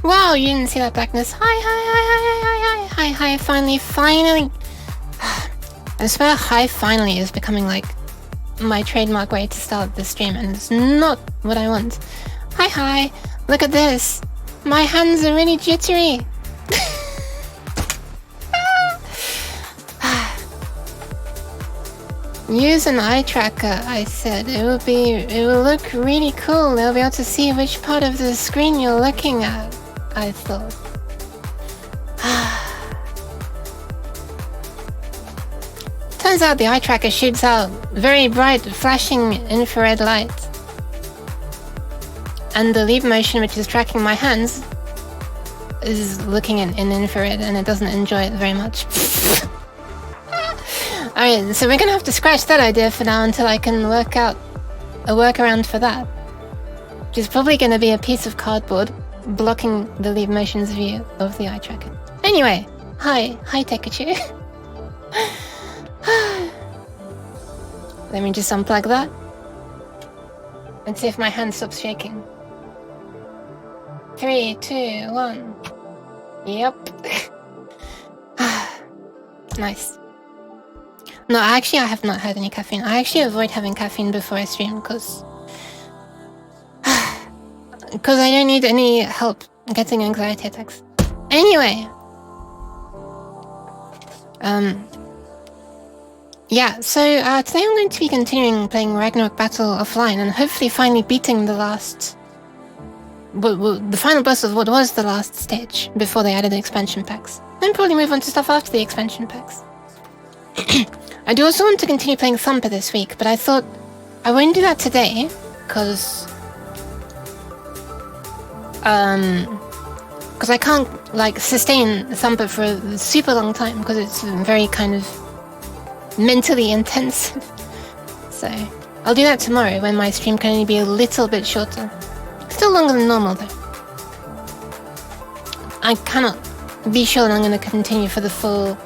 Wow, you didn't see that blackness. Hi, finally. I swear hi finally is becoming like my trademark way to start the stream, and it's not what I want. Hi, look at this. My hands are really jittery. Use an eye tracker, I said. It will look really cool. They'll be able to see which part of the screen you're looking at, I thought. Turns out the eye tracker shoots out very bright, flashing infrared light. And the leap motion, which is tracking my hands, is looking in infrared, and it doesn't enjoy it very much. Alright, so we're gonna have to scratch that idea for now until I can work out a workaround for that. Which is probably gonna be a piece of cardboard blocking the leap motion's view of the eye tracker. Anyway, hi Tekachu. Let me just unplug that and see if my hand stops shaking. 3, 2, 1. Yep. Nice. No, actually I have not had any caffeine. I actually avoid having caffeine before I stream because I don't need any help getting anxiety attacks. Anyway. Yeah, so today I'm going to be continuing playing Ragnarok Battle Offline and hopefully finally beating the final boss of what was the last stage before they added the expansion packs. Then probably move on to stuff after the expansion packs. I do also want to continue playing Thumper this week, but I thought I won't do that today because I can't like sustain Thumper for a super long time because it's very kind of mentally intensive. So I'll do that tomorrow when my stream can only be a little bit shorter. Still longer than normal though. I cannot be sure that I'm going to continue for the full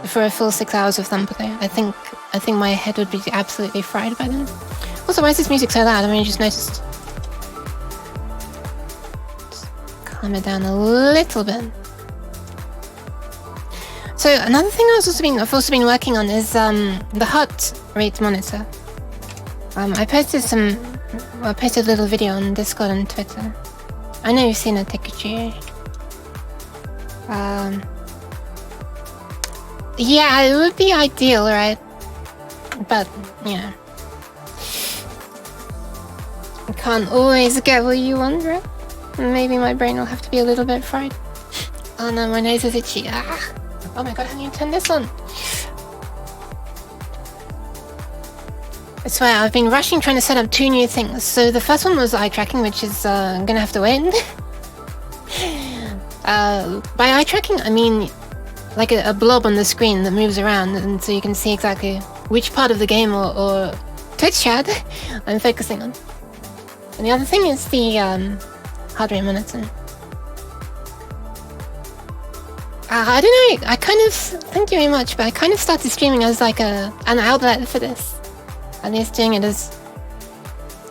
for a full 6 hours of Thumper though. I think my head would be absolutely fried by then. Also, why is this music so loud? I've only just noticed. Just calm it down a little bit. So another thing I've also been working on is the heart rate monitor. I posted a little video on Discord and Twitter. I know you've seen it, Tekuchi. Yeah, it would be ideal, right? But, you know. You can't always get what you want, right? Maybe my brain will have to be a little bit fried. Oh no, my nose is itchy. Ah! Oh my god, how do you turn this on? I swear, I've been rushing trying to set up 2 new things. So the first one was eye tracking, which is gonna have to wait. By eye tracking, I mean like a blob on the screen that moves around, and so you can see exactly which part of the game or Twitch chat I'm focusing on. And the other thing is the heart rate monitor. I don't know, I kind of, thank you very much, but I kind of started streaming as like an outlet for this. At least doing it as,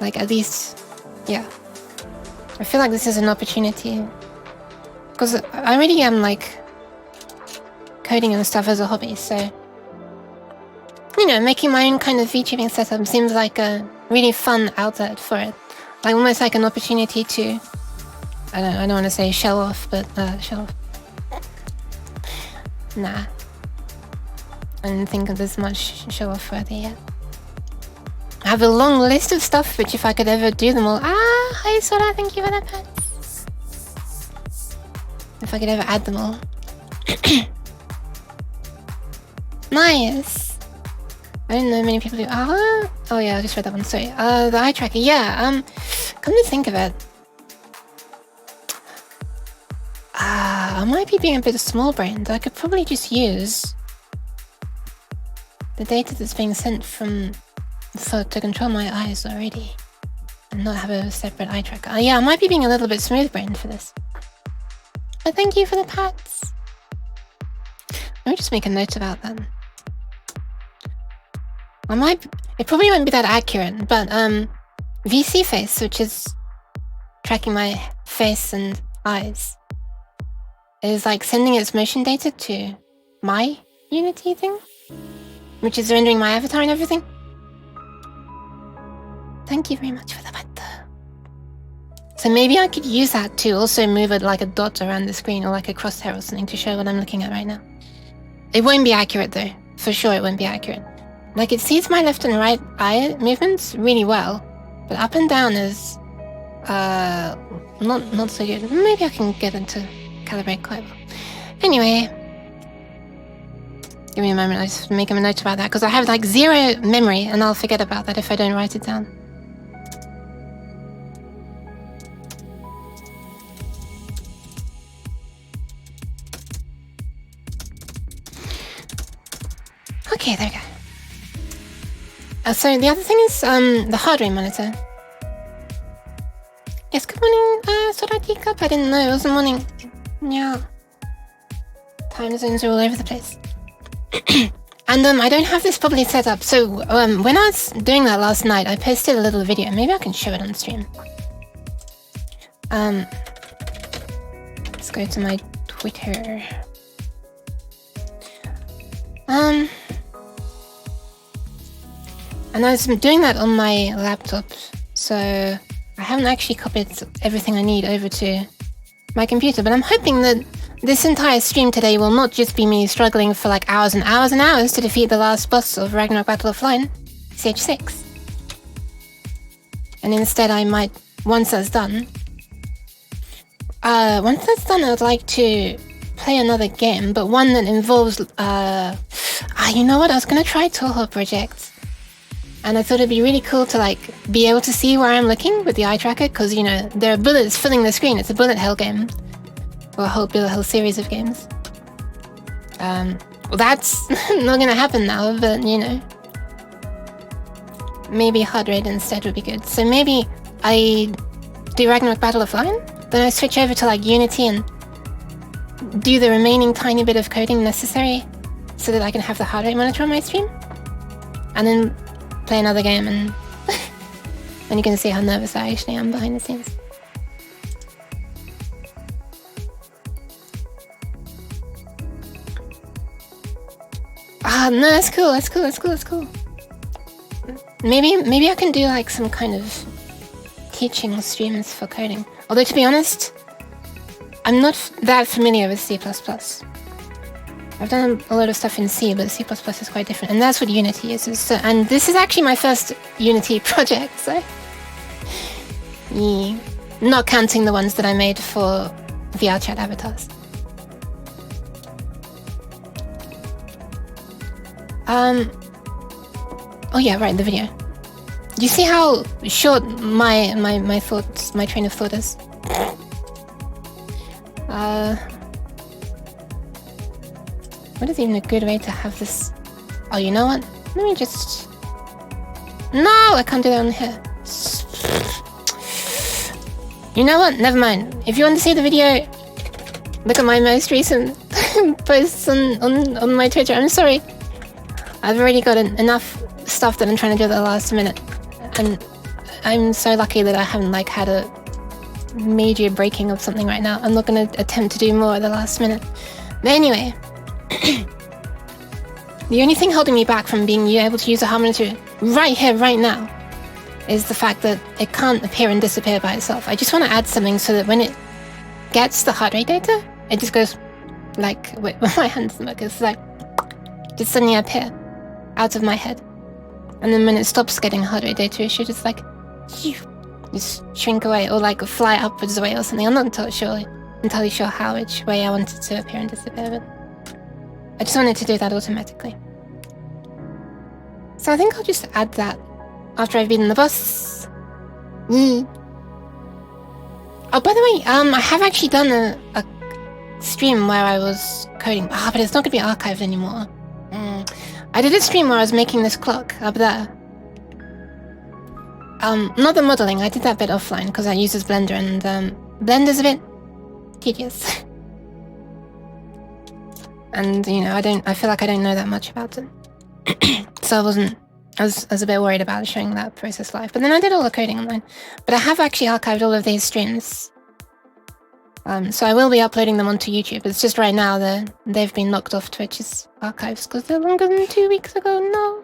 like, at least, yeah. I feel like this is an opportunity. Because I really am, like, coding and stuff as a hobby, so... You know, making my own kind of VTubing setup seems like a really fun outlet for it. Like, almost like an opportunity to... I don't want to say show off, but, show off. Nah. I don't think there's much show off worthy yet. I have a long list of stuff, which if I could ever do them all... Ah, hi Sora, thank you for that pets. If I could ever add them all. Nice. I didn't know many people do... Oh yeah, I just read that one, sorry. The eye tracker, yeah, come to think of it. I might be being a bit small-brained. I could probably just use the data that's being sent to control my eyes already and not have a separate eye tracker. Yeah, I might be being a little bit smooth-brained for this. But thank you for the pats. Let me just make a note about that. It probably won't be that accurate, but VC face, which is tracking my face and eyes is like sending its motion data to my Unity thing, which is rendering my avatar and everything. Thank you very much for the button. So maybe I could use that to also move it like a dot around the screen or like a crosshair or something to show what I'm looking at right now. It won't be accurate though. For sure it won't be accurate. Like it sees my left and right eye movements really well, but up and down is not so good. Maybe I can get it to calibrate quite well. Anyway, give me a moment, I just make a note about that because I have like 0 memory and I'll forget about that if I don't write it down. Okay, there we go. So the other thing is the heart rate monitor. Yes, good morning, Sora Teacup. I didn't know it was the morning. Yeah. Time zones are all over the place. And I don't have this properly set up. So when I was doing that last night, I posted a little video. Maybe I can show it on stream. Let's go to my Twitter. And I was doing that on my laptop, so I haven't actually copied everything I need over to my computer, but I'm hoping that this entire stream today will not just be me struggling for like hours and hours and hours to defeat the last boss of Ragnarok Battle Offline, Stage 6. And instead I might, once that's done, I'd like to play another game, but one that involves, you know what, I was gonna try Toho Project. And I thought it'd be really cool to like be able to see where I'm looking with the eye tracker, because you know there are bullets filling the screen. It's a bullet hell game, or a whole series of games. Well, that's not gonna happen now, but you know, maybe heart rate instead would be good. So maybe I do Ragnarok Battle Offline, then I switch over to like Unity and do the remaining tiny bit of coding necessary so that I can have the heart rate monitor on my stream, and then play another game, and you can see how nervous I actually am behind the scenes. No, that's cool. Maybe I can do like some kind of teaching streams for coding. Although to be honest, I'm not that familiar with C++. I've done a lot of stuff in C, but C++ is quite different, and that's what Unity is. So, and this is actually my first Unity project, so yeah. Not counting the ones that I made for VR chat avatars. Oh yeah, right, the video. You see how short my train of thought is? What is even a good way to have this? Oh, you know what? Let me just... No, I can't do that on here. You know what? Never mind. If you want to see the video, look at my most recent posts on my Twitter. I'm sorry. I've already got enough stuff that I'm trying to do at the last minute. And I'm so lucky that I haven't like had a major breaking of something right now. I'm not going to attempt to do more at the last minute. But anyway... The only thing holding me back from being able to use a heart monitor right here, right now, is the fact that it can't appear and disappear by itself. I just want to add something so that when it gets the heart rate data, it just goes like, wait, my hand doesn't work, it's like, just suddenly appear out of my head. And then when it stops getting heart rate data, it should just like, just shrink away or like fly upwards away or something. I'm not entirely sure how, which way I want it to appear and disappear, but I just wanted to do that automatically. So I think I'll just add that after I've beaten the boss. Oh, by the way, I have actually done a stream where I was coding. But it's not going to be archived anymore. I did a stream where I was making this clock up there. Not the modeling, I did that bit offline because I uses Blender, and Blender's a bit tedious. And, you know, I feel like I don't know that much about it. So I wasn't I was a bit worried about showing that process live, but then I did all the coding online. But I have actually archived all of these streams. So I will be uploading them onto YouTube. It's just right now that they've been knocked off Twitch's archives because they're longer than 2 weeks ago. No.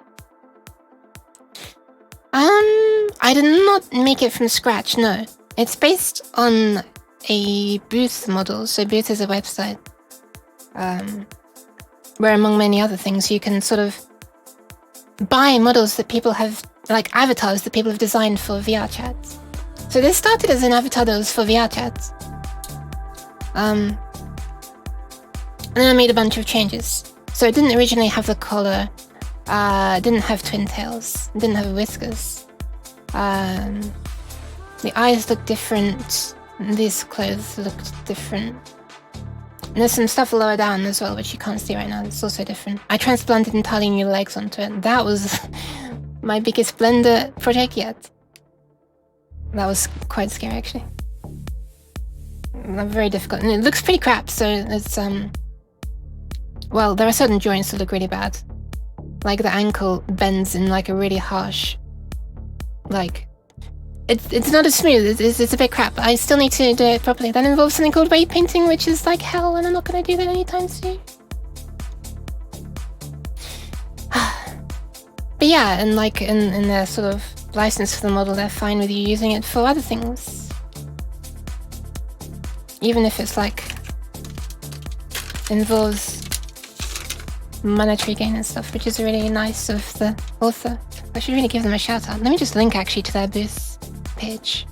I did not make it from scratch, no. It's based on a Booth model. So Booth is a website where, among many other things, you can sort of buy models that people have, like avatars that people have designed for VR chats. So this started as an avatar that was for VR chats. And then I made a bunch of changes. So it didn't originally have the collar, it didn't have twin tails, it didn't have whiskers. The eyes looked different, these clothes looked different. And there's some stuff lower down as well, which you can't see right now. It's also different. I transplanted entirely new legs onto it. That was my biggest Blender project yet. That was quite scary, actually. Very difficult. And it looks pretty crap, so it's, well, there are certain joints that look really bad. Like the ankle bends in like a really harsh, like, it's not as smooth, it's a bit crap. I still need to do it properly. That involves something called weight painting, which is like hell, and I'm not gonna do that anytime soon. But yeah, and like in their sort of license for the model, they're fine with you using it for other things. Even if it's like, involves monetary gain and stuff, which is really nice of the author. I should really give them a shout out. Let me just link actually to their Booth page.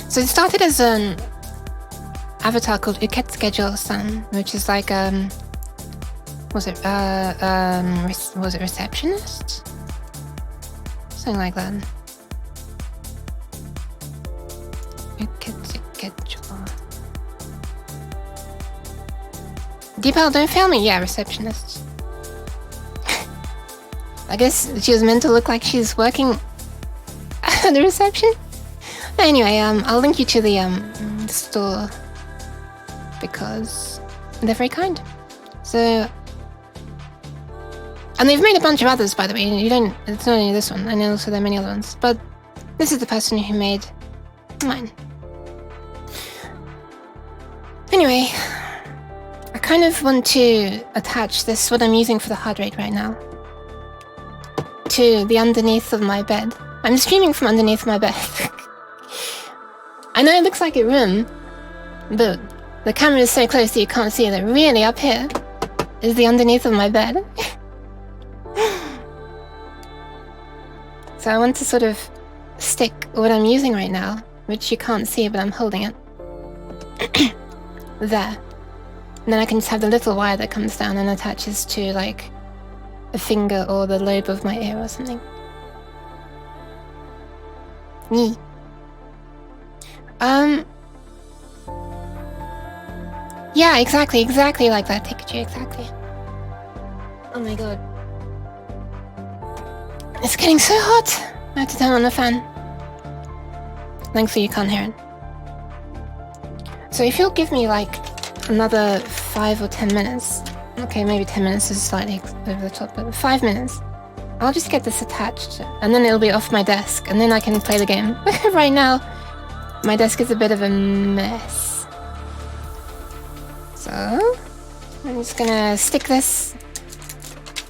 So it started as an avatar called Uketsuke-san, which is like was it receptionist? Something like that. Deepal, don't fail me. Yeah, receptionist. I guess she was meant to look like she's working at the reception. But anyway, I'll link you to the store because they're very kind. So, and they've made a bunch of others, by the way. It's not only this one, and also there are many other ones. But this is the person who made mine. Anyway, I kind of want to attach this, what I'm using for the heart rate right now, to the underneath of my bed. I'm streaming from underneath my bed. I know it looks like a room, but the camera is so close that you can't see that really up here is the underneath of my bed. So I want to sort of stick what I'm using right now, which you can't see, but I'm holding it, there. And then I can just have the little wire that comes down and attaches to like a finger or the lobe of my ear or something. Nee. Yeah, exactly like that, Pikachu, exactly. Oh my god. It's getting so hot! I have to turn on the fan. Thankfully you can't hear it. So if you'll give me like another 5 or 10 minutes, okay, maybe 10 minutes is slightly over the top, but 5 minutes, I'll just get this attached, and then it'll be off my desk, and then I can play the game. Right now, my desk is a bit of a mess. So, I'm just gonna stick this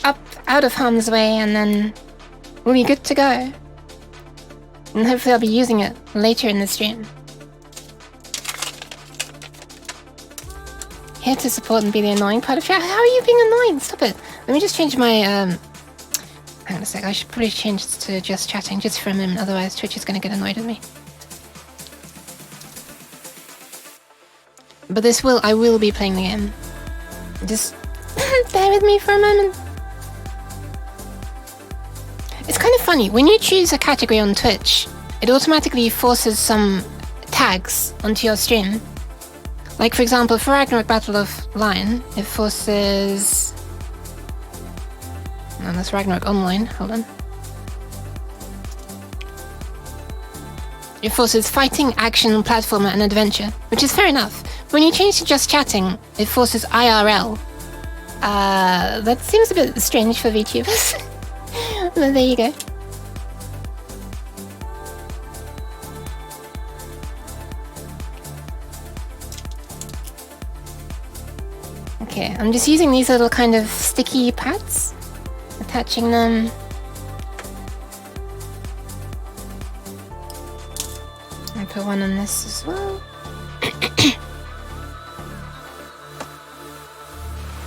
up out of harm's way, and then we'll be good to go. And hopefully I'll be using it later in the stream. Here to support and be the annoying part of chat. How are you being annoying? Stop it. Let me just change my, hang on a sec, I should probably change this to just chatting just for a minute, otherwise Twitch is gonna get annoyed at me. But I will be playing the game. Just bear with me for a moment. It's kind of funny, when you choose a category on Twitch, it automatically forces some tags onto your stream. Like for example, for Ragnarok Battle Offline, it forces... No, that's Ragnarok Online, hold on. It forces fighting, action, platformer, and adventure, which is fair enough. When you change to just chatting, it forces IRL. That seems a bit strange for VTubers. But there you go. Okay, I'm just using these little kind of sticky pads, attaching them. I'll put one on this as well.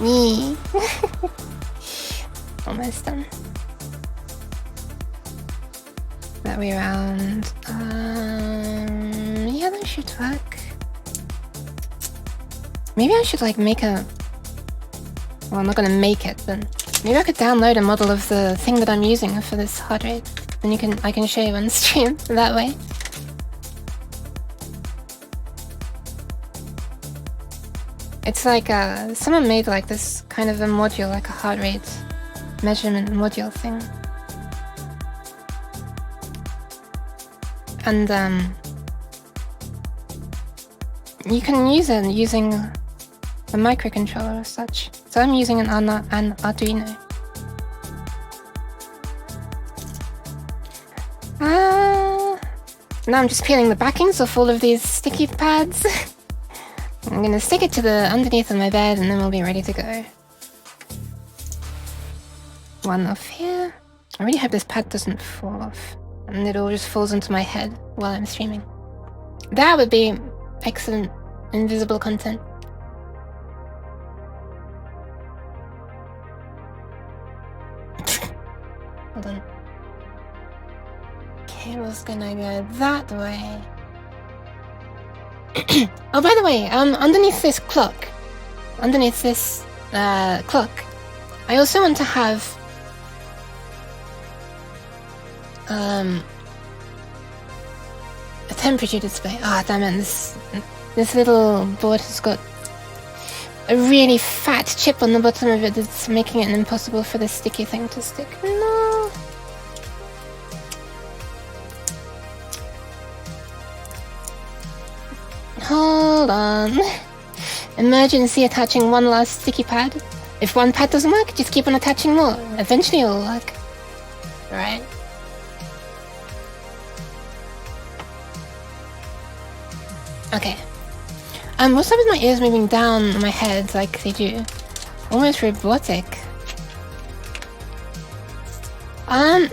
Me. Almost done. That way around. Yeah, that should work. Maybe I should like make a... Well, I'm not gonna make it, but maybe I could download a model of the thing that I'm using for this heart rate. Then I can show you on stream that way. It's like someone made like this kind of a module, like a heart rate measurement module thing. And you can use it using a microcontroller or such. So I'm using an Arduino. Now I'm just peeling the backings off all of these sticky pads. I'm gonna stick it to the underneath of my bed and then we'll be ready to go. One off here. I really hope this pad doesn't fall off and it all just falls into my head while I'm streaming. That would be excellent invisible content. Hold on. Cable's gonna go that way. Oh, by the way, underneath this clock, I also want to have a temperature display. Ah, damn it! This little board has got a really fat chip on the bottom of it that's making it impossible for this sticky thing to stick. No. Hold on. Emergency attaching one last sticky pad. If one pad doesn't work, just keep on attaching more. Eventually it'll work. Right? Okay. What's up with my ears moving down my head like they do? Almost robotic. My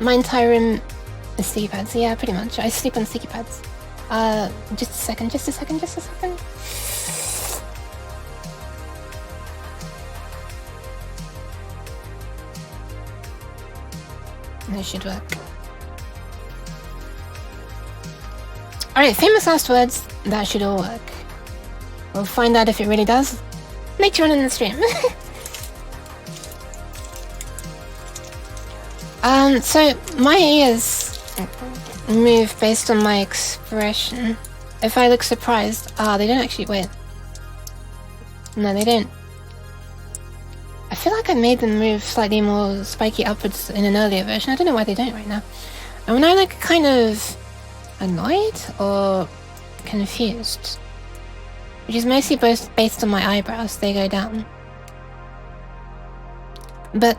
entire room is sticky pads. Yeah, pretty much. I sleep on sticky pads. Just a second. This should work. Alright, famous last words. That should all work. We'll find out if it really does later on in the stream. So my ears move based on my expression. If I look surprised, they don't actually, wait. No, they don't. I feel like I made them move slightly more spiky upwards in an earlier version. I don't know why they don't right now. And when I look kind of annoyed or confused, which is mostly both based on my eyebrows, they go down. But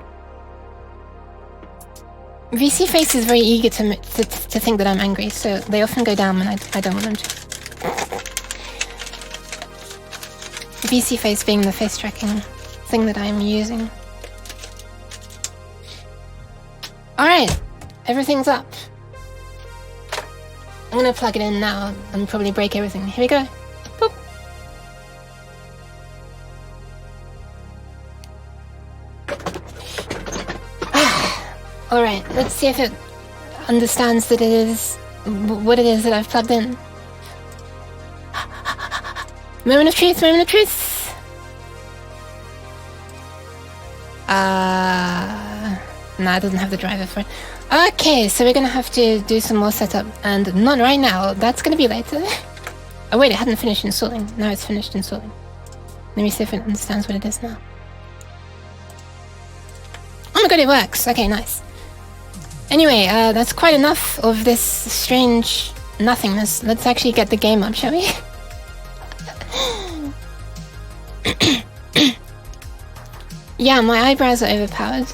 VC face is very eager to think that I'm angry, so they often go down when I don't want them to. VC face being the face tracking thing that I'm using. Alright, everything's up. I'm gonna plug it in now and probably break everything. Here we go. Boop. Alright, let's see if it understands that it is what it is that I've plugged in. Moment of truth, moment of truth! No, it doesn't have the driver for it. Okay, so we're gonna have to do some more setup, and not right now, that's gonna be later. Oh wait, it hadn't finished installing. Now it's finished installing. Let me see if it understands what it is now. Oh my god, it works! Okay, nice. Anyway, that's quite enough of this strange nothingness. Let's actually get the game up, shall we? Yeah, my eyebrows are overpowered.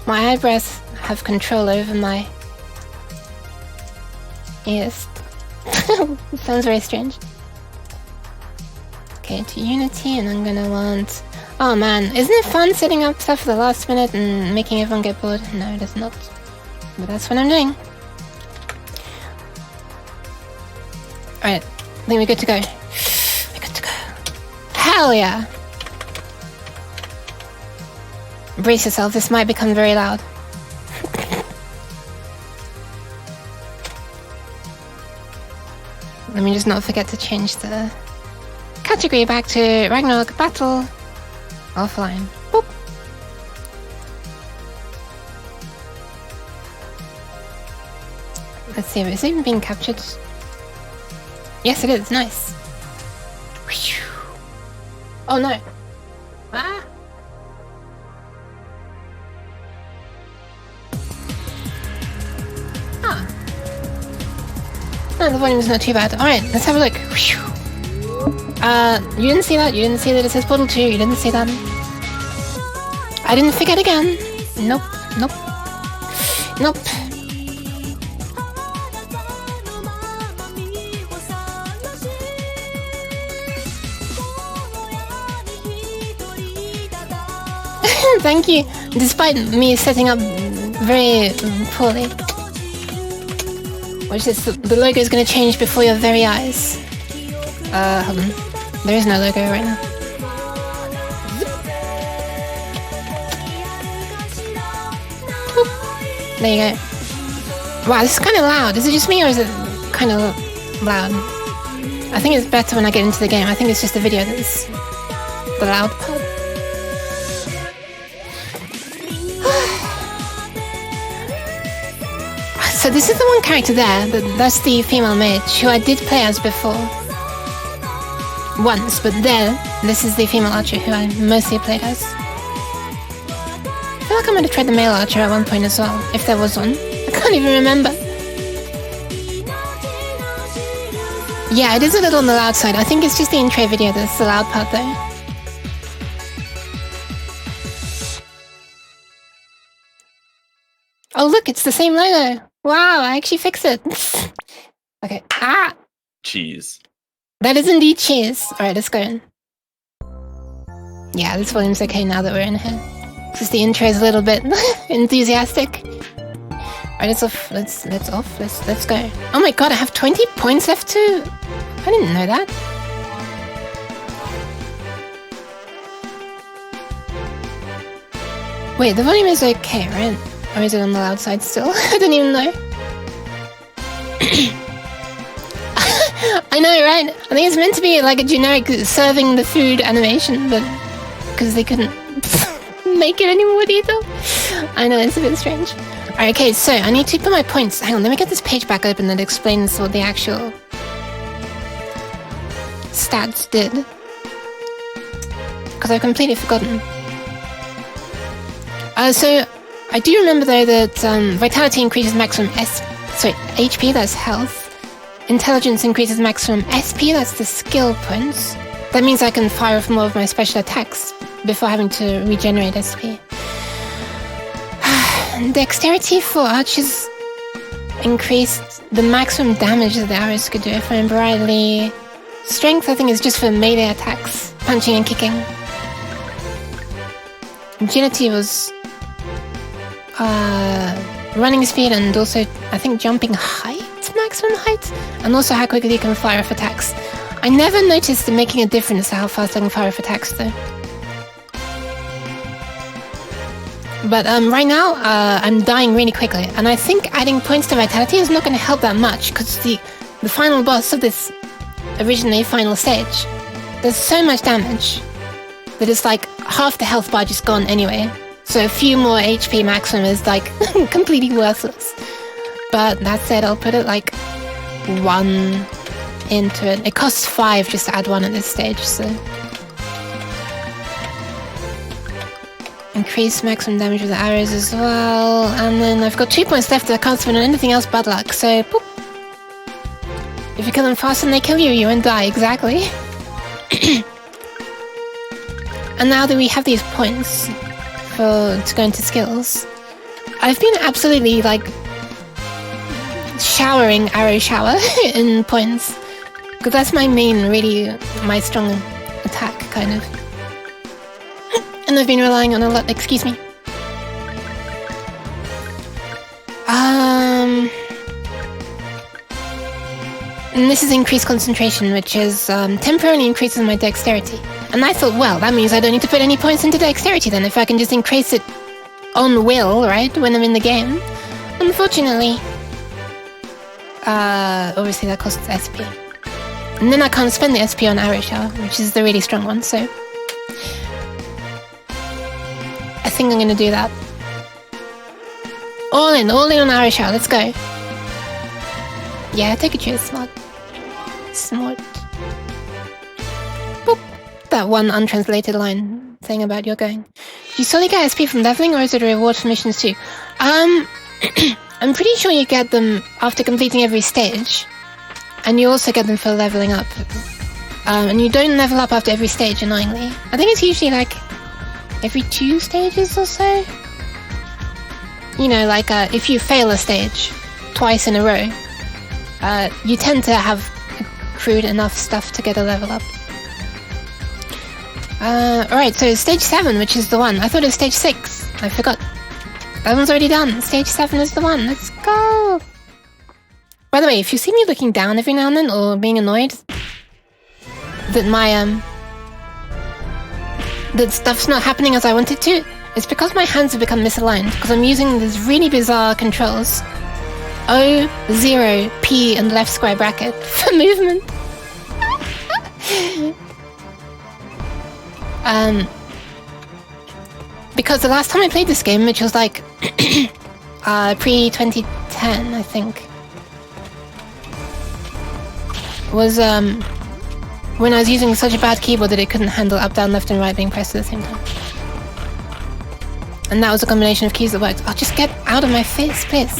My eyebrows have control over my ears. It sounds very strange. Okay, to Unity, and I'm gonna want... Oh man, isn't it fun setting up stuff for the last minute and making everyone get bored? No, it is not. But that's what I'm doing. Alright, I think we're good to go. We're good to go. Hell yeah! Brace yourself, this might become very loud. Let me just not forget to change the category back to Ragnarok Battle Offline. Boop. Let's see if it's even being captured. Yes, it is. Nice. Oh no. Ah. Ah. No, the volume is not too bad. Alright, let's have a look. You didn't see that? You didn't see that it says Portal 2? You didn't see that? I didn't forget again. Nope. Nope. Nope. Thank you. Despite me setting up very poorly. Watch this, the logo is going to change before your very eyes. Hold on. There is no logo right now. Boop. There you go. Wow, this is kind of loud. Is it just me or is it kind of loud? I think it's better when I get into the game. I think it's just the video that's the loud part. So this is the one character there, that's the female mage, who I did play as before. Once, but there, this is the female archer who I mostly played as. I feel like I might have tried the male archer at one point as well, if there was one. I can't even remember. Yeah, it is a little on the loud side. I think it's just the intro video that's the loud part though. Oh look, it's the same logo! Wow, I actually fixed it. Okay. Ah! Cheese. That is indeed cheese. Alright, let's go in. Yeah, this volume's okay now that we're in here. Just the intro is a little bit enthusiastic. Alright, let's off. Let's go. Oh my god, I have 20 points left too. I didn't know that. Wait, the volume is okay, right? Or is it on the loud side still? I don't even know. I know, right? I think it's meant to be like a generic serving the food animation, but because they couldn't make it anymore either. I know, it's a bit strange. Alright, okay, so I need to put my points. Hang on, let me get this page back open that explains what the actual stats did. Because I've completely forgotten. So I do remember though that vitality increases maximum HP, that's health. Intelligence increases maximum SP, that's the skill points. That means I can fire off more of my special attacks before having to regenerate SP. Dexterity for archers increased the maximum damage that the arrows could do, if I remember rightly. Strength, I think, is just for melee attacks, punching and kicking. Agility was running speed and also, I think, jumping height, maximum height, and also how quickly you can fire off attacks. I never noticed it making a difference to how fast I can fire off attacks, though. But right now, I'm dying really quickly, and I think adding points to vitality is not going to help that much, because the final boss of this originally final stage does so much damage that it's like half the health bar just gone anyway. So a few more HP maximum is like completely worthless. But that said, I'll put it like 1 into it. It costs 5 just to add 1 at this stage, so... Increase maximum damage with the arrows as well. And then I've got 2 points left that I can't spend on anything else but luck, so boop. If you kill them fast and they kill you, you won't die, exactly. And now that we have these points, to go into skills, I've been absolutely like showering arrow shower in points, because that's my main, really my strong attack kind of, and I've been relying on a lot. Excuse me. And this is increased concentration, which is temporarily increases my dexterity. And I thought, well, that means I don't need to put any points into dexterity then, if I can just increase it on will, right, when I'm in the game. Unfortunately, obviously that costs SP. And then I can't spend the SP on Arrow Shower, which is the really strong one, so I think I'm gonna do that. All in on Arrow Shower, let's go. Yeah, take a choose, smart. Smart. Boop. That one untranslated line saying about you're going. Do you solely get SP from leveling, or is it a reward for missions too? I'm pretty sure you get them after completing every stage, and you also get them for leveling up. And you don't level up after every stage, annoyingly. I think it's usually like every 2 stages or so. You know, like if you fail a stage twice in a row, you tend to have accrued enough stuff to get a level up. Alright, so stage 7, which is the one. I thought it was stage 6. I forgot. That one's already done. Stage 7 is the one. Let's go! By the way, if you see me looking down every now and then, or being annoyed that my, that stuff's not happening as I want it to, it's because my hands have become misaligned, because I'm using these really bizarre controls. O, 0, P, and left square bracket for movement. Because the last time I played this game, which was like pre-2010, I think, was when I was using such a bad keyboard that it couldn't handle up, down, left, and right being pressed at the same time. And that was a combination of keys that worked. Oh, just get out of my face, please.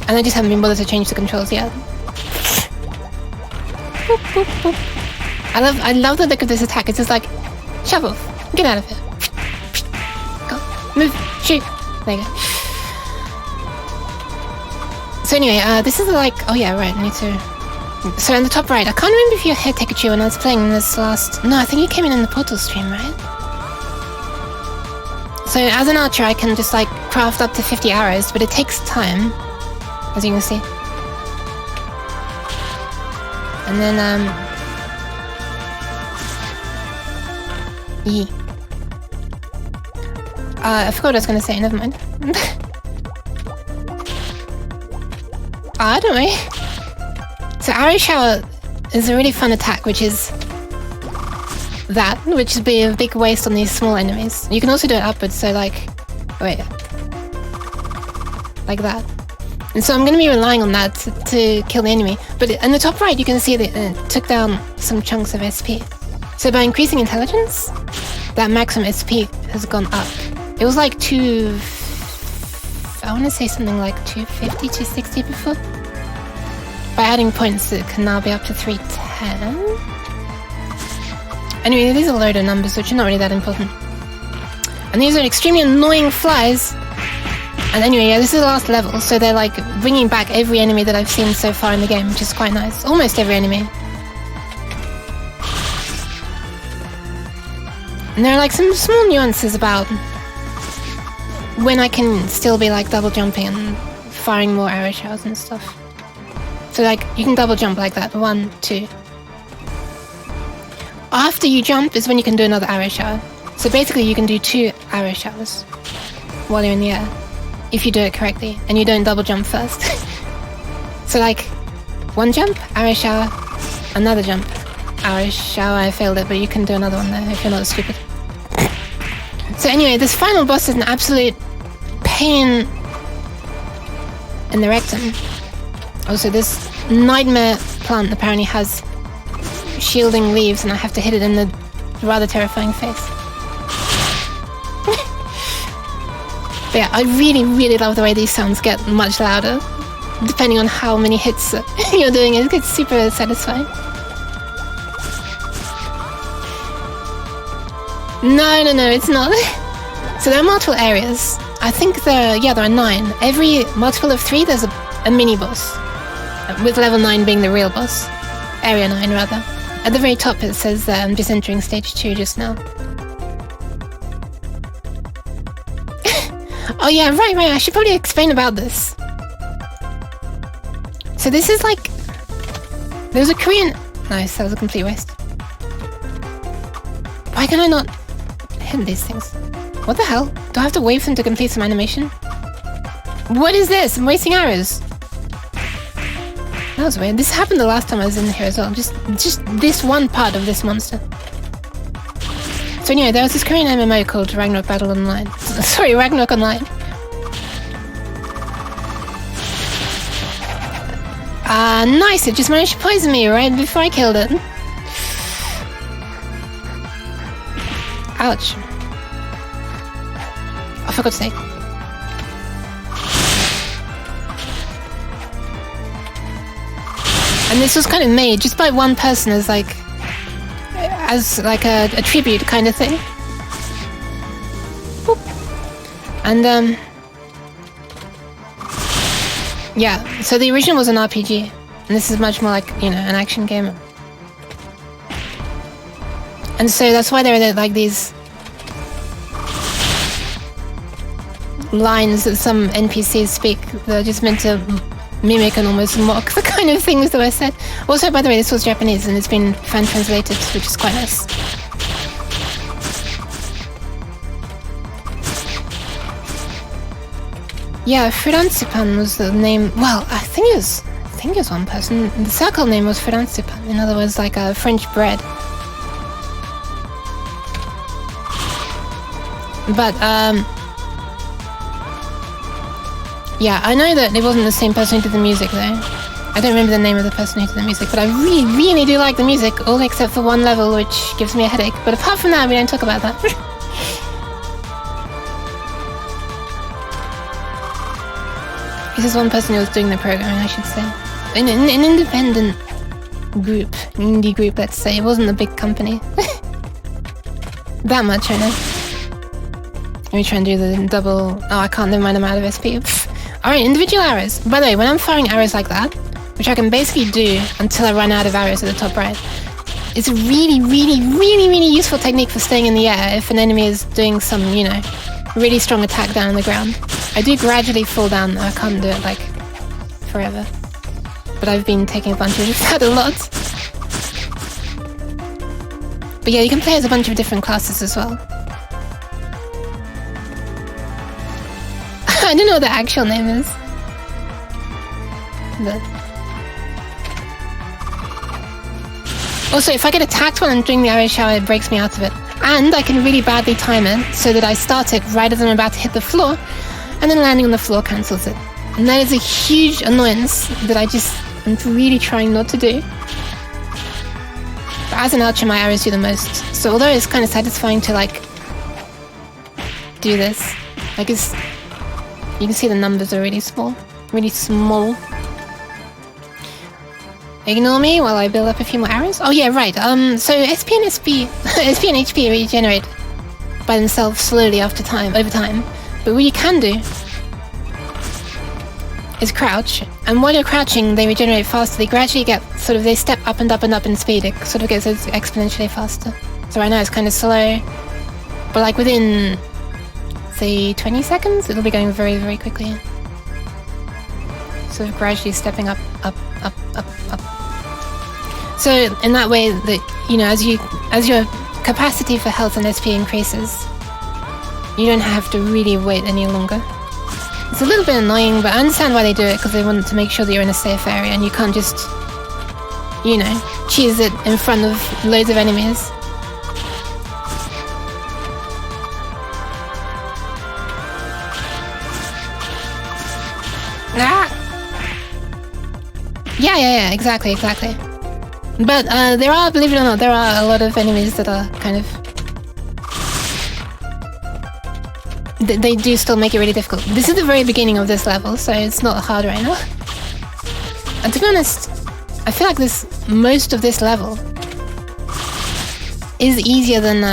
And I just haven't been bothered to change the controls yet. Boop, boop, boop. I love the look of this attack. It's just like, shove off, get out of here. Go, move, shoot. There you go. So anyway, this is like, oh yeah, right, I need to... So in the top right, I can't remember if you're here, Tekachu, when I was playing this last... No, I think you came in the Portal stream, right? So as an archer, I can just like craft up to 50 arrows, but it takes time, as you can see. And then, I forgot what I was gonna say, never mind. Don't worry. So Arrow Shower is a really fun attack, which is that, which would be a big waste on these small enemies. You can also do it upwards, so like, wait, like that. And so I'm going to be relying on that to kill the enemy. But in the top right, you can see that it took down some chunks of SP. So by increasing intelligence, that maximum SP has gone up. It was like I want to say something like 250, 260 before. By adding points, it can now be up to 310. Anyway, these are a load of numbers, which are not really that important. And these are extremely annoying flies. And anyway, yeah, this is the last level, so they're like bringing back every enemy that I've seen so far in the game, which is quite nice. Almost every enemy. And there are like some small nuances about when I can still be like double jumping and firing more arrow showers and stuff. So like, you can double jump like that, 1, 2. After you jump is when you can do another arrow shower. So basically you can do 2 arrow showers while you're in the air, if you do it correctly, and you don't double jump first. So like, 1 jump, arrow shower, another jump, arrow shower. I failed it, but you can do another one there if you're not stupid. So anyway, this final boss is an absolute pain in the rectum. Also, this nightmare plant apparently has shielding leaves, and I have to hit it in the rather terrifying face. But yeah, I really, really love the way these sounds get much louder, depending on how many hits you're doing. It gets super satisfying. No, it's not. So there are multiple areas. I think there are 9. Every multiple of 3, there's a mini-boss. With level 9 being the real boss. Area 9, rather. At the very top it says just entering stage 2 just now. Oh yeah, right, I should probably explain about this. So this is like... There's a Korean... Nice, that was a complete waste. Why can I not hit these things? What the hell? Do I have to wait for them to complete some animation? What is this? I'm wasting arrows. That was weird. This happened the last time I was in here as well. Just this one part of this monster. So anyway, there was this Korean MMO called Ragnarok Battle Online. Sorry, Ragnarok Online. Nice, it just managed to poison me right before I killed it. Ouch. Oh, for God's sake. And this was kind of made just by one person as like a tribute kind of thing. Boop. And yeah, so the original was an RPG, and this is much more like, you know, an action game. And so that's why there are like these lines that some NPCs speak that are just meant to mimic and almost mock the kind of things that were said. Also, by the way, this was Japanese and it's been fan translated, which is quite nice. Yeah, Furansipan was the name. Well, I think it was one person. The circle name was Furansipan. In other words, like a French bread. But yeah, I know that it wasn't the same person who did the music though. I don't remember the name of the person who did the music, but I really, really do like the music, all except for one level which gives me a headache. But apart from that, we don't talk about that. This is one person who was doing the programming, I should say. An independent group, indie group, let's say. It wasn't a big company. That much, I know. Let me try and do the double... Oh, I can't, never mind, I'm out of SP. Alright, individual arrows. By the way, when I'm firing arrows like that, which I can basically do until I run out of arrows at the top right, it's a really, really, really, really useful technique for staying in the air if an enemy is doing some, you know, really strong attack down on the ground. I do gradually fall down, I can't do it, like, forever. But I've been taking advantage of that a lot. But yeah, you can play as a bunch of different classes as well. I don't know what the actual name is. But... Also, if I get attacked when I'm doing the arrow shower, it breaks me out of it. And I can really badly time it so that I start it right as I'm about to hit the floor, and then landing on the floor cancels it. And that is a huge annoyance that I'm really trying not to do. But as an archer, my arrows do the most. So although it's kind of satisfying to like do this, like you can see the numbers are really small. Really small. Ignore me while I build up a few more arrows. Oh yeah, right. So SP and HP regenerate by themselves slowly over time. But what you can do is crouch, and while you're crouching, they regenerate faster. They gradually get they step up and up and up in speed. It sort of gets exponentially faster. So right now it's kind of slow, but like within, say, 20 seconds, it'll be going very, very quickly. Sort of gradually stepping up. So in that way, that you know, as your capacity for health and SP increases, you don't have to really wait any longer. It's a little bit annoying, but I understand why they do it, because they want to make sure that you're in a safe area and you can't just, you know, cheese it in front of loads of enemies. Ah! Yeah, exactly. But there are, believe it or not, there are a lot of enemies that are kind of... They do still make it really difficult. This is the very beginning of this level, so it's not hard right now. And to be honest, I feel like most of this level is easier than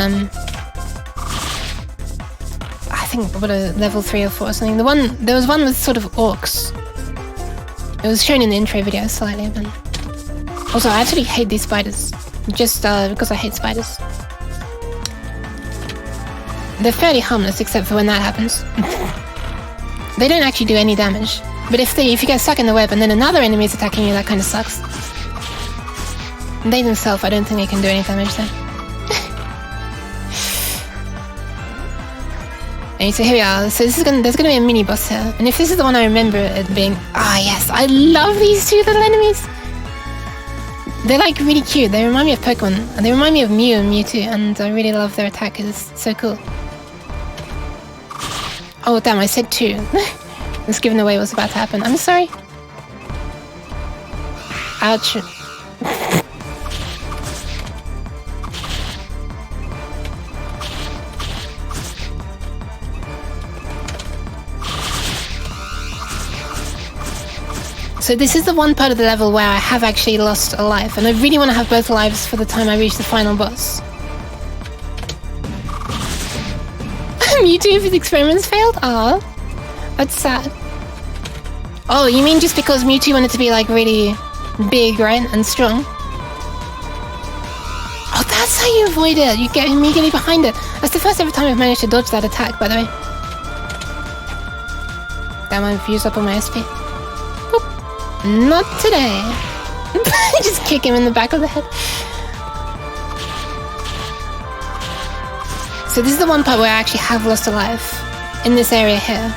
think, what, a level 3 or 4 or something. There was one with sort of orcs. It was shown in the intro video slightly, but... Also, I actually hate these spiders. Just because I hate spiders. They're fairly harmless, except for when that happens. They don't actually do any damage. But if you get stuck in the web and then another enemy is attacking you, that kind of sucks. They themselves, I don't think they can do any damage though. And so here we are. So there's gonna be a mini boss here. And if this is the one I remember it being... Ah, yes, I love these two little enemies. They're like really cute. They remind me of Pokemon. And they remind me of Mew and Mewtwo. And I really love their attack. It's so cool. Oh, damn, I said 2. Just giving away what's about to happen. I'm sorry. Ouch. So this is the one part of the level where I have actually lost a life, and I really want to have both lives for the time I reach the final boss. Mewtwo, if his experiments failed? Aw, that's sad. Oh, you mean just because Mewtwo wanted to be like really big, right? And strong? Oh, that's how you avoid it. You get immediately behind it. That's the first ever time I've managed to dodge that attack, by the way. Damn, I've used up all my SP. Not today. Just kick him in the back of the head. So this is the one part where I actually have lost a life. In this area here.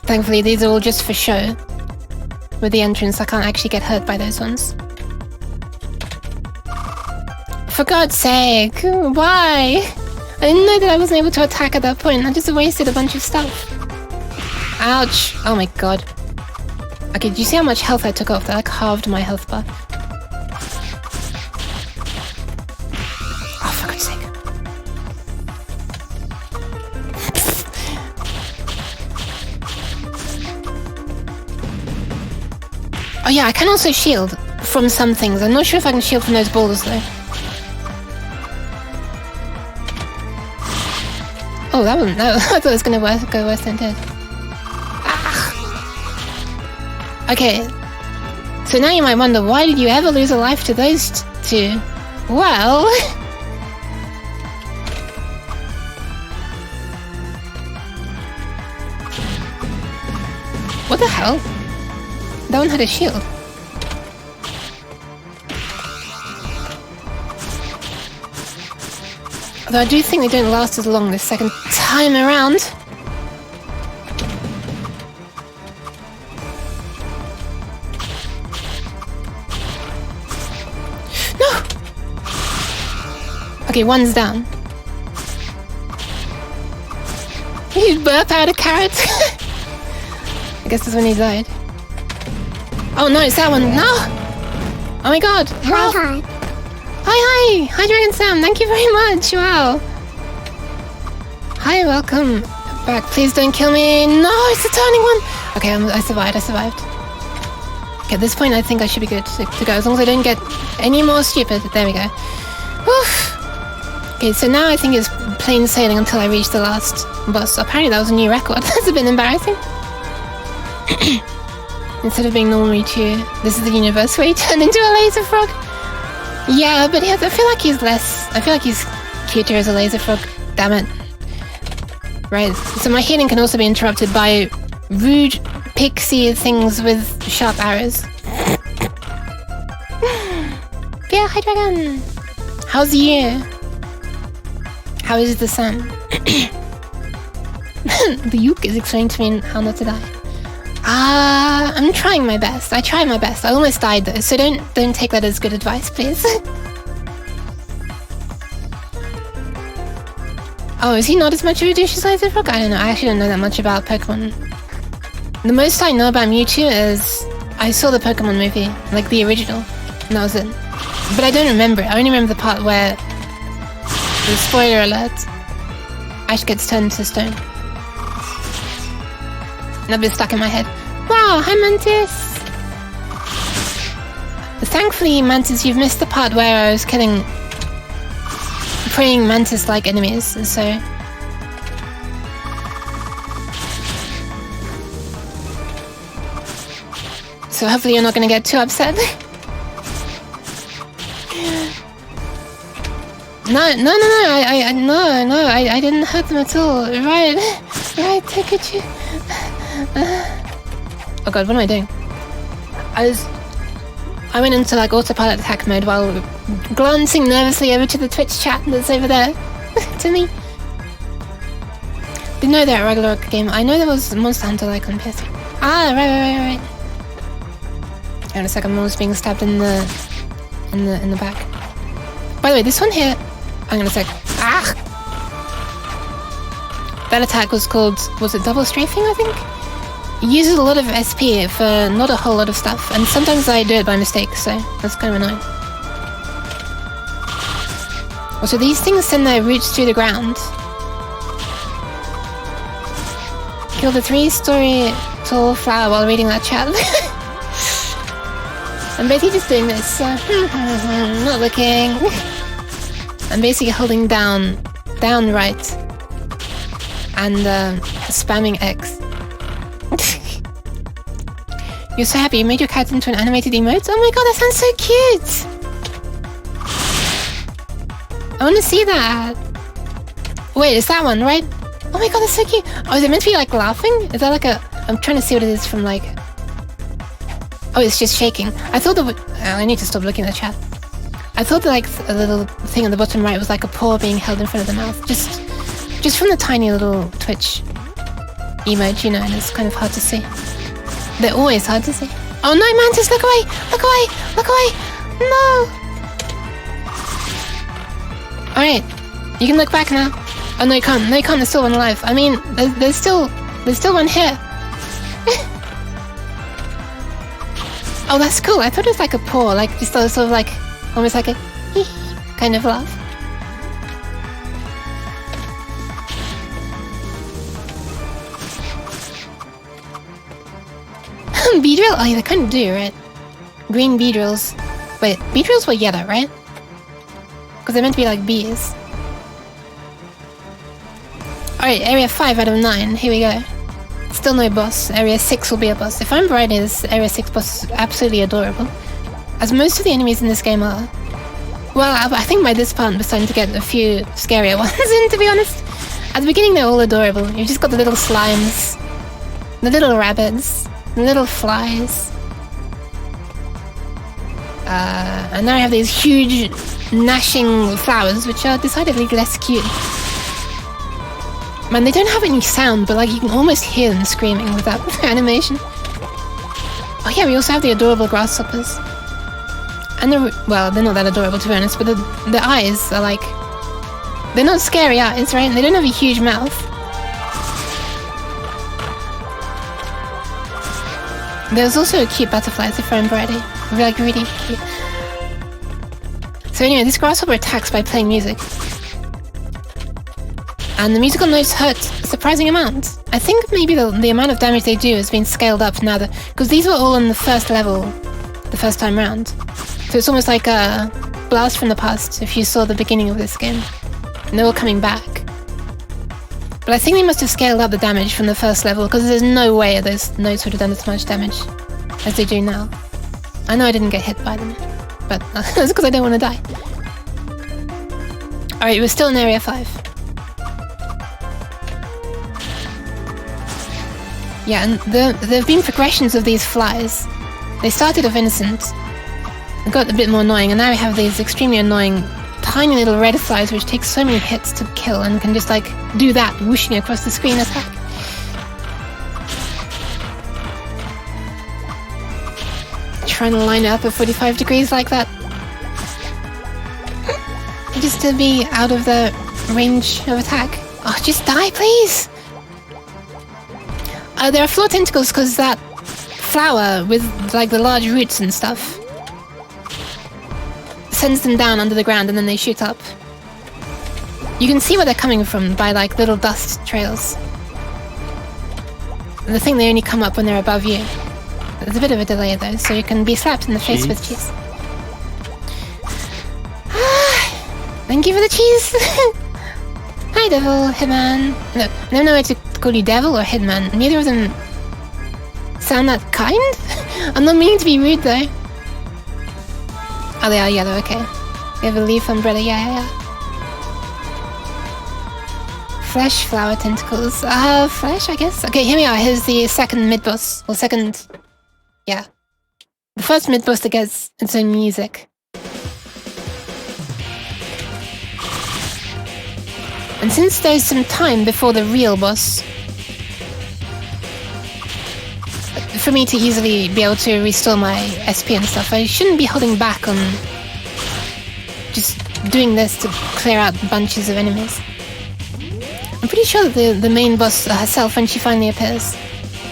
Thankfully, these are all just for show. With the entrance, I can't actually get hurt by those ones. For God's sake, why? I didn't know that I wasn't able to attack at that point. I just wasted a bunch of stuff. Ouch! Oh my god. Okay, do you see how much health I took off? That like halved my health bar. Oh, for God's sake. Oh yeah, I can also shield from some things. I'm not sure if I can shield from those boulders though. Oh, that one, no, I thought it was gonna go worse than it did. Okay, so now you might wonder, why did you ever lose a life to those two? Well... What the hell? That one had a shield. Although I do think they don't last as long this second time around. Okay, one's down. He burp out a carrot. I guess that's when he died. Oh no, it's that one. No! Oh my god. Wow. Hi. Hi. Hi, Dragon Sam. Thank you very much. Wow. Hi, welcome back. Please don't kill me. No, it's the turning one. Okay, I survived. Okay, at this point, I think I should be good to go. As long as I don't get any more stupid. There we go. Oof. Okay, so now I think it's plain sailing until I reach the last boss. Apparently that was a new record. That's a bit embarrassing. Instead of being normal Mewtwo, this is the universe where he turned into a laser frog. Yeah, but I feel like he's cuter as a laser frog. Damn it. Right, so my healing can also be interrupted by rude pixie things with sharp arrows. Yeah, hi Dragon! How's you? How is the sun? The Yuke is explaining to me how not to die. I'm trying my best. I try my best. I almost died though, so don't take that as good advice, please. Oh, is he not as much of a douche as Laser Frog? I don't know. I actually don't know that much about Pokemon. The most I know about Mewtwo is I saw the Pokemon movie, like the original, and that was it. But I don't remember it. I only remember the part where... Spoiler alert. Ash gets turned to stone. That bit stuck in my head. Wow, hi Mantis! Thankfully, Mantis, you've missed the part where I was killing praying mantis-like enemies, so... So hopefully you're not gonna get too upset. No, I didn't hurt them at all. Right, look at you. Oh god, what am I doing? I went into like autopilot attack mode while glancing nervously over to the Twitch chat that's over there to me. Didn't know that Ragnarok game. I know there was Monster Hunter like on PS. Ah, right. Hang on a sec, I'm almost being stabbed in the back. By the way, this one here. Hang on a sec. Ah! That attack was it double strafing, I think? It uses a lot of SP for not a whole lot of stuff, and sometimes I do it by mistake, so that's kind of annoying. Also, these things send their roots through the ground. Kill the 3-story tall flower while reading that chat. I'm basically just doing this, not looking. I'm basically holding down right, and spamming X. You're so happy you made your cat into an animated emote? Oh my god, that sounds so cute! I want to see that. Wait, is that one, right? Oh my god, that's so cute! Oh, is it meant to be like laughing? Is that like a... I'm trying to see what it is from like... Oh, it's just shaking. I thought I need to stop looking at the chat. I thought that like a little thing on the bottom right was like a paw being held in front of the mouth. Just from the tiny little Twitch emoji, you know, and it's kind of hard to see. They're always hard to see. Oh no, Mantis, look away! Look away! Look away! No! Alright, you can look back now. Oh no, you can't. No, you can't. There's still one alive. I mean, there's still one here. Oh, that's cool. I thought it was like a paw, like just sort of like, almost like a kind of laugh. Beedrill? Oh yeah, they kind of do, right? Green beedrills. Wait, beedrills were yellow, right? Because they're meant to be like bees. Alright, area 5 out of 9. Here we go. Still no boss. Area 6 will be a boss. If I'm right, this Area 6 boss is absolutely adorable. As most of the enemies in this game are. Well, I think by this part we're starting to get a few scarier ones in, to be honest. At the beginning they're all adorable. You've just got the little slimes, the little rabbits, the little flies. And now I have these huge gnashing flowers, which are decidedly less cute. Man, they don't have any sound, but like you can almost hear them screaming with that animation. Oh yeah, we also have the adorable grasshoppers. And well, they're not that adorable to be honest, but the eyes are like... They're not scary eyes, right? They don't have a huge mouth. There's also a cute butterfly, it's a fern variety. Like really cute. So anyway, this grasshopper attacks by playing music. And the musical notes hurt a surprising amount. I think maybe the amount of damage they do has been scaled up now that... Because these were all on the first level, the first time round. So it's almost like a blast from the past if you saw the beginning of this game. And they're all coming back. But I think they must have scaled up the damage from the first level because there's no way those notes would have done as much damage as they do now. I know I didn't get hit by them, but that's because I don't want to die. Alright, we're still in Area 5. Yeah, and there have been progressions of these flies. They started off innocent, and got a bit more annoying, and now we have these extremely annoying, tiny little red flies which take so many hits to kill and can just like do that, whooshing across the screen attack. Trying to line it up at 45 degrees like that. Just to be out of the range of attack. Oh, just die, please! There are floor tentacles because that flower with like the large roots and stuff sends them down under the ground and then they shoot up. You can see where they're coming from by like little dust trails. And the thing, they only come up when they're above you. There's a bit of a delay though, so you can be slapped in the face with cheese. I Thank you for the cheese! Hi, Devil, Hitman. No, I don't know whether to call you Devil or Hitman. Neither of them sound that kind? I'm not meaning to be rude, though. Oh, they are yellow, okay. They have a leaf umbrella, yeah. Flesh, flower, tentacles. Flesh, I guess? Okay, here we are. Here's the second mid-boss. Or second... yeah. The first mid-boss that gets its own music. And since there's some time before the real boss, for me to easily be able to restore my SP and stuff, I shouldn't be holding back on just doing this to clear out bunches of enemies. I'm pretty sure that the main boss herself, when she finally appears,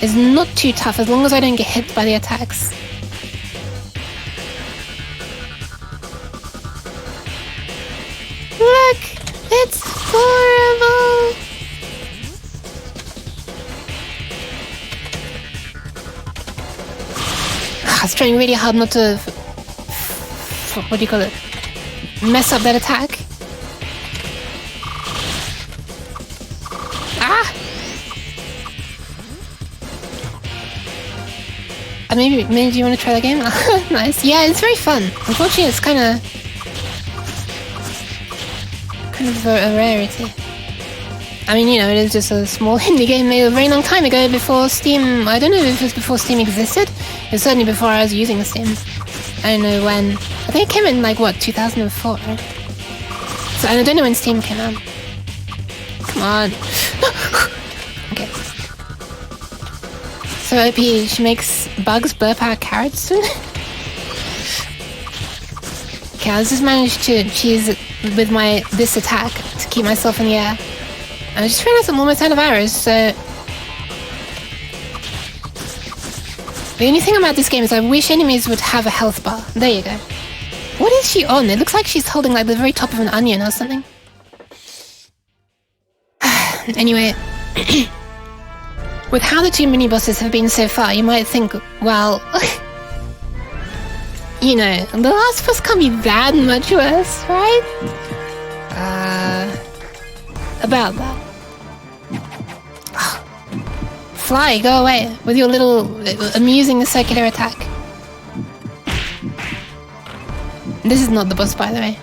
is not too tough as long as I don't get hit by the attacks. Look! It's horrible! I was trying really hard not to... what do you call it? Mess up that attack. Ah! Maybe you want to try that game? Nice. Yeah, it's very fun. Unfortunately, it's kind of a rarity. I mean, you know, it is just a small indie game made a very long time ago before Steam... I don't know if it was before Steam existed. It's certainly before I was using Steam. I don't know when. I think it came in, like, what, 2004, right? So I don't know when Steam came out. Come on. Okay. So OP, she makes bugs burp out carrots. Okay, I just managed to cheese it with this attack to keep myself in the air. I just realized I'm almost out of arrows, so... The only thing about this game is I wish enemies would have a health bar. There you go. What is she on? It looks like she's holding like the very top of an onion or something. Anyway, with how the two mini-bosses have been so far, you might think, well... you know, the last boss can't be that much worse, right? About that. Fly, go away with your little amusing circular attack. This is not the boss, by the way.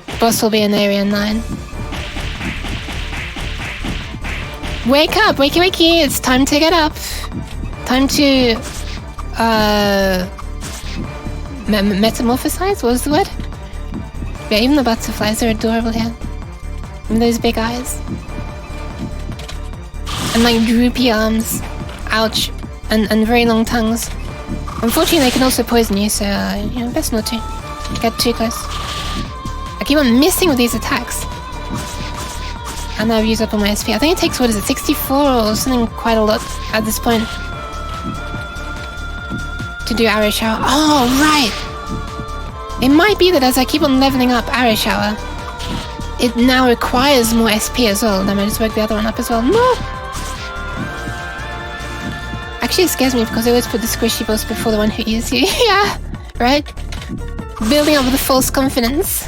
The boss will be in Area 9. Wake up, wakey wakey, it's time to get up. Time to metamorphosize, what was the word? Yeah, even the butterflies are adorable here. And those big eyes. And like droopy arms. Ouch. And very long tongues. Unfortunately, they can also poison you, so you know, best not to get too close. I keep on missing with these attacks. And now I've used up all my SP. I think it takes, what is it, 64 or something quite a lot at this point to do Arrow Shower. Oh, right! It might be that as I keep on leveling up Arrow Shower, it now requires more SP as well. Then I just work the other one up as well. No! Actually, it scares me because I always put the squishy boss before the one who eats you. Yeah, right? Building up with a false confidence.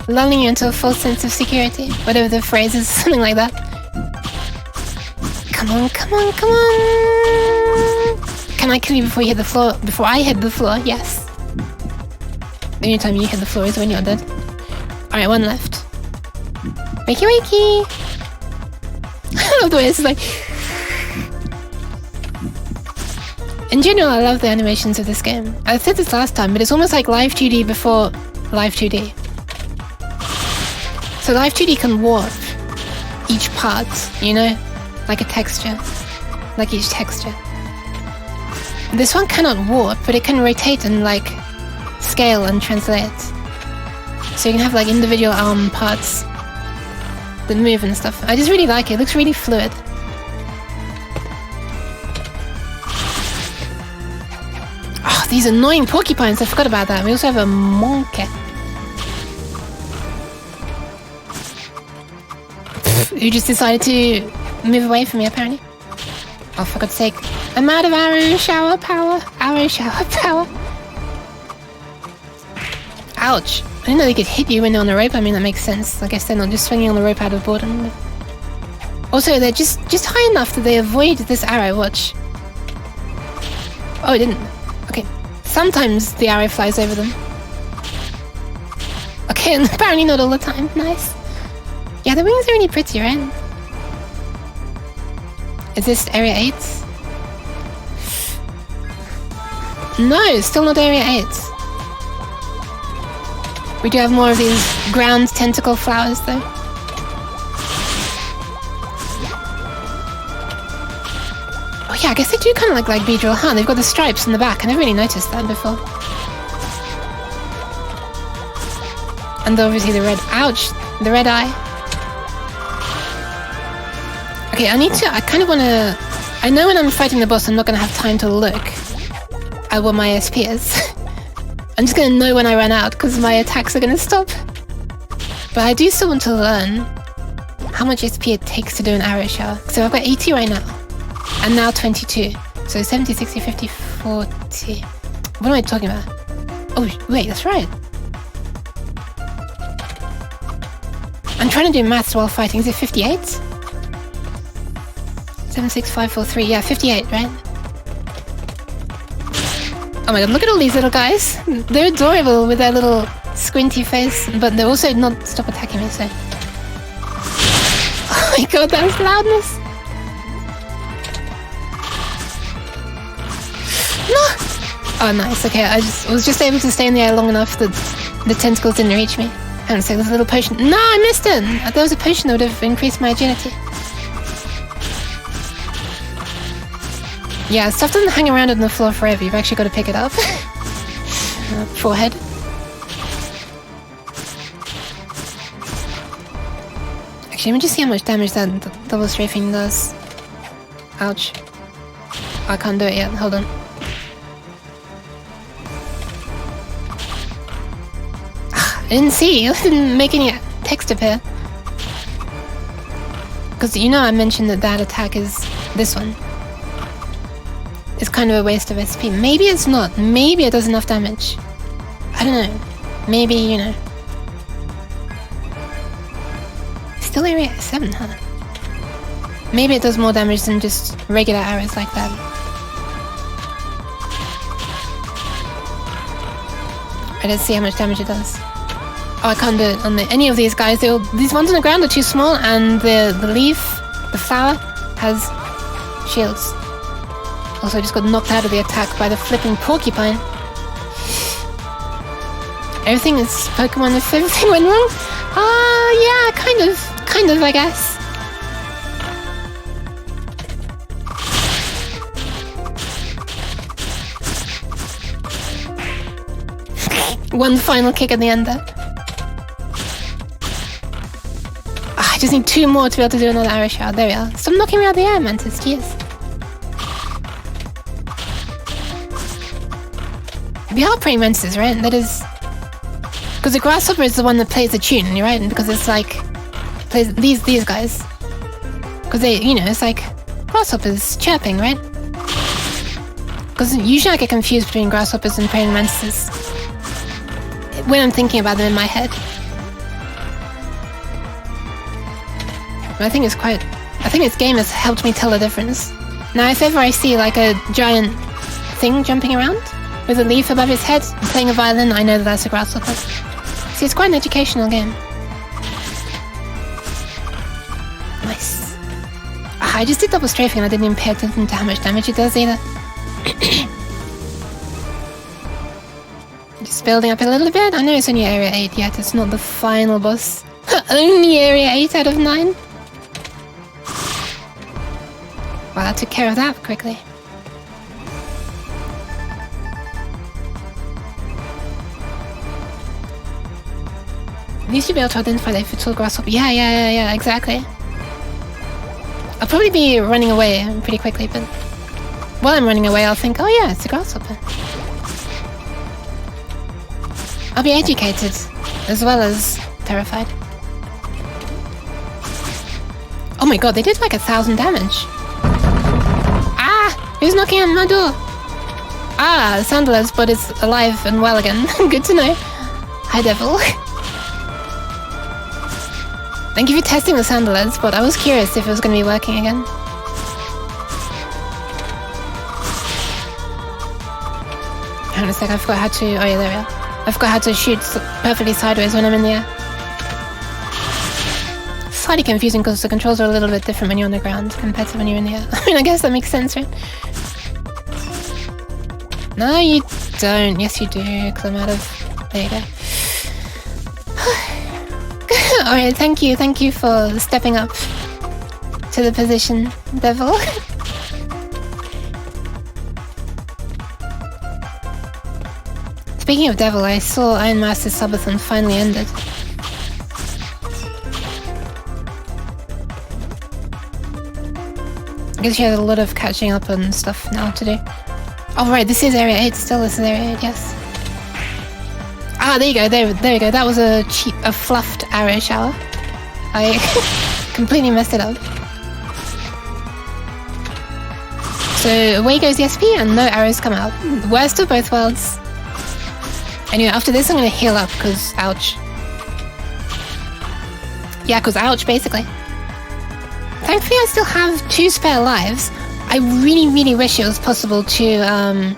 Lulling you into a false sense of security. Whatever the phrase is, something like that. Come on, come on, come on! Can I kill you before you hit the floor? Before I hit the floor? Yes. The only time you hit the floor is when you're dead. Alright, one left. Wakey wakey! I love the way this is like... In general, I love the animations of this game. I said this last time, but it's almost like Live 2D before Live 2D. So Live 2D can warp each part, you know? Like a texture. Like each texture. This one cannot warp, but it can rotate and like scale and translate. So you can have like individual arm parts that move and stuff. I just really like it. It looks really fluid. Oh, these annoying porcupines. I forgot about that. We also have a monkey. Who just decided to move away from me, apparently. Oh, for God's sake. I'm out of arrow shower power. Arrow shower power. Ouch. didn't know they could hit you when they're on the rope. I mean, that makes sense. I guess they're not just swinging on the rope out of boredom. But... also, they're just high enough that they avoid this arrow. Watch. Oh, it didn't. Okay. Sometimes the arrow flies over them. Okay, and apparently not all the time. Nice. Yeah, the wings are really pretty, right? Is this Area 8? No, still not Area 8. We do have more of these ground tentacle flowers, though. Oh yeah, I guess they do kind of look like Beedrill, huh? They've got the stripes in the back. I never really noticed that before. And obviously the red... ouch! The red eye. Okay, I kind of want to... I know when I'm fighting the boss I'm not going to have time to look at what my SP is. I'm just going to know when I run out because my attacks are going to stop. But I do still want to learn how much SP it takes to do an arrow shower. So I've got 80 right now. And now 22. So 70, 60, 50, 40. What am I talking about? Oh, wait, that's right. I'm trying to do maths while fighting. Is it 58? 7, 6, 5, 4, 3. Yeah, 58, right? Oh my god, look at all these little guys. They're adorable with their little squinty face, but they're also not stop attacking me, so... oh my god, that was loudness! No! Oh nice, okay, I was just able to stay in the air long enough that the tentacles didn't reach me. Hang on a second, there's a little potion. No, I missed it! There was a potion that would have increased my agility. Yeah, stuff doesn't hang around on the floor forever, you've actually got to pick it up. Forehead. Actually, let me just see how much damage that double strafing does. Ouch. Oh, I can't do it yet, hold on. I didn't see, I didn't make any text appear. Because you know I mentioned that attack is this one. It's kind of a waste of SP. Maybe it's not. Maybe it does enough damage. I don't know. Maybe, you know. Still Area 7, huh? Maybe it does more damage than just regular arrows like that. Alright, let's see how much damage it does. Oh, I can't do it on any of these guys. These ones on the ground are too small, and the leaf, the flower, has shields. Also, I just got knocked out of the attack by the flipping porcupine. Everything is Pokemon if everything went wrong? Yeah, kind of, I guess. One final kick at the end there. I just need 2 more to be able to do another arrow shot. There we are. Stop knocking me out of the air, Mantis. Cheers. They are praying mantises, right? That is... because the grasshopper is the one that plays the tune, right? Because it's like... plays these guys. Because they, you know, it's like... grasshoppers chirping, right? Because usually I get confused between grasshoppers and praying mantises when I'm thinking about them in my head. But I think it's quite... I think this game has helped me tell the difference. Now, if ever I see like a giant thing jumping around with a leaf above its head and playing a violin, I know that that's a grasshopper. See, it's quite an educational game. Nice. I just did double strafing and I didn't even pay attention to how much damage it does either. Just building up a little bit. I know it's only Area 8 yet, it's not the final boss. Only Area 8 out of 9? Well, I took care of that quickly. At least you'll be able to identify that if it's all grasshopper. Yeah, exactly. I'll probably be running away pretty quickly, but while I'm running away, I'll think, oh yeah, it's a grasshopper. I'll be educated, as well as terrified. Oh my god, they did like 1,000 damage. Ah! Who's knocking on my door? Ah, Sandalers, but it's alive and well again. Good to know. Hi, Devil. Thank you for testing the sound alerts, but I was curious if it was going to be working again. Hang on a sec, I forgot how to... Oh yeah, there we are. I forgot how to shoot perfectly sideways when I'm in the air. Slightly confusing because the controls are a little bit different when you're on the ground compared to when you're in the air. I mean, I guess that makes sense, right? No, you don't. Yes, you do, because I'm out of... There you go. Alright, thank you for stepping up to the position, Devil. Speaking of Devil, I saw Iron Master's subathon finally ended. I guess you have a lot of catching up and stuff now to do. Oh right, this is Area 8 still, this is Area 8, yes. Ah, there you go, there we go. That was a fluffed arrow shower. I completely messed it up. So away goes the SP and no arrows come out. Worst of both worlds. Anyway, after this I'm gonna heal up, because ouch. Yeah, because ouch, basically. Thankfully I still have 2 spare lives. I really wish it was possible to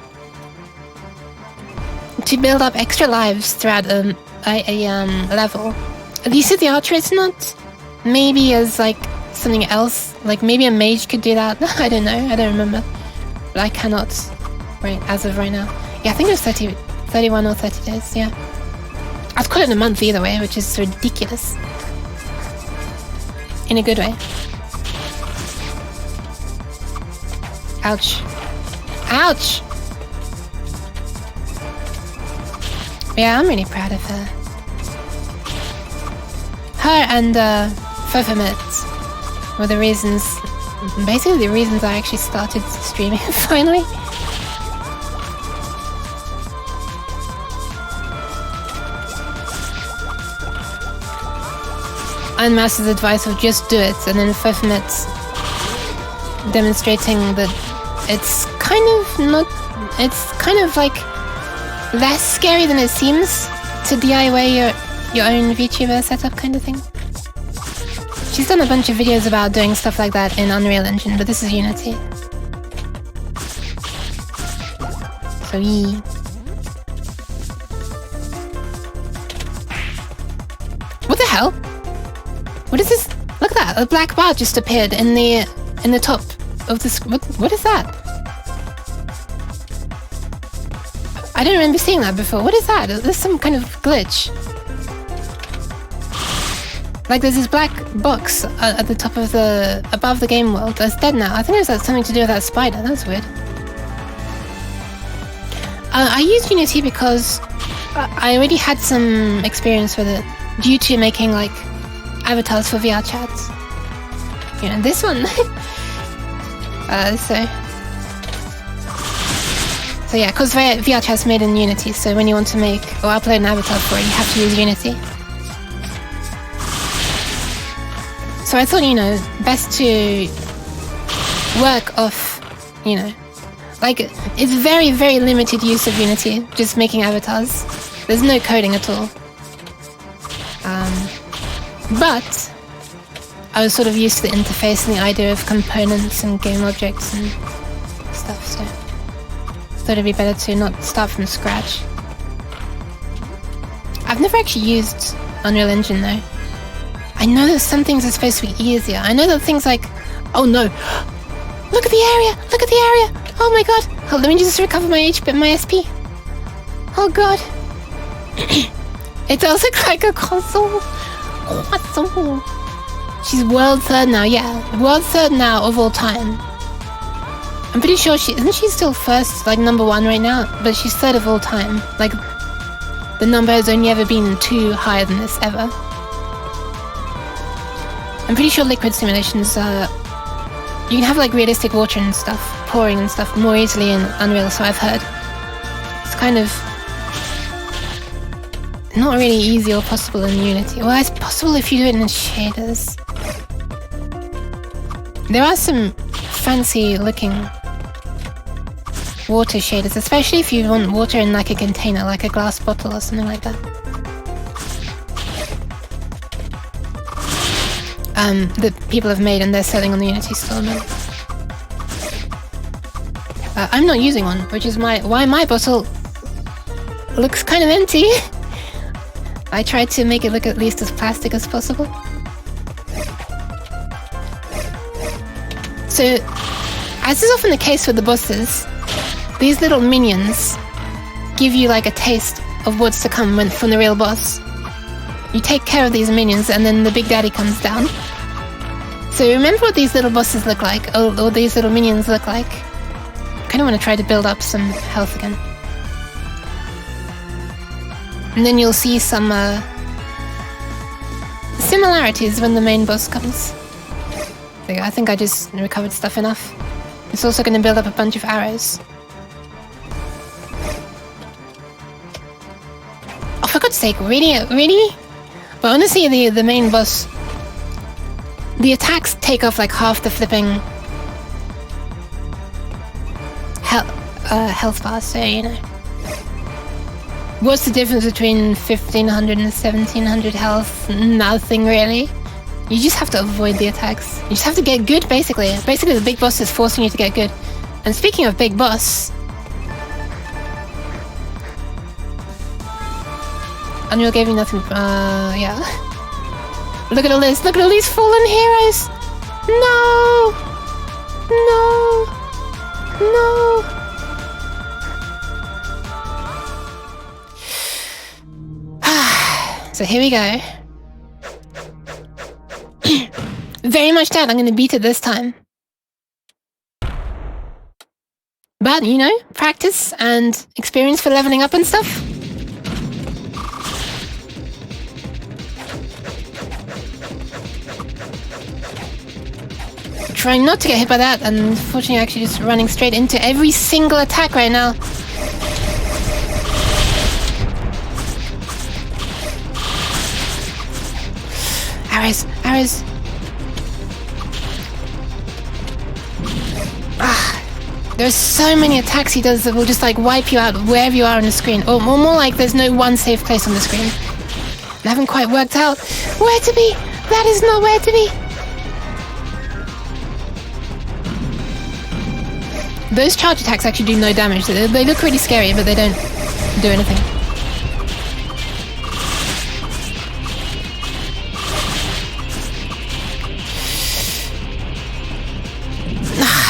build up extra lives throughout a level. At least with the archer it's not. Maybe as like something else, like maybe a mage could do that. I don't know, I don't remember. But I cannot right as of right now. Yeah, I think it was 31 or 30 days, yeah. I'd call it a month either way, which is ridiculous. In a good way. Ouch. Ouch! Yeah, I'm really proud of her. Her and Phoephomet were the reasons, basically the reasons I actually started streaming finally. Iron Master's advice of just do it, and then Phoephomet demonstrating that it's kind of like less scary than it seems to DIY your own VTuber setup kind of thing. She's done a bunch of videos about doing stuff like that in Unreal Engine, but this is Unity. So yee. What the hell? What is this? Look at that! A black bar just appeared in the top of the screen. What is that? I don't remember seeing that before. What is that? There's some kind of glitch. Like there's this black box at the top of above the game world that's dead now. I think it has something to do with that spider. That's weird. I used Unity because I already had some experience with it due to making like avatars for VR chats. You know, this one. So yeah, because VR chat's made in Unity, so when you want to make or upload an avatar for it, you have to use Unity. So I thought, you know, best to work off, you know, like it's very limited use of Unity, just making avatars. There's no coding at all. But I was sort of used to the interface and the idea of components and game objects and stuff, so thought it'd be better to not start from scratch. I've never actually used Unreal Engine though. I know that some things are supposed to be easier. I know that things like... Oh no! Look at the area! Look at the area! Oh my god! Oh, let me just recover my HP, my SP. Oh god! It does look like a console. Console. She's world third now, yeah. World third now of all time. I'm pretty sure isn't she still first, like number 1 right now? But she's third of all time. Like, the number has only ever been 2 higher than this, ever. I'm pretty sure liquid simulations, you can have like realistic water and stuff, pouring and stuff more easily in Unreal, so I've heard. It's kind of not really easy or possible in Unity. Well, it's possible if you do it in shaders. There are some fancy looking water shaders, especially if you want water in like a container, like a glass bottle or something like that. that people have made and they're selling on the Unity store now. I'm not using one, which is why my bottle looks kind of empty. I tried to make it look at least as plastic as possible. So, as is often the case with the bosses, these little minions give you like a taste of what's to come from the real boss. You take care of these minions and then the big daddy comes down. So remember what these little bosses look like, or these little minions look like. I kind of want to try to build up some health again. And then you'll see some similarities when the main boss comes. There you go, I think I just recovered stuff enough. It's also going to build up a bunch of arrows. Oh, for God's sake, really? Really? But honestly, the main boss, the attacks take off like half the flipping health bar, so you know. What's the difference between 1500 and 1700 health? Nothing really. You just have to avoid the attacks. You just have to get good, basically. Basically, the big boss is forcing you to get good. And speaking of big boss, Unreal gave me nothing. Yeah. Look at all this. Look at all these fallen heroes. No. No. No. So here we go. Very much doubt I'm going to beat it this time. But, you know, practice and experience for leveling up and stuff. Trying not to get hit by that, and unfortunately actually just running straight into every single attack right now. Arrows, arrows. There's so many attacks he does that will just like wipe you out wherever you are on the screen. Or more like there's no one safe place on the screen. I haven't quite worked out where to be. That is not where to be. Those charge attacks actually do no damage. They look really scary, but they don't do anything.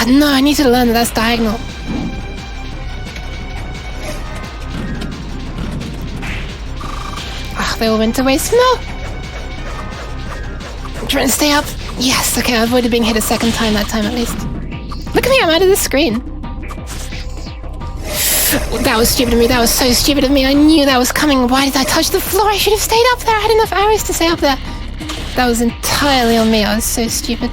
No, I need to learn that that's diagonal. They all went to waste. No! I'm trying to stay up. Yes, okay, I avoided being hit a second time that time at least. Look at me, I'm out of the screen. That was stupid of me, that was so stupid of me. I knew that was coming. Why did I touch the floor? I should have stayed up there. I had enough arrows to stay up there. That was entirely on me. I was so stupid.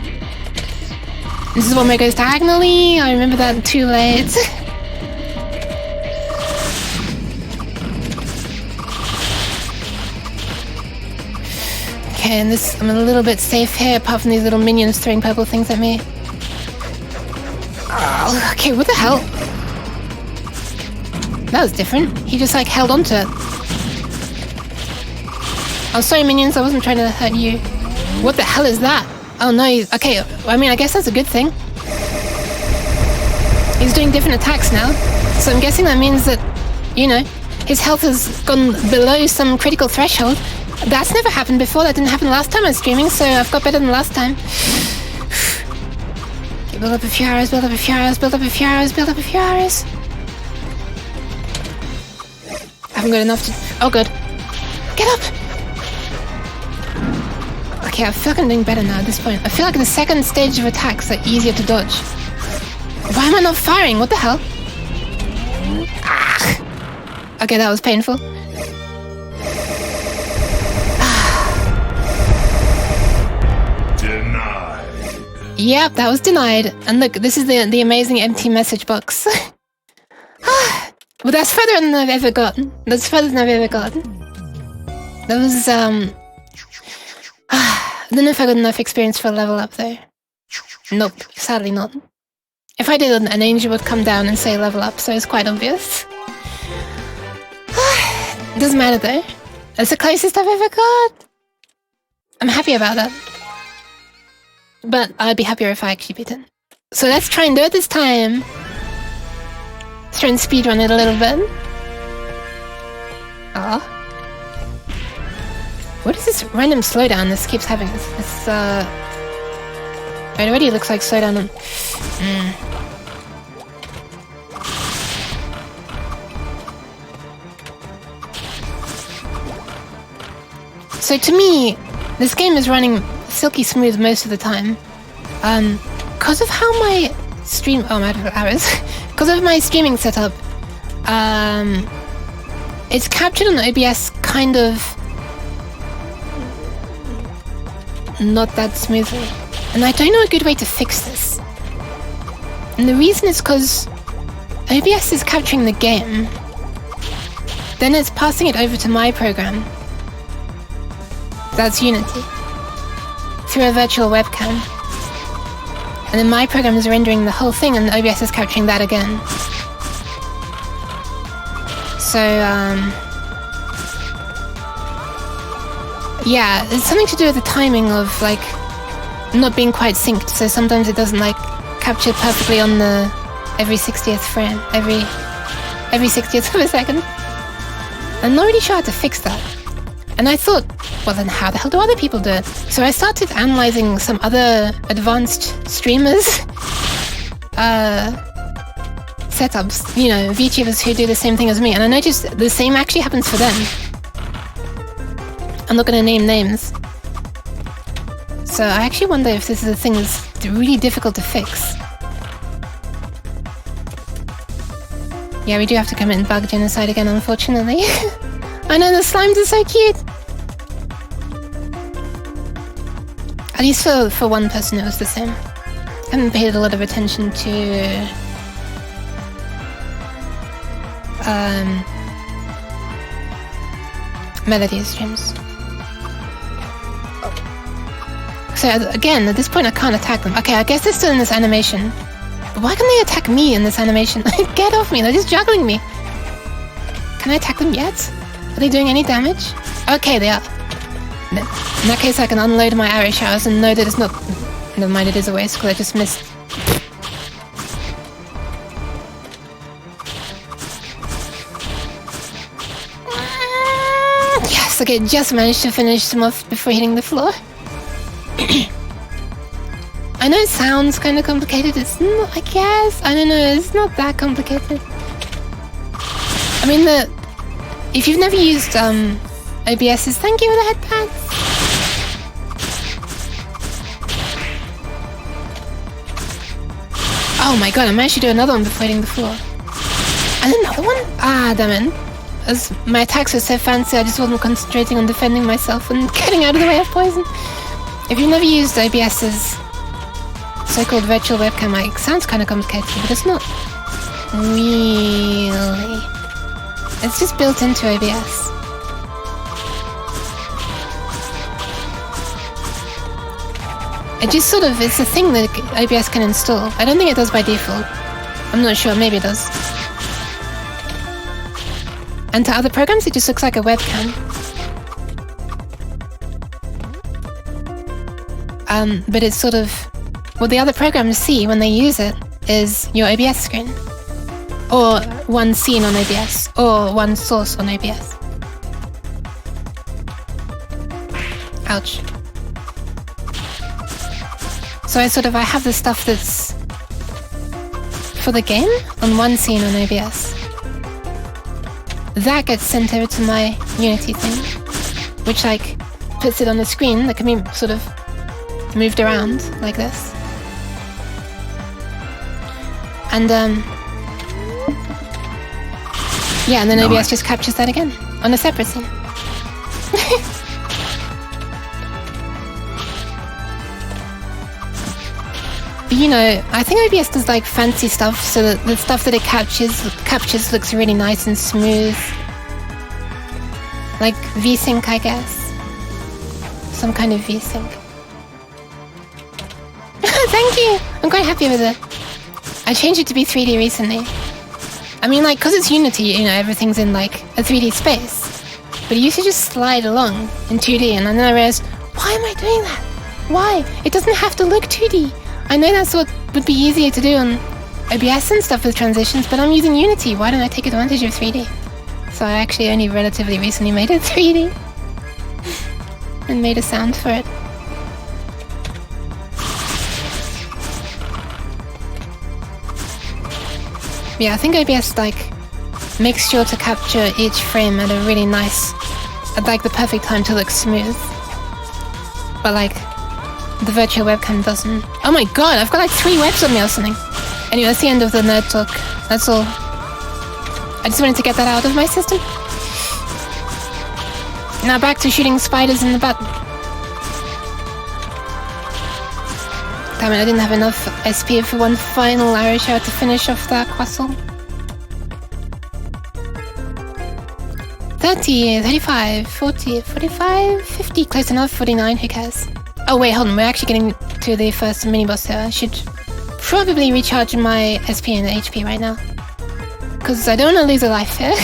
This is one where it goes diagonally. I remember that too late. Okay, and this, I'm a little bit safe here, apart from these little minions throwing purple things at me. Oh, okay, what the hell? That was different. He just like held onto it. Oh, sorry minions, I wasn't trying to hurt you. What the hell is that? Oh no, okay, I mean, I guess that's a good thing. He's doing different attacks now, so I'm guessing that means that, you know, his health has gone below some critical threshold. That's never happened before, that didn't happen last time I was streaming, so I've got better than last time. Okay, build up a few arrows, build up a few arrows, build up a few arrows, build up a few arrows. I haven't got enough to... Oh, good. Get up! Okay, I feel like I'm doing better now at this point. I feel like the second stage of attacks are easier to dodge. Why am I not firing? What the hell? Ah. Okay, that was painful. Denied. Yep, that was denied. And look, this is the amazing empty message box. Well, that's further than I've ever gotten. That's further than I've ever gotten. That was, I don't know if I got enough experience for a level up, though. Nope, sadly not. If I did, an angel would come down and say level up, so it's quite obvious. Doesn't matter, though. That's the closest I've ever got. I'm happy about that. But I'd be happier if I actually beat it. So let's try and do it this time. Let's try and speedrun it a little bit. Ah. What is this random slowdown this keeps having? It already looks like slowdown on... So to me, this game is running silky smooth most of the time. Because of how my stream... Oh, I'm out of hours. Because of my streaming setup, it's captured on OBS kind of not that smoothly. And I don't know a good way to fix this. And the reason is because OBS is capturing the game, then it's passing it over to my program. That's Unity. Through a virtual webcam. And then my program is rendering the whole thing and OBS is capturing that again. So, yeah, it's something to do with the timing of, like, not being quite synced. So sometimes it doesn't, like, capture perfectly on the every 60th frame, every 60th of a second. I'm not really sure how to fix that. And I thought, well then how the hell do other people do it? So I started analyzing some other advanced streamers' setups, you know, VTubers who do the same thing as me, and I noticed the same actually happens for them. I'm not going to name names. So I actually wonder if this is a thing that's really difficult to fix. Yeah, we do have to commit bug genocide again, unfortunately. I know, the slimes are so cute! At least for one person it was the same. I haven't paid a lot of attention to... Melody streams. So again, at this point I can't attack them. Okay, I guess they're still in this animation. But why can they attack me in this animation? Get off me, they're just juggling me! Can I attack them yet? Are they doing any damage? Okay, they are. In that case, I can unload my arrow showers and know that it's not... Never mind, it is a waste, because I just missed. Yes, okay, just managed to finish them off before hitting the floor. I know it sounds kind of complicated, it's not, I guess. I don't know, it's not that complicated. I mean, if you've never used OBS's, thank you for the headpads. Oh my god, I managed to do another one before hitting the floor. And another one? Ah, damn it. As my attacks were so fancy, I just wasn't concentrating on defending myself and getting out of the way of poison. If you've never used OBS's so-called virtual webcam, it sounds kind of complicated, but it's not really. It's just built into OBS. It just sort of, it's a thing that OBS can install. I don't think it does by default. I'm not sure, maybe it does. And to other programs it just looks like a webcam. But it's sort of, what the other programs see when they use it is your OBS screen. Or one scene on OBS, or one source on OBS. Ouch. So I have the stuff that's for the game on one scene on OBS. That gets sent over to my Unity thing, which like puts it on the screen that can be sort of moved around like this. And yeah, and then OBS just captures that again on a separate scene. But you know, I think OBS does like fancy stuff so that the stuff that it captures looks really nice and smooth. Like VSync, I guess. Some kind of VSync. Thank you! I'm quite happy with it. I changed it to be 3D recently. I mean, like, because it's Unity, you know, everything's in like a 3D space. But it used to just slide along in 2D, and then I realized, why am I doing that? Why? It doesn't have to look 2D. I know that's what would be easier to do on OBS and stuff with transitions, but I'm using Unity. Why don't I take advantage of 3D? So I actually only relatively recently made it 3D. And made a sound for it. Yeah, I think OBS makes sure to capture each frame at a really nice, at the perfect time to look smooth. But the virtual webcam doesn't. Oh my god, I've got 3 webs on me or something. Anyway, that's the end of the nerd talk. That's all. I just wanted to get that out of my system. Now back to shooting spiders in the butt. Damn it, I didn't have enough SP for one final arrow shot to finish off that quastle. 30, 35, 40, 45, 50, close enough, 49, who cares? Oh wait, hold on, we're actually getting to the first mini-boss here. I should probably recharge my SP and HP right now. Because I don't want to lose a life here.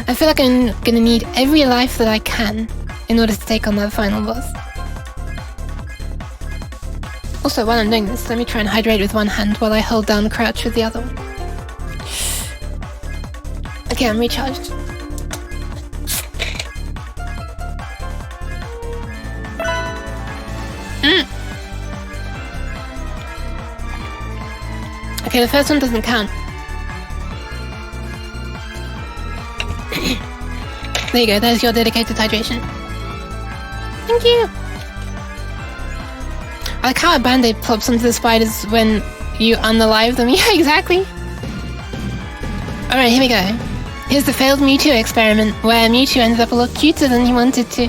I feel like I'm gonna need every life that I can in order to take on that final boss. Also, while I'm doing this, let me try and hydrate with one hand while I hold down crouch with the other one. Okay, I'm recharged. Okay, the first one doesn't count. There you go, there's your dedicated hydration. Thank you! I like how a band-aid plops onto the spiders when you unalive them. Yeah, exactly! Alright, here we go. Here's the failed Mewtwo experiment, where Mewtwo ends up a lot cuter than he wanted to.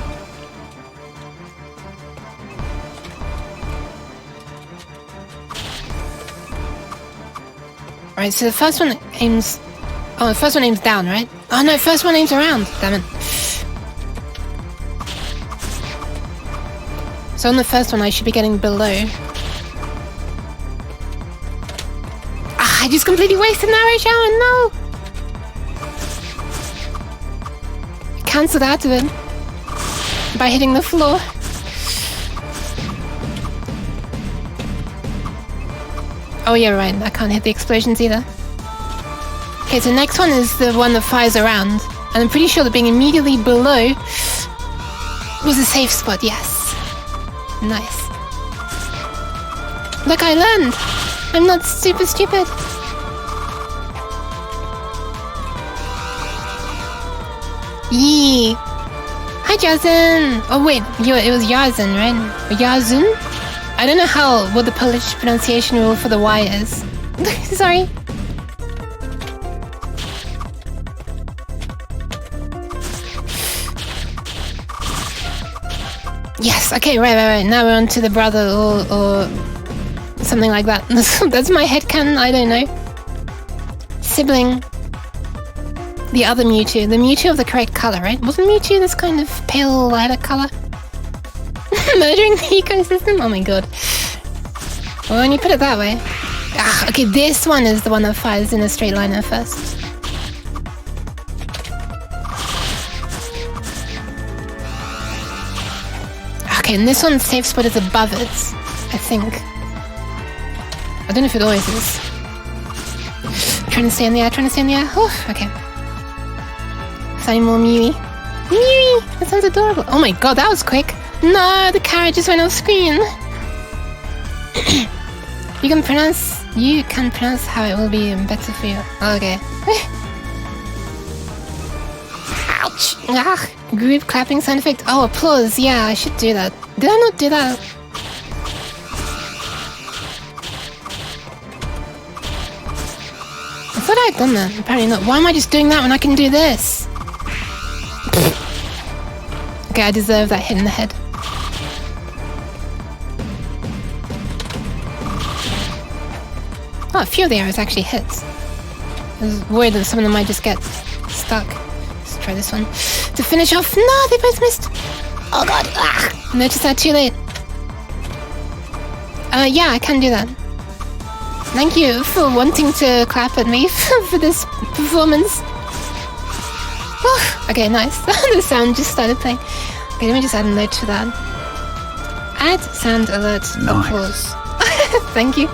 Alright, so the first one aims... Oh, the first one aims down, right? Oh no, first one aims around! Damn it. So on the first one I should be getting below. Ah, I just completely wasted an arrow shower, no! Cancelled out of it by hitting the floor. Oh yeah, right, I can't hit the explosions either. Okay, so next one is the one that fires around. And I'm pretty sure that being immediately below was a safe spot, yes. Nice. Look, I learned! I'm not super stupid. Yee! Hi, Jazen! Oh wait, it was Yazen, right? Yazun? I don't know what the Polish pronunciation rule for the Y is. Sorry. Yes, okay, right. Now we're on to the brother or something like that. That's my headcanon, I don't know. Sibling. The other Mewtwo. The Mewtwo of the correct colour, right? Wasn't Mewtwo this kind of pale lighter colour? Murdering the ecosystem? Oh my god. Well, when you put it that way. Ah, okay, this one is the one that fires in a straight line at first. Okay, and this one's safe spot is above it, I think. I don't know if it always is. Trying to stay in the air, Oh, okay. Finding more Mewy. Mewy! That sounds adorable. Oh my god, that was quick. No, the carrot just went off screen. You can pronounce how it will be better for you. Okay. Ouch! Ah, group clapping sound effect. Oh, applause. Yeah, I should do that. Did I not do that? I thought I had done that. Apparently not. Why am I just doing that when I can do this? Okay, I deserve that hit in the head. Oh, a few of the arrows actually hit. I was worried that some of them might just get stuck. Let's try this one. To finish off. No, they both missed. Oh god. Ah, noticed that too late. Yeah, I can do that. Thank you for wanting to clap at me for this performance. Okay, nice. The sound just started playing. Okay, let me just add a note to that. Add sound alert. Nice. Pause. Thank you.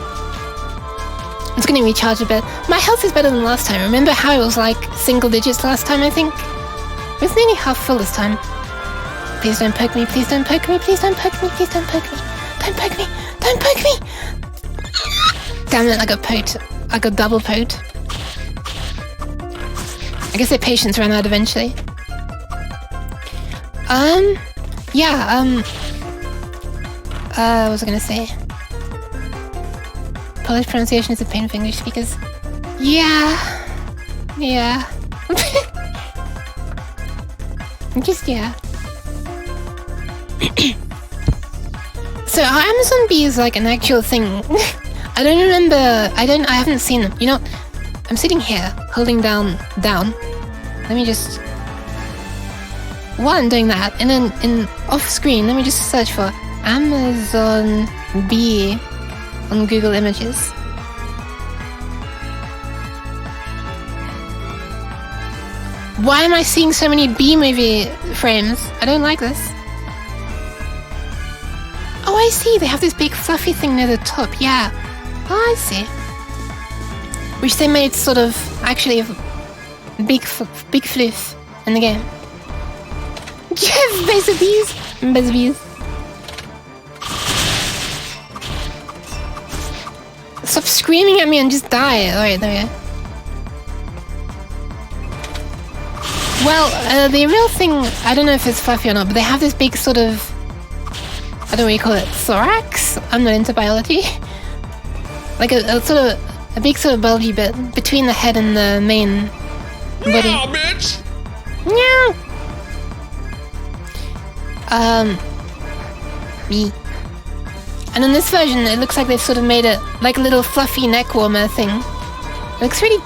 It's gonna recharge a bit. My health is better than last time. Remember how it was like single digits last time, I think? It was nearly half full this time. Please don't poke me, please don't poke me, please don't poke me, please don't poke me. Don't poke me, don't poke me! Damn it, I got poked. I got double poked. I guess their patience ran out eventually. What was I gonna say? Polish pronunciation is a pain for English speakers. Yeah. Just yeah. So Amazon Bee is like an actual thing. I don't remember. I haven't seen them. You know, I'm sitting here holding down. Let me just. While I'm doing that, and then off screen, let me just search for Amazon Bee on Google Images. Why am I seeing so many Bee movie frames? I don't like this. Oh, I see. They have this big fluffy thing near the top. Yeah. Oh, I see. Which they made sort of actually big fluff in the game. Yes, base bees. Stop screaming at me and just die. Alright, there we go. Well, the real thing, I don't know if it's fluffy or not, but they have this big sort of, I don't know what you call it, thorax? I'm not into biology. Like a sort of, a big sort of bulgy bit between the head and the main body. Yeah, bitch! Meow! Me. And in this version, it looks like they've sort of made it like a little fluffy neck warmer thing. It looks really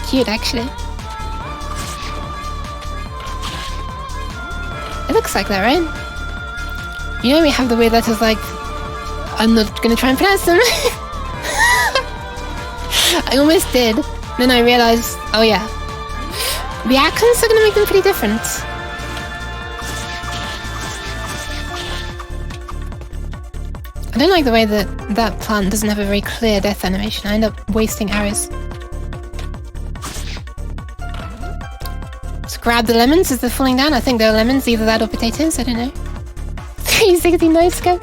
cute, actually. It looks like that, right? You know we have the weird letters like... I'm not gonna try and pronounce them. I almost did. Then I realized, oh yeah. The accents are gonna make them pretty different. I don't like the way that that plant doesn't have a very clear death animation. I end up wasting arrows. Let's grab the lemons as they're falling down. I think they're lemons, either that or potatoes, I don't know. 360 no scope.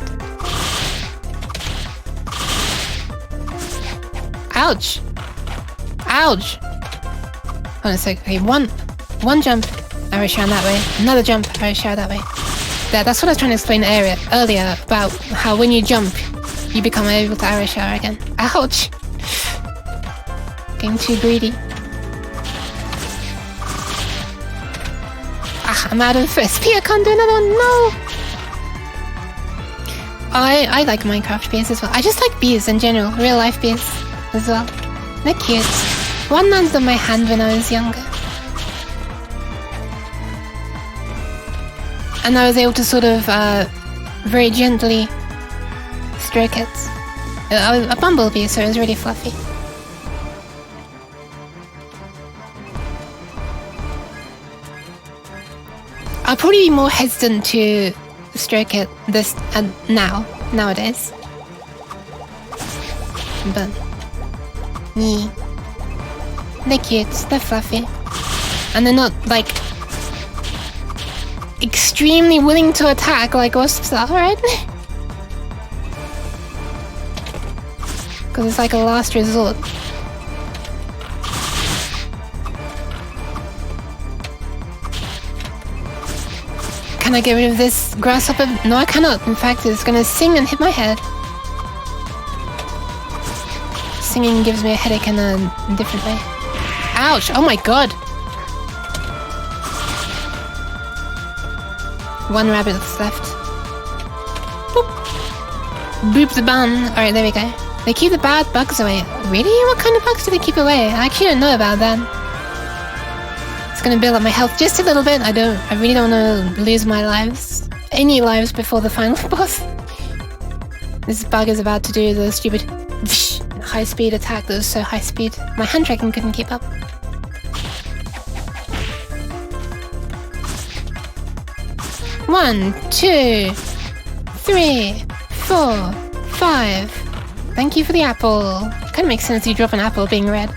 Ouch! Ouch! Hold on a sec. Okay, one jump, arrow shower that way. Another jump, arrow shower that way. There, that's what I was trying to explain earlier about how when you jump, you become able to arrow shower again. Ouch! Getting too greedy. Ah, I'm out of SP. I can't do another one. No. I like Minecraft bees as well. I just like bees in general, real life bees as well. They're cute. One landed on my hand when I was younger. And I was able to sort of very gently stroke it. I was a bumblebee, so it was really fluffy. I'll probably be more hesitant to stroke it nowadays. But yeah, they're cute, they're fluffy, and they're not like extremely willing to attack like wasps are, right? Because it's like a last resort. Can I get rid of this grasshopper? No, I cannot. In fact, it's gonna sing and hit my head. Singing gives me a headache in a different way. Ouch! Oh my god! One rabbit that's left. Boop! Boop the bun. Alright, there we go. They keep the bad bugs away. Really? What kind of bugs do they keep away? I actually don't know about that. It's gonna build up my health just a little bit. I really don't want to lose my lives. Any lives before the final boss. This bug is about to do the stupid high-speed attack that was so high-speed. My hand tracking couldn't keep up. One, two, three. 4, 5. Thank you for the apple. Kind of makes sense you drop an apple being red.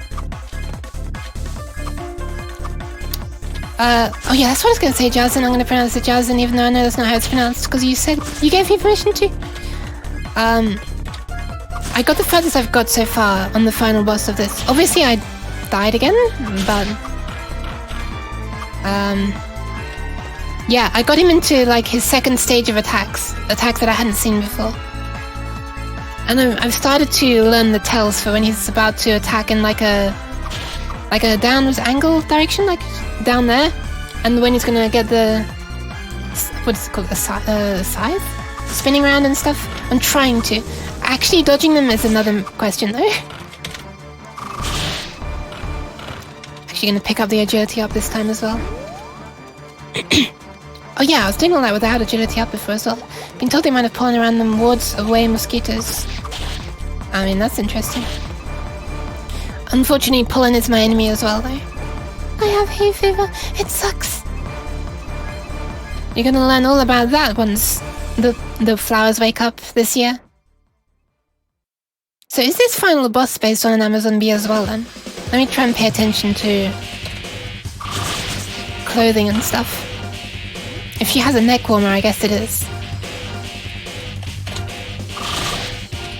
Oh yeah, that's what I was gonna say, Jazen. I'm gonna pronounce it Jazen, even though I know that's not how it's pronounced, because you said you gave me permission to. I got the furthest I've got so far on the final boss of this. Obviously, I died again, but yeah, I got him into like his second stage of attacks that I hadn't seen before. And I've started to learn the tells for when he's about to attack in like a downwards angle direction, like down there, and when he's gonna get the what's it called, a scythe, spinning around and stuff. I'm trying to. Actually, dodging them is another question though. Actually, gonna pick up the agility up this time as well. Oh yeah, I was doing all that without agility up before as well. Been told they might have pollen around them wards away mosquitoes. I mean, that's interesting. Unfortunately, pollen is my enemy as well, though. I have hay fever. It sucks. You're gonna learn all about that once the flowers wake up this year. So is this final boss based on an Amazon bee as well, then? Let me try and pay attention to clothing and stuff. If she has a neck warmer, I guess it is.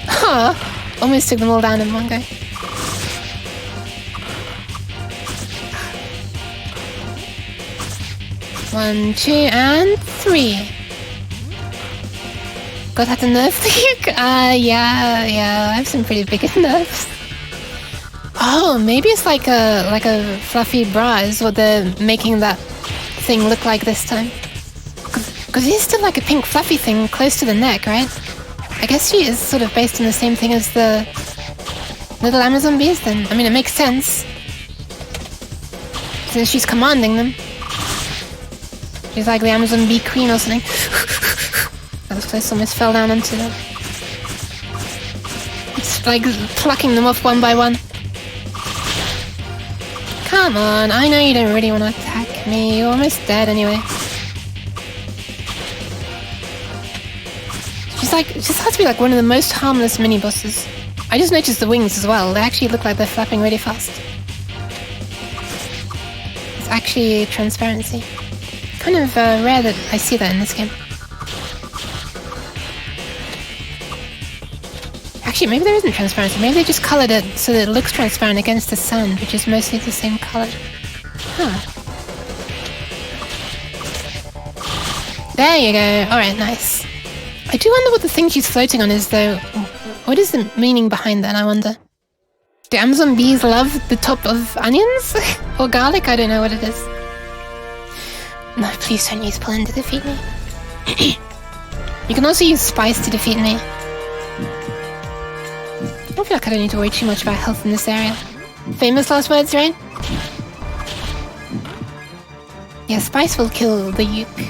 Huh. Almost took them all down in one go. One, 2, and 3. God, that's a nerf thing? Yeah, I have some pretty big nerfs. Oh, maybe it's like a fluffy bra is what they're making that thing look like this time. Because it is still like a pink fluffy thing close to the neck, right? I guess she is sort of based on the same thing as the little Amazon bees then. I mean, it makes sense. Since she's commanding them. She's like the Amazon bee queen or something. That was close, almost fell down onto them. It's like plucking them off one by one. Come on, I know you don't really want to attack me. You're almost dead anyway. She's has to be like one of the most harmless mini-bosses. I just noticed the wings as well. They actually look like they're flapping really fast. It's actually transparency. Kind of rare that I see that in this game. Actually, maybe there isn't transparency. Maybe they just coloured it so that it looks transparent against the sand, which is mostly the same colour. Huh. There you go. Alright, nice. I do wonder what the thing she's floating on is, though. What is the meaning behind that, I wonder? Do Amazon bees love the top of onions? Or garlic? I don't know what it is. No, please don't use pollen to defeat me. You can also use spice to defeat me. I feel like I don't need to worry too much about health in this area. Famous last words, right? Yeah, spice will kill the uke.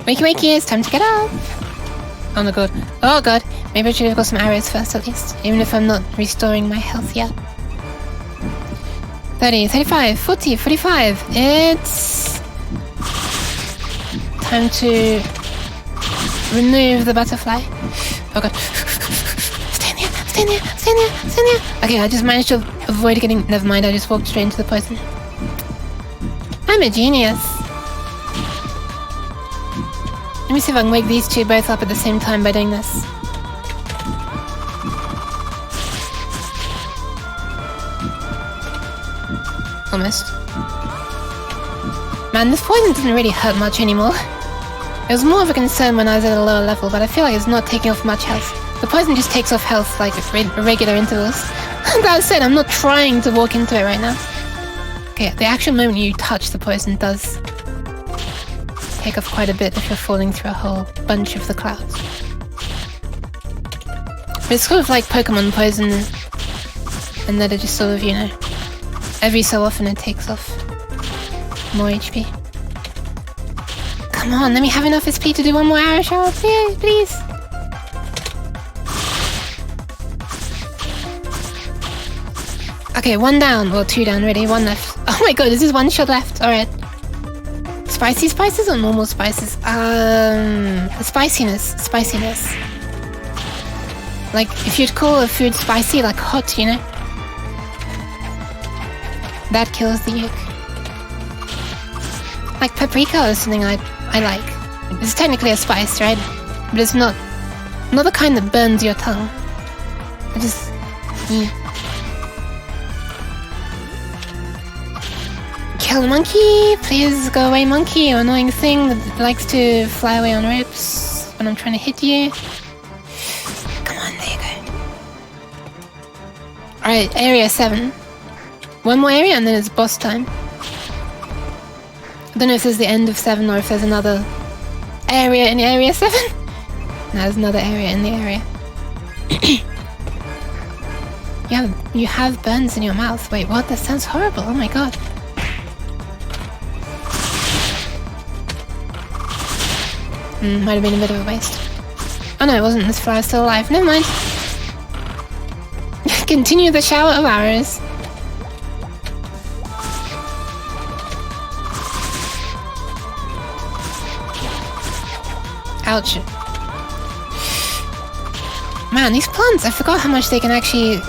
Wakey wakey, it's time to get up! Oh my god. Oh god. Maybe I should have got some arrows first at least, even if I'm not restoring my health yet. 30, 35, 40, 45. It's time to remove the butterfly. Oh god. Stay in there, stay in there, stay in there, stay in there. Okay, I just managed to avoid getting... Never mind, I just walked straight into the poison. I'm a genius. Let me see if I can wake these two both up at the same time by doing this. Almost. Man, this poison doesn't really hurt much anymore. It was more of a concern when I was at a lower level, but I feel like it's not taking off much health. The poison just takes off health like at regular intervals. That said, I'm not trying to walk into it right now. Okay, the actual moment you touch the poison does take off quite a bit if you're falling through a whole bunch of the clouds. But it's sort of like Pokemon poison, and that it just sort of, you know, every so often it takes off more HP. Come on, let me have enough SP to do one more arrow shower, please. Okay, one down, well 2 down really, 1 left. Oh my god, this is 1 shot left, alright. Spicy spices or normal spices? The spiciness. Like, if you'd call a food spicy, like hot, you know? That kills the yolk. Like paprika is something I like. It's technically a spice, right? But it's not the kind that burns your tongue. It just... Kill monkey! Please go away, monkey, you annoying thing that likes to fly away on ropes when I'm trying to hit you. Come on, there you go. Alright, area 7. One more area and then it's boss time. I don't know if this is the end of 7 or if there's another area in area 7. No, there's another area in the area. You have burns in your mouth. Wait, what? That sounds horrible. Oh my god. Might have been a bit of a waste. Oh no, it wasn't. This fly's still alive. Never mind. Continue the shower of arrows. Ouch. Man, these plants, I forgot how much they can actually...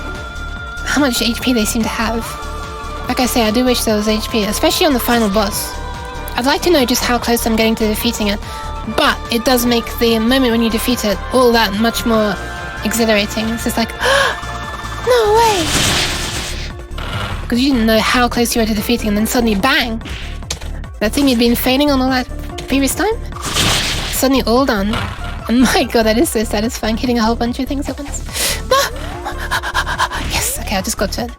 how much HP they seem to have. Like I say, I do wish there was HP, especially on the final boss. I'd like to know just how close I'm getting to defeating it. But it does make the moment when you defeat it all that much more exhilarating. It's just like, no way! Because you didn't know how close you were to defeating and then suddenly bang! That thing you'd been feigning on all that previous time? Suddenly all done. And my god, that is so satisfying, hitting a whole bunch of things at once. No! Yes, okay, I just got to it.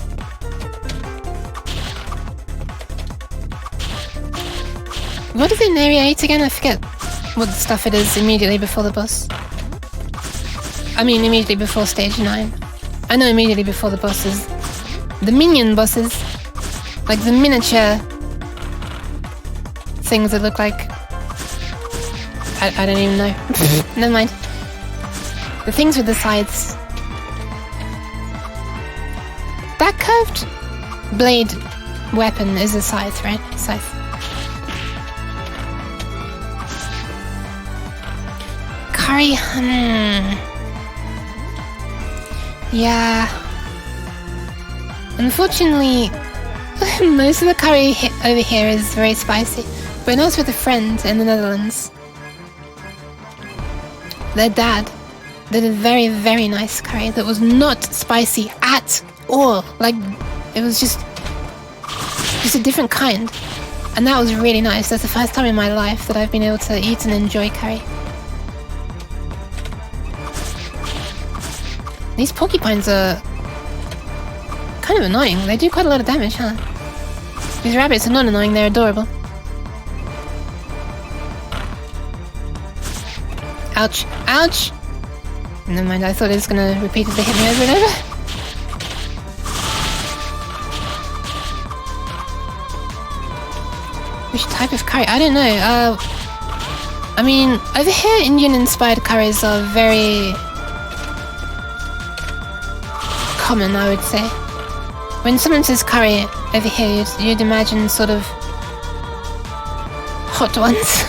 What is in area 8 again? I forget what stuff it is immediately before the boss. I mean, immediately before stage 9. I know immediately before the bosses. The minion bosses. Like the miniature things that look like... I don't even know. Never mind. The things with the sides. That curved blade weapon is a scythe, right? Scythe. Curry, yeah. Unfortunately, most of the curry over here is very spicy. But when I was with a friend in the Netherlands, their dad did a very, very nice curry that was not spicy at all. Like, it was just a different kind. And that was really nice. That's the first time in my life that I've been able to eat and enjoy curry. These porcupines are kind of annoying. They do quite a lot of damage, huh? These rabbits are not annoying, they're adorable. Ouch. Ouch! Never mind, I thought it was gonna repeatedly hit me over and over. Which type of curry? I don't know. I mean, over here Indian-inspired curries are very... common, I would say. When someone says curry over here, you'd imagine sort of hot ones.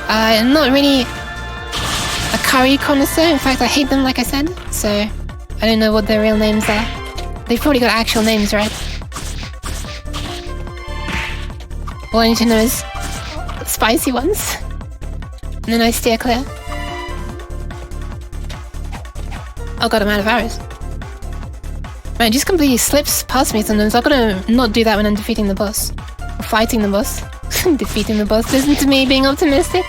I'm not really a curry connoisseur. In fact, I hate them, like I said. So I don't know what their real names are. They've probably got actual names, right? All I need to know is spicy ones. And then I steer clear. Oh god, I'm out of arrows. Man, it just completely slips past me sometimes. I've got to not do that when I'm defeating the boss. Or fighting the boss. Defeating the boss. Listen to me being optimistic.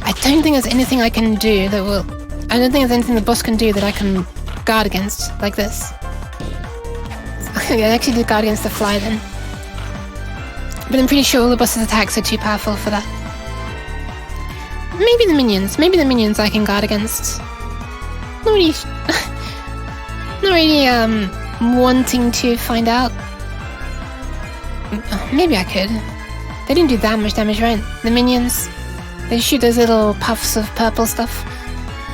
I don't think there's anything I can do that will... I don't think there's anything the boss can do that I can guard against, like this. Okay, I actually did guard against the fly then. But I'm pretty sure all the boss's attacks are too powerful for that. Maybe the minions. Maybe the minions I can guard against. Not really wanting to find out. Maybe I could. They didn't do that much damage, right? The minions. They shoot those little puffs of purple stuff.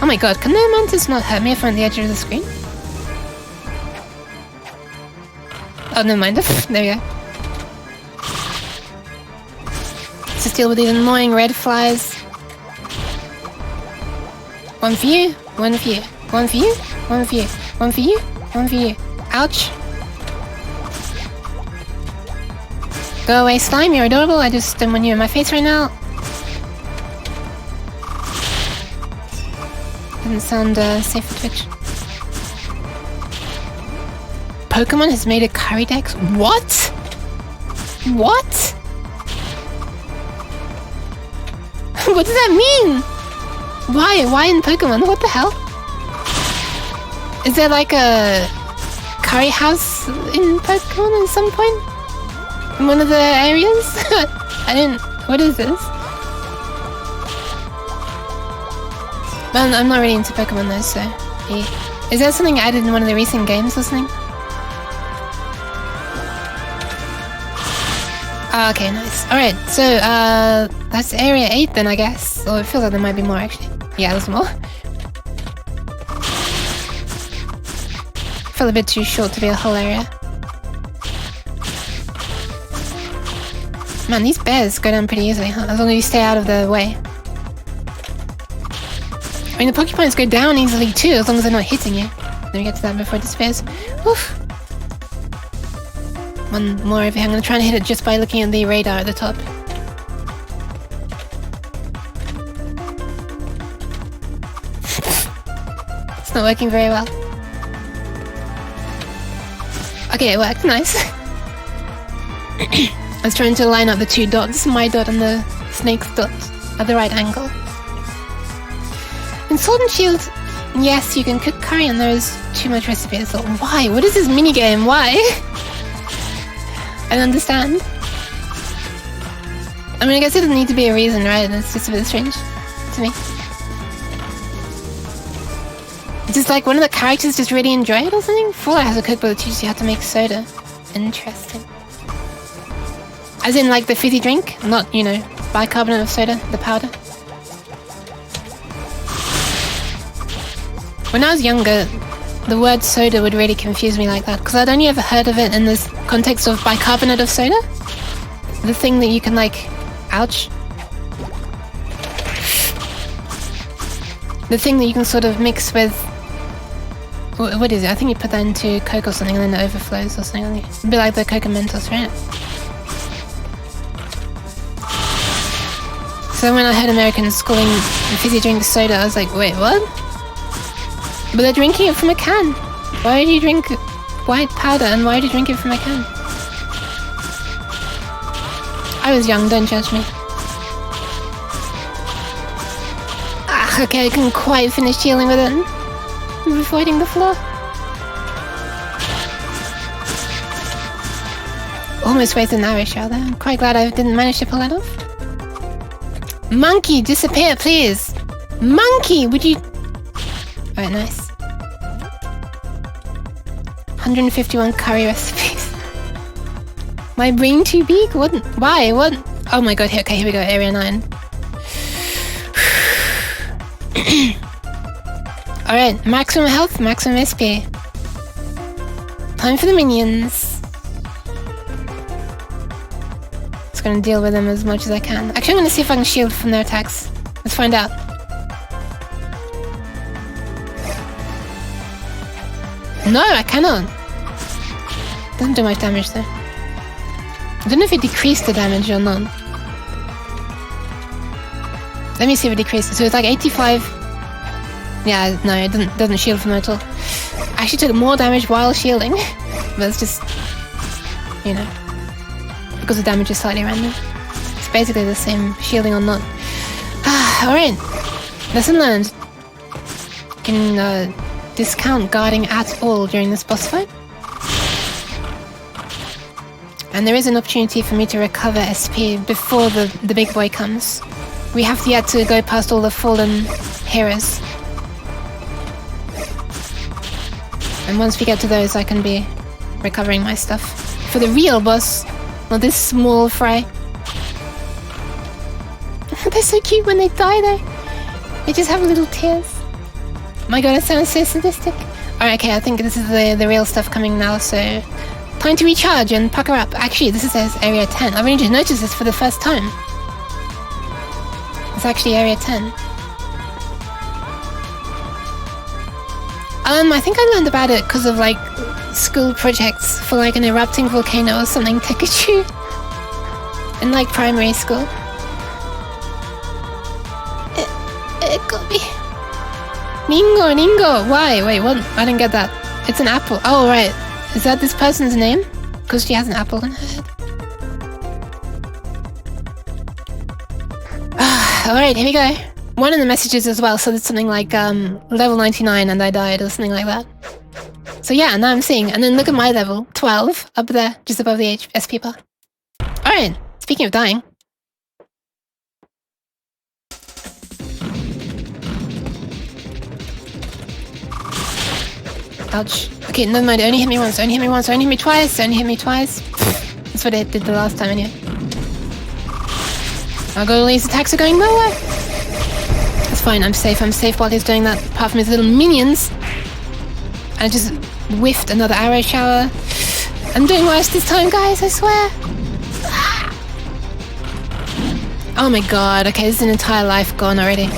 Oh my god, can the mantis not hurt me if I'm at the edge of the screen? Oh, never mind. There we go. Let's just deal with these annoying red flies. One for you, one for you, one for you, one for you, one for you, one for you. Ouch. Go away, slime, you're adorable. I just don't want you in my face right now. Doesn't sound safe for Twitch. Pokemon has made a curry dex? What? What? What does that mean? Why? Why in Pokemon? What the hell? Is there like a curry house in Pokemon at some point? In one of the areas? I didn't... What is this? Well, I'm not really into Pokemon though, so... Yeah. Is that something added in one of the recent games or something? Ah, okay, nice. Alright, so, that's area 8 then, I guess. Or it feels like there might be more, actually. Yeah, there's more. Felt a bit too short to be a whole area. Man, these bears go down pretty easily, huh? As long as you stay out of the way. I mean, the Pokepoints go down easily too, as long as they're not hitting you. Let me get to that before it disappears. Oof. One more over here. I'm gonna try and hit it just by looking at the radar at the top. It's not working very well. Okay, it worked. Nice. I was trying to line up the two dots, my dot and the snake's dot, at the right angle. In Sword and Shield, yes, you can cook curry and there is too much recipe. So why? What is this minigame? Why? I don't understand. I mean, I guess it doesn't need to be a reason, right? It's just a bit strange to me. It's just like one of the characters just really enjoy it or something? Fallout has a cookbook that teaches you how to make soda. Interesting. As in like the fizzy drink, not, you know, bicarbonate of soda, the powder. When I was younger, the word soda would really confuse me like that, because I'd only ever heard of it in this context of bicarbonate of soda. The thing that you can like... Ouch. The thing that you can sort of mix with... What is it? I think you put that into Coke or something and then it overflows or something. A bit like the Coke and Mentos, right? So when I heard Americans calling fizzy drink soda, I was like, wait, what? But they're drinking it from a can. Why do you drink white powder and why do you drink it from a can? I was young, don't judge me. Ah, okay, I couldn't quite finish healing with it. I'm avoiding the floor. Almost wasted an arrow shot there. I'm quite glad I didn't manage to pull that off. Monkey, disappear, please! Monkey, would you... Alright, nice. 151 curry recipes. My brain too big? What? Why? What? Oh my god, okay, here we go, area 9. Alright, maximum health, maximum SP. Time for the minions. Just gonna deal with them as much as I can. Actually, I'm gonna see if I can shield from their attacks. Let's find out. No, I cannot. Doesn't do much damage though. I don't know if it decreased the damage or not. Let me see if it decreases. So it's like 85. Yeah, no, it doesn't shield from it at all. I actually took more damage while shielding. But it's just, you know, because the damage is slightly random. It's basically the same, shielding or not. Alright. Lesson learned. You can discount guarding at all during this boss fight. And there is an opportunity for me to recover SP before the big boy comes. We have yet to go past all the fallen heroes. And once we get to those, I can be recovering my stuff. For the real boss, not this small fry. They're so cute when they die though. They just have little tears. My god, it sounds so sadistic. Alright, okay, I think this is the real stuff coming now, so... Time to recharge and pucker up. Actually, this says area 10. I've only just noticed this for the first time. It's actually area 10. I think I learned about it because of like school projects for like an erupting volcano or something, Pikachu. In like primary school. It got me. Ningo. Why? Wait, what? I didn't get that. It's an apple. Oh, right. Is that this person's name? Because she has an apple in her head. Alright, here we go. One of the messages as well, so it's something like level 99 and I died or something like that. So yeah, now I'm seeing. And then look at my level, 12, up there, just above the SP bar. Alright, speaking of dying. Ouch. Okay, never mind, it only hit me once, only hit me once, only hit me twice, only hit me twice. That's what it did the last time anyway. Oh god, all these attacks are going nowhere! It's fine, I'm safe while he's doing that, apart from his little minions. And I just whiffed another arrow shower. I'm doing worse this time, guys, I swear! Oh my god, okay, this is an entire life gone already.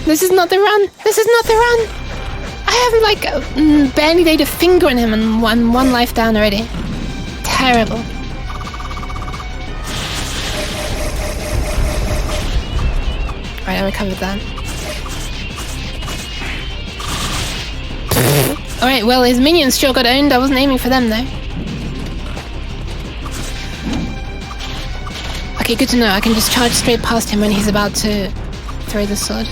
This is not the run! This is not the run! I have like barely laid a finger on him and one life down already. Terrible. Right, I recovered that. Alright, well his minions sure got owned. I wasn't aiming for them though. Okay, good to know. I can just charge straight past him when he's about to throw the sword.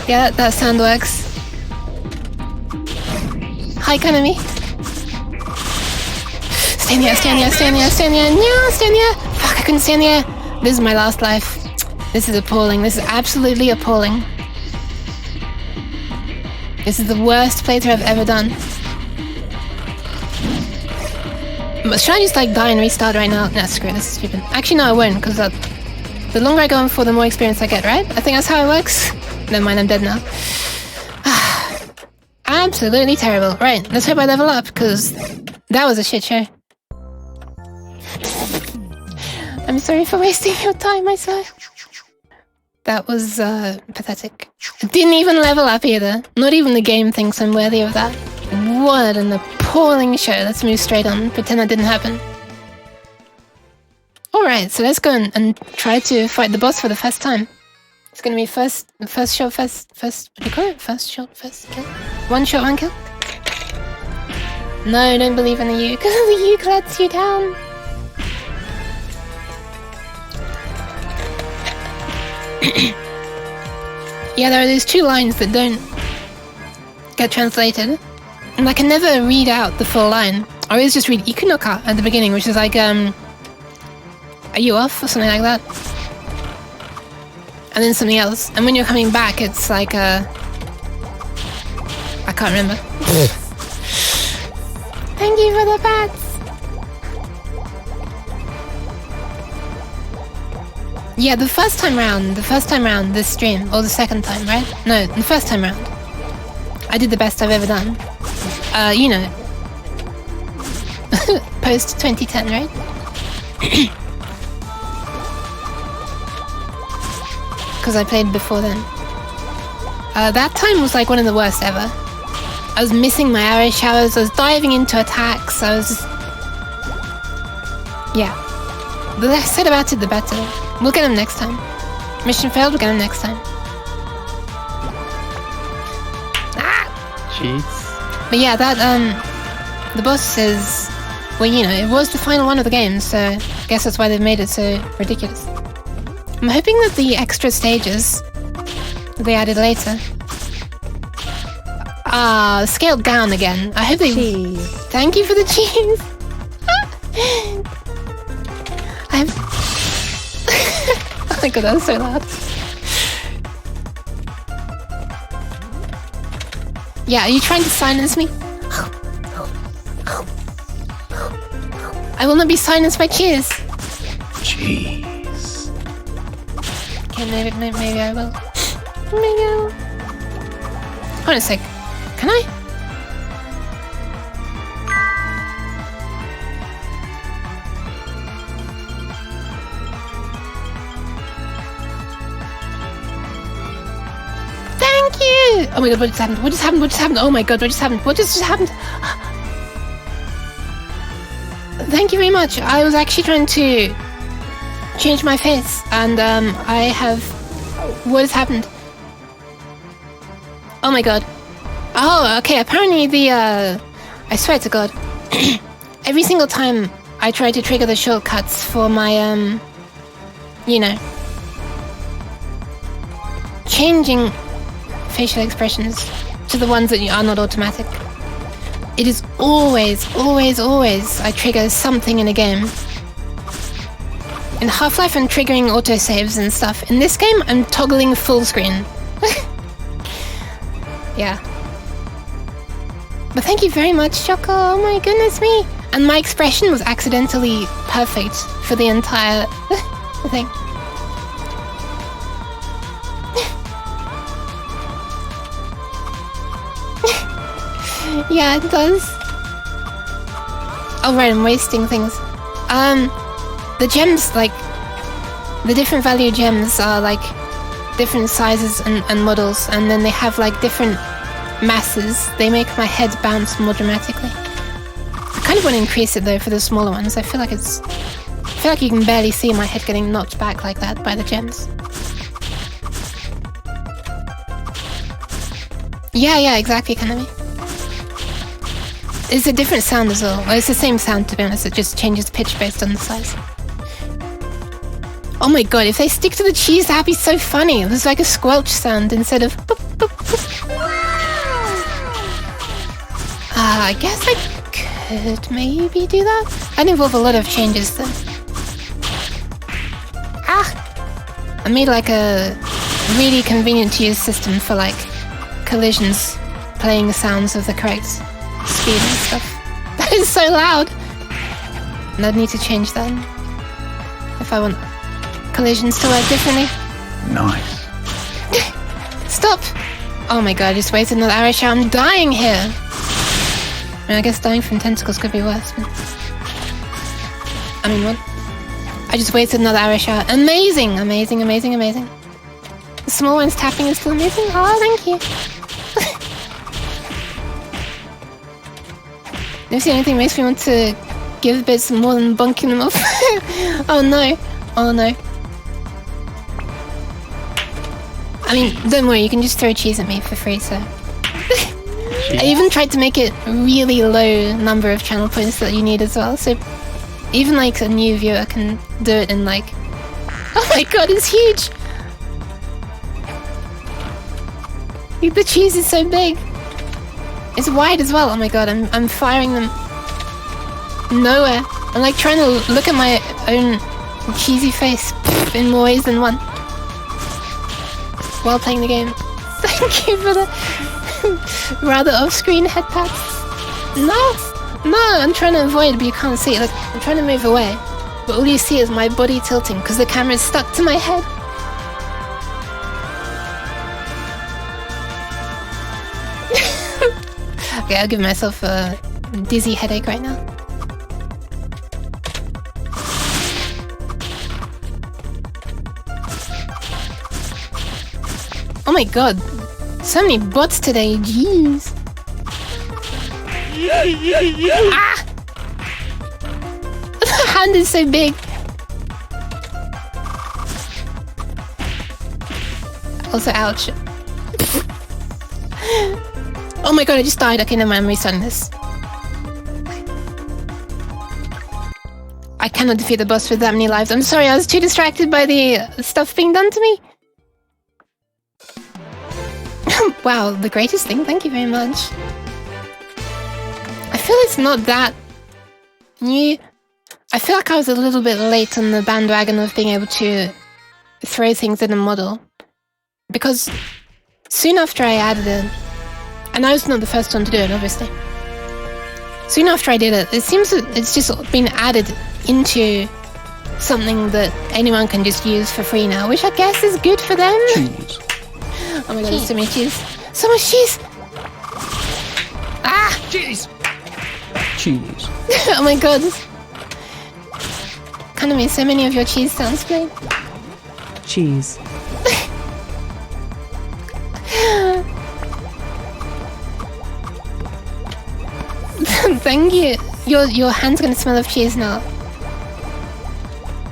Yeah, that sound works. Hi, Kanami. Stand here, stand here, stand here, stand here. Yeah, stand here. Fuck, I couldn't stand here. This is my last life. This is appalling. This is absolutely appalling. This is the worst playthrough I've ever done. But should I just like die and restart right now? Nah, screw it, this is stupid. Actually, no, I won't, because the longer I go on for, the more experience I get, right? I think that's how it works. Never mind, I'm dead now. Absolutely terrible. Right, let's hope I level up, because that was a shit show. I'm sorry for wasting your time, I swear. That was pathetic. Didn't even level up either. Not even the game thinks I'm worthy of that. What an appalling show. Let's move straight on. Pretend that didn't happen. Alright, so let's go and try to fight the boss for the first time. It's gonna be first shot, first, what do you call it? First shot, first kill? One shot, one kill? No, don't believe in the uke. The uke lets you down. Yeah, there are these two lines that don't get translated. And I can never read out the full line. I always just read Ikunoka at the beginning, which is like, are you off? Or something like that. And then something else. And when you're coming back, it's like, I can't remember. Thank you for the bats! Yeah, the first time round, this stream, or the second time, right? No, the first time round. I did the best I've ever done. You know. Post 2010, right? Because I played before then. That time was like one of the worst ever. I was missing my arrow showers, I was diving into attacks, I was just... Yeah. The less said about it, the better. We'll get him next time. Mission failed, we'll get him next time. Ah! Jeez. But yeah, that, the boss says... Well, you know, it was the final one of the game, so I guess that's why they've made it so ridiculous. I'm hoping that the extra stages they added later... scaled down again. I hope they... Cheese. Thank you for the cheese! Oh my god, that was so loud. Yeah, are you trying to silence me? I will not be silenced by cheers. Jeez. Okay, maybe I will. Maybe I will. Hold on a sec. Can I? Thank you! Oh my god, what just happened? What just happened? What just happened? Oh my god, what just happened? What just happened? Thank you very much. I was actually trying to change my face, and I have... What has happened? Oh my god. Oh, okay, apparently the, I swear to god. Every single time I try to trigger the shortcuts for my, you know... changing facial expressions to the ones that are not automatic. It is always I trigger something in a game. In Half-Life, I'm triggering autosaves and stuff. In this game, I'm toggling full screen. Yeah. But thank you very much, Choco. Oh my goodness me. And my expression was accidentally perfect for the entire thing. Yeah, it does. Oh right, I'm wasting things. The gems, like, the different value gems are like different sizes and models, and then they have like different masses. They make my head bounce more dramatically. I kind of want to increase it though for the smaller ones. I feel like you can barely see my head getting knocked back like that by the gems. Yeah, exactly, Kanami. It's a different sound as well. Well, it's the same sound, to be honest, it just changes pitch based on the size. Oh my god, if they stick to the cheese, that'd be so funny. There's like a squelch sound instead of boop, boop, boop. I guess I could maybe do that. That'd involve a lot of changes then. I made like a really convenient to use system for like collisions, playing the sounds of the correct speed and stuff. That is so loud! And I'd need to change that if I want collisions to work differently. Nice. Stop! Oh my god, I just wasted another arrow shot. I'm dying here! I mean, I guess dying from tentacles could be worse, but... I mean, what? I just wasted another arrow shot. Amazing! Amazing. The small one's tapping is still amazing. Oh, thank you! Never seen anything makes me want to give bits more than bunking them off. Oh no. I mean, don't worry, you can just throw cheese at me for free, so... I even tried to make it a really low number of channel points that you need as well, so... Even like a new viewer can do it in like... Oh my god, it's huge! The cheese is so big! It's wide as well. Oh my god, I'm firing them nowhere. I'm like trying to look at my own cheesy face in more ways than one while playing the game. Thank you for the rather off-screen head pats. No, I'm trying to avoid, but you can't see it. Like, I'm trying to move away, but all you see is my body tilting because the camera's stuck to my head. Okay, I'll give myself a dizzy headache right now. Oh my god, so many bots today, jeez. Ah! The hand is so big. Also, ouch. Oh my god, I just died. Okay, never mind, I'm restarting this. I cannot defeat the boss with that many lives. I'm sorry, I was too distracted by the stuff being done to me. Wow, the greatest thing, thank you very much. I feel it's not that new. I feel like I was a little bit late on the bandwagon of being able to throw things in a model. Because soon after I added it, and I was not the first one to do it, obviously. Soon after I did it, it seems that it's just been added into something that anyone can just use for free now, which I guess is good for them. Cheese. Oh my god, there's so many cheese. So much cheese! Cheese! Cheese. Oh my god. Kind of made so many of your cheese sounds played. Cheese. Thank you. Your hand's gonna smell of cheese now.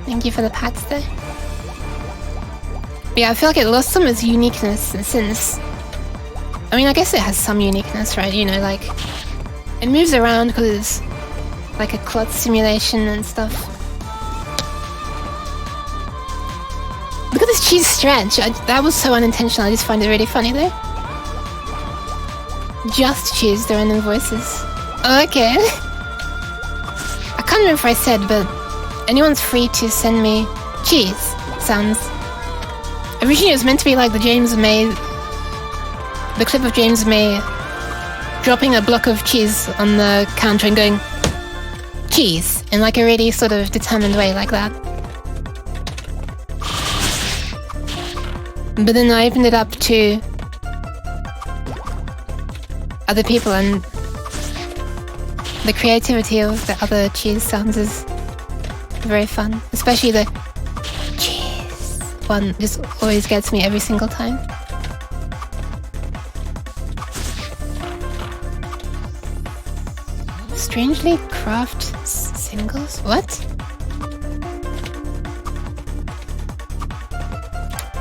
Thank you for the pats there. But yeah, I feel like it lost some of its uniqueness since... I mean, I guess it has some uniqueness, right? You know, like... It moves around because it's like a clot simulation and stuff. Look at this cheese stretch. That was so unintentional. I just find it really funny though. Just cheese, the random voices. Okay. I can't remember if I said, but anyone's free to send me cheese sounds. Originally it was meant to be like the clip of James May dropping a block of cheese on the counter and going, cheese, in like a really sort of determined way like that. But then I opened it up to other people, and the creativity of the other cheese sounds is very fun. Especially the cheese one just always gets me every single time. Strangely craft singles? What?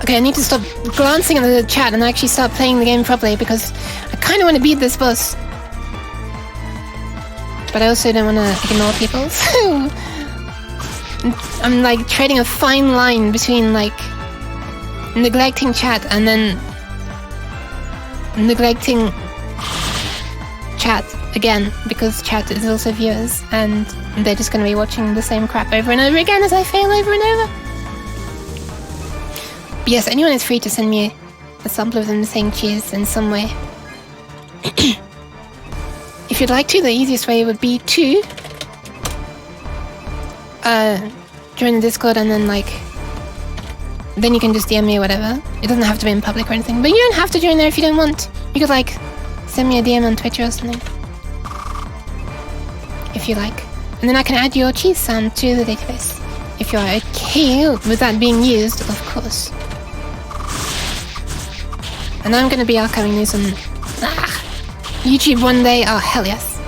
Okay, I need to stop glancing at the chat and actually start playing the game properly because I kind of want to beat this boss. But I also don't want to ignore people, so... I'm like treading a fine line between like neglecting chat and then neglecting chat again, because chat is also viewers and they're just going to be watching the same crap over and over again as I fail over and over. But yes, anyone is free to send me a sample of them saying cheese in some way. If you'd like to, the easiest way would be to join the Discord and then then you can just DM me or whatever. It doesn't have to be in public or anything, but you don't have to join there if you don't want. You could send me a DM on Twitter or something. If you like. And then I can add your cheese sound to the database. If you're okay with that being used, of course. And I'm going to be archiving these on YouTube one day. Oh, hell yes.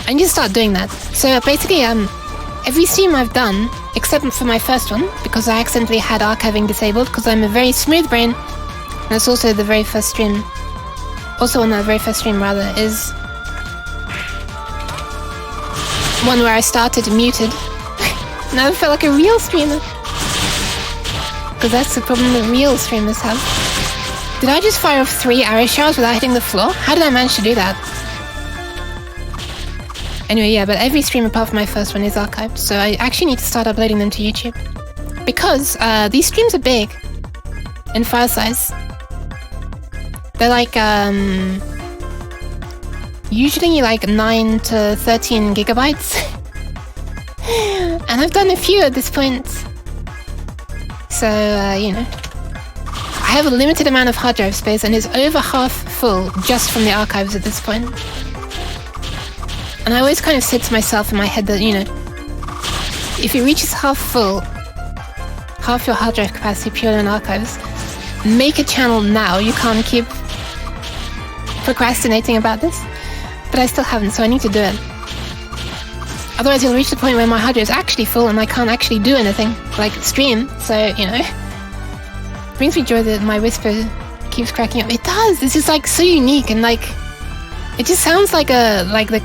I need to start doing that. So basically, every stream I've done, except for my first one, because I accidentally had archiving disabled, because I'm a very smooth brain, and it's also the very first stream, also on that very first stream rather, is one where I started muted. Now I felt like a real streamer. Because that's the problem that real streamers have. Did I just fire off 3 arrow showers without hitting the floor? How did I manage to do that? Anyway, yeah, but every stream apart from my first one is archived, so I actually need to start uploading them to YouTube. Because these streams are big in file size. They're usually 9 to 13 gigabytes. And I've done a few at this point. So, you know. I have a limited amount of hard drive space and it's over half full just from the archives at this point. And I always kind of said to myself in my head that, you know, if it reaches half full, half your hard drive capacity purely on archives, make a channel now. You can't keep procrastinating about this. But I still haven't, so I need to do it. Otherwise it'll reach the point where my hard drive is actually full and I can't actually do anything, like stream, so, you know. Brings me joy that my whisper keeps cracking up. It does! This is so unique and it just sounds like the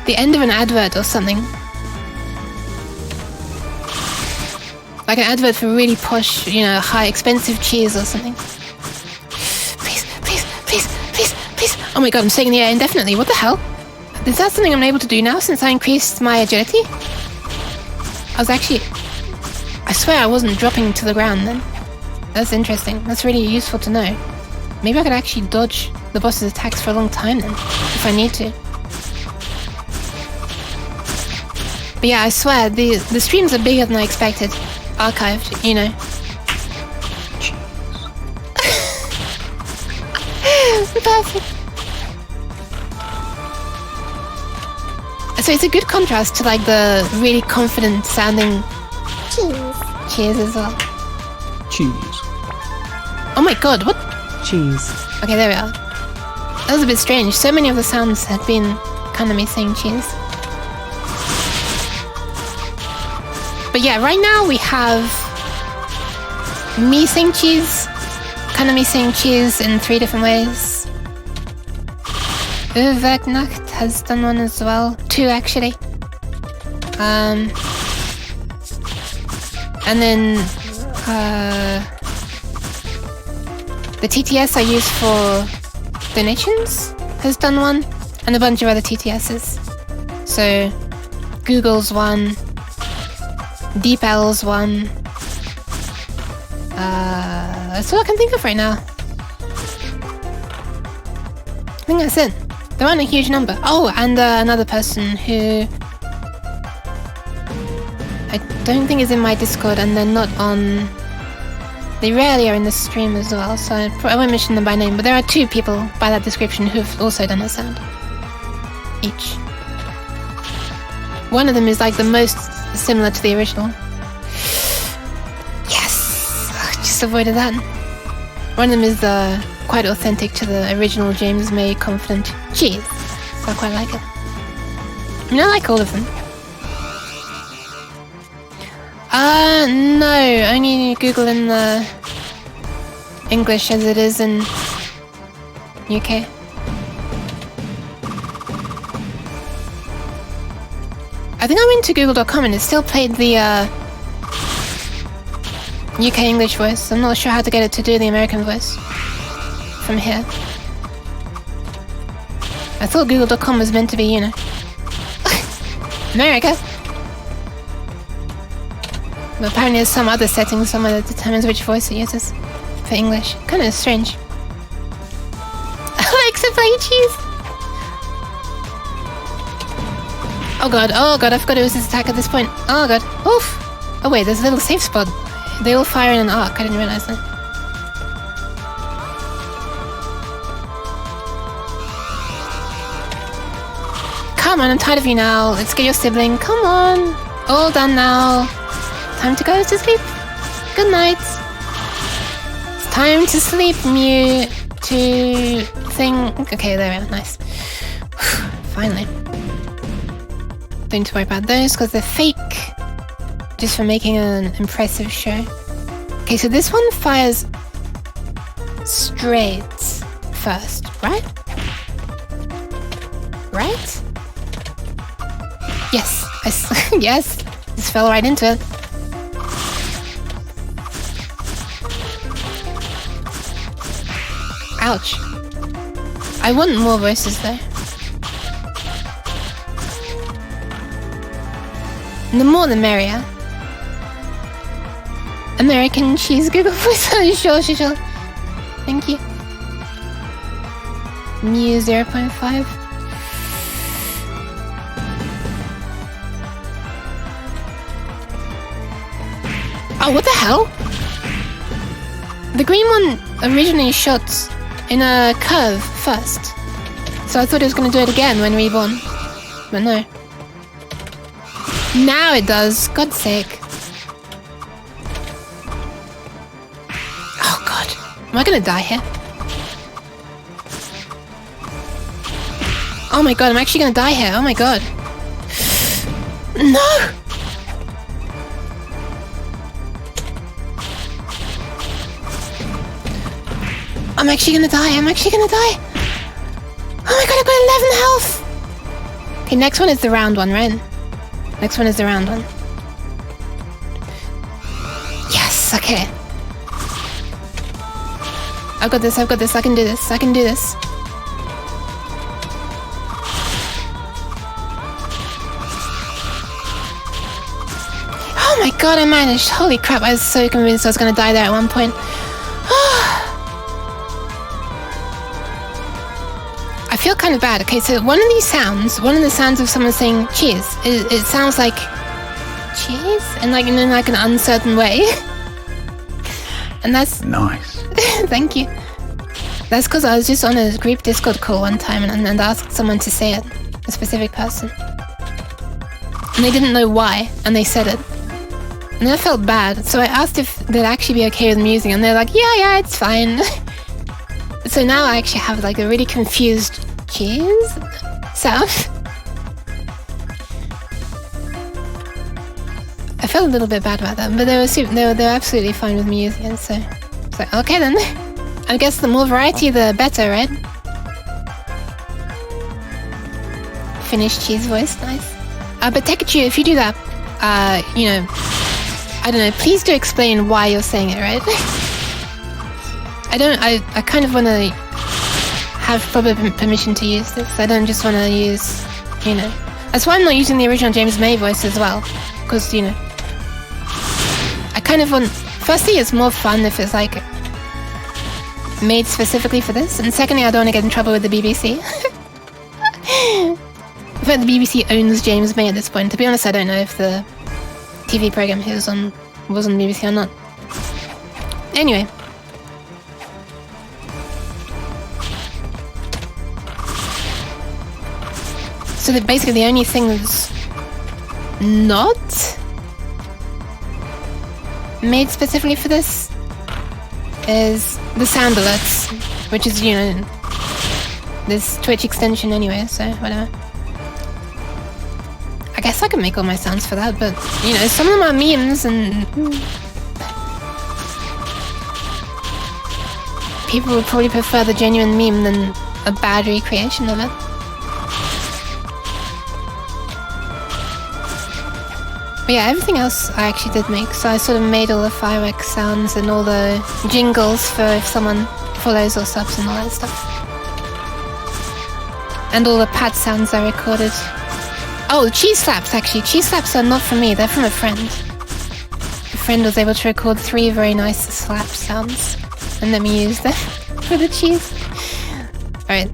end of an advert or something. Like an advert for really posh, you know, high expensive cheese or something. Please, please, please, please, please. Oh my god, I'm staying in the air indefinitely. What the hell? Is that something I'm able to do now since I increased my agility? I swear I wasn't dropping to the ground then. That's interesting. That's really useful to know. Maybe I could actually dodge the boss's attacks for a long time then, if I need to. But yeah, I swear, the streams are bigger than I expected. Archived, you know. Perfect. so it's a good contrast to like the really confident sounding cheers as well. Cheese. Oh my god, what? Cheese. Okay, there we are. That was a bit strange. So many of the sounds had been kind of me saying cheers. But yeah, right now we have me saying cheese, kind of me saying cheese in 3 different ways. Ragnarok has done one as well. 2 actually. And then the TTS I use for donations has done one, and a bunch of other TTSs. So Google's one, DeepL's one. That's all I can think of right now. I think that's it. There aren't a huge number. Oh, and another person who I don't think is in my Discord, and they're not on. They rarely are in the stream as well, so I won't mention them by name. But there are 2 people by that description who've also done a sound each. One of them is like the most similar to the original. Yes, just avoided that. One of them is quite authentic to the original James May confident cheese, so I quite like it. I mean, I like all of them. No, only Google in the English as it is in UK. I think I went to google.com and it still played the UK English voice. I'm not sure how to get it to do the American voice from here. I thought google.com was meant to be, you know, America. But apparently there's some other settings somewhere that determines which voice it uses for English. Kind of strange. Alexa, play cheese! Oh god, I forgot it was his attack at this point. Oh god, oof! Oh wait, there's a little safe spot. They all fire in an arc, I didn't realize that. Come on, I'm tired of you now. Let's get your sibling. Come on! All done now. Time to go to sleep. Good night. It's time to sleep, Mew. To thing. Okay, there we are. Nice. Finally. Don't need to worry about those because they're fake. Just for making an impressive show. Okay, so this one fires straight first, right? Right? Yes. Yes. Just fell right into it. Ouch. I want more voices though. The more the merrier. American cheese Google voice. Sure. Thank you. Mew 0.5. Oh, what the hell? The green one originally shot in a curve first, so I thought it was going to do it again when reborn, but no. Now it does, God's sake. Oh god, am I going to die here? Oh my god, I'm actually going to die here, oh my god. No! I'm actually gonna die. Oh my god, I got 11 health! Okay, next one is the round one, right? Next one is the round one. Yes, okay. I've got this, I can do this. Oh my god, I managed. Holy crap, I was so convinced I was gonna die there at one point. I feel kind of bad. Okay, so one of the sounds of someone saying cheers, it sounds like cheese, and like in like an uncertain way. And that's nice. Thank you. That's because I was just on a group Discord call one time and asked someone to say it, a specific person. and they didn't know why, and they said it. And I felt bad, so I asked if they'd actually be okay with me using it, and they're like, yeah, it's fine. So now I actually have like a really confused cheese sound. I felt a little bit bad about that, but they were absolutely fine with me using it, so it's like, okay then. I guess the more variety, the better, right? Finnish cheese voice, nice. But Tekachu, if you do that, you know, I don't know, please do explain why you're saying it, right? I kind of want to have proper permission to use this. I don't just want to use, you know. That's why I'm not using the original James May voice as well, because, you know, I kind of want, firstly, it's more fun if it's like made specifically for this, and secondly, I don't want to get in trouble with the BBC. In fact, the BBC owns James May at this point. To be honest, I don't know if the TV program he was on BBC or not. Anyway. So that basically the only thing that's not made specifically for this is the sound alerts, which is, you know, this Twitch extension anyway, so whatever. I guess I could make all my sounds for that, but, you know, some of them are memes and people would probably prefer the genuine meme than a bad recreation of it. But yeah, everything else I actually did make, so I sort of made all the fireworks sounds and all the jingles for if someone follows or subs and all that stuff. And all the pad sounds I recorded. Oh, cheese slaps actually. Cheese slaps are not from me, they're from a friend. A friend was able to record 3 very nice slap sounds and let me use them for the cheese. Alright.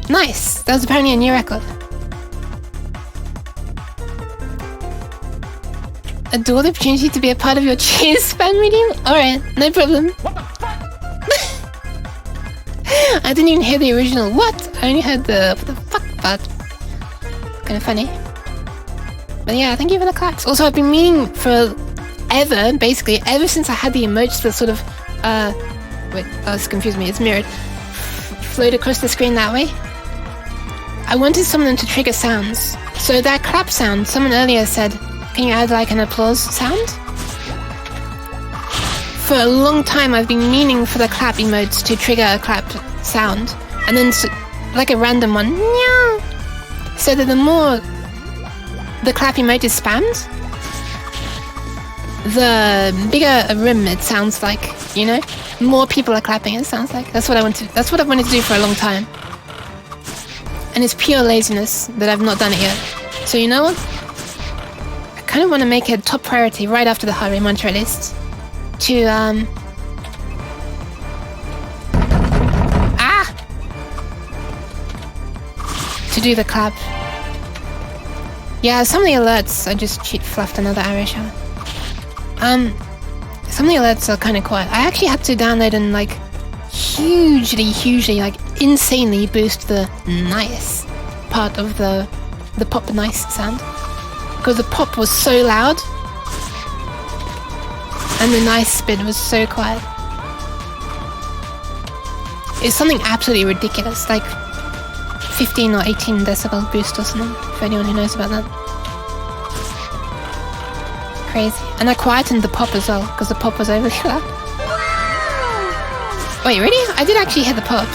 Nice! That was apparently a new record. Adore the opportunity to be a part of your cheese fan reading? Alright, no problem. What the fuck? I didn't even hear the original. What? I only heard the what the fuck part. Kind of funny. But yeah, thank you for the claps. Also, I've been meaning forever, basically, ever since I had the emotes that sort of, wait, oh, it's confused me, it's mirrored. Float across the screen that way. I wanted something to trigger sounds. So that clap sound, someone earlier said, can you add like an applause sound? For a long time I've been meaning for the clap emotes to trigger a clap sound. And then like a random one. Meow. So that the more the clap emote is spammed, the bigger a rim it sounds like, you know? More people are clapping it sounds like. That's what I've wanted to do for a long time. And it's pure laziness that I've not done it yet. So you know what? I kind of want to make it top priority right after the Hare Mantra list to to do the clap. Yeah, some of the alerts I just cheat fluffed another arrow shot. Some of the alerts are kind of quiet. I actually had to download and like hugely like insanely boost the nice part of the pop nice sound. Because the pop was so loud and the nice bit was so quiet. It's something absolutely ridiculous, like 15 or 18 decibel boost or something, for anyone who knows about that. Crazy. And I quietened the pop as well, because the pop was overly loud. Wait, really? I did actually hit the pop.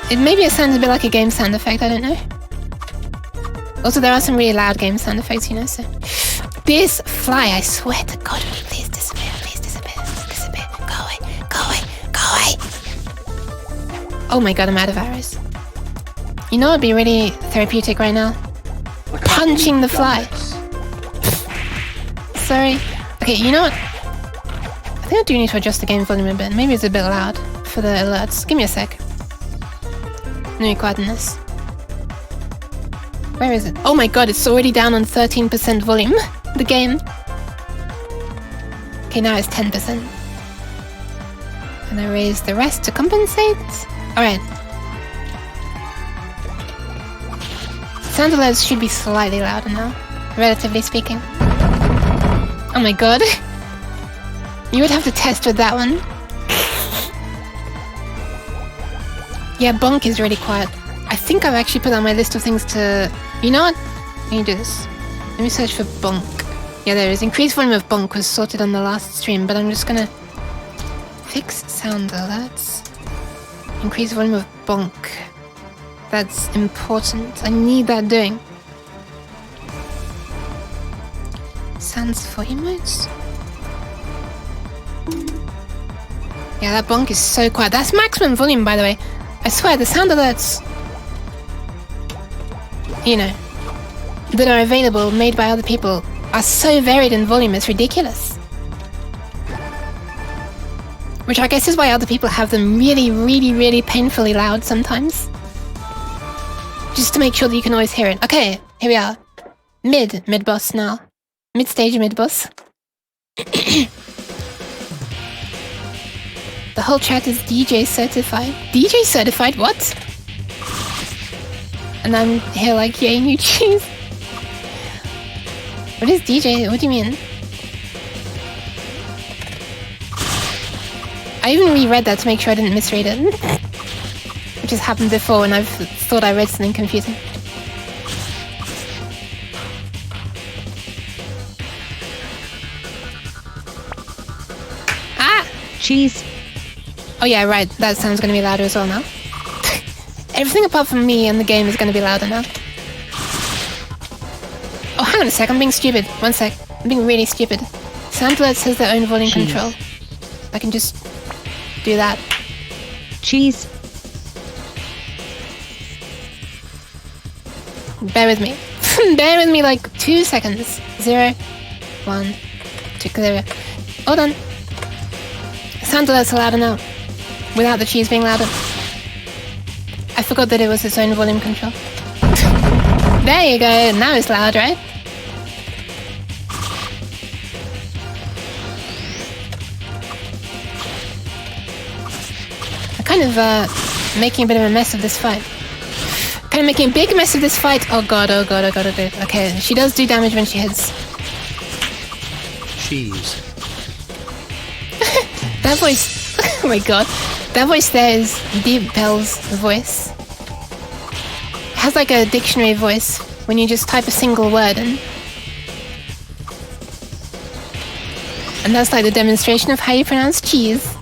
Maybe it sounds a bit like a game sound effect, I don't know. Also, there are some really loud game sound effects, you know, so... This fly, I swear to God, will you please disappear, disappear, go away. Oh my God, I'm out of arrows. You know what would be really therapeutic right now? Punching the fly. Sorry. Okay, you know what? I think I do need to adjust the game volume a bit. Maybe it's a bit loud for the alerts. Give me a sec. Let me quieten this. Where is it? Oh my God, it's already down on 13% volume. The game. Okay, now it's 10%. And I raise the rest to compensate. Alright. Sound alerts should be slightly louder now, relatively speaking. Oh my god. You would have to test with that one. Yeah, bonk is really quiet. I think I've actually put on my list of things to... You know what? Let me do this. Let me search for bonk. Yeah, there is. Increased volume of bonk was sorted on the last stream, but I'm just gonna... Fix sound alerts. Increase volume of bonk. That's important. I need that doing. Sounds for emotes. Yeah, that bonk is so quiet. That's maximum volume, by the way. I swear, the sound alerts, you know, that are available, made by other people, are so varied in volume, it's ridiculous. Which I guess is why other people have them really, really, really painfully loud sometimes. Just to make sure that you can always hear it. Okay, here we are. Mid-boss now. Mid-stage, mid-boss. The whole chat is DJ certified. DJ certified? What? And I'm here like, yay, new cheese. What is DJ? What do you mean? I even reread that to make sure I didn't misread it. Which has happened before and I've thought I read something confusing. Ah! Cheese. Oh yeah, right. That sound's gonna be louder as well now. Everything apart from me and the game is gonna be louder now. Oh, hang on a sec. I'm being stupid. One sec. I'm being really stupid. Sound alerts has their own volume control. I can just do that. Cheese. Bear with me. Bear with me like 2 seconds. 0, 1, 2, 0. Hold on. Sound alerts are louder now. Without the cheese being louder. I forgot that it was its own volume control. There you go, now it's loud, right? I'm kind of making a bit of a mess of this fight. Kind of making a big mess of this fight. Oh god, oh god, oh god, oh god. Okay, she does do damage when she hits. Cheese. That voice, oh my god. That voice there is Deep Bell's voice. It has like a dictionary voice when you just type a single word in. And that's like the demonstration of how you pronounce cheese.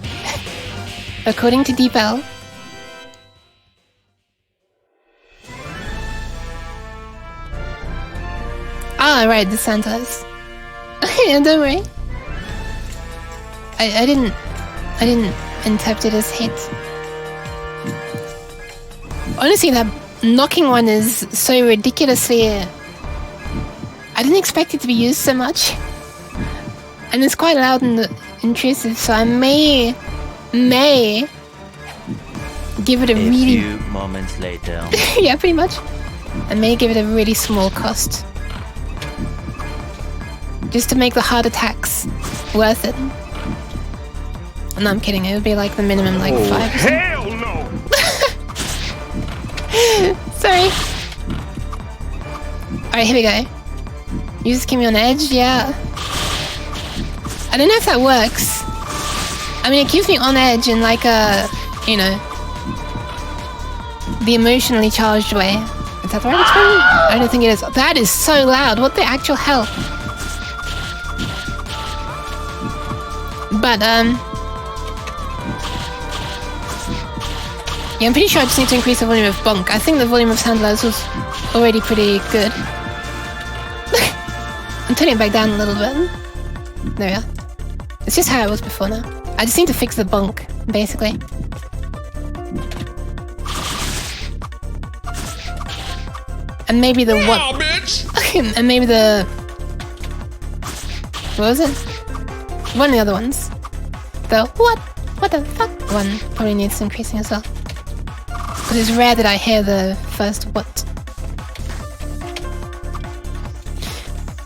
According to Deep Bell. Ah, right, the Santas. Yeah, don't worry. I didn't interpret it as hate. Honestly, that knocking one is so ridiculously... I didn't expect it to be used so much. And it's quite loud and intrusive, so I may give it a really... few moments later. Yeah, pretty much. I may give it a really small cost. Just to make the hard attacks worth it. No, I'm kidding. It would be like the minimum, like 5. Hell no! Sorry. Alright, here we go. You just keep me on edge? Yeah. I don't know if that works. I mean, it keeps me on edge in like a, you know, the emotionally charged way. Is that the right expression? I don't think it is. That is so loud. What the actual hell? But, yeah, I'm pretty sure I just need to increase the volume of bonk. I think the volume of Sandler's was already pretty good. I'm turning it back down a little bit. There we are. It's just how it was before now. I just need to fix the bonk, basically. And maybe the what? Oh, bitch! And maybe the... What was it? One of the other ones. The what? What the fuck? One probably needs increasing as well. Because it's rare that I hear the first what.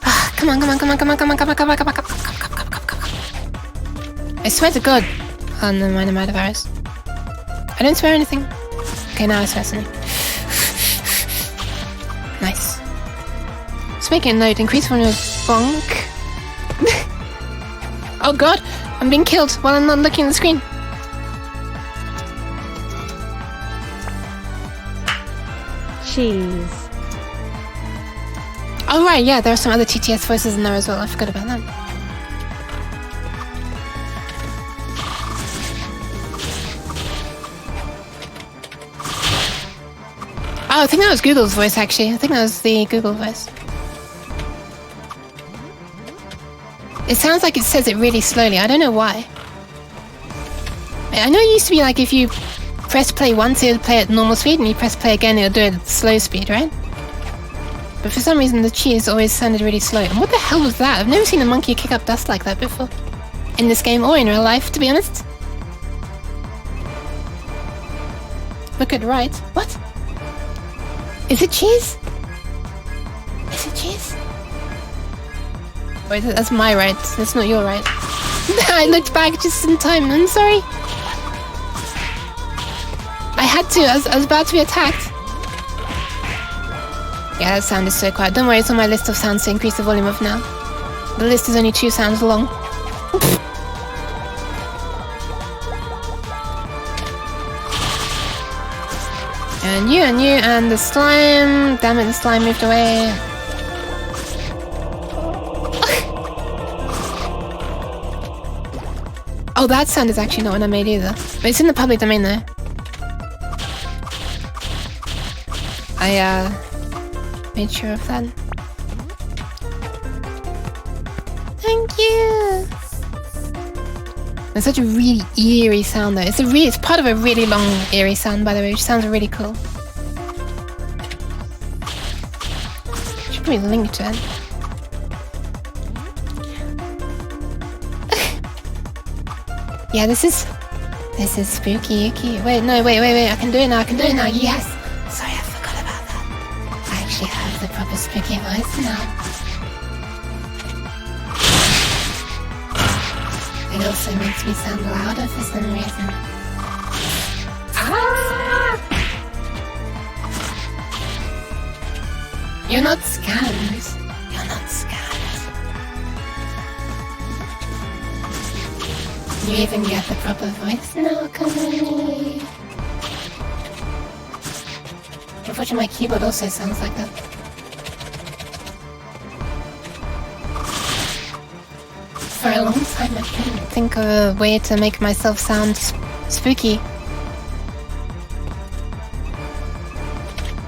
Ah, come on, come on, come on, come on, come on, come on, come on, come on, come on, come on, come on, come on. I swear to God. Oh, never mind, I'm out of virus. I don't swear anything. Okay, now I swear something. Nice. Let's make a note. Increase volume of bonk. Oh god, I'm being killed while I'm not looking at the screen. Cheese. Oh right, yeah, there are some other TTS voices in there as well. I forgot about that. Oh, I think that was Google's voice actually. I think that was the Google voice. It sounds like it says it really slowly. I don't know why. I know it used to be like if you press play once, it would play at normal speed, and you press play again, it would do it at slow speed, right? But for some reason, the cheese always sounded really slow. And what the hell was that? I've never seen a monkey kick up dust like that before. In this game or in real life, to be honest. Look at right. What? Is it cheese? Is it cheese? Wait, that's my right. That's not your right. I looked back just in time. I'm sorry. I had to. I was about to be attacked. Yeah, that sound is so quiet. Don't worry, it's on my list of sounds to increase the volume of now. The list is only 2 sounds long. And you, and the slime. Damn it, the slime moved away. Oh, that sound is actually not one I made either. But it's in the public domain though. I made sure of that. Thank you! It's such a really eerie sound though. It's part of a really long eerie sound by the way, which sounds really cool. Should probably link to it. Yeah, this is spooky icky. Wait, I can do it now, yes! Sorry, I forgot about that. I actually have the proper spooky voice now. It also makes me sound louder for some reason. Ah! You're not scammed. You're not scammed. You even get the proper voice now, come on. Unfortunately, my keyboard also sounds like that. For a long time, I couldn't think of a way to make myself sound spooky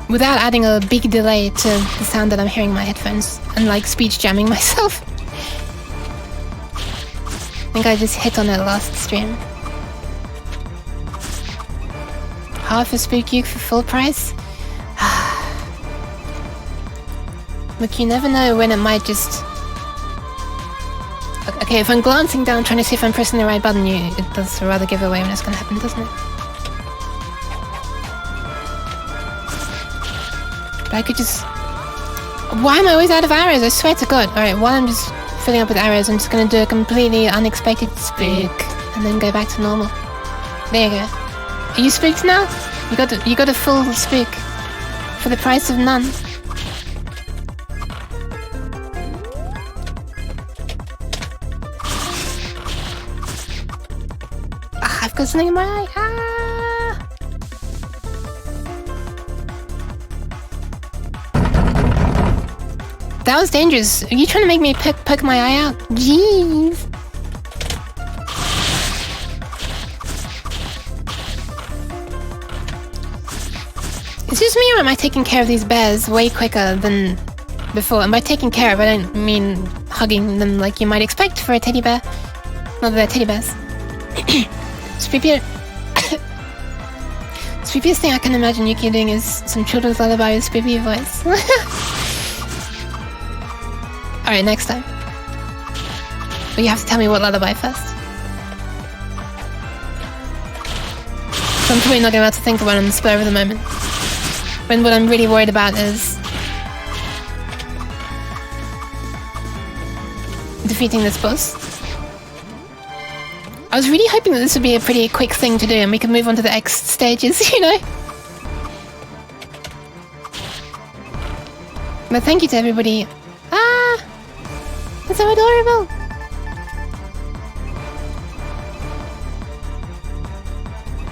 without adding a big delay to the sound that I'm hearing in my headphones and like speech jamming myself. I think I just hit on it last stream. Half a spooky for full price? Look, you never know when it might just... Okay, if I'm glancing down trying to see if I'm pressing the right button, it does rather give away when it's gonna happen, doesn't it? But I could just... Why am I always out of arrows? I swear to God. Alright, while I'm just filling up with arrows, I'm just gonna do a completely unexpected spook and then go back to normal. There you go. Are you spooked now? You got a full spook for the price of none. Ah, I've got something in my eye. Ah! That was dangerous. Are you trying to make me poke my eye out? Jeez. Is this me or am I taking care of these bears way quicker than before? And by taking care of, I don't mean hugging them like you might expect for a teddy bear. Not that they're teddy bears. Spookiest thing I can imagine Yuki doing is some children's lullaby with spoopy voice. Alright, next time. But you have to tell me what lullaby first. So I'm probably not going to be able to think of one on the spur of the moment. When what I'm really worried about is defeating this boss. I was really hoping that this would be a pretty quick thing to do and we could move on to the X stages, you know? But thank you to everybody. Ah! That's so adorable!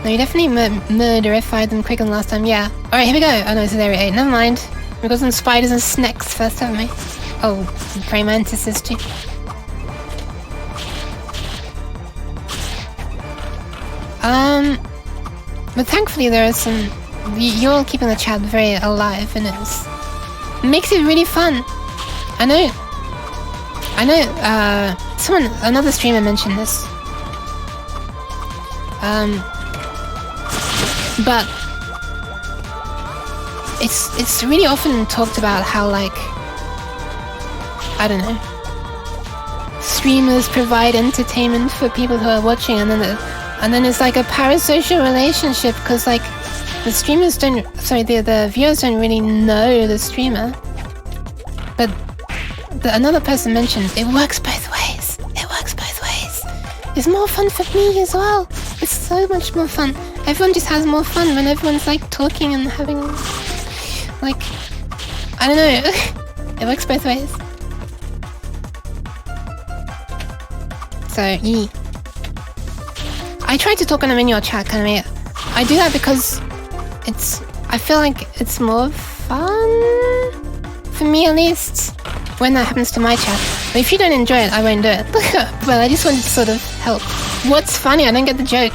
No, you definitely murderified them quicker than last time, yeah. Alright, here we go. Oh no, this is area 8. Never mind. We've got some spiders and snakes first, haven't we? Oh, praying mantises too. But thankfully there are some... You're all keeping the chat very alive, and it makes it really fun. I know, another streamer mentioned this. But it's really often talked about how, like, I don't know, streamers provide entertainment for people who are watching, and then it's like a parasocial relationship, because like the viewers don't really know the streamer, but another person mentioned it works both ways. It's more fun for me as well. It's so much more fun. Everyone just has more fun when everyone's like talking and having, like, I don't know. It works both ways. So, yeah. I try to talk on them in your chat, kind of. I do that because I feel like it's more fun, for me at least, when that happens to my chat. But if you don't enjoy it, I won't do it. Well, I just wanted to sort of help. What's funny? I don't get the joke.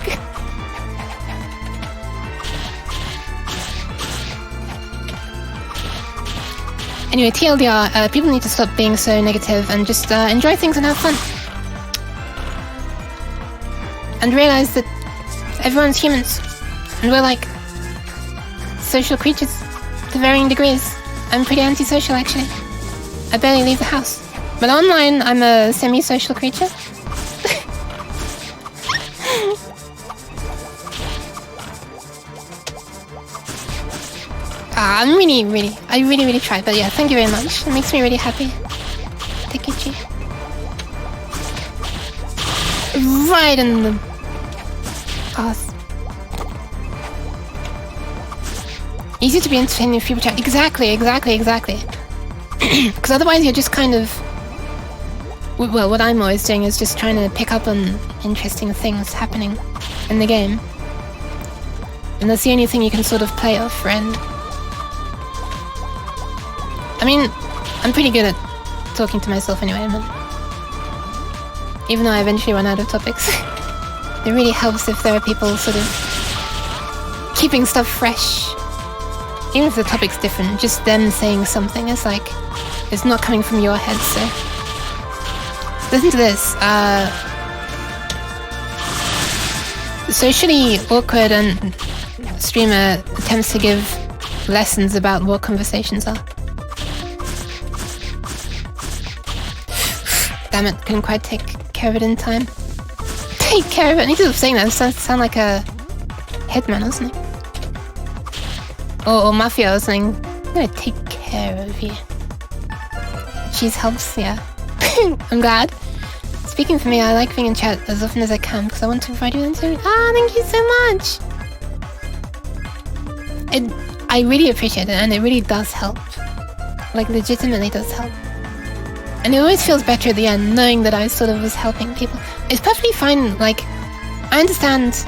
Anyway, TLDR, people need to stop being so negative and just enjoy things and have fun. And realize that everyone's humans, and we're like social creatures to varying degrees. I'm pretty antisocial, actually. I barely leave the house. But online, I'm a semi-social creature. I really try. But yeah, thank you very much. It makes me really happy. Thank you, G. Right in the path. Easy to be entertaining if people chat. Exactly. Because otherwise you're just kind of... Well, what I'm always doing is just trying to pick up on interesting things happening in the game. And that's the only thing you can sort of play off, and... I mean, I'm pretty good at talking to myself anyway, but... Even though I eventually run out of topics. It really helps if there are people sort of keeping stuff fresh. Even if the topic's different, just them saying something is like, it's not coming from your head, so... Listen to this, socially awkward and streamer attempts to give lessons about what conversations are. Damn it, couldn't quite take care of it in time. Take care of it? I need to stop saying that, it sound like a hitman or something. Or mafia or something. I'm gonna take care of you. Cheese helps, yeah. I'm glad. Speaking for me, I like being in chat as often as I can because I want to provide you with entertainment. Ah, thank you so much! I really appreciate it, and it really does help. Like, legitimately does help. And it always feels better at the end, knowing that I sort of was helping people. It's perfectly fine, like, I understand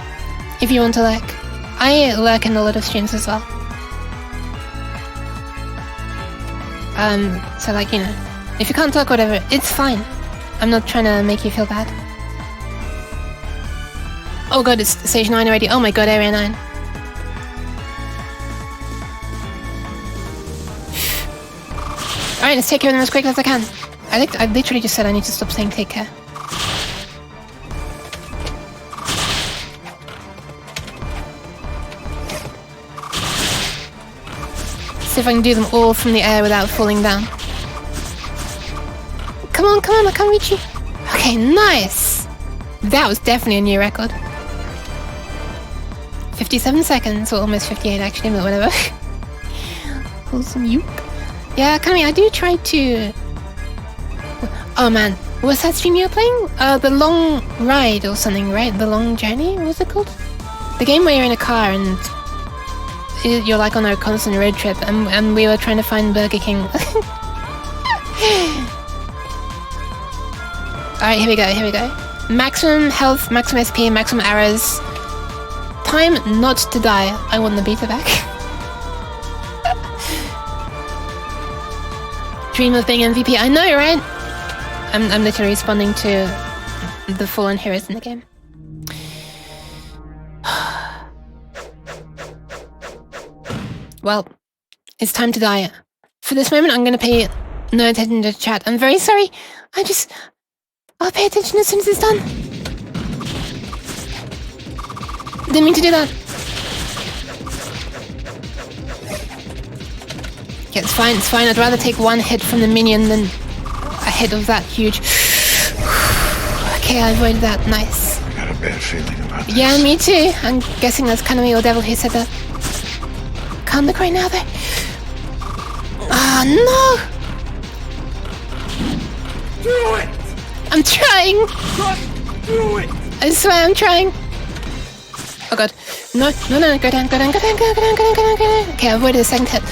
if you want to lurk. I lurk in a lot of streams as well. So like, you know, if you can't talk, whatever, it's fine. I'm not trying to make you feel bad. Oh god, it's stage 9 already. Oh my god, area 9. Alright, let's take care of them as quickly as I can. I literally just said I need to stop saying take care. See if I can do them all from the air without falling down. Come on, I can't reach you. Okay, nice! That was definitely a new record. 57 seconds, or almost 58 actually, but whatever. Wholesome yoke. Yeah, Kami, I do try to... Oh man, what's that stream you were playing? The Long Ride or something, right? The Long Journey? What's it called? The game where you're in a car and you're like on a constant road trip, and we were trying to find Burger King. Alright, here we go. Maximum health, maximum SP, maximum arrows. Time not to die. I want the beta back. Dream of being MVP. I know, right? I'm literally responding to the fallen heroes in the game. Well, it's time to die. For this moment, I'm going to pay no attention to chat. I'm very sorry. I'll pay attention as soon as it's done. Didn't mean to do that. Yeah, it's fine. I'd rather take one hit from the minion than a hit of that huge. Okay, I avoided that. Nice. I got a bad feeling about this. Yeah, me too. I'm guessing that's Kanami or Devil who said that. Can't look right now, though. Ah, no! Do it! I'm trying! Just do it! I swear I'm trying. Oh god. No, go down. Okay, I avoided the second hit.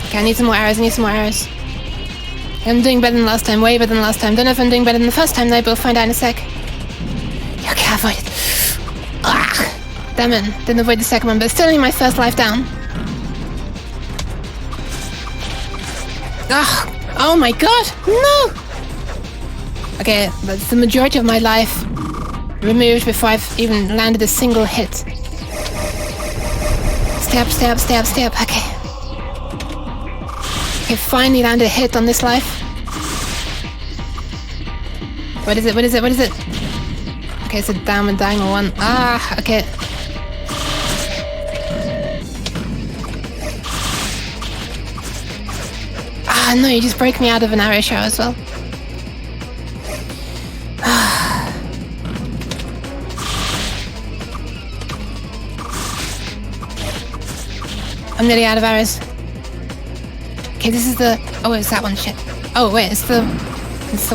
Okay, I need some more arrows. I'm doing better than last time, way better than last time. Don't know if I'm doing better than the first time though, but we'll find out in a sec. Okay, I avoided. Ah, damn it, didn't avoid the second one, but still only my first life down. Ah, oh my god, no! Okay, that's the majority of my life removed before I've even landed a single hit. Stay up, okay. Okay, finally landed a hit on this life. What is it? Okay, it's a downward diagonal one. Ah, okay. Ah, no, you just broke me out of an arrow shower as well. I'm nearly out of arrows. Okay, this is the... Oh, it's that one, shit. Oh, wait, it's the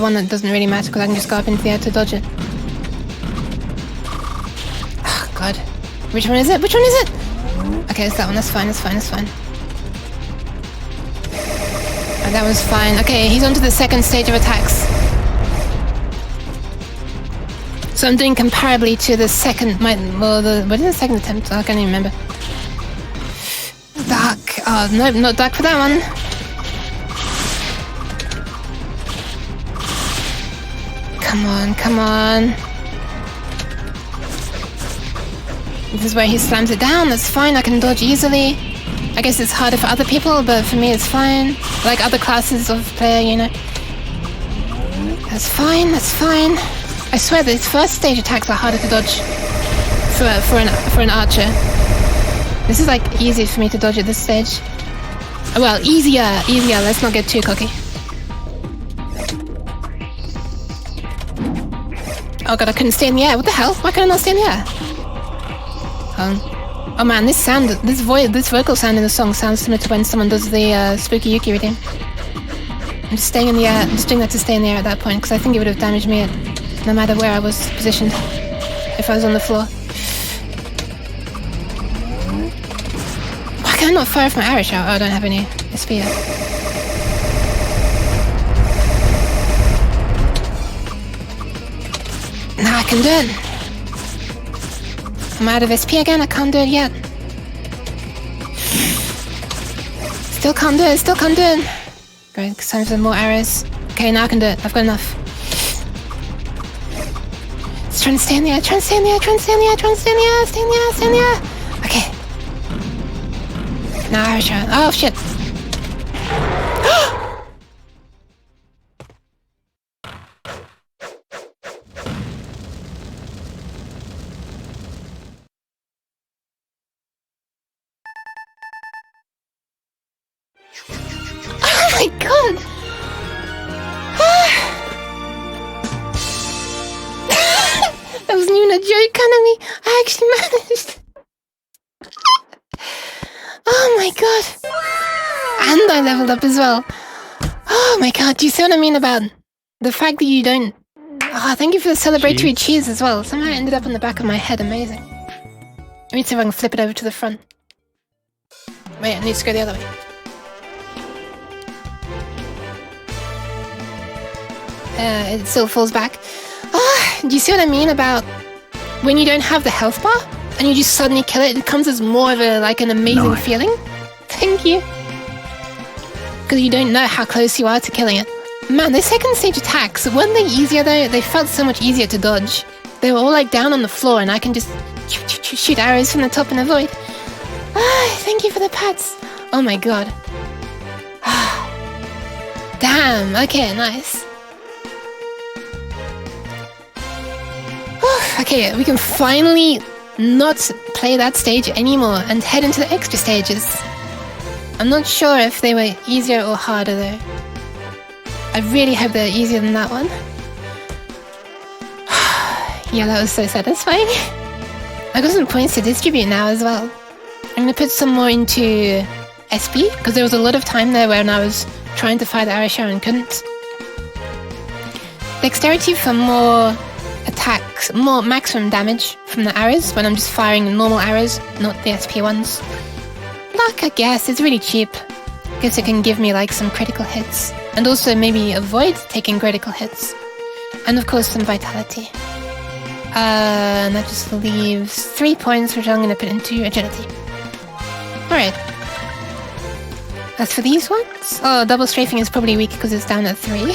one that doesn't really matter because I can just go up into the air to dodge it. Oh, God. Which one is it? Okay, it's that one. That's fine. Oh, that one's fine. Okay, he's onto the second stage of attacks. So I'm doing comparably to the second... what is the second attempt? I can't even remember. Dark. Oh, nope, not dark for that one. Come on. This is where he slams it down. That's fine. I can dodge easily. I guess it's harder for other people, but for me it's fine. Like other classes of player, you know. That's fine. I swear these first stage attacks are harder to dodge for an archer. This is like easy for me to dodge at this stage. Well, easier. Let's not get too cocky. Oh god, I couldn't stay in the air. What the hell? Why couldn't I not stay in the air? Oh man, this vocal sound in the song sounds similar to when someone does the Spooky Yuki redeem. I'm just staying in the air. I'm just doing that to stay in the air at that point because I think it would have damaged me no matter where I was positioned if I was on the floor. Why can I not fire off my arrow shot? Oh, I don't have any SP yet. Now I can do it. I'm out of SP again, I can't do it yet. Still can't do it. Great, time for more arrows. Okay, now I can do it. I've got enough. Just trying to stay in the air, stay in the air. Okay. Now arrow shot. Oh shit. Oh my god! That wasn't even a joke, Kanami. I actually managed. Oh my god. And I leveled up as well. Oh my god, do you see what I mean about The fact that you don't... Oh, thank you for the celebratory cheese as well. Somehow it ended up on the back of my head. Amazing. Let me see if I can flip it over to the front. Wait, I need to go the other way. It still falls back. Ah, do you see what I mean about when you don't have the health bar and you just suddenly kill it? It comes as more of a an amazing feeling. Thank you. Because you don't know how close you are to killing it. Man, those second stage attacks, weren't they easier though? They felt so much easier to dodge. They were all down on the floor and I can just shoot arrows from the top and avoid. Ah, thank you for the pats. Oh my god. Damn, okay, nice. Okay, we can finally not play that stage anymore and head into the extra stages. I'm not sure if they were easier or harder though. I really hope they're easier than that one. Yeah, that was so satisfying. I got some points to distribute now as well. I'm gonna put some more into SP, because there was a lot of time there when I was trying to fire the arrow shot and couldn't. Dexterity for more attacks, more maximum damage from the arrows when I'm just firing normal arrows, not the SP ones. Luck, I guess, it's really cheap. Guess it can give me some critical hits. And also maybe avoid taking critical hits. And of course some vitality. And that just leaves 3 points, which I'm going to put into agility. Alright. As for these ones, oh, double strafing is probably weak because it's down at 3.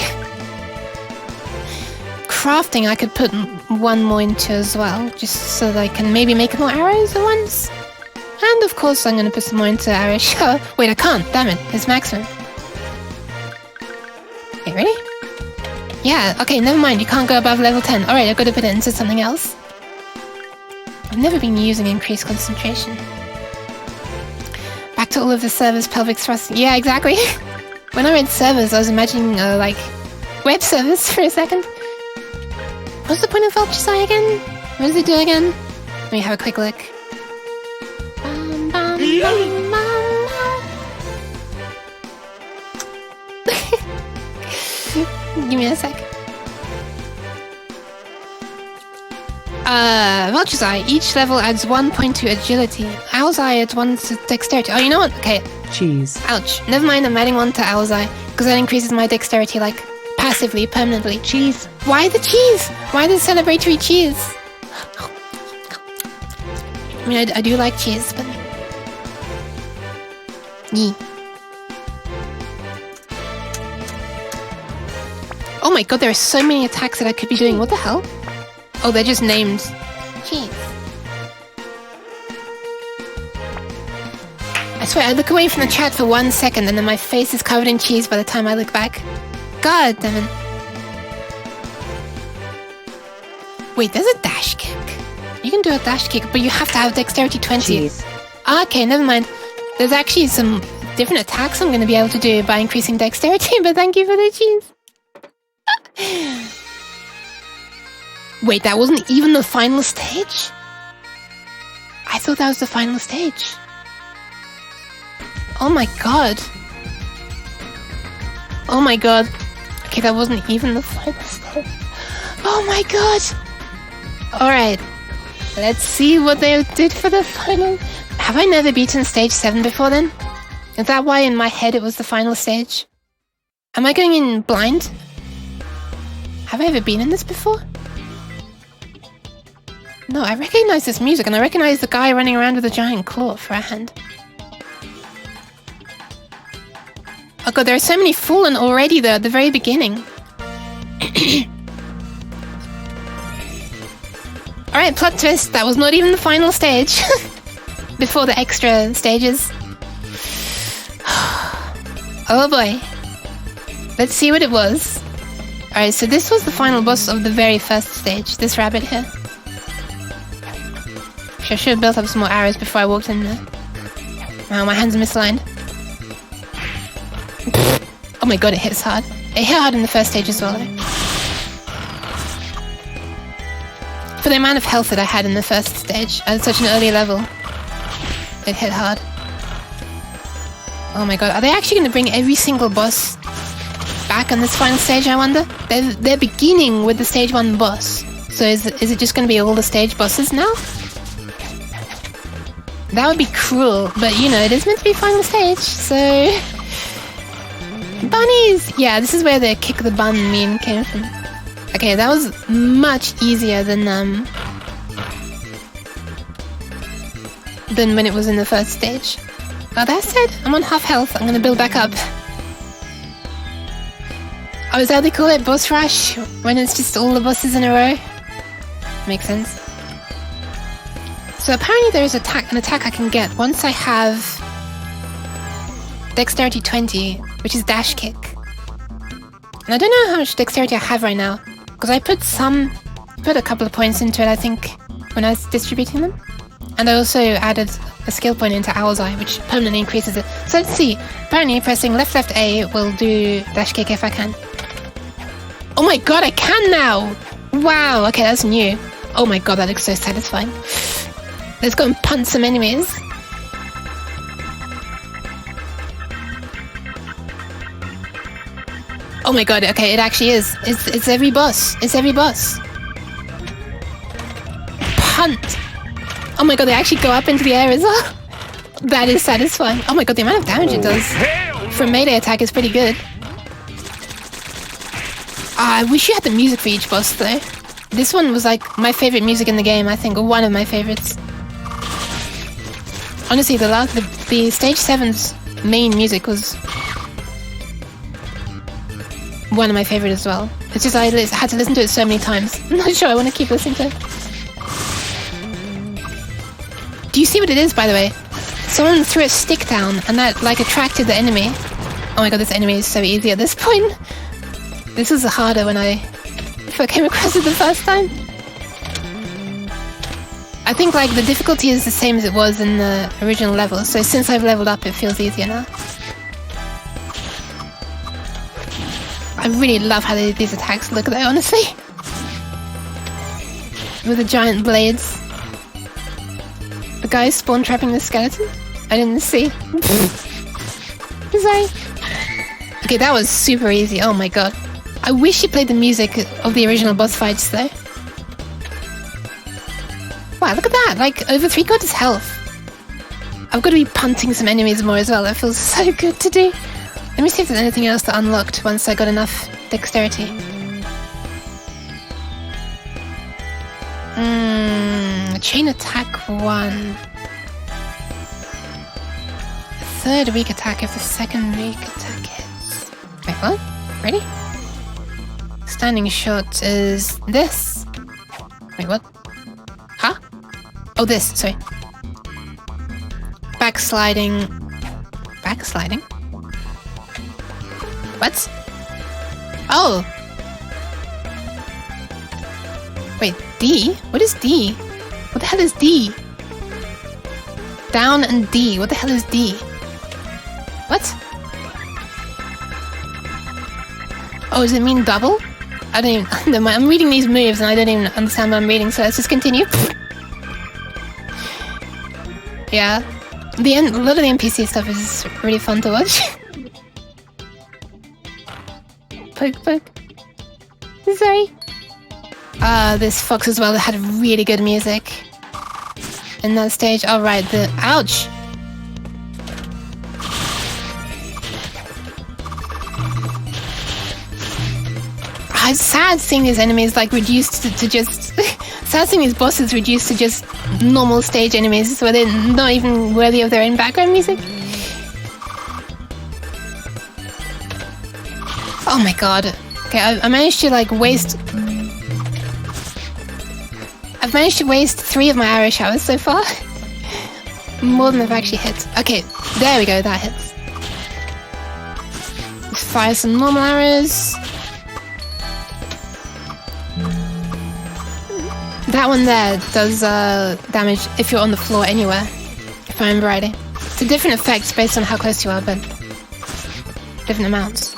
Crafting I could put one more into as well, just so that I can maybe make more arrows at once. And of course I'm going to put some more into arrow shot. Wait, I can't, damn it, it's maximum. Okay, ready? Yeah, okay, never mind, you can't go above level 10. Alright, I've got to put it into something else. I've never been using increased concentration. Back to all of the servers, pelvic thrust. Yeah, exactly. When I read servers, I was imagining, web servers for a second. What's the point of Vulture's Eye again? What does it do again? Let me have a quick look. Bum, bum, bum, bum. Give me a sec. Vulture's Eye. Each level adds 1 point to agility. Owl's Eye adds 1 to dexterity. Oh, you know what? Okay. Cheese. Ouch. Never mind, I'm adding 1 to Owl's Eye, because that increases my dexterity, passively, permanently. Cheese. Why the cheese? Why the celebratory cheese? I mean, I do like cheese, but... Yee. Oh my god, there are so many attacks that I could be doing. What the hell? Oh, they're just named cheese. I swear, I look away from the chat for 1 second and then my face is covered in cheese by the time I look back. God damn it. Wait, there's a dash kick. You can do a dash kick, but you have to have dexterity 20. Jeez. Okay, never mind. There's actually some different attacks I'm going to be able to do by increasing dexterity, but thank you for the cheese. Wait, that wasn't even the final stage? I thought that was the final stage. Oh my god. Oh my god. Okay, that wasn't even the final stage. Oh my god. Alright. Let's see what they did for the final. Have I never beaten stage 7 before then? Is that why in my head it was the final stage? Am I going in blind? Have I ever been in this before? No, I recognize this music and I recognize the guy running around with a giant claw for a hand. Oh god, there are so many fallen already though at the very beginning. Alright, plot twist, that was not even the final stage. Before the extra stages. Oh boy. Let's see what it was. Alright, so this was the final boss of the very first stage, this rabbit here. I should have built up some more arrows before I walked in there. Wow, my hands are misaligned. Oh my god, it hits hard. It hit hard in the first stage as well, though. For the amount of health that I had in the first stage, at such an early level, it hit hard. Oh my god, are they actually going to bring every single boss attack on this final stage, I wonder? They're beginning with the stage 1 boss. So is it just going to be all the stage bosses now? That would be cruel, but you know, it is meant to be final stage, so... Bunnies! Yeah, this is where the kick the bun meme came from. Okay, that was much easier than when it was in the first stage. Oh, that said, I'm on half health. I'm gonna build back up. Oh, is that they call it boss rush? When it's just all the bosses in a row? Makes sense. So apparently there is an attack I can get once I have Dexterity 20, which is dash kick. And I don't know how much dexterity I have right now, because I put a couple of points into it, I think, when I was distributing them. And I also added a skill point into Owl's Eye, which permanently increases it. So let's see. Apparently pressing left A will do dash kick if I can. Oh my god, I can now! Wow, okay, that's new. Oh my god, that looks so satisfying. Let's go and punch some enemies. Oh my god, okay, it actually is. It's every boss. It's every boss. Punt! Oh my god, they actually go up into the air as well. That is satisfying. Oh my god, the amount of damage it does for a melee attack is pretty good. I wish you had the music for each boss though. This one was like my favorite music in the game, I think, or one of my favorites. Honestly, the stage 7's main music was one of my favorite as well. It's just I had to listen to it so many times. I'm not sure I want to keep listening to it. Do you see what it is, by the way? Someone threw a stick down and that like attracted the enemy. Oh my god, this enemy is so easy at this point. This was harder when I came across it the first time. I think like the difficulty is the same as it was in the original level, so since I've leveled up it feels easier now. I really love how these attacks look though, honestly. With the giant blades. The guy spawn trapping the skeleton? I didn't see. Sorry. Okay, that was super easy, oh my god. I wish you played the music of the original boss fights though. Wow, look at that, like over 3/4 health. I've got to be punting some enemies more as well, that feels so good to do. Let me see if there's anything else that unlocked once I got enough dexterity. Chain attack 1. Third weak attack if the second weak attack hits. Wait, what? Ready? Standing shot is this. Wait, what? Huh? Oh, this, sorry. Backsliding. Backsliding? What? Oh! Wait, D? What is D? What the hell is D? Down and D. What the hell is D? What? Oh, does it mean double? I don't even... Never mind. I'm reading these moves and I don't even understand what I'm reading, so let's just continue. Yeah. A lot of the NPC stuff is really fun to watch. Poke, poke. Sorry. This fox as well had really good music in that stage. Oh, right, ouch! It's sad seeing these enemies like reduced to just... sad seeing these bosses reduced to just normal stage enemies where they're not even worthy of their own background music. Oh my god. Okay, I managed to like waste... I've managed to waste 3 of my arrow showers so far. More than I've actually hit. Okay, there we go, that hits. Let's fire some normal arrows. That one there does damage if you're on the floor anywhere, if I remember right. It's a different effect based on how close you are, but different amounts.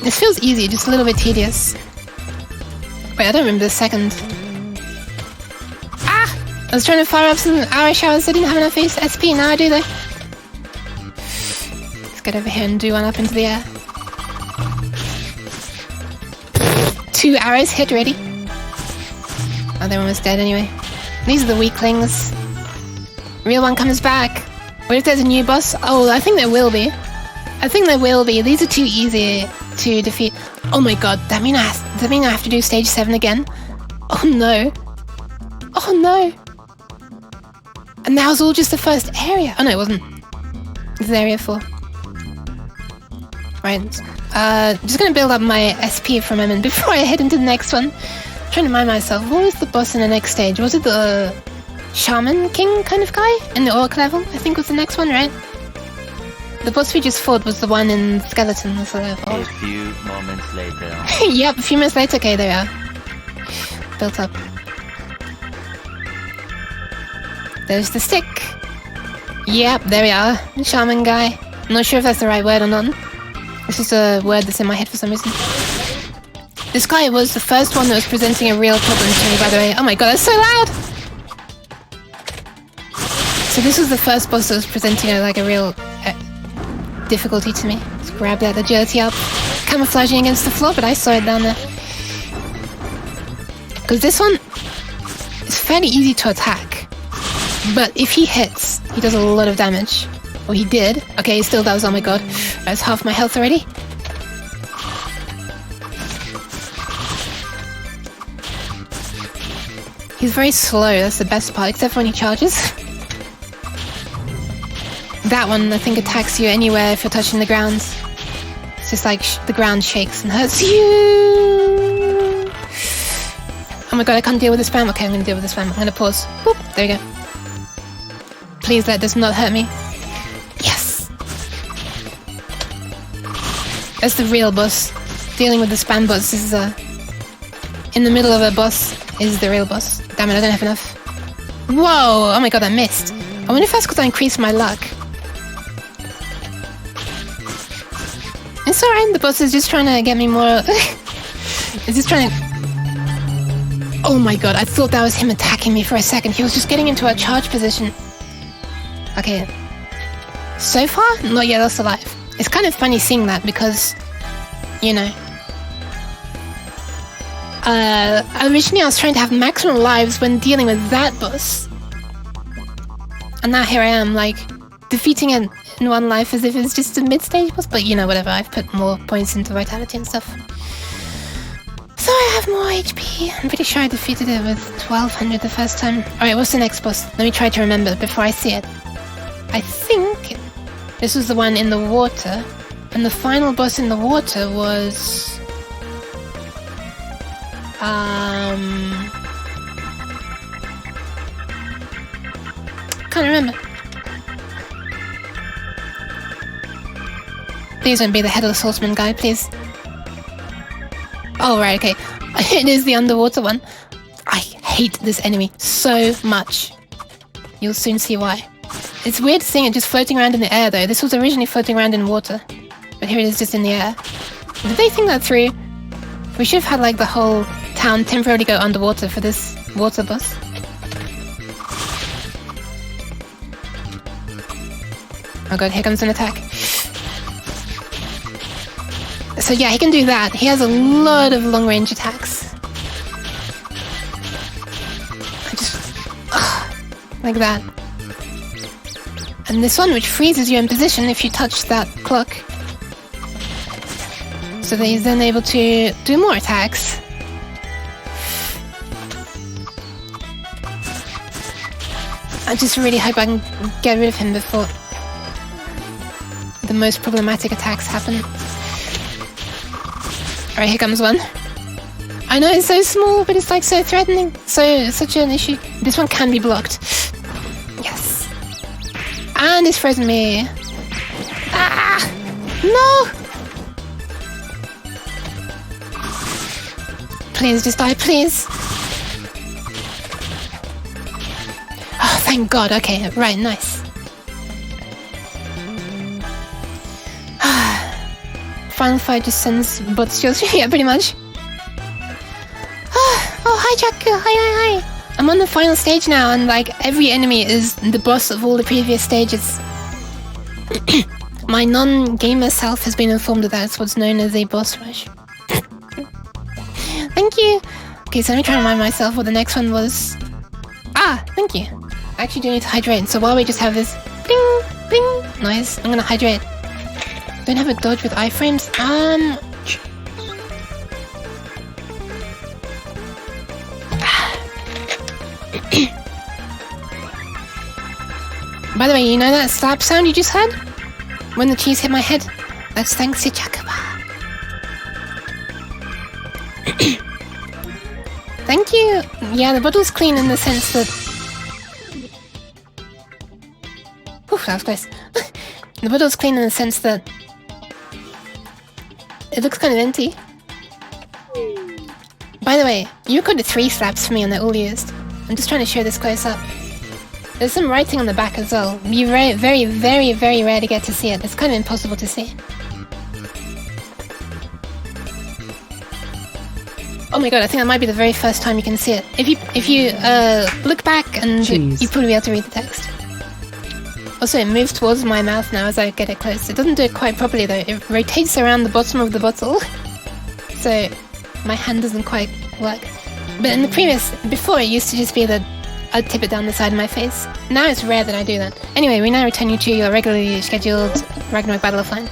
This feels easy, just a little bit tedious. Wait, I don't remember the second. Ah! I was trying to fire up some arrow showers, I didn't have enough SP, now I do though. get over here and do one up into the air. 2 arrows hit already. Oh, they're almost dead anyway. These are the weaklings. Real one comes back. What if there's a new boss? Oh, I think there will be. These are too easy to defeat. Oh my god, does that mean I have to do stage 7 again? Oh no. Oh no. And that was all just the first area. Oh no, it wasn't. This is area 4. Right. Just gonna build up my SP for a moment before I head into the next one. I'm trying to remind myself, what was the boss in the next stage? Was it the Shaman King kind of guy? In the Orc level? I think was the next one, right? The boss we just fought was the one in Skeleton. Was the level. A few moments later. Yep, a few minutes later. Okay, there we are. Built up. There's the stick. Yep, there we are. The shaman guy. I'm not sure if that's the right word or not. This is a word that's in my head for some reason. This guy was the first one that was presenting a real problem to me, by the way. Oh my god, that's so loud! So this was the first boss that was presenting a real difficulty to me. Let's grab that agility up. Camouflaging against the floor, but I saw it down there. Because this one is fairly easy to attack. But if he hits, he does a lot of damage. Or he did. Okay, he still does, oh my god. That's half my health already. He's very slow, that's the best part, except for when he charges. That one, I think, attacks you anywhere if you're touching the ground. It's just like the ground shakes and hurts you. Oh my god, I can't deal with the spam. Okay, I'm gonna deal with the spam. I'm gonna pause. Boop, there we go. Please let this not hurt me. Yes! That's the real boss. Dealing with the spam boss is in the middle of a boss is the real boss. Damn it, I don't have enough. Whoa! Oh my god, I missed. I wonder if that's because I increased my luck. It's alright, the boss is just trying to get me more... It's just trying to... Oh my god, I thought that was him attacking me for a second. He was just getting into a charge position. Okay. So far, not yet lost alive. It's kind of funny seeing that because, you know... originally I was trying to have maximum lives when dealing with that boss. And now here I am, like, defeating it in one life as if it's just a mid-stage boss. But, you know, whatever, I've put more points into vitality and stuff. So I have more HP. I'm pretty sure I defeated it with 1200 the first time. Alright, what's the next boss? Let me try to remember before I see it. I think this was the one in the water. And the final boss in the water was... Can't remember. Please don't be the headless horseman guy, please. Oh, right, okay. It is the underwater one. I hate this enemy so much. You'll soon see why. It's weird seeing it just floating around in the air, though. This was originally floating around in water. But here it is just in the air. Did they think that through? We should have had, like, the whole town temporarily go underwater for this water boss. Oh god, here comes an attack. So yeah, he can do that. He has a lot of long-range attacks. Like that. And this one, which freezes you in position if you touch that clock. So that he's then able to do more attacks. I just really hope I can get rid of him before the most problematic attacks happen. Alright, here comes one. I know it's so small, but it's like so threatening. Such an issue. This one can be blocked. Yes. And it's frozen me. Ah! No! Please, just die, please. Oh, thank god. Okay, right, nice. Final fight just sends butt skills. Yeah, pretty much. Oh, hi, Jack. Hi. I'm on the final stage now, and like every enemy is the boss of all the previous stages. My non-gamer self has been informed that that's what's known as a boss rush. Thank you! Okay, so let me try and remind myself what the next one was. Ah, thank you. I actually do need to hydrate, so while we just have this ding, ding noise, I'm gonna hydrate. Don't have a dodge with iframes? By the way, you know that slap sound you just heard? When the cheese hit my head? That's thanks to Chakaba. Thank you! Yeah, the bottle's clean in the sense that... Oof, that was close. The bottle's clean in the sense that... It looks kind of empty. By the way, you recorded 3 slaps for me and they're all used. I'm just trying to show this close up. There's some writing on the back as well. You very, very, very, very rarely get to see it. It's kind of impossible to see. Oh my god, I think that might be the very first time you can see it. If you look back and Jeez. you probably be able to read the text. Also, it moves towards my mouth now as I get it close. It doesn't do it quite properly though. It rotates around the bottom of the bottle. So my hand doesn't quite work. But in the before it used to just be that I'd tip it down the side of my face. Now it's rare that I do that. Anyway, we now return you to your regularly scheduled Ragnarok Battle Offline.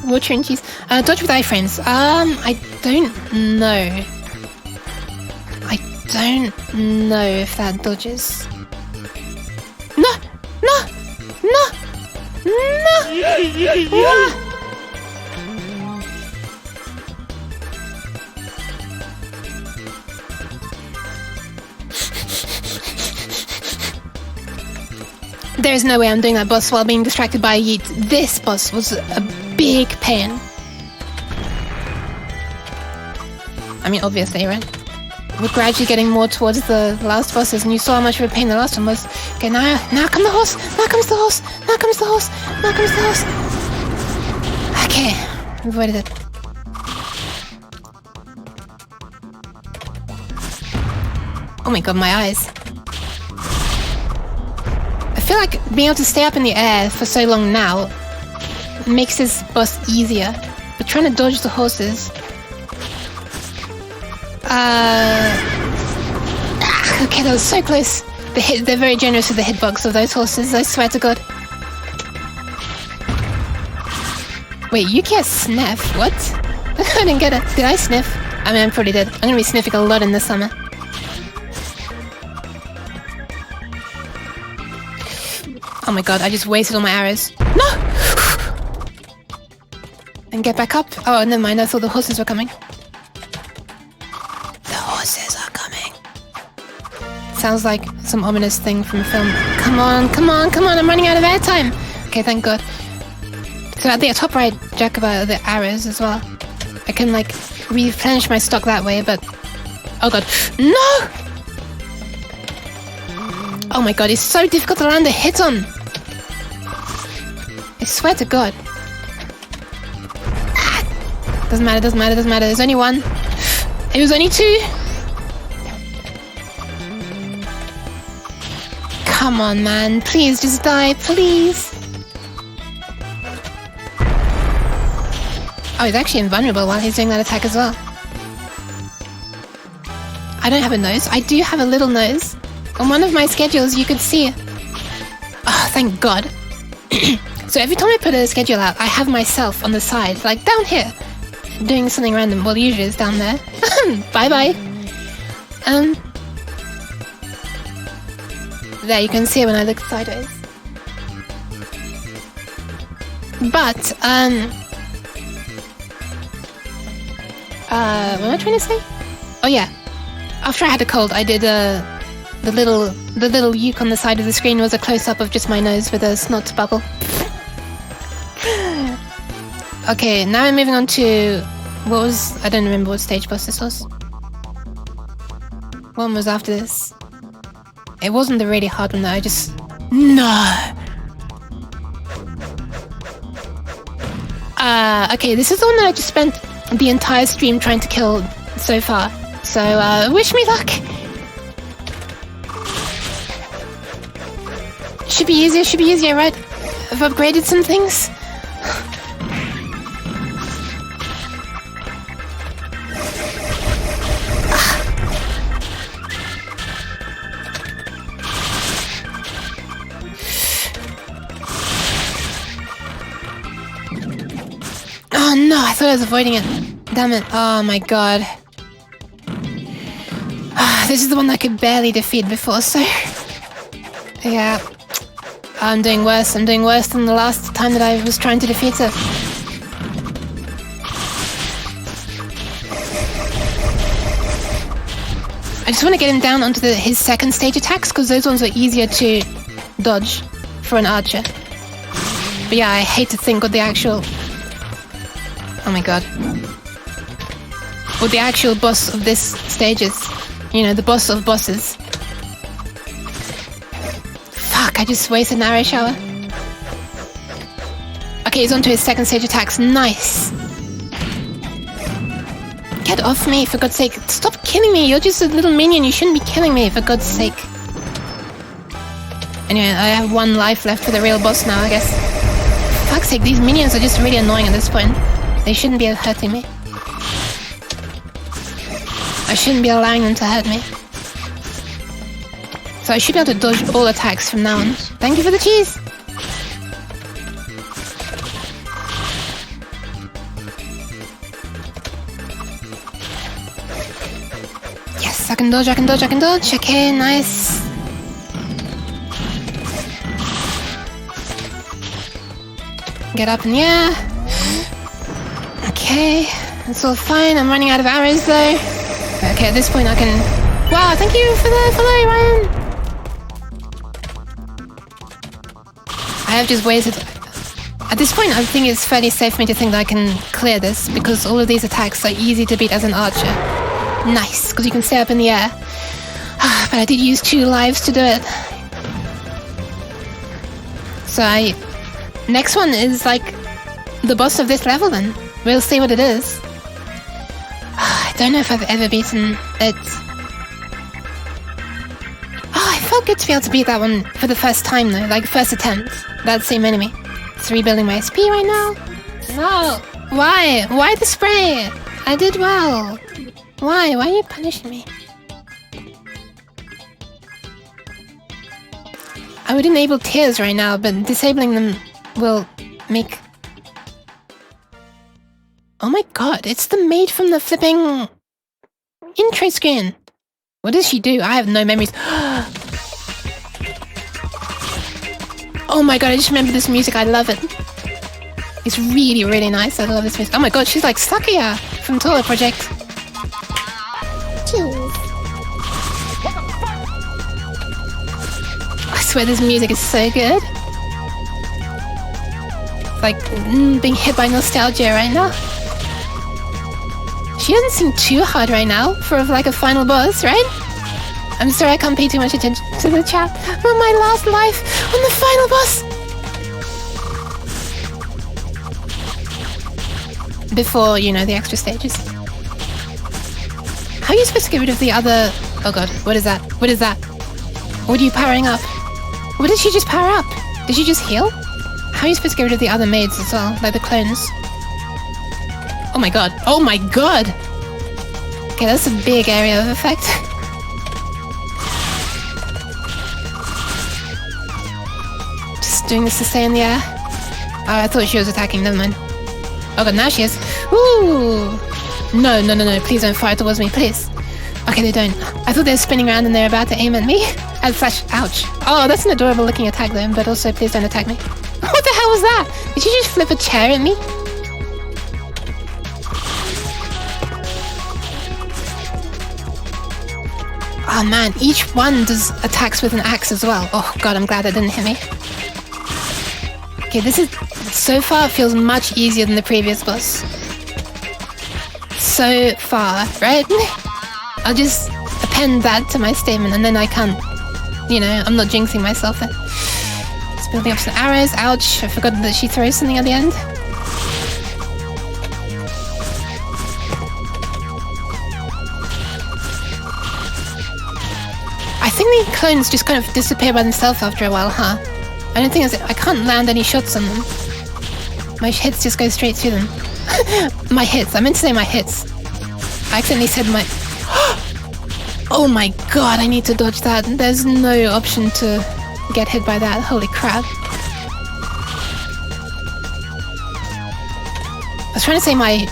Water and cheese. Dodge with iframes. I don't know. I don't know if that dodges. No! No! No! No! Ah! There's no way I'm doing that boss while being distracted by a yeet. This boss was a big pain. I mean, obviously, right? We're gradually getting more towards the last bosses, and you saw how much of a pain the last one was. Okay, now come the horse! Now comes the horse! Now comes the horse! Now comes the horse! Okay, avoided it. Oh my god, my eyes. I feel like being able to stay up in the air for so long now makes this boss easier. But trying to dodge the horses... okay, that was so close. They're very generous with the hitbox of those horses, I swear to god. Wait, Yuki has sniff? What? I didn't get it. Did I sniff? I mean, I probably did. I'm gonna be sniffing a lot in the summer. Oh my god, I just wasted all my arrows. No! And get back up. Oh, never mind, I thought the horses were coming. The horses are coming. Sounds like some ominous thing from a film. Come on, come on, come on, I'm running out of airtime! Okay, thank god. So at the top right, jack about the arrows as well. I can like replenish my stock that way, but... Oh god. No! Oh my god, it's so difficult to land a hit on! I swear to god. Ah! Doesn't matter, doesn't matter, doesn't matter. There's only one. It was only 2. Come on, man. Please, just die, please. Oh, he's actually invulnerable while he's doing that attack as well. I don't have a nose. I do have a little nose. On one of my schedules, you could see it. Oh, thank god. So every time I put a schedule out, I have myself on the side, like down here, doing something random. Well, usually it's down there. Bye-bye. There, you can see it when I look sideways. But, what am I trying to say? Oh yeah, after I had a cold, I did the little uke on the side of the screen was a close-up of just my nose with a snot bubble. Okay, now I'm moving on to what was, I don't remember what stage boss this was. One was after this. It wasn't the really hard one though, I just... No! Okay, this is the one that I just spent the entire stream trying to kill so far. So, wish me luck! Should be easier, right? I've upgraded some things. Oh no, I thought I was avoiding it. Damn it. Oh my god. This is the one I could barely defeat before, so... Yeah. I'm doing worse than the last time that I was trying to defeat it. I just want to get him down onto his second stage attacks, because those ones are easier to dodge for an archer. But yeah, I hate to think what the actual... Oh my god. What the actual boss of this stage is. You know, the boss of bosses. Fuck, I just wasted an arrow shower. Okay, he's onto his second stage attacks. Nice. Get off me, for God's sake. Stop killing me. You're just a little minion. You shouldn't be killing me, for God's sake. Anyway, I have 1 life left for the real boss now, I guess. For fuck's sake, these minions are just really annoying at this point. They shouldn't be hurting me. I shouldn't be allowing them to hurt me. So I should be able to dodge all attacks from now on. Thank you for the cheese! Yes, I can dodge. Okay, nice. Get up in the air. Okay, that's all fine. I'm running out of arrows though. Okay, at this point I can... Wow, thank you for the follow, Ryan! I have just wasted... At this point I think it's fairly safe for me to think that I can clear this, because all of these attacks are easy to beat as an archer. Nice, because you can stay up in the air. But I did use 2 lives to do it. So next one is like the boss of this level then. We'll see what it is. I don't know if I've ever beaten it. Oh, I felt good to be able to beat that one for the first time though, like first attempt. That same enemy. It's rebuilding my SP right now. No! Why? Why the spray? I did well. Why? Why are you punishing me? I would enable tears right now, but disabling them will make... Oh my god, it's the maid from the flipping intro screen. What does she do? I have no memories. Oh my god, I just remember this music. I love it. It's really, really nice. I love this music. Oh my god, she's like Sakuya from Tola Project. I swear this music is so good. It's like being hit by nostalgia right now. She doesn't seem too hard right now for like a final boss, right? I'm sorry I can't pay too much attention to the chat. On my last life on the final boss! Before, you know, the extra stages. How are you supposed to get rid of the other... Oh god, what is that? What is that? What are you powering up? What did she just power up? Did she just heal? How are you supposed to get rid of the other maids as well, like the clones? Oh my god. Oh my god! Okay, that's a big area of effect. Just doing this to stay in the air. Oh, I thought she was attacking, never mind. Oh god, now she is. Ooh! No, no, no, no, please don't fire towards me, please. Okay, they don't. I thought they were spinning around and they were about to aim at me. And slash, ouch. Oh, that's an adorable looking attack though, but also please don't attack me. What the hell was that? Did you just flip a chair at me? Oh man, each one does attacks with an axe as well. Oh god, I'm glad that didn't hit me. Okay, this is... So far, it feels much easier than the previous boss. So far, right? I'll just append that to my statement and then I can't... You know, I'm not jinxing myself then. Just building up some arrows. Ouch, I forgot that she throws something at the end. I think the clones just kind of disappear by themselves after a while, huh? I don't think I can't land any shots on them. My hits just go straight through them. My hits. I meant to say my hits. I accidentally said my... Oh my god, I need to dodge that. There's no option to get hit by that. Holy crap. I was trying to say my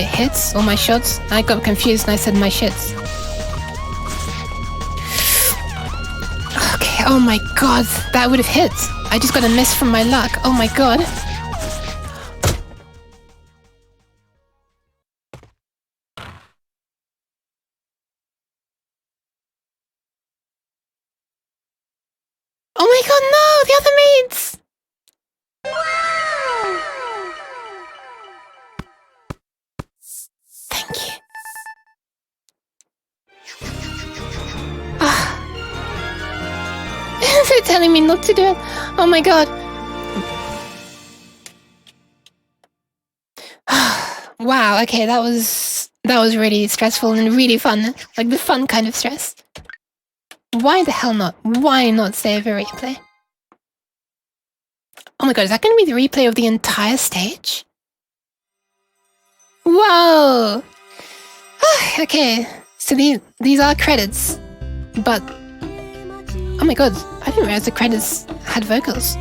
hits or my shots. I got confused and I said my shits. Okay, oh my god, that would have hit. I just got a miss from my luck. Oh my god. Oh my god, no! The other mates! Thank you. They're telling me not to do it. Oh my god. Wow, okay, that was really stressful and really fun. Like the fun kind of stress. Why the hell not? Why not save a replay? Oh my god, is that going to be the replay of the entire stage? Whoa! Okay, so these are credits, but... Oh my god, I didn't realize the credits had vocals.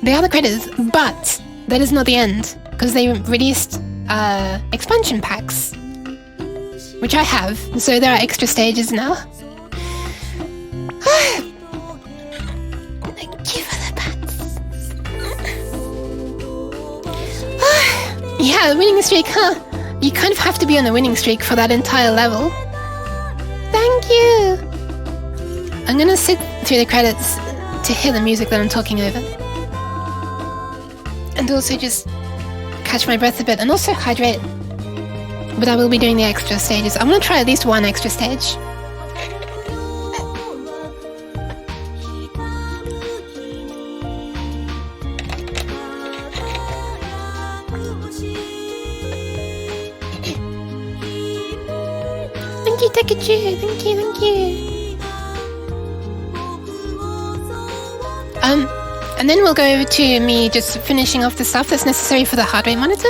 They are the credits, but that is not the end, because they released expansion packs, which I have, so there are extra stages now. Thank you for the pats. Yeah, winning streak, huh? You kind of have to be on a winning streak for that entire level. Thank you! I'm gonna sit through the credits to hear the music that I'm talking over. And also just catch my breath a bit and also hydrate. But I will be doing the extra stages. I'm gonna try at least one extra stage. Thank you, Tekachu. Thank you, thank you. And then we'll go over to me just finishing off the stuff that's necessary for the heart rate monitor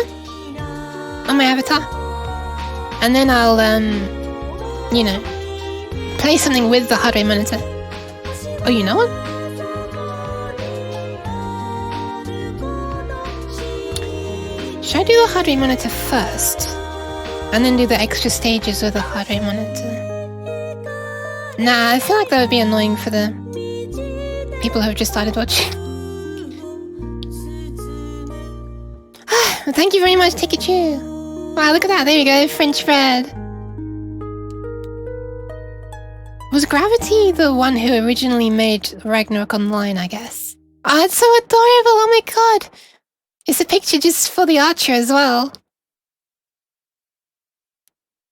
on my avatar. And then I'll, you know, play something with the heart rate monitor. Oh, you know what? Should I do the heart rate monitor first? And then do the extra stages with the heart rate monitor? Nah, I feel like that would be annoying for the people who have just started watching. Thank you very much, Tikachu. Wow, look at that. There you go, French bread. Was Gravity the one who originally made Ragnarok Online, I guess? Oh, it's so adorable. Oh my god. It's a picture just for the archer as well.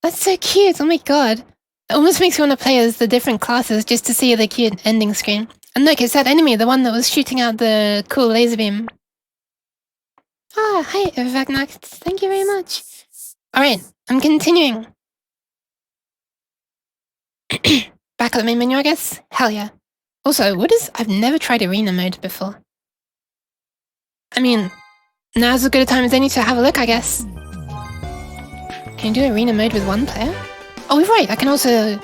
That's so cute. Oh my god. It almost makes me want to play as the different classes just to see the cute ending screen. And look, it's that enemy, the one that was shooting out the cool laser beam. Ah, hi, Ragnarok. Thank you very much. Alright, I'm continuing. Back at the main menu, I guess? Hell yeah. Also, I've never tried arena mode before. I mean, now's as good a time as any to have a look, I guess. Can you do arena mode with one player? Oh, right, I can also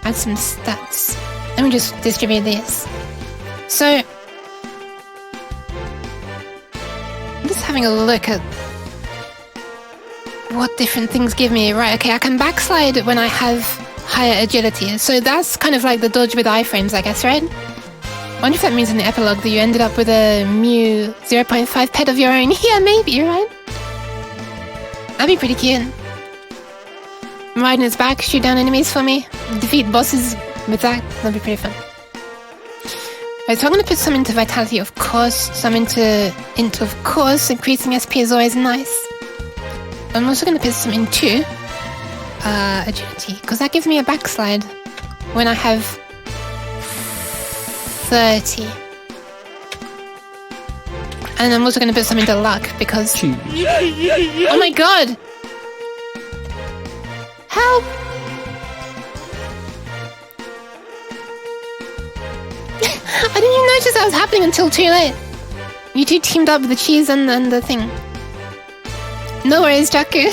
add some stats. Let me just distribute these. So, I'm just having a look at what different things give me. Right, okay, I can backslide when I have higher agility. So that's kind of like the dodge with iframes, I guess, right? I wonder if that means in the epilogue that you ended up with a Mew 0.5 pet of your own. Yeah, maybe, right? That'd be pretty cute. I'm riding its back, shoot down enemies for me, defeat bosses with that. That'd be pretty fun. Right, so I'm going to put some into Vitality, of course, some into Int, of course. Increasing SP is always nice. I'm also going to put some into Agility, because that gives me a backslide when I have 30. And I'm also going to put some into Luck, because... Oh my god! Help! I didn't even notice that was happening until too late. You two teamed up with the cheese and the thing. No worries, Jaku.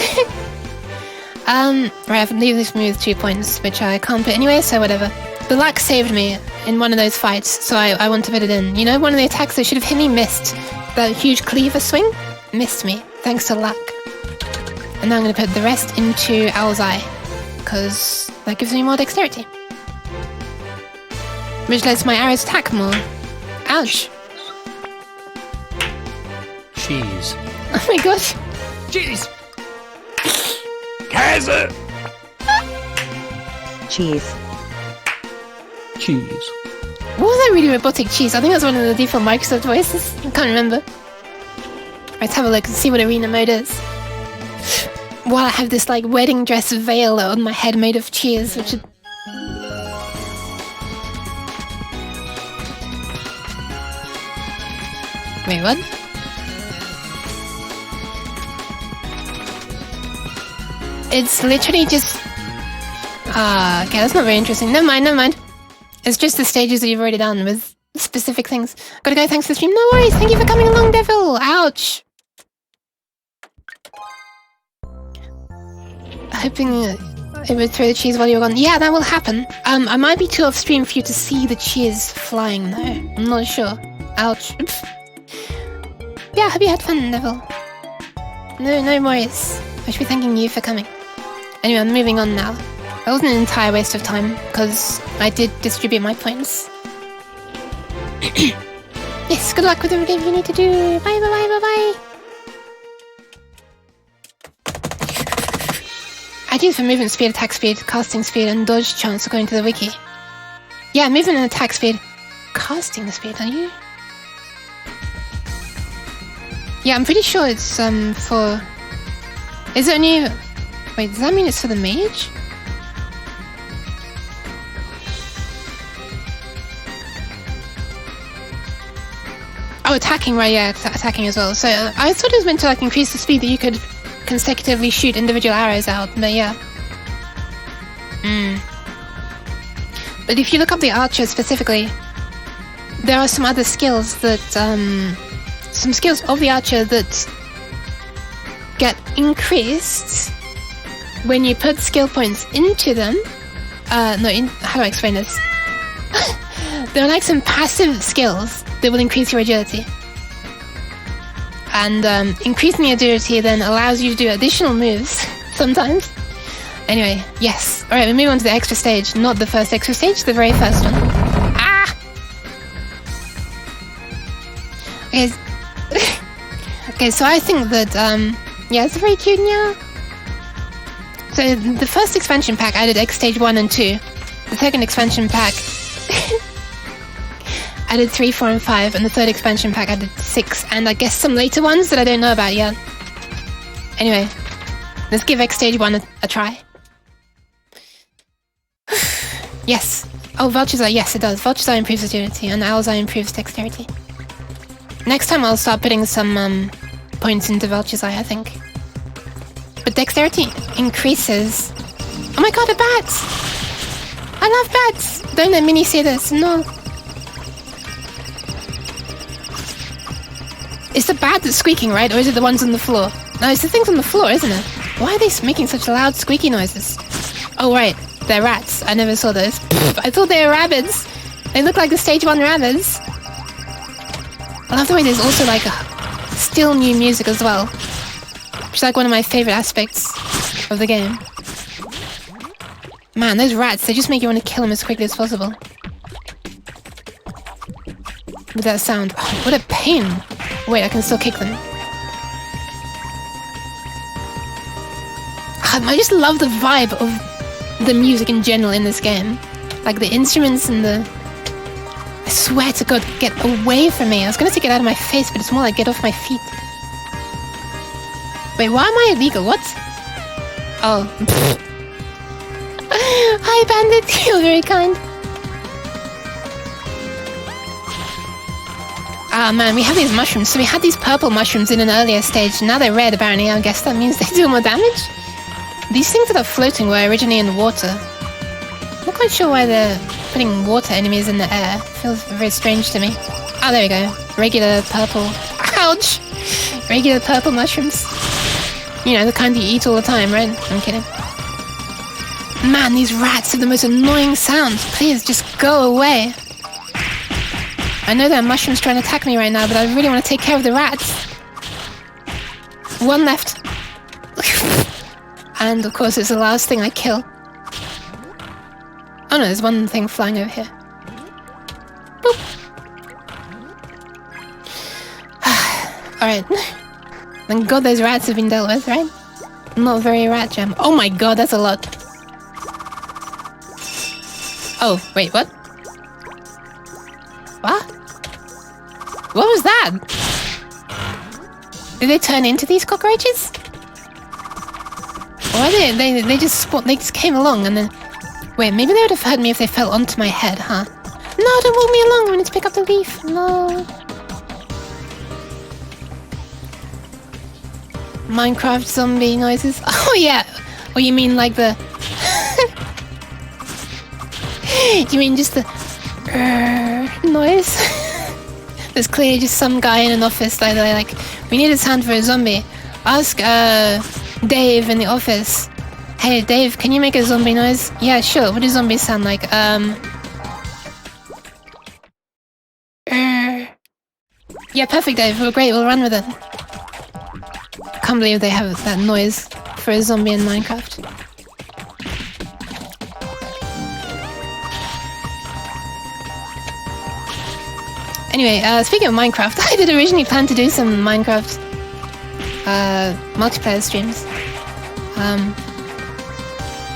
Right, I believe this move 2 points, which I can't put anyway, so whatever. The luck saved me in one of those fights, so I want to put it in. You know, one of the attacks that should have hit me missed. That huge cleaver swing missed me, thanks to luck. And now I'm going to put the rest into Owl's Eye, because that gives me more dexterity. Which lets my arrows attack more. Ouch. Cheese. Oh my gosh. Cheese. Käse. cheese, Cheese. What was that really robotic cheese? I think that's one of the default Microsoft voices. I can't remember. Let's have a look and see what arena mode is. While I have this like wedding dress veil on my head made of cheese, which is... Wait, what? It's literally just... okay, that's not very interesting. Never mind, never mind. It's just the stages that you've already done with specific things. Gotta go, thanks for the stream. No worries, thank you for coming along, Devil. Ouch. Hoping it would throw the cheese while you were gone. Yeah, that will happen. I might be too off stream for you to see the cheese flying though. I'm not sure. Ouch. Yeah, I hope you had fun, Devil. No worries. I should be thanking you for coming. Anyway, I'm moving on now. That wasn't an entire waste of time, because I did distribute my points. Yes, good luck with everything you need to do. Bye, bye, bye, bye, bye. I do for movement speed, attack speed, casting speed, and dodge chance according to the wiki. Yeah, movement and attack speed. Casting speed, are you? Yeah, I'm pretty sure it's for... Is it only... Wait, does that mean it's for the mage? Oh, attacking, right, yeah, attacking as well. So I thought it was meant to like increase the speed that you could consecutively shoot individual arrows out, but yeah. But if you look up the archer specifically, there are some other skills that, some skills of the archer that get increased when you put skill points into them. How do I explain this? There are like some passive skills that will increase your agility. And increasing the agility then allows you to do additional moves sometimes. Anyway, yes. Alright, we're moving on to the extra stage. Not the first extra stage, the very first one. Ah! Okay, okay, so I think that, yeah, it's very cute, yeah. So the first expansion pack added X Stage 1 and 2. The second expansion pack added 3, 4, and 5, and the third expansion pack added 6, and I guess some later ones that I don't know about yet. Anyway, let's give X Stage 1 a try. Yes. Oh, Vulture's Eye, yes it does. Vulture's Eye improves agility, and Owl's Eye improves dexterity. Next time I'll start putting some points into Vulture's Eye, I think. But dexterity increases... Oh my god, a bat! I love bats! Don't let Minnie say this, no. It's the bat that's squeaking, right? Or is it the ones on the floor? No, it's the things on the floor, isn't it? Why are they making such loud squeaky noises? Oh, right. They're rats. I never saw those. I thought they were rabbits. They look like the Stage 1 rabbits. I love the way there's also like a still new music as well. Which is like one of my favorite aspects of the game. Man, those rats, they just make you want to kill them as quickly as possible. With that sound. Oh, what a pain. Wait, I can still kick them. I just love the vibe of the music in general in this game. Like the instruments and the... I swear to God, get away from me. I was gonna say get out of my face, but it's more like get off my feet. Wait, why am I illegal? What? Oh. Hi, Bandit. You're very kind. Ah, man, we have these mushrooms. So we had these purple mushrooms in an earlier stage. Now they're red, apparently. I guess that means they do more damage? These things that are floating were originally in the water. I'm not quite sure why they're putting water enemies in the air. Feels very strange to me. Oh, there we go. Regular purple. Ouch! Regular purple mushrooms. You know, the kind you eat all the time, right? I'm kidding. Man, these rats have the most annoying sounds. Please, just go away. I know there are mushrooms trying to attack me right now, but I really want to take care of the rats. One left. And, of course, it's the last thing I kill. Oh no, there's one thing flying over here. Boop. Alright. Thank God those rats have been dealt with, right? Not very rat jam. Oh my god, that's a lot. Oh, wait, what? What? What was that? Did they turn into these cockroaches? Or they just came along and then... Wait, maybe they would have hurt me if they fell onto my head, huh? No, don't walk me along, I need to pick up the leaf. No. Minecraft zombie noises. Oh yeah. Oh, you mean like the... You mean just the... noise? There's clearly just some guy in an office that they're like, we need a sound for a zombie. Ask Dave in the office. Hey Dave, can you make a zombie noise? Yeah, sure. What do zombies sound like? Yeah, perfect Dave. We're great. We'll run with it. I can't believe they have that noise for a zombie in Minecraft. Anyway, speaking of Minecraft, I did originally plan to do some Minecraft multiplayer streams.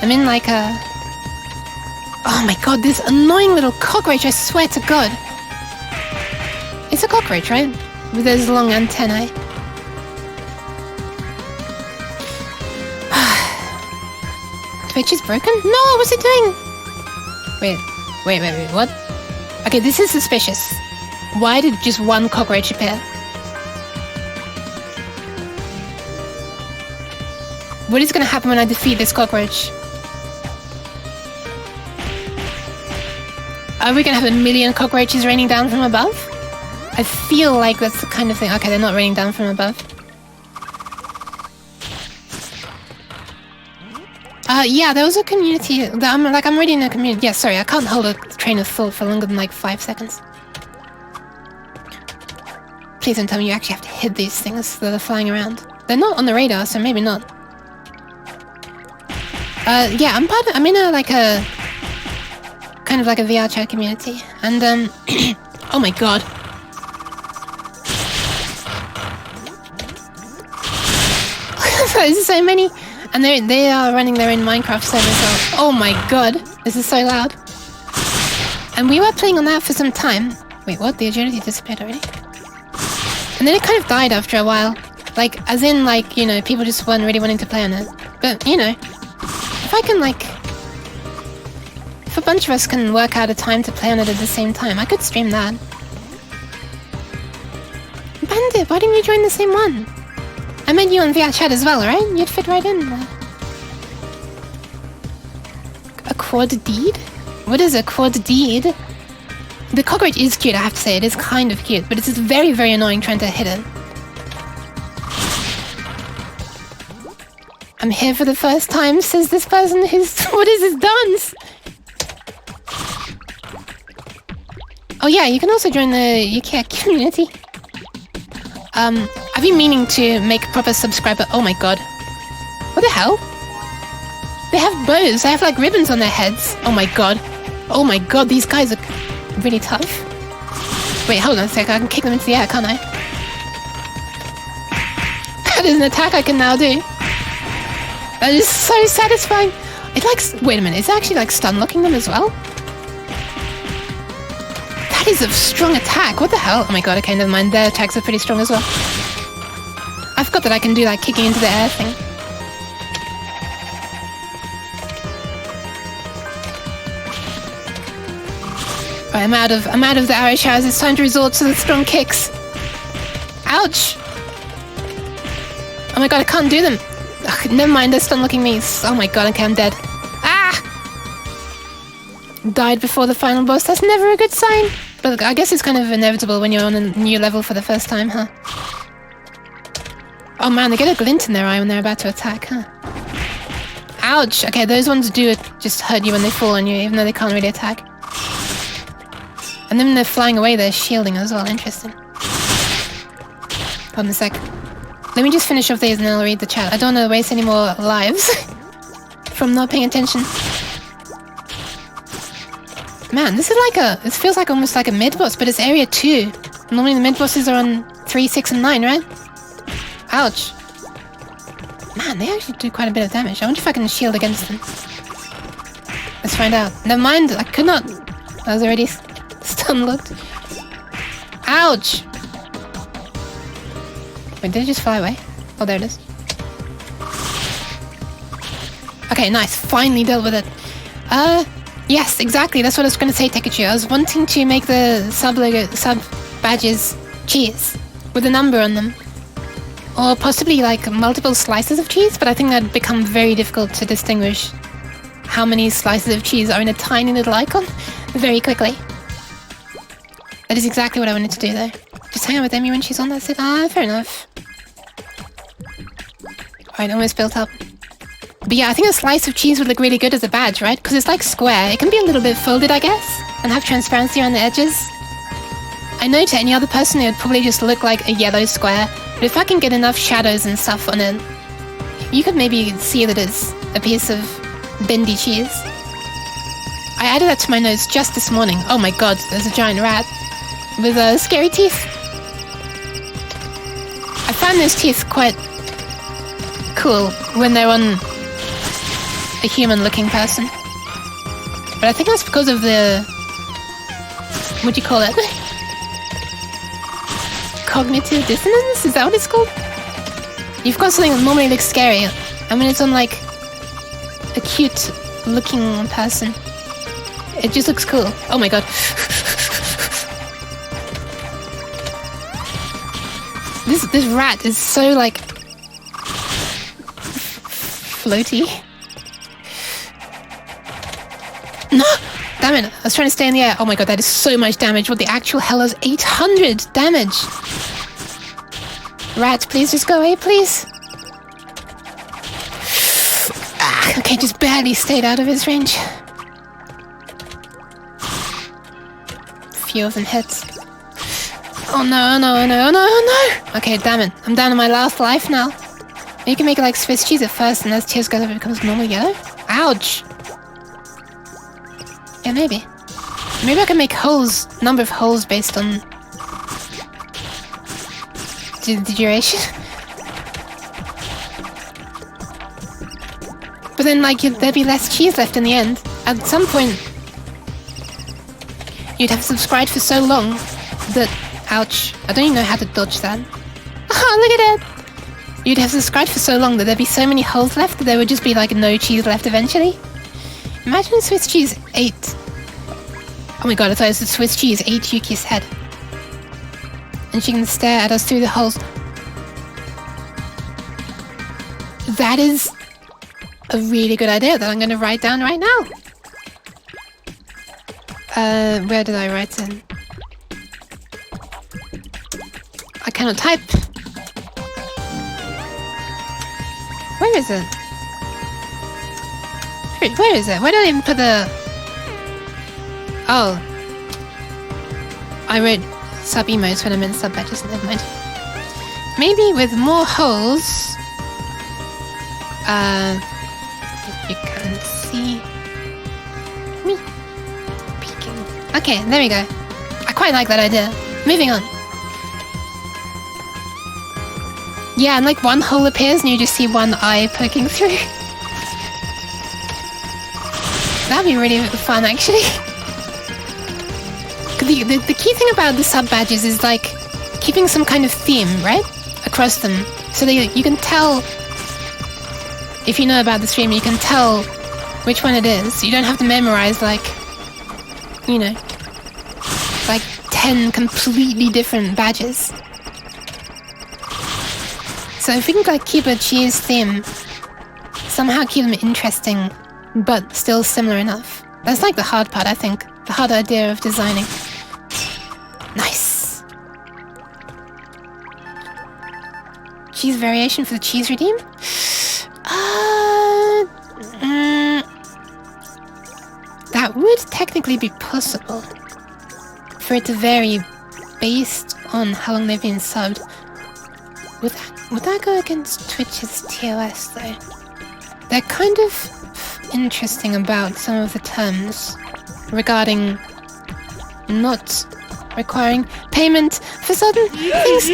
I'm in like a... Oh my god, this annoying little cockroach, I swear to god. It's a cockroach, right? With those long antennae. Twitch is broken? No, what's it doing? Wait, what? Okay, this is suspicious. Why did just one cockroach appear? What is gonna happen when I defeat this cockroach? Are we gonna have a million cockroaches raining down from above? I feel like that's the kind of thing... Okay, they're not raining down from above. Yeah, there was a community... I'm already in a community... Yeah, sorry, I can't hold a train of thought for longer than like 5 seconds. Please don't tell me you actually have to hit these things that are flying around. They're not on the radar, so maybe not. Yeah, I'm in a, like a... kind of like a VR chat community. And, oh my god. There's so many... And they are running their own Minecraft server, so... Oh my god, this is so loud. And we were playing on that for some time. Wait, what? The agility disappeared already? And then it kind of died after a while. Like, as in, like, you know, people just weren't really wanting to play on it. But, you know, if I can, like... If a bunch of us can work out a time to play on it at the same time, I could stream that. Bandit, why didn't you join the same one? I meant you on VR chat as well, right? You'd fit right in there. A quad deed? What is a quad deed? The cockroach is cute, I have to say. It is kind of cute, but it's just very, very annoying trying to hit it. I'm here for the first time, says this person who's... What is this dance? Oh yeah, you can also join the UK community. I've been meaning to make a proper subscriber... Oh my god. What the hell? They have bows. They have like ribbons on their heads. Oh my god. Oh my god, these guys are really tough. Wait, hold on a sec. I can kick them into the air, can't I? That is an attack I can now do. That is so satisfying. It like... Wait a minute. It's actually like stun locking them as well? That is a strong attack. What the hell? Oh my god, okay, never mind. Their attacks are pretty strong as well. I forgot that I can do like kicking into the air thing. Right, I'm out of the arrow showers. It's time to resort to the strong kicks. Ouch! Oh my god, I can't do them. Ugh, never mind, they're stun looking me. Oh my god, okay, I'm dead. Ah! died before the final boss. That's never a good sign. But I guess it's kind of inevitable when you're on a new level for the first time, huh? Oh man, they get a glint in their eye when they're about to attack, huh? Ouch! Okay, those ones do just hurt you when they fall on you, even though they can't really attack. And then when they're flying away, they're shielding as well. Interesting. Hold on a sec. Let me just finish off these and then I'll read the chat. I don't want to waste any more lives from not paying attention. Man, this is like it feels like almost like a mid-boss, but it's area 2. Normally the mid-bosses are on 3, 6, and 9, right? Ouch. Man, they actually do quite a bit of damage. I wonder if I can shield against them. Let's find out. Never mind, I could not. I was already stun locked. Ouch! Wait, did it just fly away? Oh, there it is. Okay, nice. Finally dealt with it. Yes, exactly. That's what I was going to say, Tekachi. I was wanting to make the sub badges cheese with a number on them. Or possibly like multiple slices of cheese, but I think that'd become very difficult to distinguish how many slices of cheese are in a tiny little icon very quickly. That is exactly what I wanted to do though. Just hang out with Emmy when she's on that sit. Ah, fair enough. Alright, almost built up. But yeah, I think a slice of cheese would look really good as a badge, right? Because it's like square. It can be a little bit folded, I guess, and have transparency around the edges. I know to any other person it would probably just look like a yellow square, but if I can get enough shadows and stuff on it, you could maybe see that it's a piece of bendy cheese. I added that to my notes just this morning. Oh my god, there's a giant rat with scary teeth. I found those teeth quite cool when they're on a human-looking person. But I think that's because of the... what do you call it? Cognitive dissonance? Is that what it's called? You've got something that normally looks scary, and when it's on, like, a cute-looking person, it just looks cool. Oh my god. This rat is so, like... floaty. No! Damn it, I was trying to stay in the air. Oh my god, that is so much damage. What the actual hell is 800 damage? Rat, please just go away, please. Ah, okay, just barely stayed out of his range. Few of them hits. Oh no, oh no, oh no, oh no, oh no! Okay, damn it. I'm down to my last life now. You can make it like Swiss cheese at first, and as tears goes over, it becomes normal yellow? Ouch! Yeah, maybe. Maybe I can make holes, number of holes based on the duration. But then, like, there'd be less cheese left in the end. At some point, you'd have subscribed for so long that... ouch. I don't even know how to dodge that. Oh, look at it! You'd have subscribed for so long that there'd be so many holes left that there would just be, like, no cheese left eventually. Imagine Swiss cheese ate... oh my god, I thought it was Swiss cheese ate Yuki's head. And she can stare at us through the holes. That is a really good idea that I'm going to write down right now. Where did I write it? I cannot type. Where is it? Where is it? Why don't I even put the... oh. I wrote sub emotes when I meant sub badges, never mind. Maybe with more holes... if you can see... me peeking. Okay, there we go. I quite like that idea. Moving on. Yeah, and like one hole appears and you just see one eye poking through. That'd be really fun, actually. The key thing about the sub badges is like keeping some kind of theme, right, across them, so that you can tell. If you know about the stream, you can tell which one it is. You don't have to memorize like, you know, like 10 completely different badges. So if we can like keep a cheese theme, somehow keep them interesting, but still similar enough, That's like the hard part, I think. The hard idea of designing. Nice. Cheese variation for the cheese redeem? That would technically be possible. For it to vary based on how long they've been subbed. Would that go against Twitch's TOS though? They're kind of interesting about some of the terms regarding not requiring payment for certain things.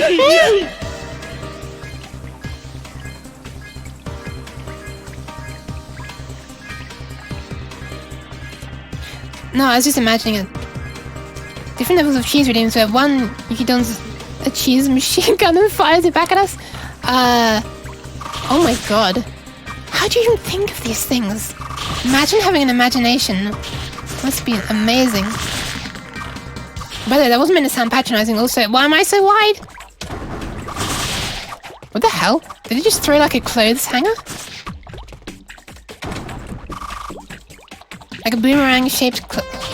No, I was just imagining it. Different levels of cheese redeems where one Yuki dons a cheese machine gun and fires it back at us. Oh my god. How do you even think of these things? Imagine having an imagination. Must be amazing. By the way, that wasn't meant to sound patronizing also. Why am I so wide? What the hell? Did he just throw like a clothes hanger? Like a boomerang shaped,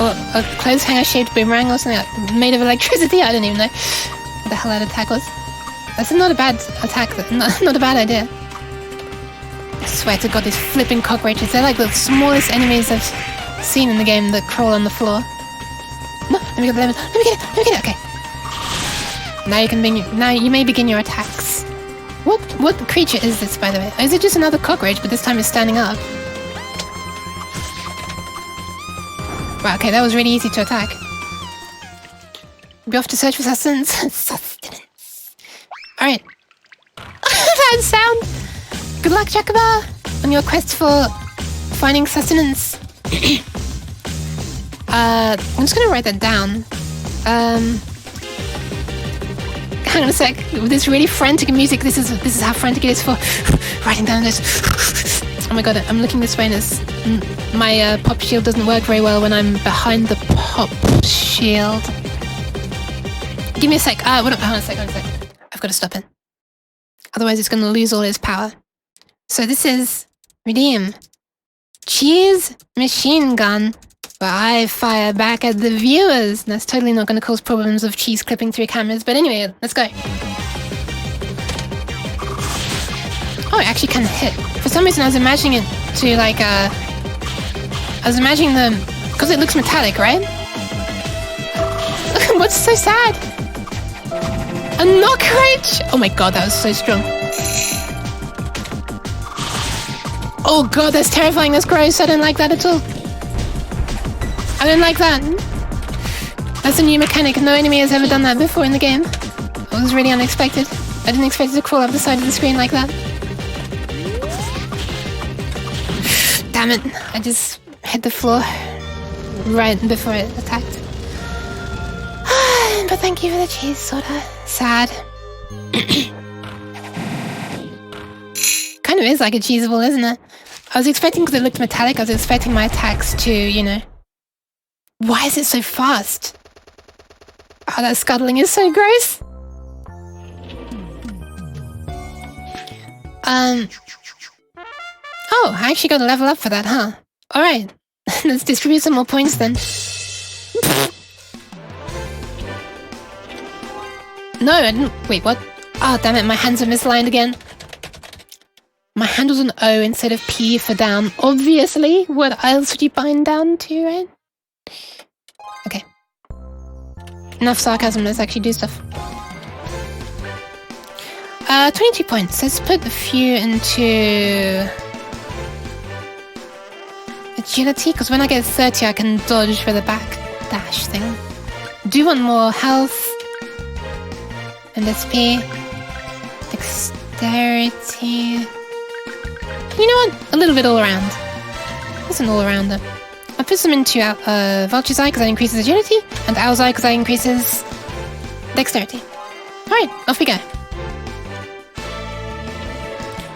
or a clothes hanger shaped boomerang or something like, made of electricity? I don't even know what the hell that attack was. That's not a bad attack, not a bad idea. I swear to god, these flipping cockroaches, they're like the smallest enemies I've seen in the game that crawl on the floor. No, let me get the lemon, let me get it, okay. Now you may begin your attacks. What creature is this, by the way? Is it just another cockroach, but this time it's standing up? Wow, okay, that was really easy to attack. Be off to search for sustenance. Sustenance. Alright. That sound! Good luck, Chakaba, on your quest for finding sustenance. I'm just gonna write that down. Hang on a sec. With this really frantic music, this is how frantic it is for writing down this. Oh my god, I'm looking this way and my pop shield doesn't work very well when I'm behind the pop shield. Give me a sec. Hold on a sec. I've got to stop it. Otherwise it's going to lose all its power. So this is redeem. Cheese machine gun. Where I fire back at the viewers. That's totally not going to cause problems of cheese clipping through cameras. But anyway, let's go. Oh, it actually can hit. For some reason I was imagining it to like I was imagining them because it looks metallic, right? What's so sad? A knockroach! Oh my god, that was so strong. Oh god, that's terrifying, that's gross. I don't like that at all. I don't like that. That's a new mechanic. No enemy has ever done that before in the game. It was really unexpected. I didn't expect it to crawl up the side of the screen like that. Damn it, I just hit the floor right before it attacked. But thank you for the cheese, sorta. Sad. Kind of is like a cheese ball, isn't it? I was expecting, because it looked metallic, I was expecting my attacks to, you know... Why is it so fast? Oh, that scuttling is so gross. Oh, I actually got a level up for that, huh? Alright, let's distribute some more points then. No, I didn't... Wait, what? Oh, damn it, my hands are misaligned again. My hand was an O instead of P for down. Obviously, what else would you bind down to, right? Okay. Enough sarcasm, let's actually do stuff. 22 points. Let's put a few into... agility, because when I get 30 I can dodge for the back dash thing. Do want more health. And SP. Dexterity. You know what? A little bit all around. It's an all-rounder. I'll put some into Vulture's Eye because that increases agility, and Owl's Eye because that increases dexterity. Alright, off we go.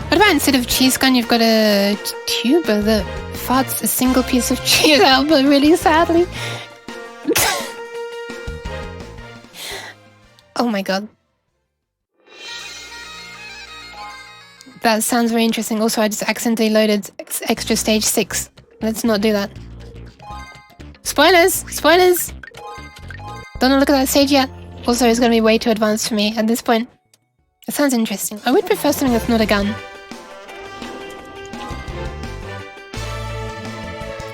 What about instead of cheese gun, you've got a tuber that farts a single piece of cheese out, but really sadly. Oh my god. That sounds very interesting. Also, I just accidentally loaded extra stage 6. Let's not do that. Spoilers! Spoilers! Don't look at that stage yet. Also, it's gonna be way too advanced for me at this point. It sounds interesting. I would prefer something that's not a gun.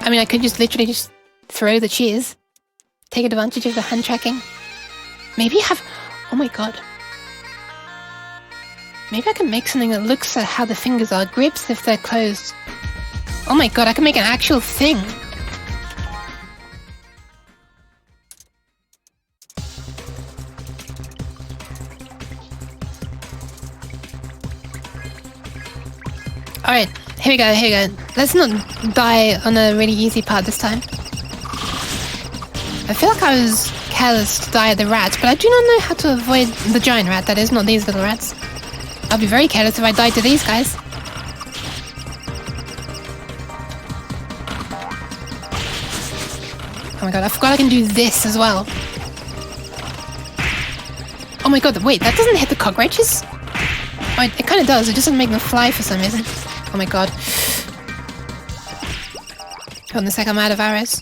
I mean, I could just literally just throw the cheese. Take advantage of the hand tracking. Maybe have... Oh my god. Maybe I can make something that looks at how the fingers are. Grips if they're closed. Oh my god, I can make an actual thing. Alright, here we go. Let's not die on a really easy part this time. I feel like I was careless to die at the rat, but I do not know how to avoid the giant rat, that is, not these little rats. I'll be very careless if I die to these guys. Oh my god, I forgot I can do this as well. Oh my god, wait, that doesn't hit the cockroaches? Oh, it kind of does, it doesn't make them fly for some reason. Oh my god. Hold on a sec, I'm out of arrows.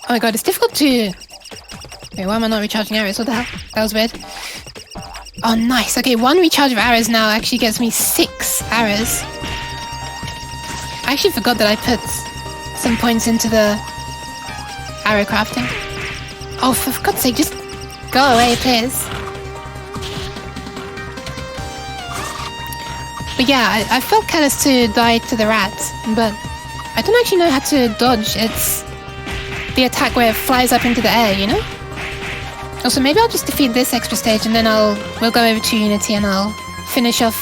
Oh my god, it's difficult to... Wait, why am I not recharging arrows? What the hell? That was weird. Oh, nice. Okay, 1 recharge of arrows now actually gets me 6 arrows. I actually forgot that I put some points into the arrow crafting. Oh, for God's sake, just go away, please. But yeah, I felt careless to die to the rat, but I don't actually know how to dodge. It's the attack where it flies up into the air, you know? Also, maybe I'll just defeat this extra stage and then we'll go over to Unity and I'll finish off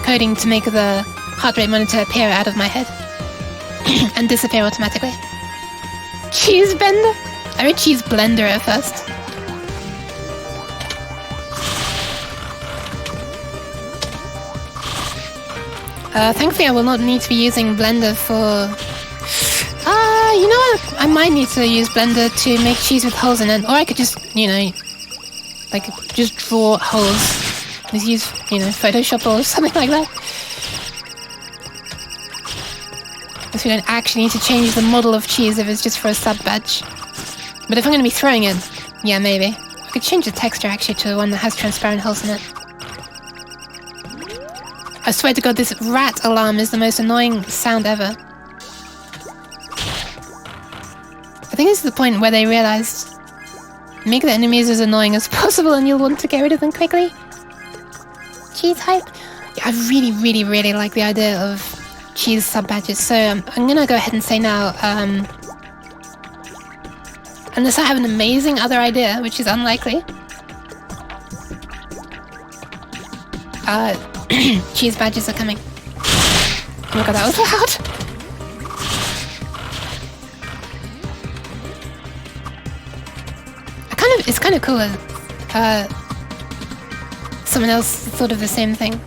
coding to make the heart rate monitor appear out of my head and disappear automatically. Cheese blender? I read cheese blender at first. Thankfully I will not need to be using Blender for... you know what? I might need to use Blender to make cheese with holes in it. Or I could just, you know, like, just draw holes. Just use, you know, Photoshop or something like that. Because we don't actually need to change the model of cheese if it's just for a sub-badge. But if I'm going to be throwing it, yeah, maybe. I could change the texture, actually, to one that has transparent holes in it. I swear to God, this rat alarm is the most annoying sound ever. I think this is the point where they realized make the enemies as annoying as possible and you'll want to get rid of them quickly. Cheese hype. Yeah, I really like the idea of cheese sub-badges, so I'm gonna go ahead and say now, unless I have an amazing other idea, which is unlikely, cheese badges are coming. Oh my god, that was loud! It's kind of cool that someone else thought of the same thing.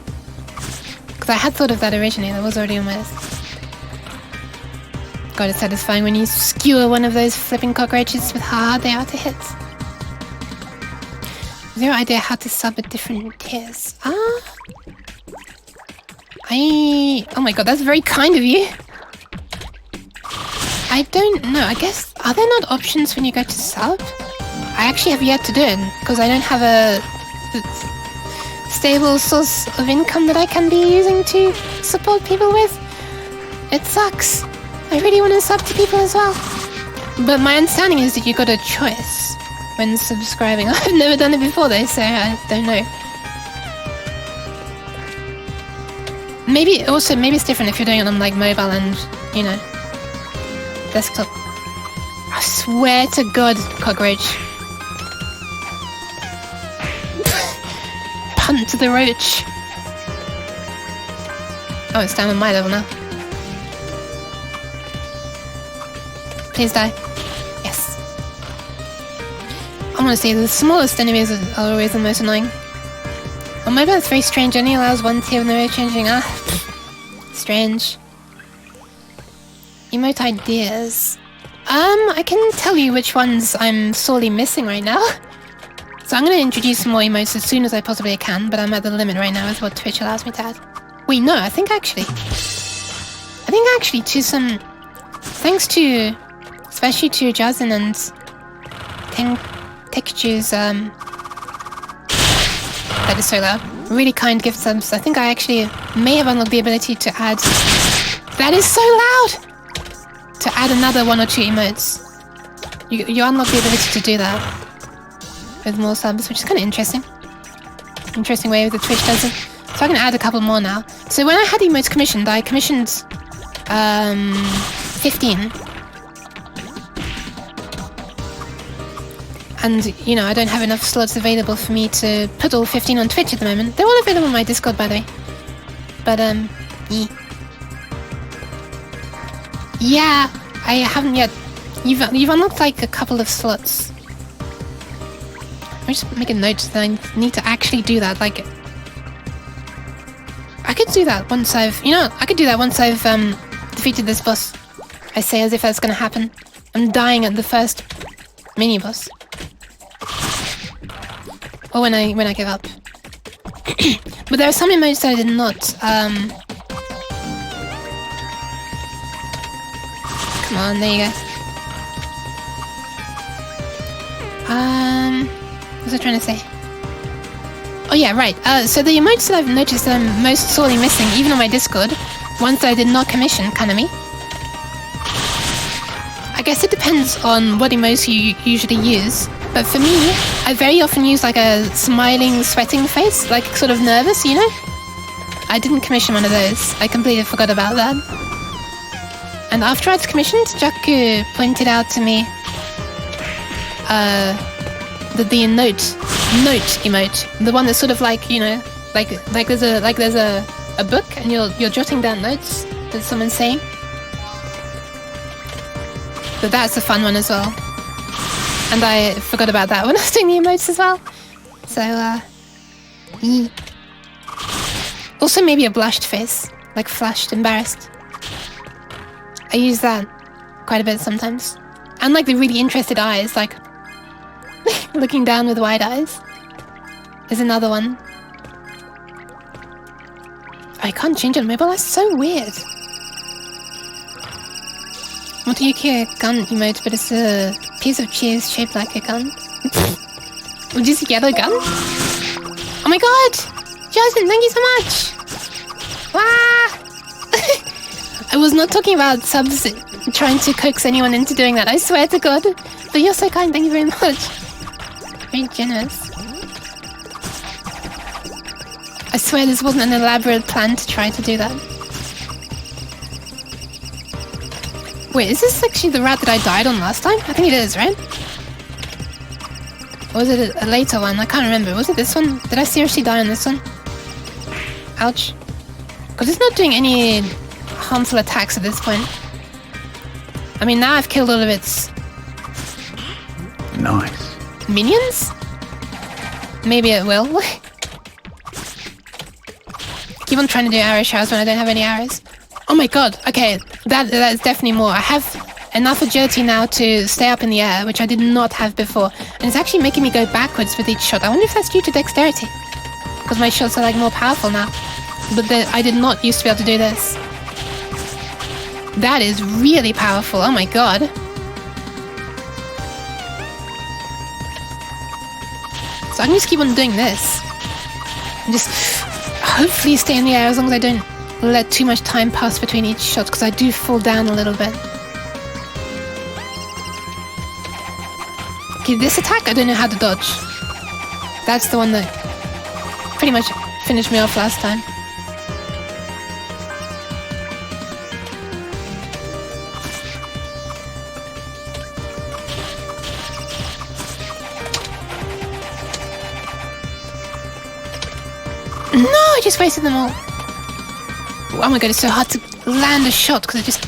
Because I had thought of that originally, that was already on my list. God, it's satisfying when you skewer one of those flipping cockroaches with how hard they are to hit. Zero idea how to sub at different tiers. Oh my god, that's very kind of you. I don't know, I guess, are there not options when you go to sub? I actually have yet to do it, because I don't have a stable source of income that I can be using to support people with. It sucks. I really want to sub to people as well. But my understanding is that you got a choice when subscribing. I've never done it before though, so I don't know. Maybe it's different if you're doing it on like mobile and, you know, desktop. I swear to God, cockroach. Punt to the roach. Oh, it's down on my level now. Please die. Yes. I want to say the smallest enemies are always the most annoying. On mobile it's very strange, only allows one tier with no road changing. Strange. Emote ideas. I can tell you which ones I'm sorely missing right now. So I'm going to introduce some more emotes as soon as I possibly can, but I'm at the limit right now with what Twitch allows me to add. Wait, no, I think actually to thanks to especially to Jazen and Tekchu's, that is so loud. Really kind gift subs. I think I actually may have unlocked the ability to add... That is so loud! To add another 1 or 2 emotes. You unlock the ability to do that with more subs, which is kind of interesting. Interesting way the Twitch does it. So I can add a couple more now. So when I had emotes commissioned, I commissioned 15. And, you know, I don't have enough slots available for me to put all 15 on Twitch at the moment. They're all available on my Discord, by the way. But, yeah, I haven't yet. You've unlocked, like, a couple of slots. Let me just make a note that I need to actually do that, like... I could do that once I've... You know, I could do that once I've, defeated this boss. I say as if that's gonna happen. I'm dying at the first mini-boss. Or when I give up. But there are some emotes that I did not. Come on, there you go. What was I trying to say? Oh yeah, right. So the emotes that I've noticed that I'm most sorely missing, even on my Discord, ones that I did not commission, Kanami. I guess it depends on what emotes you usually use. But for me, I very often use like a smiling, sweating face, like sort of nervous, you know? I didn't commission one of those. I completely forgot about that. And after I'd commissioned, Jaku pointed out to me the note emote, the one that's sort of like, you know, like there's a book and you're jotting down notes that someone's saying. But that's a fun one as well. And I forgot about that when I was doing the emotes as well. So, also maybe a blushed face, like flushed, embarrassed. I use that quite a bit sometimes. And like the really interested eyes, like looking down with wide eyes is another one. I can't change it on mobile, that's so weird. Motoyuki a gun emote, but it's a piece of cheese shaped like a gun. Just a yellow gun? Oh my god! Justin, thank you so much! Wow! I was not talking about subs trying to coax anyone into doing that, I swear to god. But you're so kind, thank you very much. Very generous. I swear this wasn't an elaborate plan to try to do that. Wait, is this actually the rat that I died on last time? I think it is, right? Or was it a later one? I can't remember. Was it this one? Did I seriously die on this one? Ouch. Because it's not doing any harmful attacks at this point. I mean, now I've killed all of its... Nice. Minions? Maybe it will. Keep on trying to do arrow showers when I don't have any arrows. Oh my god, okay, that's definitely more. I have enough agility now to stay up in the air, which I did not have before. And it's actually making me go backwards with each shot. I wonder if that's due to dexterity. Because my shots are like more powerful now. But I did not used to be able to do this. That is really powerful, oh my god. So I can just keep on doing this. And just hopefully stay in the air as long as I don't let too much time pass between each shot, because I do fall down a little bit. Okay, this attack I don't know how to dodge. That's the one that pretty much finished me off last time. No, I just wasted them all. Oh my god, it's so hard to land a shot because I just...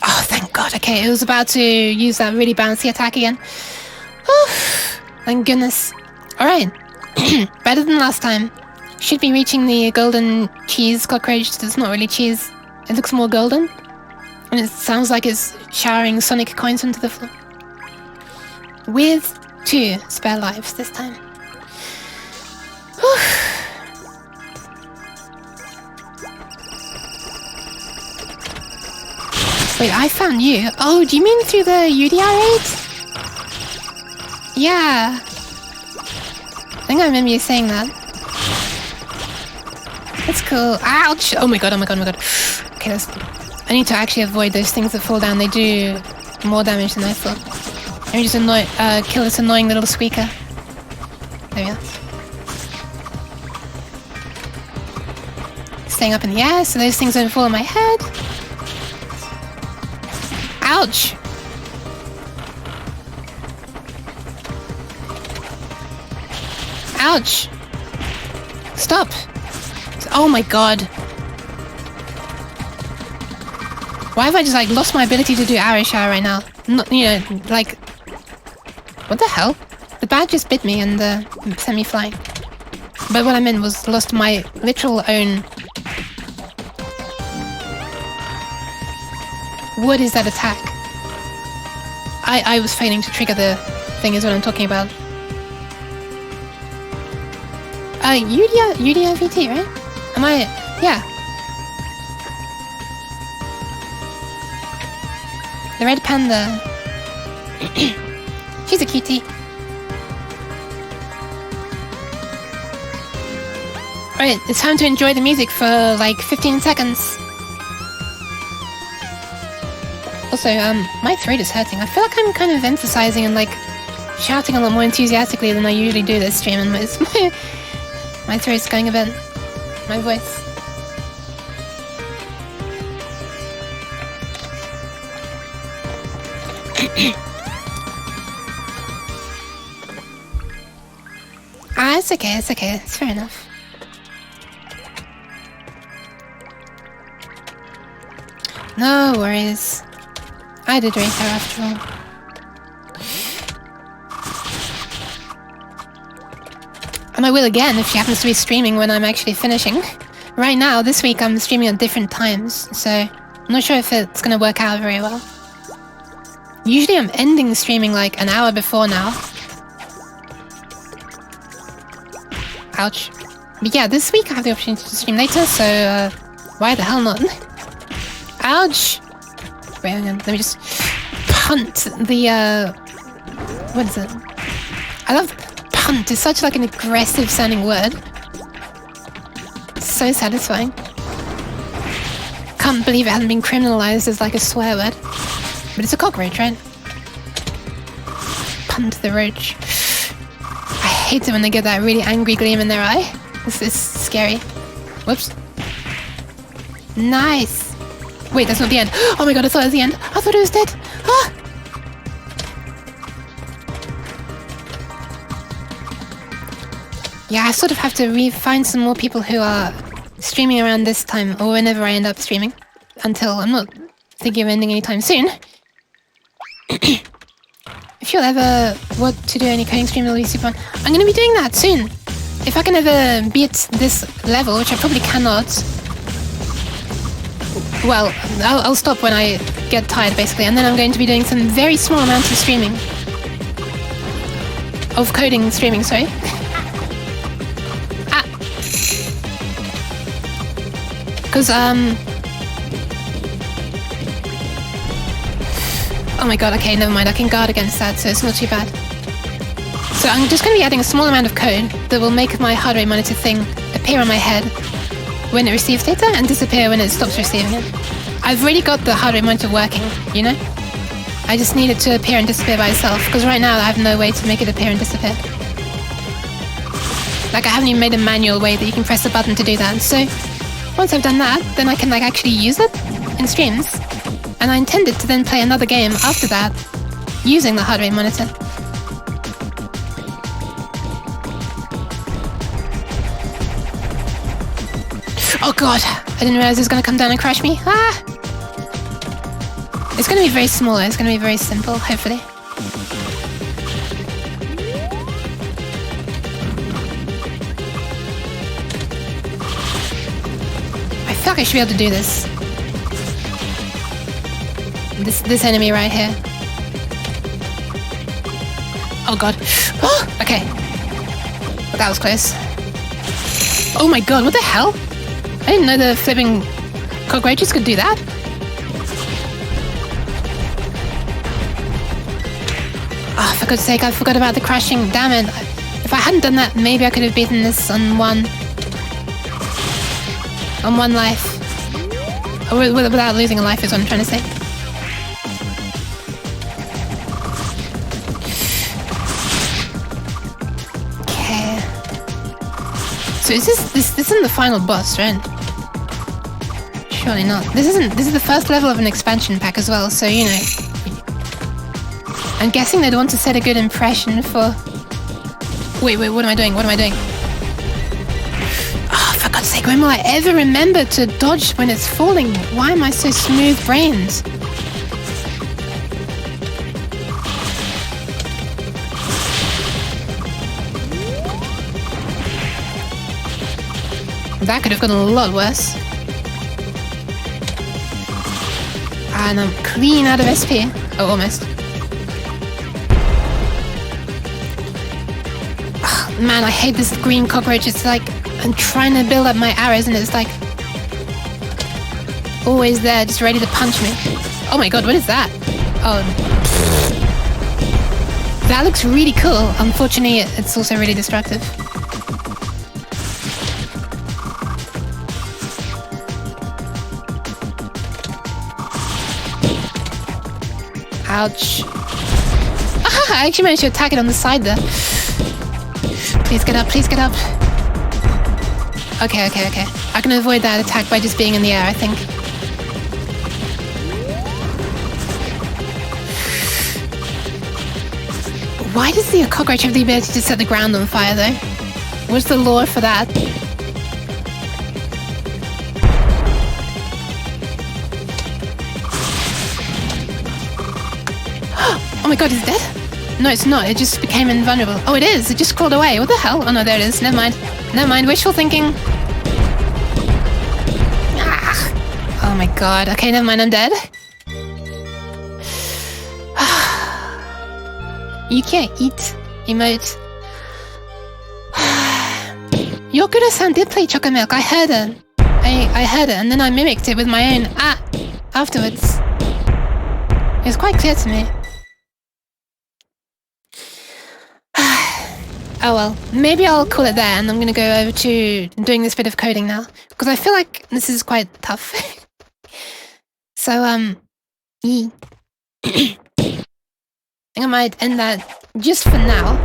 Oh, thank god. Okay, I was about to use that really bouncy attack again. Oh, thank goodness. Alright. Better than last time. Should be reaching the golden cheese cockroach. It's not really cheese. It looks more golden. And it sounds like it's showering sonic coins onto the floor. With 2 spare lives this time. Wait, I found you. Oh, do you mean through the UDR raids? Yeah. I think I remember you saying that. That's cool. Ouch! Oh my god, oh my god, oh my god. Okay, I need to actually avoid those things that fall down. They do more damage than I thought. Let me just kill this annoying little squeaker. There we are. Staying up in the air so those things don't fall on my head. Ouch! Ouch! Stop! Oh my god. Why have I just like lost my ability to do arrow shower right now? Not, you know, like... What the hell? The bat just bit me and sent me flying. But what I meant was lost my literal own... What is that attack? I was failing to trigger the thing is what I'm talking about. UDR VT, right? Am I... Yeah. The red panda. She's a cutie. Alright, it's time to enjoy the music for like 15 seconds. Also, my throat is hurting. I feel like I'm kind of emphasizing and like shouting a lot more enthusiastically than I usually do this stream, and my throat's going a bit. My voice. It's okay, it's okay. It's fair enough. No worries. I did race her after all. And I will again if she happens to be streaming when I'm actually finishing. Right now, this week, I'm streaming at different times, so I'm not sure if it's gonna work out very well. Usually I'm ending streaming like an hour before now. Ouch. But yeah, this week I have the opportunity to stream later, so why the hell not? Ouch! Wait, hang on, let me just punt the, what is it? I love punt, it's such like an aggressive sounding word. It's so satisfying. Can't believe it hasn't been criminalized as like a swear word. But it's a cockroach, right? Punt the roach. I hate it when they get that really angry gleam in their eye. This is scary. Whoops. Nice! Wait, that's not the end. Oh my god, I thought it was the end. I thought it was dead. Ah! Yeah, I sort of have to find some more people who are streaming around this time, or whenever I end up streaming. Until I'm not thinking of ending anytime soon. If you'll ever want to do any coding stream, it'll be super fun. I'm going to be doing that soon. If I can ever beat this level, which I probably cannot. Well, I'll stop when I get tired, basically. And then I'm going to be doing some very small amounts of streaming. Of coding streaming, sorry. Because, oh my god, okay, never mind. I can guard against that, so it's not too bad. So I'm just going to be adding a small amount of code that will make my heart rate monitor thing appear on my head when it receives data and disappear when it stops receiving it. I've already got the heart rate monitor working, you know? I just need it to appear and disappear by itself, because right now I have no way to make it appear and disappear. Like, I haven't even made a manual way that you can press a button to do that, so once I've done that, then I can like actually use it in streams. And I intended to then play another game after that, using the heart rate monitor. Oh god, I didn't realize it was going to come down and crash me. Ah! It's going to be very small, it's going to be very simple, hopefully. I feel like I should be able to do this. This enemy right here. Oh god. Oh, okay. But that was close. Oh my god, what the hell? I didn't know the flipping cockroaches could do that. for God's sake, I forgot about the crashing. Damn it. If I hadn't done that, maybe I could have beaten this on one life. Without losing a life is what I'm trying to say. Okay. So is this isn't the final boss, right? Surely not. This is the first level of an expansion pack as well, so you know. I'm guessing they'd want to set a good impression for... Wait, what am I doing? Oh, for God's sake, when will I ever remember to dodge when it's falling? Why am I so smooth-brained? That could have gone a lot worse. And I'm clean out of SP. Oh, almost. Oh, man, I hate this green cockroach. It's like I'm trying to build up my arrows and it's like always there, just ready to punch me. Oh my god, what is that? Oh. That looks really cool. Unfortunately, it's also really destructive. Ouch. Ah, I actually managed to attack it on the side there. Please get up, please get up. Okay. I can avoid that attack by just being in the air, I think. Why does the cockroach have the ability to set the ground on fire, though? What's the lore for that? Oh my god, is it dead? No, it's not. It just became invulnerable. Oh, it is. It just crawled away. What the hell? Oh no, there it is. Never mind. Wishful thinking. Ah. Oh my god. Okay, never mind. I'm dead. You can't eat. Emote. Yokuro-san did play Chocolate Milk. I heard it. I heard it, and then I mimicked it with my own afterwards. It was quite clear to me. Oh well, maybe I'll call it there and I'm gonna go over to doing this bit of coding now. Because I feel like this is quite tough. So, I think I might end that just for now.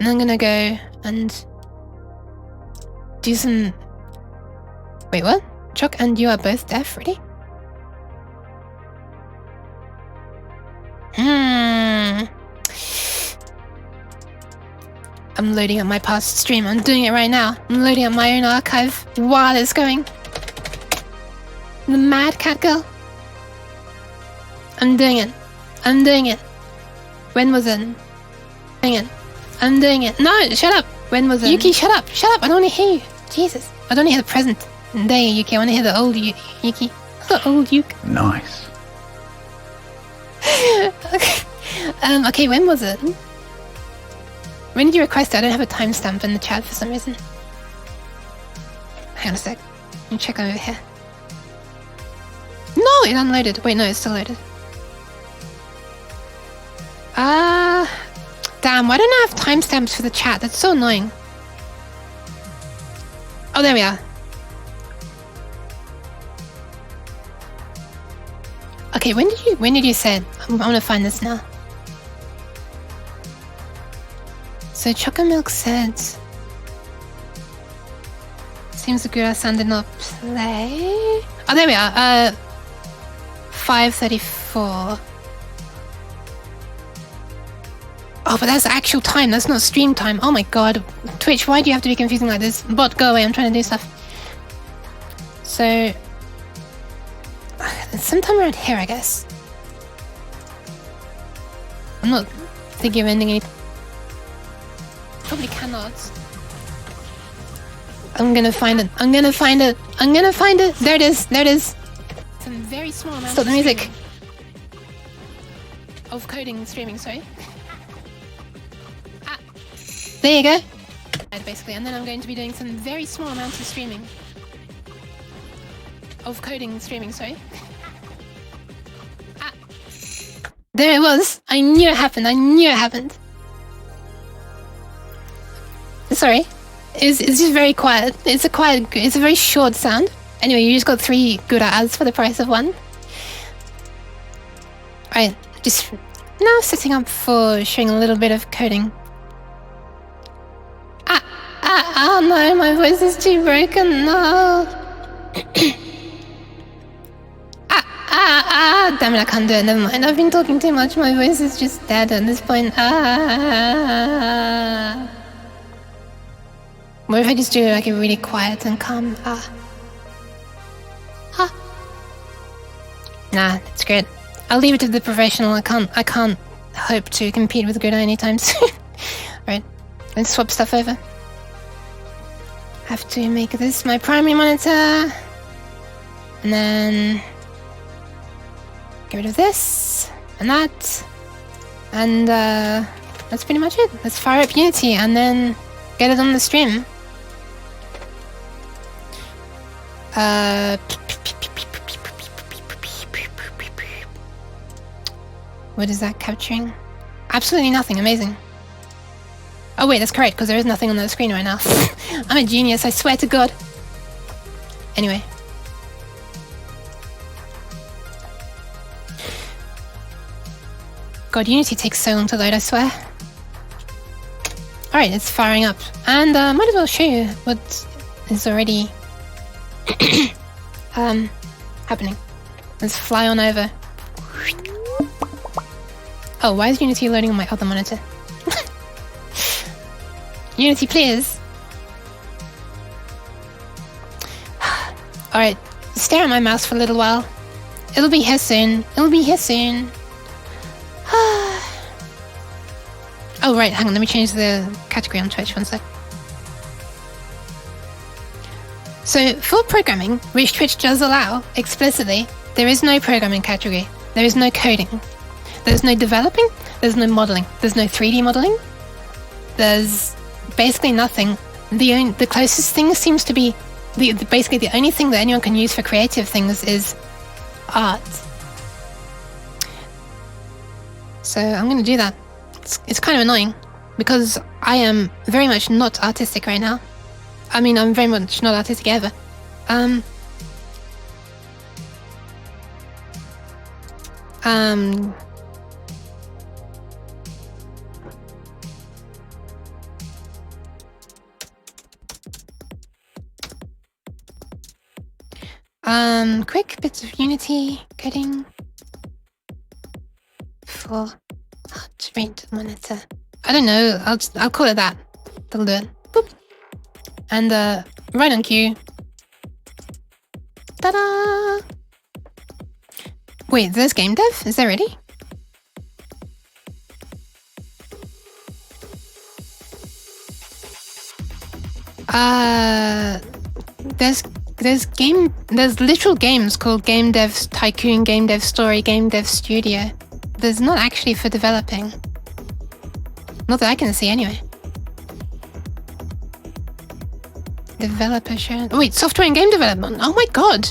And I'm gonna go and do some... Wait, what? Chuck and you are both deaf, really? I'm loading up my past stream. I'm doing it right now. I'm loading up my own archive while it's going. The mad cat girl. I'm doing it. When was it? I'm doing it. No, shut up. When was it? Yuki, shut up. I don't want to hear you. Jesus. I don't want to hear the present day, Yuki. I want to hear the old Yuki. The old Yuki. Nice. Okay, when was it? When did you request it? I don't have a timestamp in the chat for some reason. Hang on a sec. Let me check over here. No, it unloaded. Wait, no, it's still loaded. Damn, why don't I have timestamps for the chat? That's so annoying. Oh, there we are. Okay, when did you say it? I'm gonna find this now. So Chocolate Milk said... Seems Ogura-san did not play... Oh, there we are. 5:34. Oh, but that's actual time. That's not stream time. Oh my god. Twitch, why do you have to be confusing like this? Bot, go away. I'm trying to do stuff. So... sometime around here, I guess. I'm not thinking of ending anything. Probably cannot. I'm gonna find it. There it is. Some very small amount. Stop the music. Of coding and streaming, sorry. There you go. Basically, and then I'm going to be doing some very small amounts of streaming. Of coding and streaming, sorry. There it was. I knew it happened. I knew it happened. Sorry. It's just very quiet. It's a very short sound. Anyway, you just got 3 good ads for the price of 1. Alright, just now setting up for showing a little bit of coding. Oh no, my voice is too broken, no. Damn it, I can't do it, never mind. I've been talking too much, my voice is just dead at this point. What if I just do like a really quiet and calm Nah, it's great. I'll leave it to the professional. I can't hope to compete with Gruda anytime soon. Right, let's swap stuff over. Have to make this my primary monitor. And then get rid of this and that. And that's pretty much it. Let's fire up Unity and then get it on the stream. What is that capturing? Absolutely nothing. Amazing. Oh wait, that's correct, because there is nothing on the screen right now. I'm a genius, I swear to God. Anyway. God, Unity takes so long to load, I swear. Alright, it's firing up. And might as well show you what is already happening. Let's fly on over. Oh, why is Unity loading on my other monitor? Unity, please. Alright, stare at my mouse for a little while. It'll be here soon. It'll be here soon. Oh, right, hang on, let me change the category on Twitch, one sec. So, for programming, which Twitch does allow explicitly, there is no programming category. There is no coding. There's no developing. There's no modeling. There's no 3D modeling. There's basically nothing. The closest thing seems to be basically the only thing that anyone can use for creative things is art. So I'm going to do that. It's kind of annoying because I am very much not artistic right now. I mean, I'm very much not artistic ever. Quick bits of Unity coding for heart rate monitor. I don't know. I'll call it that. That'll do it. Boop. And right on cue. Ta-da! Wait, there's game dev? Is that ready? There's literal games called Game Dev Tycoon, Game Dev Story, Game Dev Studio. There's not actually for developing. Not that I can see anyway. Developer share. Oh, wait, software and game development. Oh my god.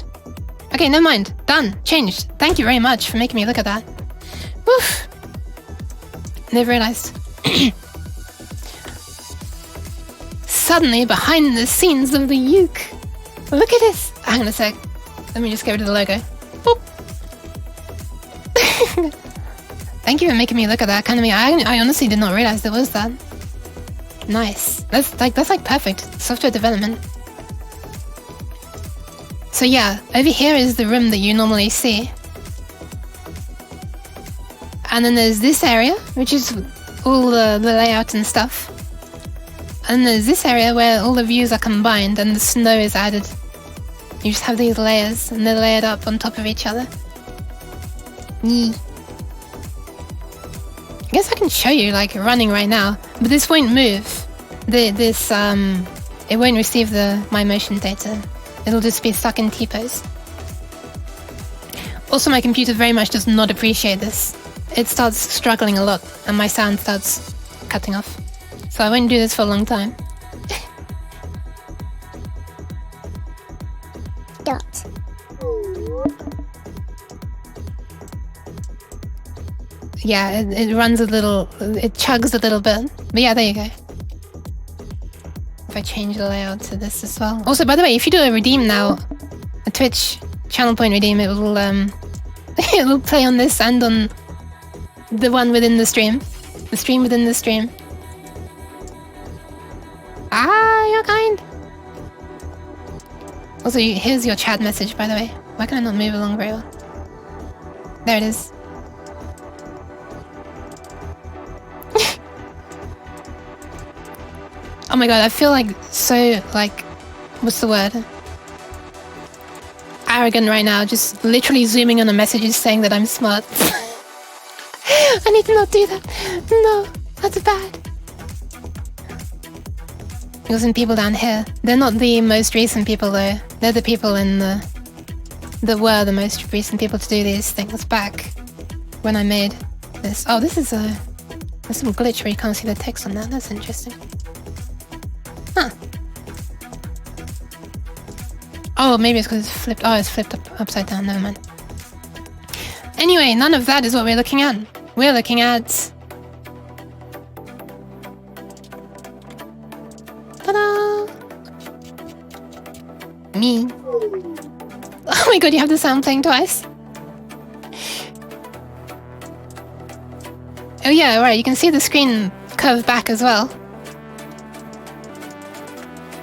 Okay, never mind. Done. Changed. Thank you very much for making me look at that. Woof. Never realized. Suddenly, behind the scenes of the uke. Look at this. Hang on a sec. Let me just get rid of the logo. Boop. Thank you for making me look at that. Kind of. I honestly did not realize there was that. Nice. That's like perfect. Software development. So yeah, over here is the room that you normally see. And then there's this area, which is all the layout and stuff. And there's this area where all the views are combined and the snow is added. You just have these layers and they're layered up on top of each other. I guess I can show you like running right now, but this won't move. It won't receive my motion data. It'll just be stuck in T-pose. Also, my computer very much does not appreciate this. It starts struggling a lot and my sound starts cutting off. So I won't do this for a long time. Dot. yeah, it runs a little, it chugs a little bit. But yeah, there you go. If I change the layout to this as well. Also, by the way, if you do a redeem now, a Twitch channel point redeem, it will it will play on this and on the one within the stream within the stream. Ah, you're kind. Also, here's your chat message, by the way. Why can I not move along very well? There it is. Oh my god, I feel like so, like, what's the word? Arrogant right now, just literally zooming on the messages saying that I'm smart. I need to not do that. No, that's bad. There's some people down here. They're not the most recent people though. They're the people in that were the most recent people to do these things back when I made this. Oh, this is there's some glitch where you can't see the text on that. That's interesting. Huh. Oh, maybe it's because it's flipped. Oh, it's flipped upside down. Never mind. Anyway, none of that is what we're looking at. We're looking at... Ta-da! Me. Oh my god, you have the sound playing twice. Oh yeah, right, you can see the screen curve back as well.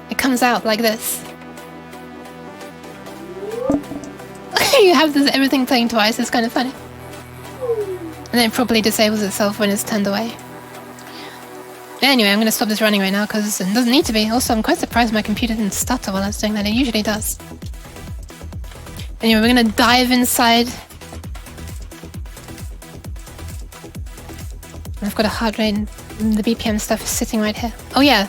It comes out like this. You have this everything playing twice, it's kind of funny. And then it probably disables itself when it's turned away. Anyway, I'm going to stop this running right now because it doesn't need to be. Also, I'm quite surprised my computer didn't stutter while I was doing that. It usually does. Anyway, we're going to dive inside. I've got a heart rate and the BPM stuff is sitting right here. Oh yeah.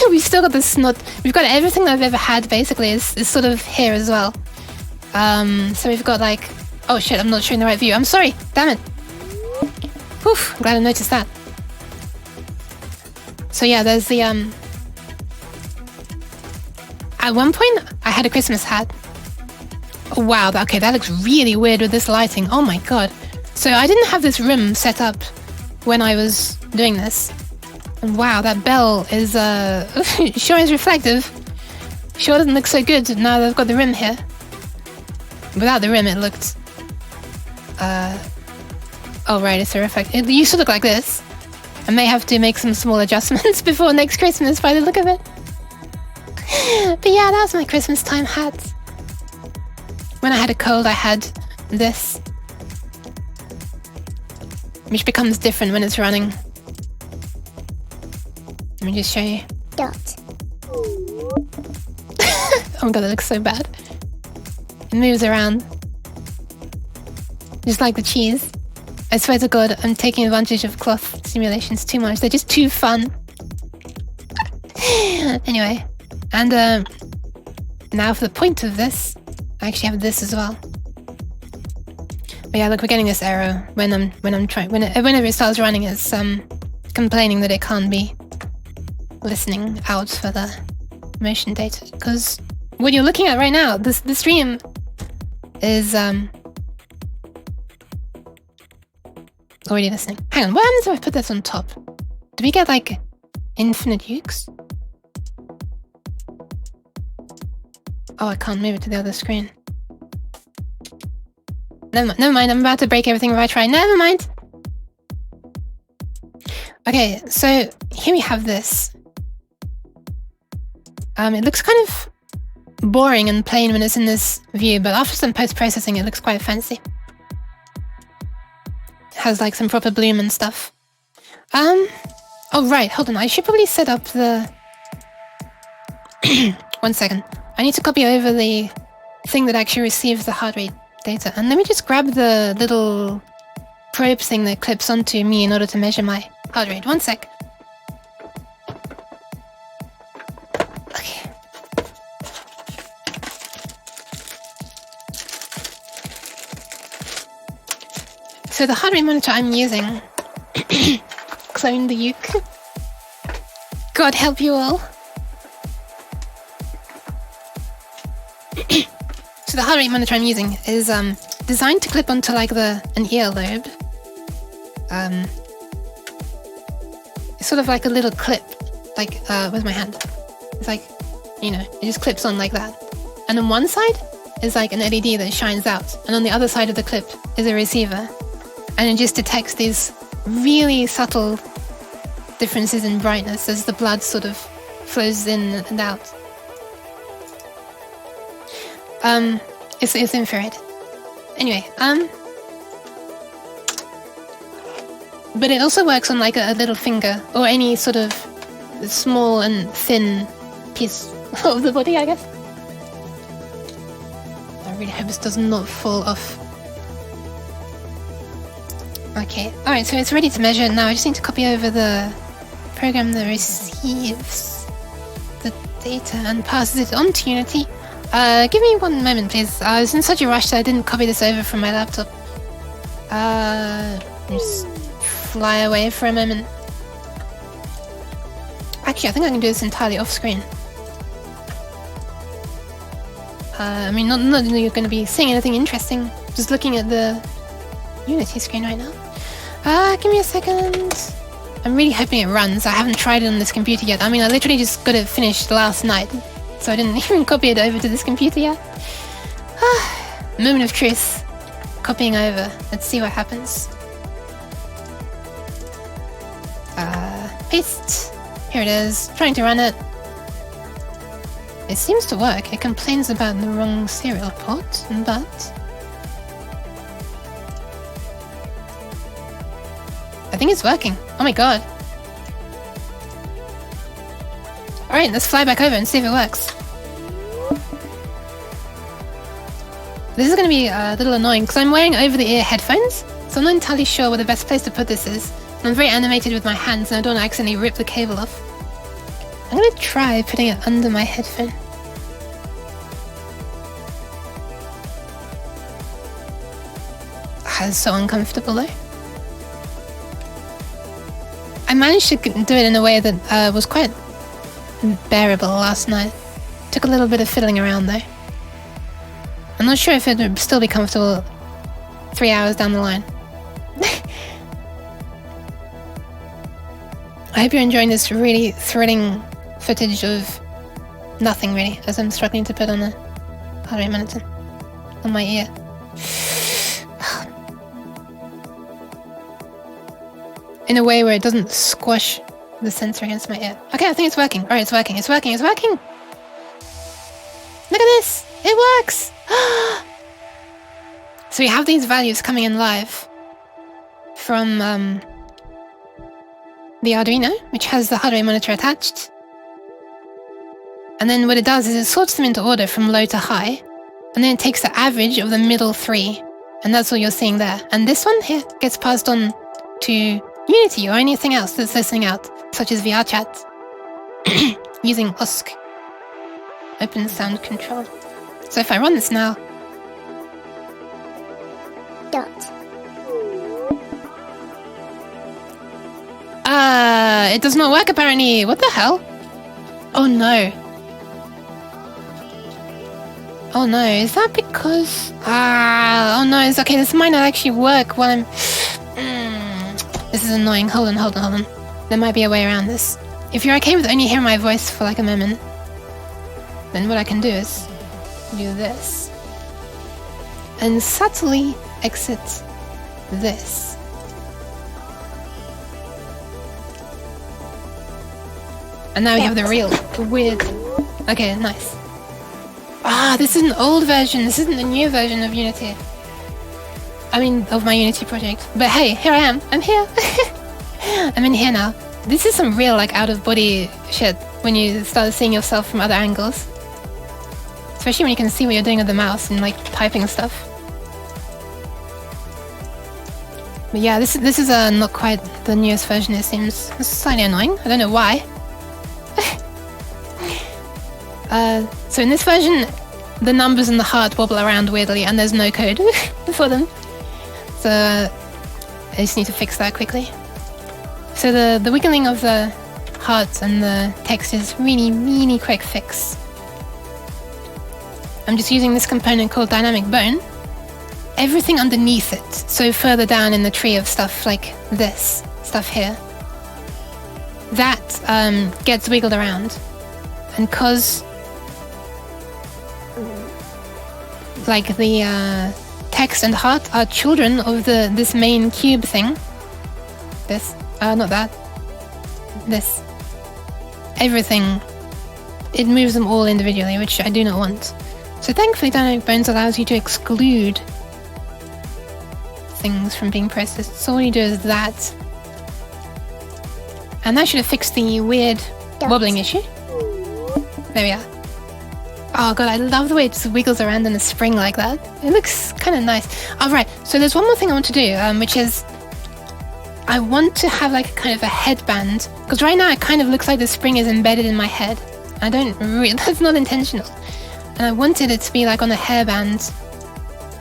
We've still got this snot. We've got everything that I've ever had basically is sort of here as well. So we've got like... Oh shit, I'm not showing the right view. I'm sorry. Damn it. Whew, I'm glad I noticed that. So yeah, there's the... At one point, I had a Christmas hat. Oh, wow, okay, that looks really weird with this lighting. Oh my god. So I didn't have this room set up when I was doing this. And wow, that bell is sure is reflective. Sure doesn't look so good now that I've got the rim here. Without the rim, it looked... Oh right, it's a reflect. It used to look like this. I may have to make some small adjustments before next Christmas by the look of it. But yeah, that was my Christmas time hat. When I had a cold, I had this. Which becomes different when it's running. Let me just show you. Dot. Oh my god, that looks so bad. It moves around. Just like the cheese. I swear to god, I'm taking advantage of cloth simulations too much. They're just too fun. Anyway. And now for the point of this, I actually have this as well. But yeah, look, we're getting this error whenever it starts running, it's complaining that it can't be listening out for the motion data. Because what you're looking at right now, the stream is already listening. Hang on, what happens if I put this on top? Do we get like infinite ukes? Oh, I can't move it to the other screen. Never mind, I'm about to break everything if I try. Never mind! Okay, so here we have this. It looks kind of boring and plain when it's in this view, but after some post-processing it looks quite fancy. It has like some proper bloom and stuff. Oh right, hold on, I should probably set up the... 1 second. I need to copy over the thing that actually receives the heart rate data. And let me just grab the little probe thing that clips onto me in order to measure my heart rate. 1 sec. Okay. So the heart rate monitor I'm using... Clone the uke. God help you all. So the heart rate monitor I'm using is designed to clip onto like an earlobe, it's sort of like a little clip, like with my hand. It's like, you know, it just clips on like that. And on one side is like an LED that shines out, and on the other side of the clip is a receiver, and it just detects these really subtle differences in brightness as the blood sort of flows in and out. It's infrared. Anyway, but it also works on like a little finger or any sort of small and thin piece of the body, I guess. I really hope this does not fall off. Okay, alright, so it's ready to measure now. I just need to copy over the program that receives the data and passes it on to Unity. Give me one moment, please. I was in such a rush that I didn't copy this over from my laptop. Just fly away for a moment. Actually, I think I can do this entirely off screen. I mean, not that you're going to be seeing anything interesting. Just looking at the Unity screen right now. Give me a second. I'm really hoping it runs. I haven't tried it on this computer yet. I mean, I literally just got it finished last night, so I didn't even copy it over to this computer yet. Moment of truth. Copying over. Let's see what happens. Paste. Here it is. Trying to run it. It seems to work. It complains about the wrong serial port, but I think it's working. Oh my god. Alright, let's fly back over and see if it works. This is going to be a little annoying because I'm wearing over-the-ear headphones, so I'm not entirely sure where the best place to put this is. And I'm very animated with my hands and I don't want to accidentally rip the cable off. I'm going to try putting it under my headphone. It's so uncomfortable though. I managed to do it in a way that was quite bearable last night. Took a little bit of fiddling around though. I'm not sure if it would still be comfortable 3 hours down the line. I hope you're enjoying this really thrilling footage of nothing really, as I'm struggling to put on a heart rate monitor on my ear. In a way where it doesn't squash the sensor against my ear. Okay, I think it's working. Alright, it's working, it's working, it's working! Look at this! It works! So we have these values coming in live from the Arduino, which has the heart rate monitor attached. And then what it does is it sorts them into order from low to high, and then it takes the average of the middle three, and that's what you're seeing there. And this one here gets passed on to Unity or anything else that's listening out, such as VR chat, using OSC, Open Sound Control. So if I run this now, it does not work apparently. What the hell? Oh no. Oh no, is that because... oh no, it's okay, this might not actually work while I'm... This is annoying. Hold on. There might be a way around this. If you're okay with only hearing my voice for like a moment, then what I can do is do this. And subtly exit this. And now we have the real weird... Okay, nice. This is an old version. This isn't the new version of Unity. I mean, of my Unity project. But hey, here I am. I'm here. I'm in here now. This is some real, like, out-of-body shit when you start seeing yourself from other angles. Especially when you can see what you're doing with the mouse and, like, typing and stuff. But yeah, this is not quite the newest version, it seems. It's slightly annoying. I don't know why. So in this version, the numbers in the heart wobble around weirdly and there's no code for them. So I just need to fix that quickly. So the wiggling of the heart and the text is really quick fix. I'm just using this component called dynamic bone, everything underneath it. So further down in the tree of stuff like this stuff here, that gets wiggled around, and cause like the text and heart are children of this main cube thing. This, not that. This. Everything. It moves them all individually, which I do not want. So thankfully Dynamic Bones allows you to exclude things from being processed. So all you do is that. And that should have fixed the weird wobbling issue. There we are. Oh god, I love the way it just wiggles around in a spring like that. It looks kind of nice. Alright, so there's one more thing I want to do, which is I want to have like a kind of a headband, because right now it kind of looks like the spring is embedded in my head. I don't really, that's not intentional. And I wanted it to be like on a hairband.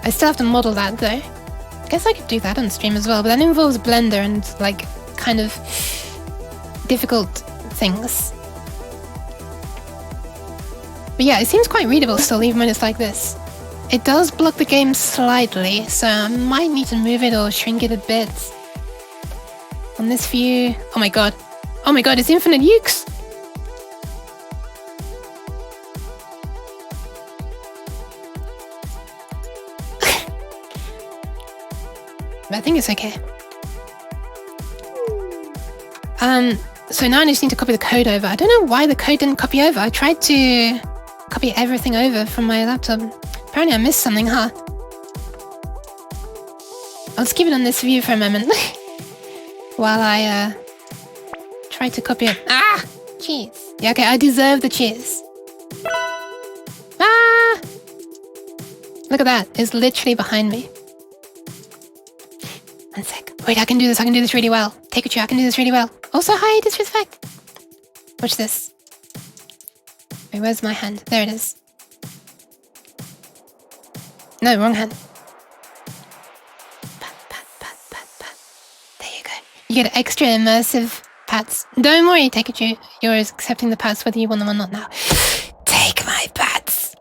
I still have to model that though. I guess I could do that on stream as well, but that involves Blender and like kind of difficult things. But yeah, it seems quite readable still, even when it's like this. It does block the game slightly, so I might need to move it or shrink it a bit. On this view... Oh my god, it's infinite ukes! But I think it's okay. So now I just need to copy the code over. I don't know why the code didn't copy over. I tried to copy everything over from my laptop. Apparently I missed something, huh? I'll just keep it on this view for a moment. While I try to copy it. Ah! Cheese. Yeah, okay, I deserve the cheese. Ah! Look at that. It's literally behind me. One sec. Wait, I can do this really well. Take a chair, I can do this really well. Also, hi, disrespect. Watch this. Wait, where's my hand? There it is. No, wrong hand. Pat, pat, pat, pat, pat. There you go. You get extra immersive pats. Don't worry, Takechu. You're accepting the pats whether you want them or not now. Take my pats.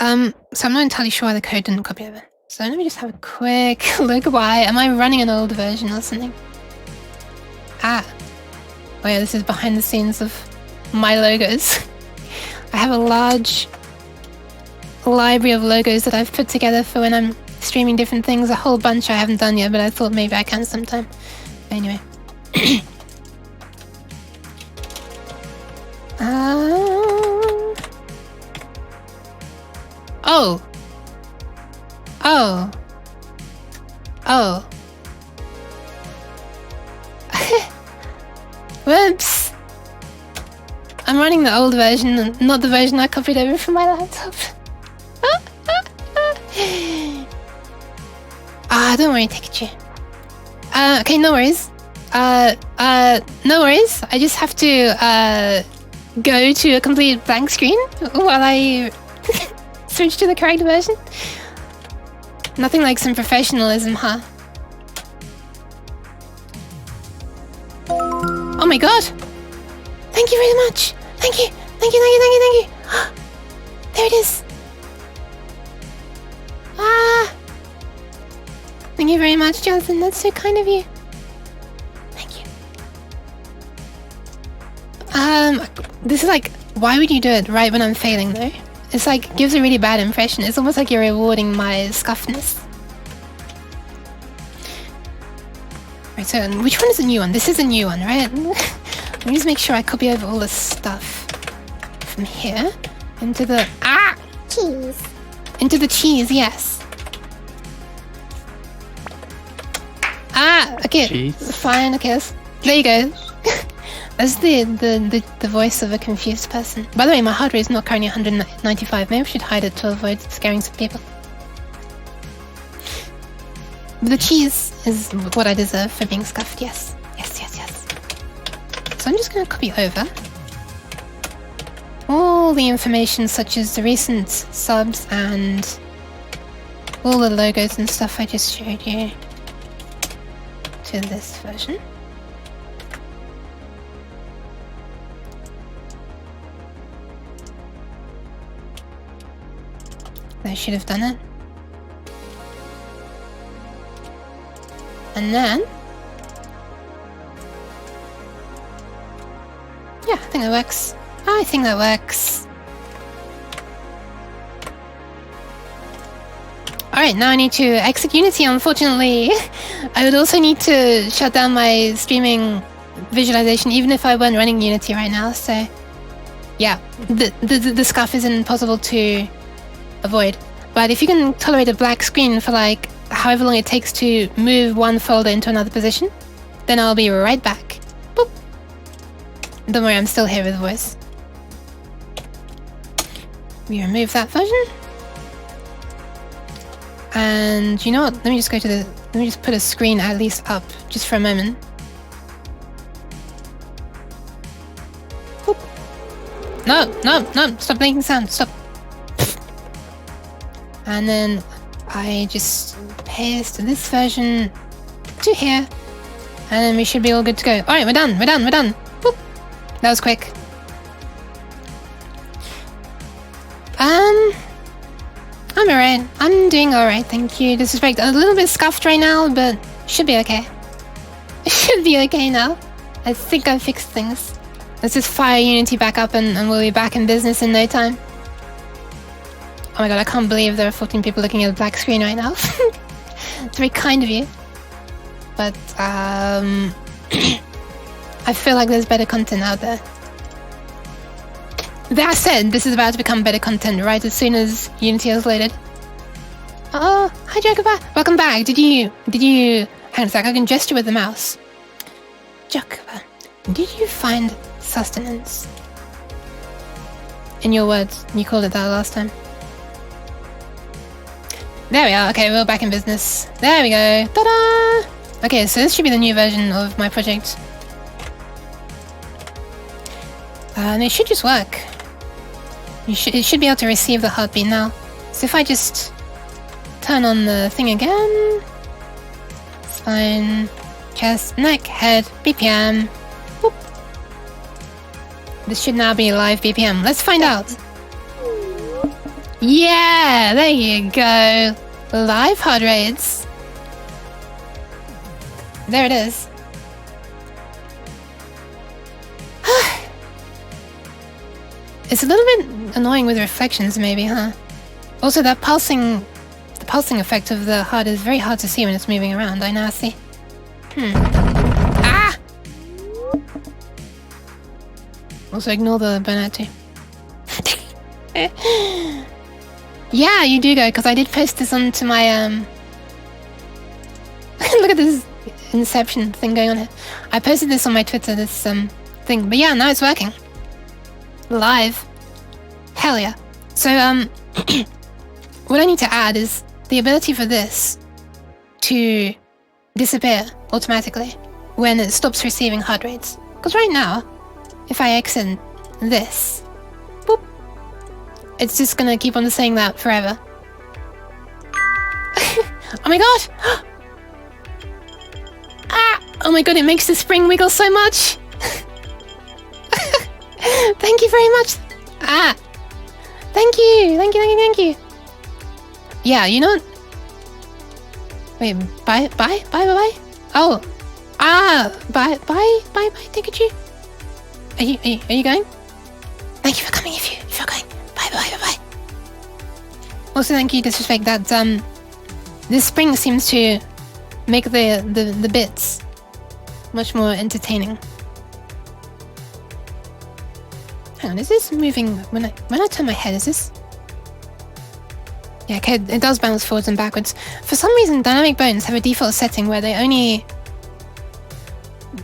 So I'm not entirely sure why the code didn't copy over. So let me just have a quick look. Why? Am I running an old version or something? Ah. Oh yeah, this is behind the scenes of my logos. I have a large library of logos that I've put together for when I'm streaming different things. A whole bunch I haven't done yet, but I thought maybe I can sometime. Anyway. Oh. Oh. Oh. Whoops. I'm running the old version, not the version I copied over from my laptop. Don't worry, take a chair. Okay, no worries. No worries. I just have to, go to a complete blank screen while I switch to the correct version. Nothing like some professionalism, huh? Oh my god! Thank you very much! Thank you! Thank you, thank you, thank you, thank you! There it is! Ah! Thank you very much, Jonathan. That's so kind of you. Thank you. This is like, why would you do it right when I'm failing though? It's like, gives a really bad impression. It's almost like you're rewarding my scuffness. Right, so which one is the new one? This is the new one, right? Let me just make sure I copy over all the stuff from here into the cheese. Into the cheese, yes. Okay. Cheese. Fine, okay. There you go. That's the voice of a confused person. By the way, my heart rate is not currently 195. Maybe I should hide it to avoid scaring some people. But the cheese is what I deserve for being scuffed, yes. Yes, yes, yes. So I'm just going to copy over all the information such as the recent subs and all the logos and stuff I just showed you to this version. I should have done it. And then... yeah, I think that works. I think that works. Alright, now I need to exit Unity, unfortunately. I would also need to shut down my streaming visualization, even if I weren't running Unity right now, so... yeah, the scuff isn't possible to avoid. But if you can tolerate a black screen for like however long it takes to move one folder into another position, then I'll be right back. Boop. Don't worry, I'm still here with voice. We remove that version. And you know what? Let me just put a screen at least up just for a moment. Boop. No, stop making sound, stop. And then I just paste this version to here, and then we should be all good to go. Alright, we're done. Boop. That was quick. I'm alright. I'm doing alright, thank you. Disrespect, a little bit scuffed right now, but should be okay. It should be okay now. I think I fixed things. Let's just fire Unity back up and we'll be back in business in no time. Oh my god, I can't believe there are 14 people looking at a black screen right now. It's very kind of you. But, I feel like there's better content out there. That said, this is about to become better content right as soon as Unity is loaded. Oh, hi Jacoba! Welcome back! Did you... hang on a sec, I can gesture with the mouse. Jacoba, did you find sustenance? In your words, you called it that last time. There we are, okay, we're back in business. There we go, ta-da! Okay, so this should be the new version of my project. And it should just work. It should be able to receive the heartbeat now. So if I just turn on the thing again... spine, chest, neck, head, BPM. Whoop. This should now be live BPM. Let's find out. Yeah, there you go. Live heart rates. There it is. It's a little bit annoying with reflections, maybe, huh? Also, the pulsing effect of the heart is very hard to see when it's moving around. I now see. Ah! Also, ignore the burnout too. Yeah, you do go, because I did post this onto my look at this Inception thing going on here. I posted this on my Twitter, this thing. But yeah, now it's working. Live. Hell yeah. So, what I need to add is the ability for this to disappear automatically when it stops receiving heart rates. Because right now, if I exit this, boop, it's just gonna keep on saying that forever. Oh my god! Ah! Oh my god, it makes the spring wiggle so much! Thank you very much! Ah! Thank you! Yeah, you know... Wait, bye? Oh! Ah! Bye, Pikachu! Are you going? Thank you for coming if you're going. Bye. Also, thank you, Disrespect, that, this spring seems to make the bits much more entertaining. Hang on, is this moving when I turn my head? Is this? Yeah, okay, it does bounce forwards and backwards. For some reason, dynamic bones have a default setting where they only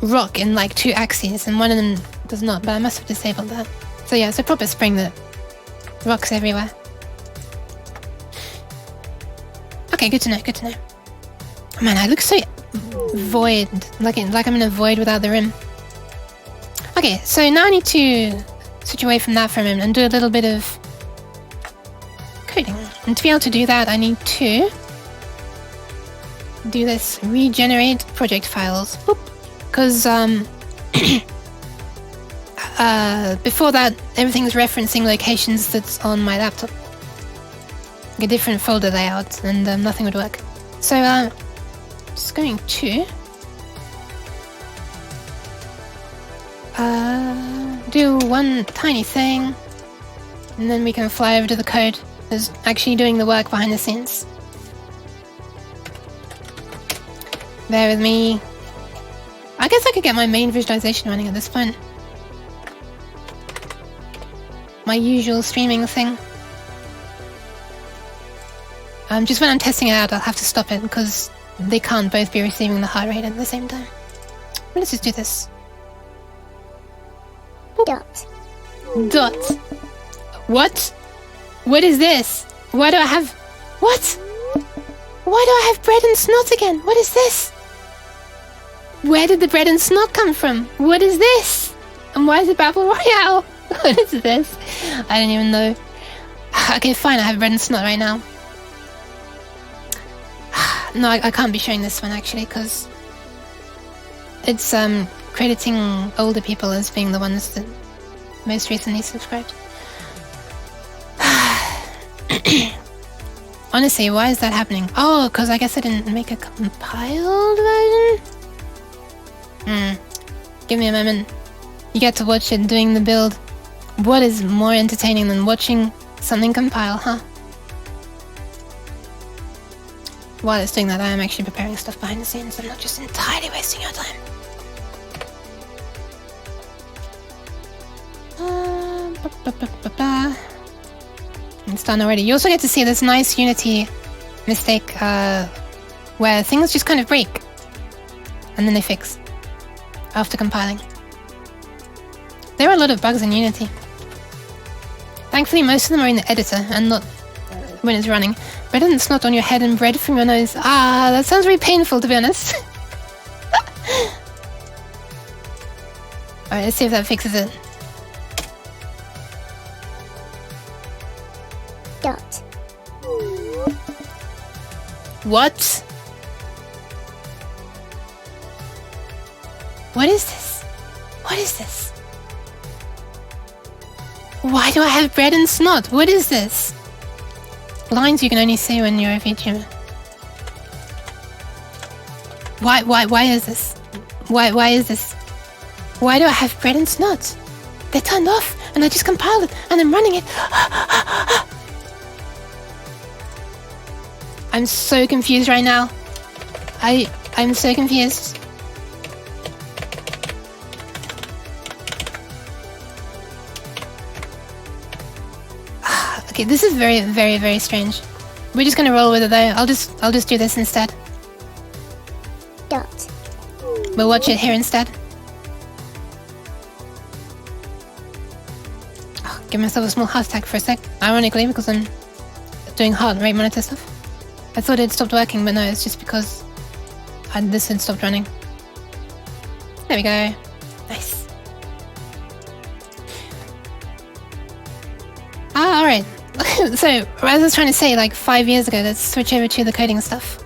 rock in like 2 axes, and one of them does not. But I must have disabled that. So yeah, it's a proper spring that rocks everywhere. Okay, good to know. Oh, man, I look so void, like I'm in a void without the rim. Okay, so now I need to switch away from that for a moment and do a little bit of coding. And to be able to do that, I need to do this regenerate project files. Because before that, everything's referencing locations that's on my laptop. Like a different folder layout, and nothing would work. So Just going to do one tiny thing, and then we can fly over to the code. It's actually doing the work behind the scenes. Bear with me. I guess I could get my main visualization running at this point. My usual streaming thing. Just when I'm testing it out, I'll have to stop it because they can't both be receiving the heart rate at the same time. But let's just do this. Dot. Dot. What? What is this? Why do I have... What? Why do I have bread and snot again? What is this? Where did the bread and snot come from? What is this? And why is it Battle Royale? What is this? I don't even know. Okay, fine, I have bread and snot right now. No, I can't be showing this one actually, because it's crediting older people as being the ones that most recently subscribed. Honestly, why is that happening? Oh, because I guess I didn't make a compiled version? Give me a moment. You get to watch it doing the build. What is more entertaining than watching something compile, huh? While it's doing that, I am actually preparing stuff behind the scenes. I'm not just entirely wasting your time. It's done already. You also get to see this nice Unity mistake where things just kind of break and then they fix after compiling. There are a lot of bugs in Unity. Thankfully, most of them are in the editor and not when it's running. Bread and snot on your head and bread from your nose. Ah, that sounds very painful, to be honest. Alright, let's see if that fixes it. Dot. What? What is this? What is this? Why do I have bread and snot? What is this? Lines you can only see when you're a VTuber. Why is this? Why is this? Why do I have bread and snot? They're turned off and I just compiled it and I'm running it. I'm so confused right now. I'm so confused. Okay, this is very, very, very strange. We're just gonna roll with it though. I'll just do this instead. Dot. We'll watch it here instead. Oh, give myself a small heart attack for a sec. Ironically, because I'm doing heart rate monitor stuff. I thought it stopped working, but no, it's just because this had stopped running. There we go. Nice. Ah, alright. So, as I was trying to say, like 5 years ago, let's switch over to the coding stuff.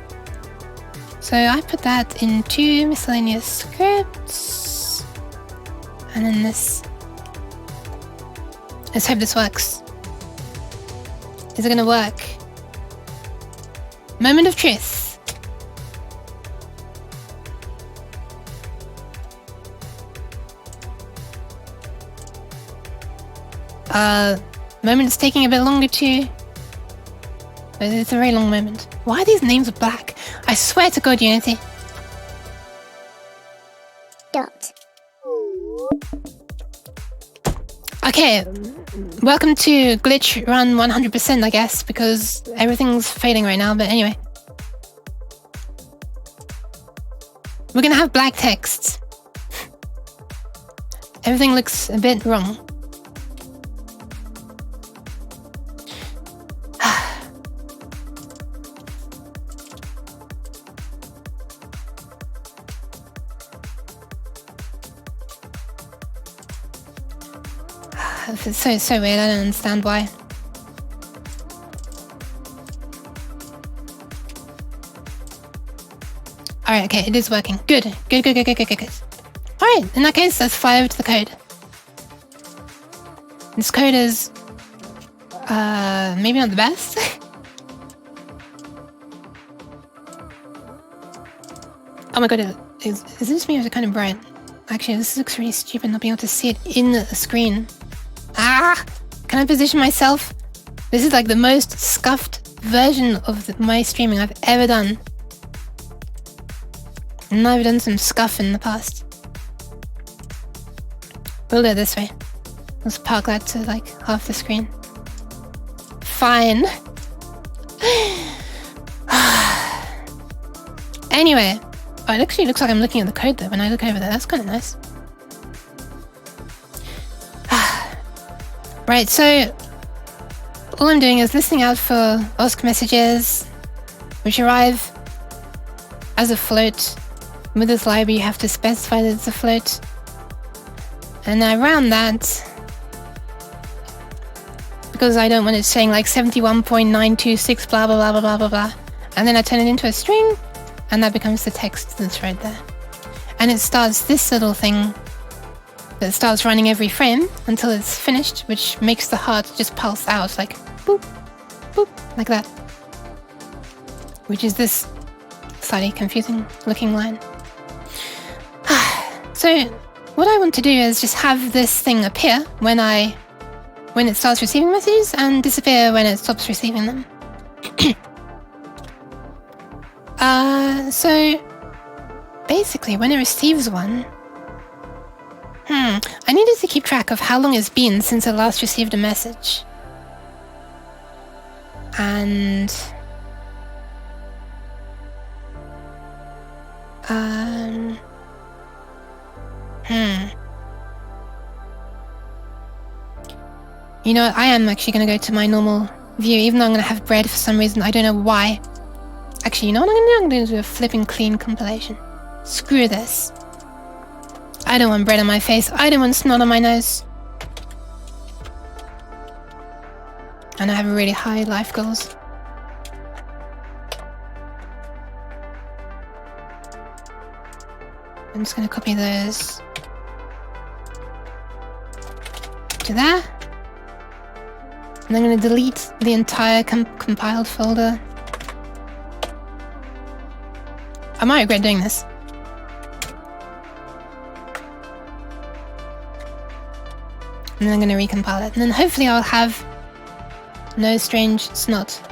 So I put that into miscellaneous scripts. And then this. Let's hope this works. Is it gonna work? Moment of truth. Moment's taking a bit longer too. It's a very long moment. Why are these names black? I swear to God, Unity. Dot. Okay, welcome to glitch run 100%, I guess, because everything's failing right now, but anyway. We're gonna have black text. Everything looks a bit wrong. It's so weird, I don't understand why. Alright, okay, it is working. Good. Alright, in that case, let's fly over to the code. This code is... maybe not the best? Oh my god, is this me or is it kind of bright? Actually, this looks really stupid not being able to see it in the screen. Ah! Can I position myself? This is like the most scuffed version of my streaming I've ever done. And I've done some scuff in the past. We'll do it this way. Let's park that to like half the screen. Fine. Anyway. Oh, it actually looks like I'm looking at the code though when I look over there. That's kind of nice. Right, so all I'm doing is listening out for OSC messages, which arrive as a float. With this library, you have to specify that it's a float. And I round that because I don't want it saying like 71.926 blah blah blah blah blah blah blah. And then I turn it into a string, and that becomes the text that's right there. And it starts this little thing that starts running every frame until it's finished, which makes the heart just pulse out like boop, boop, like that. Which is this slightly confusing looking line. So what I want to do is just have this thing appear when it starts receiving messages and disappear when it stops receiving them. So basically when it receives one, I needed to keep track of how long it's been since it last received a message. And you know, I am actually going to go to my normal view, even though I'm going to have bread for some reason. I don't know why. Actually, you know what I'm going to do? I'm going to do a flipping clean compilation. Screw this. I don't want bread on my face. I don't want snot on my nose. And I have really high life goals. I'm just going to copy those to there. And I'm going to delete the entire compiled folder. I might regret doing this. And then I'm going to recompile it. And then hopefully I'll have no strange snot.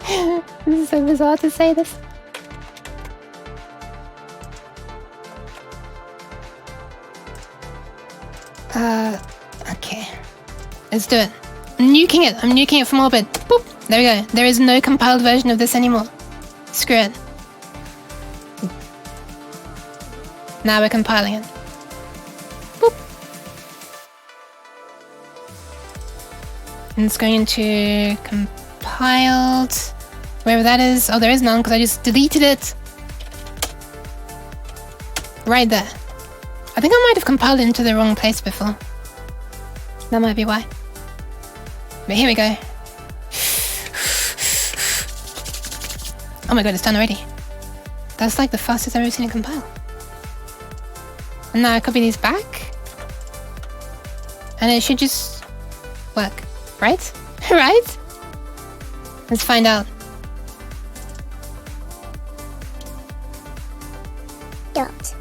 This is so bizarre to say this. Okay. Let's do it. I'm nuking it. I'm nuking it from orbit. Boop. There we go. There is no compiled version of this anymore. Screw it. Now we're compiling it. Boop. And it's going into compiled, wherever that is. Oh, there is none because I just deleted it. Right there. I think I might have compiled it into the wrong place before. That might be why. But here we go. Oh my god, it's done already. That's like the fastest I've ever seen it compile. And now I copy these back. And it should just work. Right? Right? Let's find out. Dot.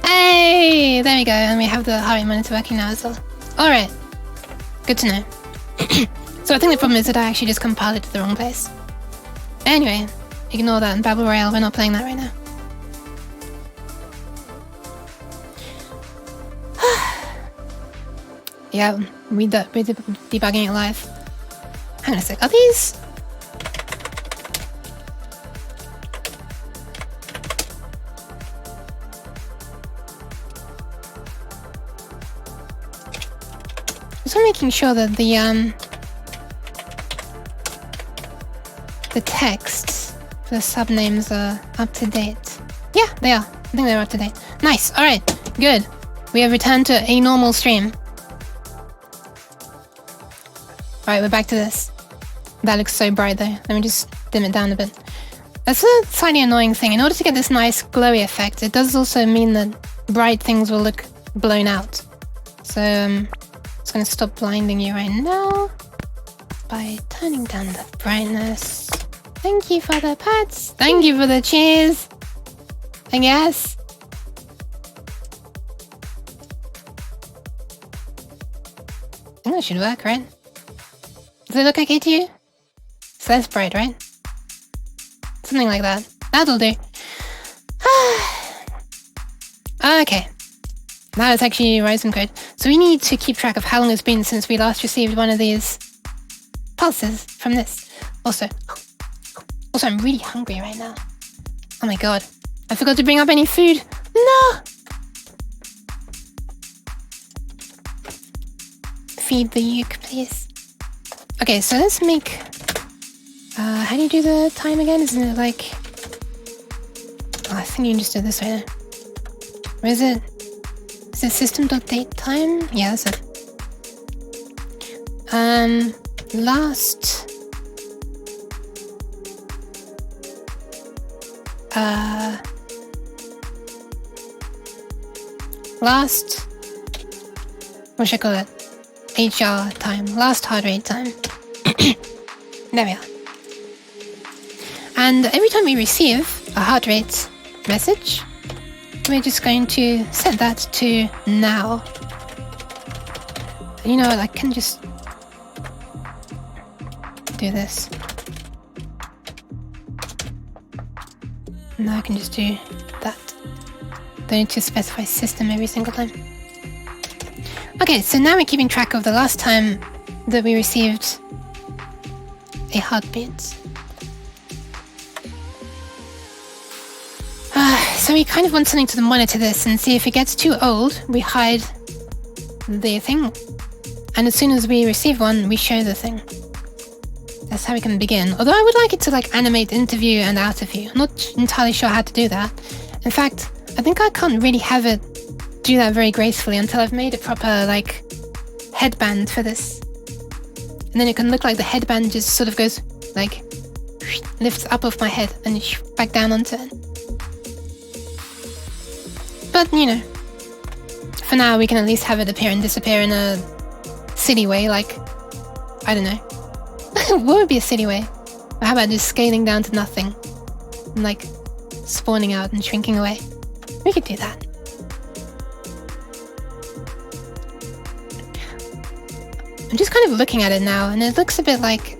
Hey! There we go. And we have the heart rate monitor working now as well. Alright. Good to know. So I think the problem is that I actually just compiled it to the wrong place. Anyway, ignore that in Battle Royale. We're not playing that right now. Yeah, we're debugging it live. Hang on a sec. Are these? Just making sure that the text for the subnames are up to date. Yeah, they are. I think they're up to date. Nice. All right. Good. We have returned to a normal stream. Alright, we're back to this. That looks so bright though. Let me just dim it down a bit. That's a slightly annoying thing. In order to get this nice glowy effect, it does also mean that bright things will look blown out. So it's going to stop blinding you right now by turning down the brightness Thank you for the pets. Thank you for the cheers. I guess. I think that should work, right? Does it look okay to you? It's less bright, right? Something like that. That'll do. Okay. Now let's actually write some code. So we need to keep track of how long it's been since we last received one of these pulses from this. Also, I'm really hungry right now. Oh my god. I forgot to bring up any food. No! Feed the uke, please. Okay, so let's make... how do you do the time again? Isn't it like... Oh, I think you can just do it this way now. Where is it? Is it system.date time? Yeah, that's it. Last... Last... What should I call it? HR time. Last heart rate time. There we are. And every time we receive a heart rate message, we're just going to set that to now. You know what, I can just do this. Now I can just do that. Don't need to specify system every single time. Okay, so now we're keeping track of the last time that we received a heartbeat. So we kind of want something to monitor this and see if it gets too old, we hide the thing. And as soon as we receive one, we show the thing. That's how we can begin. Although I would like it to like animate into view and out of view. I'm not entirely sure how to do that. In fact, I think I can't really have it do that very gracefully until I've made a proper like headband for this. And then it can look like the headband just sort of goes like lifts up off my head and back down onto it. But you know, for now we can at least have it appear and disappear in a silly way, like, I don't know. What would be a silly way? Or how about just scaling down to nothing and like spawning out and shrinking away? We could do that. I'm just kind of looking at it now and it looks a bit like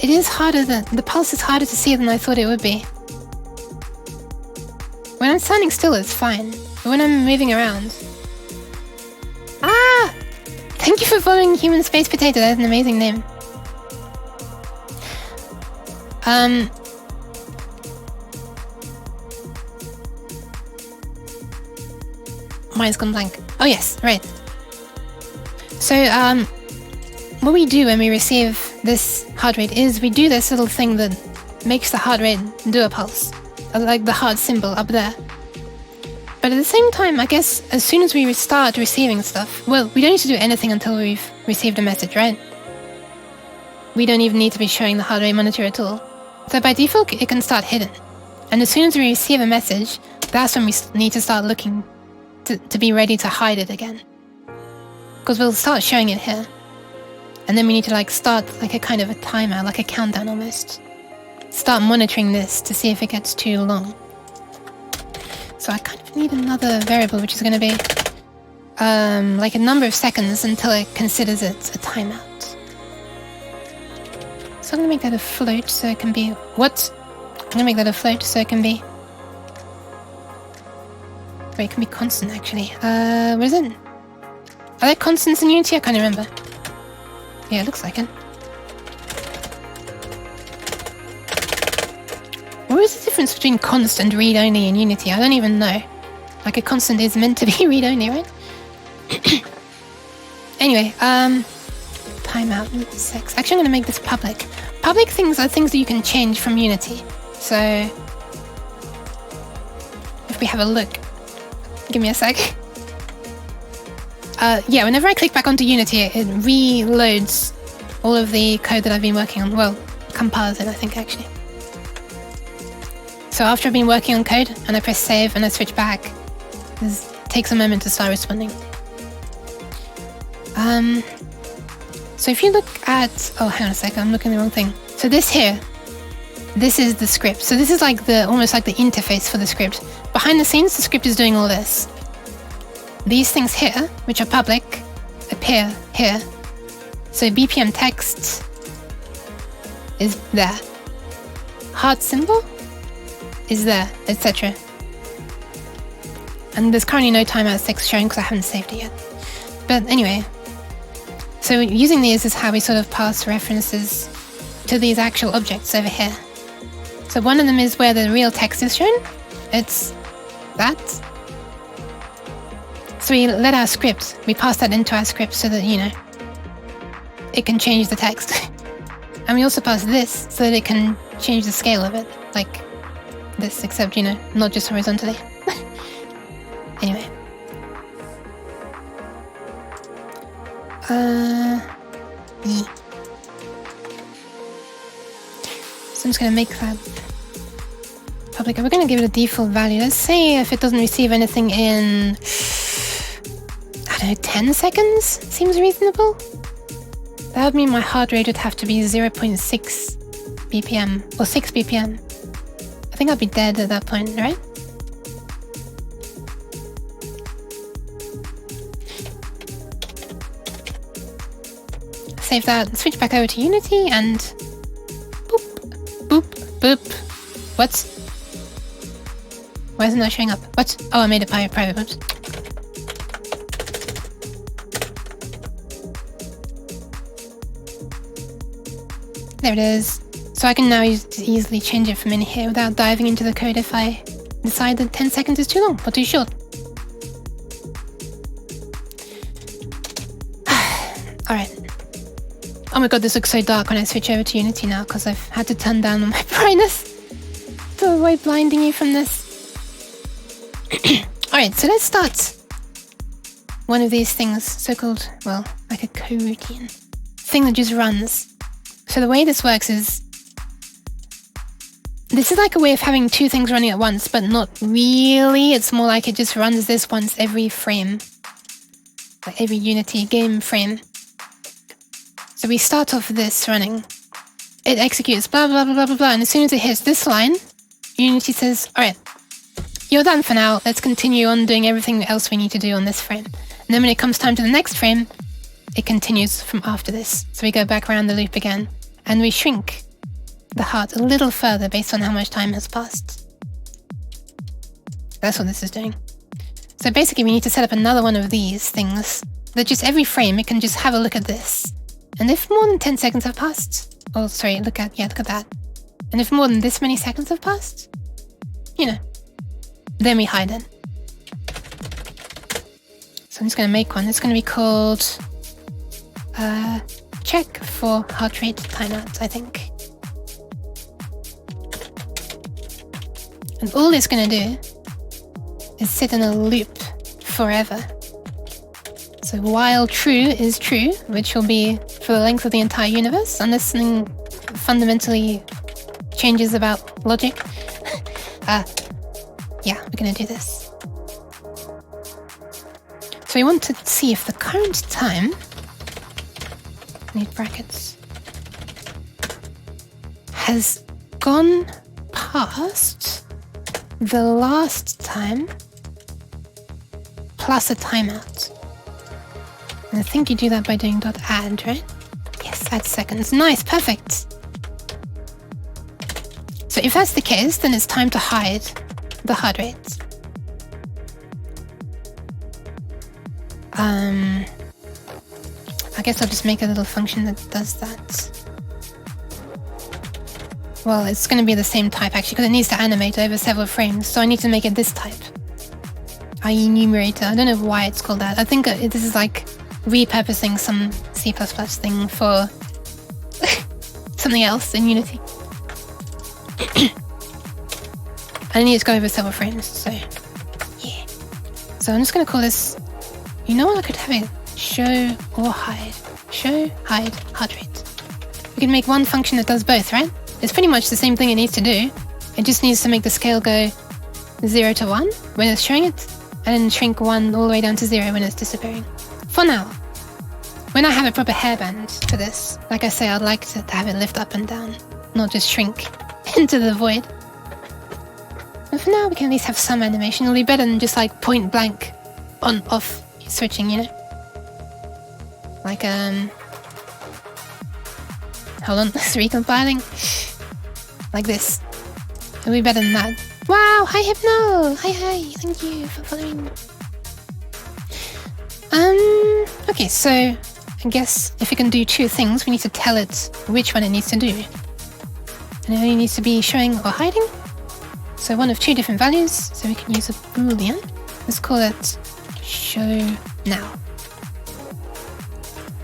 it is harder than the pulse is harder to see than I thought it would be. When I'm standing still, it's fine. But when I'm moving around... Ah! Thank you for following Human Space Potato. That's an amazing name. Mine's gone blank. Oh yes, right. So, what we do when we receive this heart rate is we do this little thing that makes the heart rate do a pulse. Like the heart symbol up there. But at the same time, I guess as soon as we start receiving stuff, well, we don't need to do anything until we've received a message, right? We don't even need to be showing the heart rate monitor at all. So by default, it can start hidden. And as soon as we receive a message, that's when we need to start looking to be ready to hide it again. Because we'll start showing it here. And then we need to like start like a kind of a timer, like a countdown almost. Start monitoring this to see if it gets too long. So I kind of need another variable which is going to be like a number of seconds until it considers it a timeout. So I'm going to make that a float so it can be... What? I'm going to make that a float so it can be... Wait, it can be constant actually. What is it? Are there constants in Unity? I can't remember. Yeah, it looks like it. What is the difference between const and read-only in Unity? I don't even know. Like a constant is meant to be read-only, right? Anyway, timeout, 6. Actually, I'm going to make this public. Public things are things that you can change from Unity. So, if we have a look, give me a sec. Yeah, whenever I click back onto Unity, it reloads all of the code that I've been working on. Well, compiles it, I think, actually. So after I've been working on code, and I press save and I switch back, it takes a moment to start responding. So if you look at... Oh, hang on a second, I'm looking at the wrong thing. So this here this is the script. So this is like almost like the interface for the script. Behind the scenes, the script is doing all this. These things here, which are public, appear here. So BPM text is there. Heart symbol is there, etc. And there's currently no timeout text showing because I haven't saved it yet. But anyway, so using these is how we sort of pass references to these actual objects over here. So one of them is where the real text is shown. It's that. So we let our script, we pass that into our script so that, it can change the text. And we also pass this so that it can change the scale of it, like this, except, not just horizontally. Anyway. Yeah. So I'm just going to make that public. We're going to give it a default value. Let's say if it doesn't receive anything in, 10 seconds? Seems reasonable. That would mean my heart rate would have to be 0.6 BPM, or 6 BPM. I think I'll be dead at that point, right? Save that, switch back over to Unity, and boop, boop, boop. What? Why isn't that showing up? What? Oh, I made it private, oops. There it is. So I can now easily change it from in here without diving into the code if I decide that 10 seconds is too long or too short. Alright. Oh my god, this looks so dark when I switch over to Unity now because I've had to turn down on my brightness to avoid blinding you from this. Alright, so let's start one of these things, so-called, well, like a coroutine. Thing that just runs. So the way this works is, this is like a way of having two things running at once, but not really. It's more like it just runs this once every frame. Like every Unity game frame. So we start off with this running. It executes blah, blah, blah, blah, blah, blah. And as soon as it hits this line, Unity says, alright, you're done for now. Let's continue on doing everything else we need to do on this frame. And then when it comes time to the next frame, it continues from after this. So we go back around the loop again. And we shrink the heart a little further based on how much time has passed. That's what this is doing. So basically we need to set up another one of these things that just every frame it can just have a look at this. And if more than 10 seconds have passed, oh sorry, look at that. And if more than this many seconds have passed, then we hide it. So I'm just going to make one. It's going to be called check for heart rate timeout, I think. And all it's going to do is sit in a loop forever. So while true is true, which will be for the length of the entire universe, unless something fundamentally changes about logic. Yeah, we're going to do this. So we want to see if the current time, need brackets, has gone past the last time plus a timeout. And I think you do that by doing .add, right? Yes, add seconds. Nice, perfect. So if that's the case, then it's time to hide the heart rate. I guess I'll just make a little function that does that. Well, it's going to be the same type actually, because it needs to animate over several frames, so I need to make it this type. i.e. numerator. I don't know why it's called that. I think this is like repurposing some C++ thing for something else in Unity. I need to go over several frames, so yeah. So I'm just going to call this, you know what, I could have it show or hide. Show, hide, heart rate. We can make one function that does both, right? It's pretty much the same thing it needs to do. It just needs to make the scale go 0 to 1 when it's showing it, and then shrink 1 all the way down to 0 when it's disappearing. For now. When I have a proper hairband for this, like I say, I'd like to have it lift up and down, not just shrink into the void. And for now, we can at least have some animation. It'll be better than just like point blank on off switching, you know? Like, hold on, it's recompiling. Like this. It'll be better than that. Wow, hi Hypno! Hi, thank you for following. Okay, so I guess if we can do two things, we need to tell it which one it needs to do. And it only needs to be showing or hiding. So one of two different values, so we can use a boolean. Let's call it show now.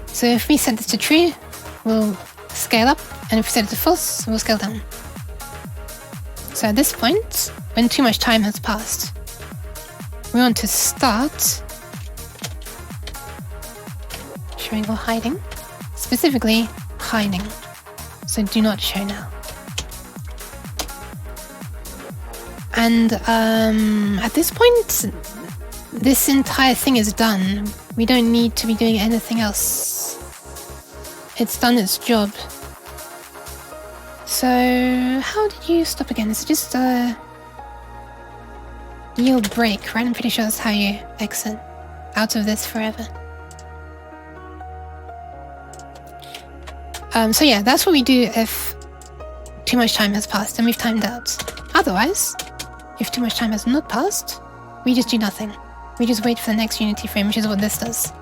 So if we set this to true, we'll scale up, and if we set it to false, we'll scale down. So at this point, when too much time has passed, we want to start showing or hiding, specifically hiding. So do not show now. And at this point, this entire thing is done. We don't need to be doing anything else. It's done its job. So how did you stop again? Is it just yield break, right? I'm pretty sure that's how you exit out of this forever. So yeah, that's what we do if too much time has passed and we've timed out. Otherwise, if too much time has not passed, we just do nothing. We just wait for the next Unity frame, which is what this does.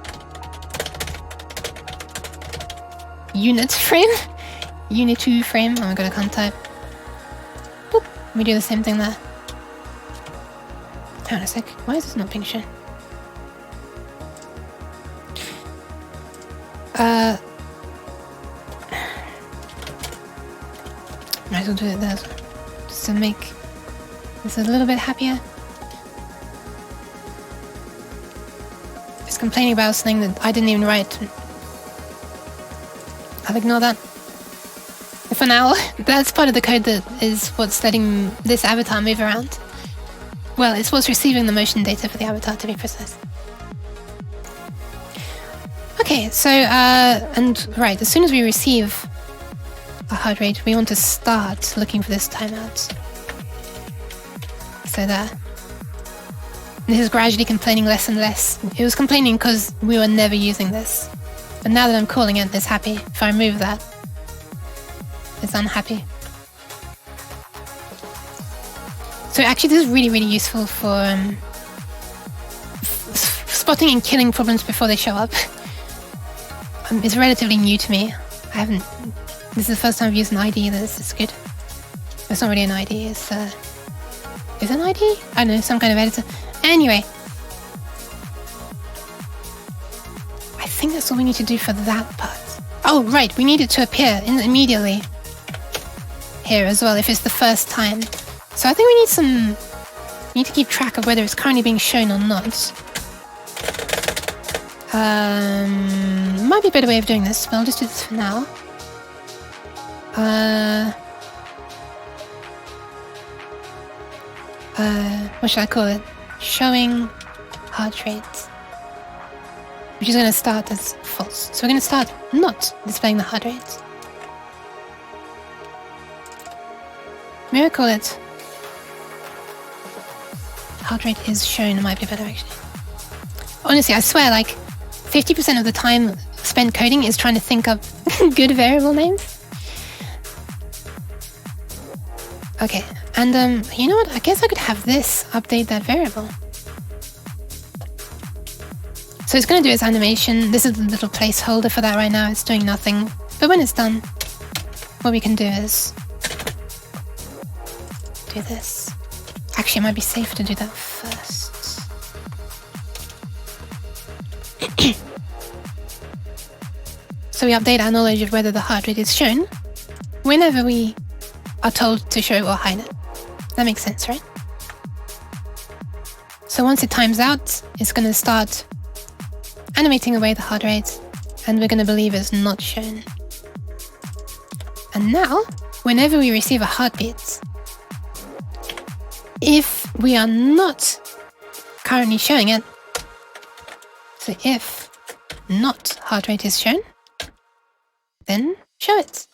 Unit frame? Unity frame? Oh my god, I can't type. Boop. We do the same thing there. Hang on a sec. Why is this not being shown? Might as well do it there as well. Just to make this a little bit happier. It's complaining about something that I didn't even write. I'll ignore that. For now, that's part of the code that is what's letting this avatar move around. Well, it's what's receiving the motion data for the avatar, to be precise. Okay, so, and right, as soon as we receive a heart rate, we want to start looking for this timeout. So there. This is gradually complaining less and less. It was complaining because we were never using this. But now that I'm calling it, it's happy. If I remove that, it's unhappy. So actually this is really, really useful for spotting and killing problems before they show up. It's relatively new to me. This is the first time I've used an ID. This is good. It's not really an ID, it's is it an ID? I don't know, some kind of editor. Anyway. I think that's all we need to do for that part. Oh, right, we need it to appear immediately here as well if it's the first time. So I think we need to keep track of whether it's currently being shown or not. Might be a better way of doing this, but I'll just do this for now. What should I call it? Showing heart rate, which is going to start as false. So we're going to start not displaying the heart rate. Maybe I call it heart rate is shown. It might be better actually. Honestly, I swear, like 50% of the time spent coding is trying to think up good variable names. Okay, and you know what? I guess I could have this update that variable. So it's going to do its animation. This is the little placeholder for that right now. It's doing nothing. But when it's done, what we can do is do this. Actually, it might be safe to do that first. So we update our knowledge of whether the heart rate is shown whenever we are told to show or hide it. That makes sense, right? So once it times out, it's going to start animating away the heart rate, and we're going to believe it's not shown. And now, whenever we receive a heartbeat, if we are not currently showing it, so if not heart rate is shown, then show it.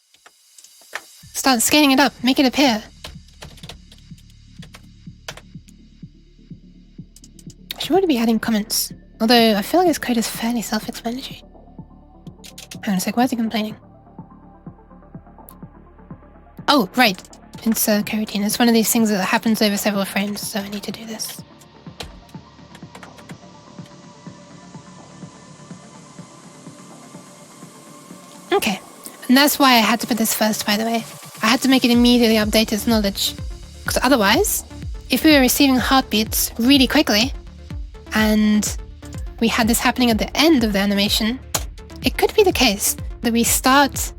Start scaling it up. Make it appear. I should really be adding comments. Although, I feel like this code is fairly self-explanatory. Hang on a sec, why is he complaining? Oh, right. It's a coroutine. It's one of these things that happens over several frames, so I need to do this. Okay. And that's why I had to put this first, by the way. I had to make it immediately update its knowledge. Because otherwise, if we were receiving heartbeats really quickly, and we had this happening at the end of the animation, it could be the case that we start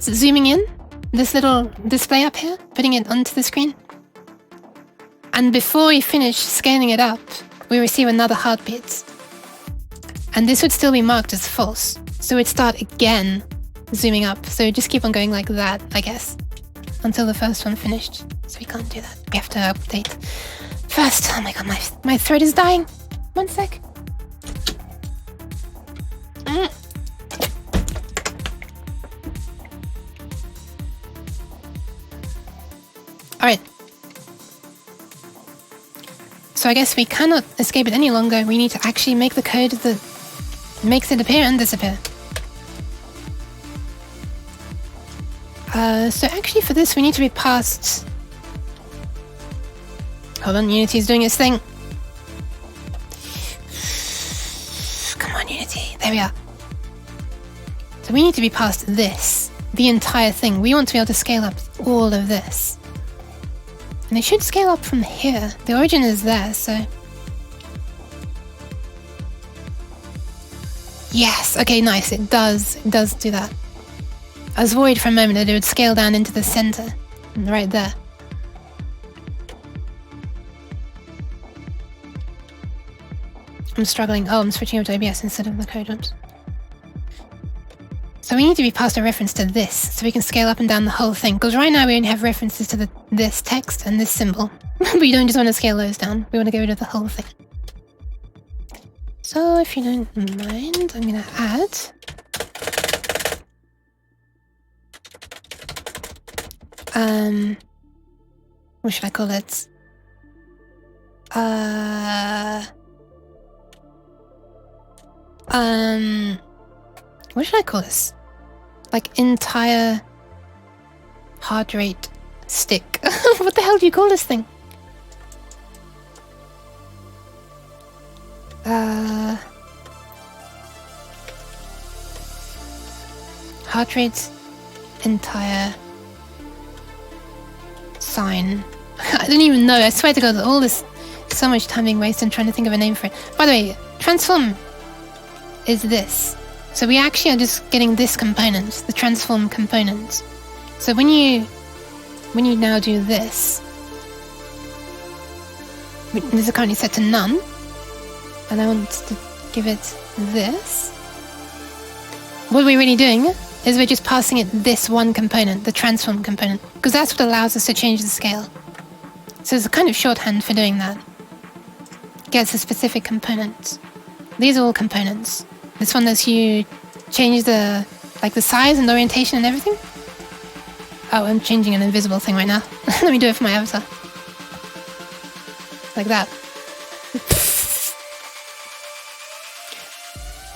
zooming in this little display up here, putting it onto the screen. And before we finish scaling it up, we receive another heartbeat. And this would still be marked as false. So we'd start again zooming up. So just keep on going like that, I guess, until the first one finished. So we can't do that. We have to update first. Oh my god, my throat is dying. 1 sec. Alright. So I guess we cannot escape it any longer. We need to actually make the code that makes it appear and disappear. So actually for this we need to be past... Hold on, Unity's doing its thing. Come on, Unity. There we are. So we need to be past this. The entire thing. We want to be able to scale up all of this. And it should scale up from here. The origin is there, so... Yes! Okay, nice. It does do that. I was worried for a moment that it would scale down into the center. Right there. I'm struggling. Oh, I'm switching over to OBS instead of the code. Oops. So we need to be past a reference to this, so we can scale up and down the whole thing. Because right now we only have references to this text and this symbol. But you don't just want to scale those down. We want to get rid of the whole thing. So if you don't mind, I'm going to add... what should I call it? What should I call this? Like entire heart rate stick. What the hell do you call this thing? Heart rate entire sign. I don't even know. I swear to God, all this so much time being wasted trying to think of a name for it. By the way, transform is this. So we actually are just getting this component, the transform component. So when you now do this, this is currently set to none, and I want to give it this. What we're really doing is we're just passing it this one component, the transform component, because that's what allows us to change the scale. So it's a kind of shorthand for doing that. Gets a specific component. These are all components. This one lets you change the size and orientation and everything. Oh, I'm changing an invisible thing right now. Let me do it for my avatar. Like that.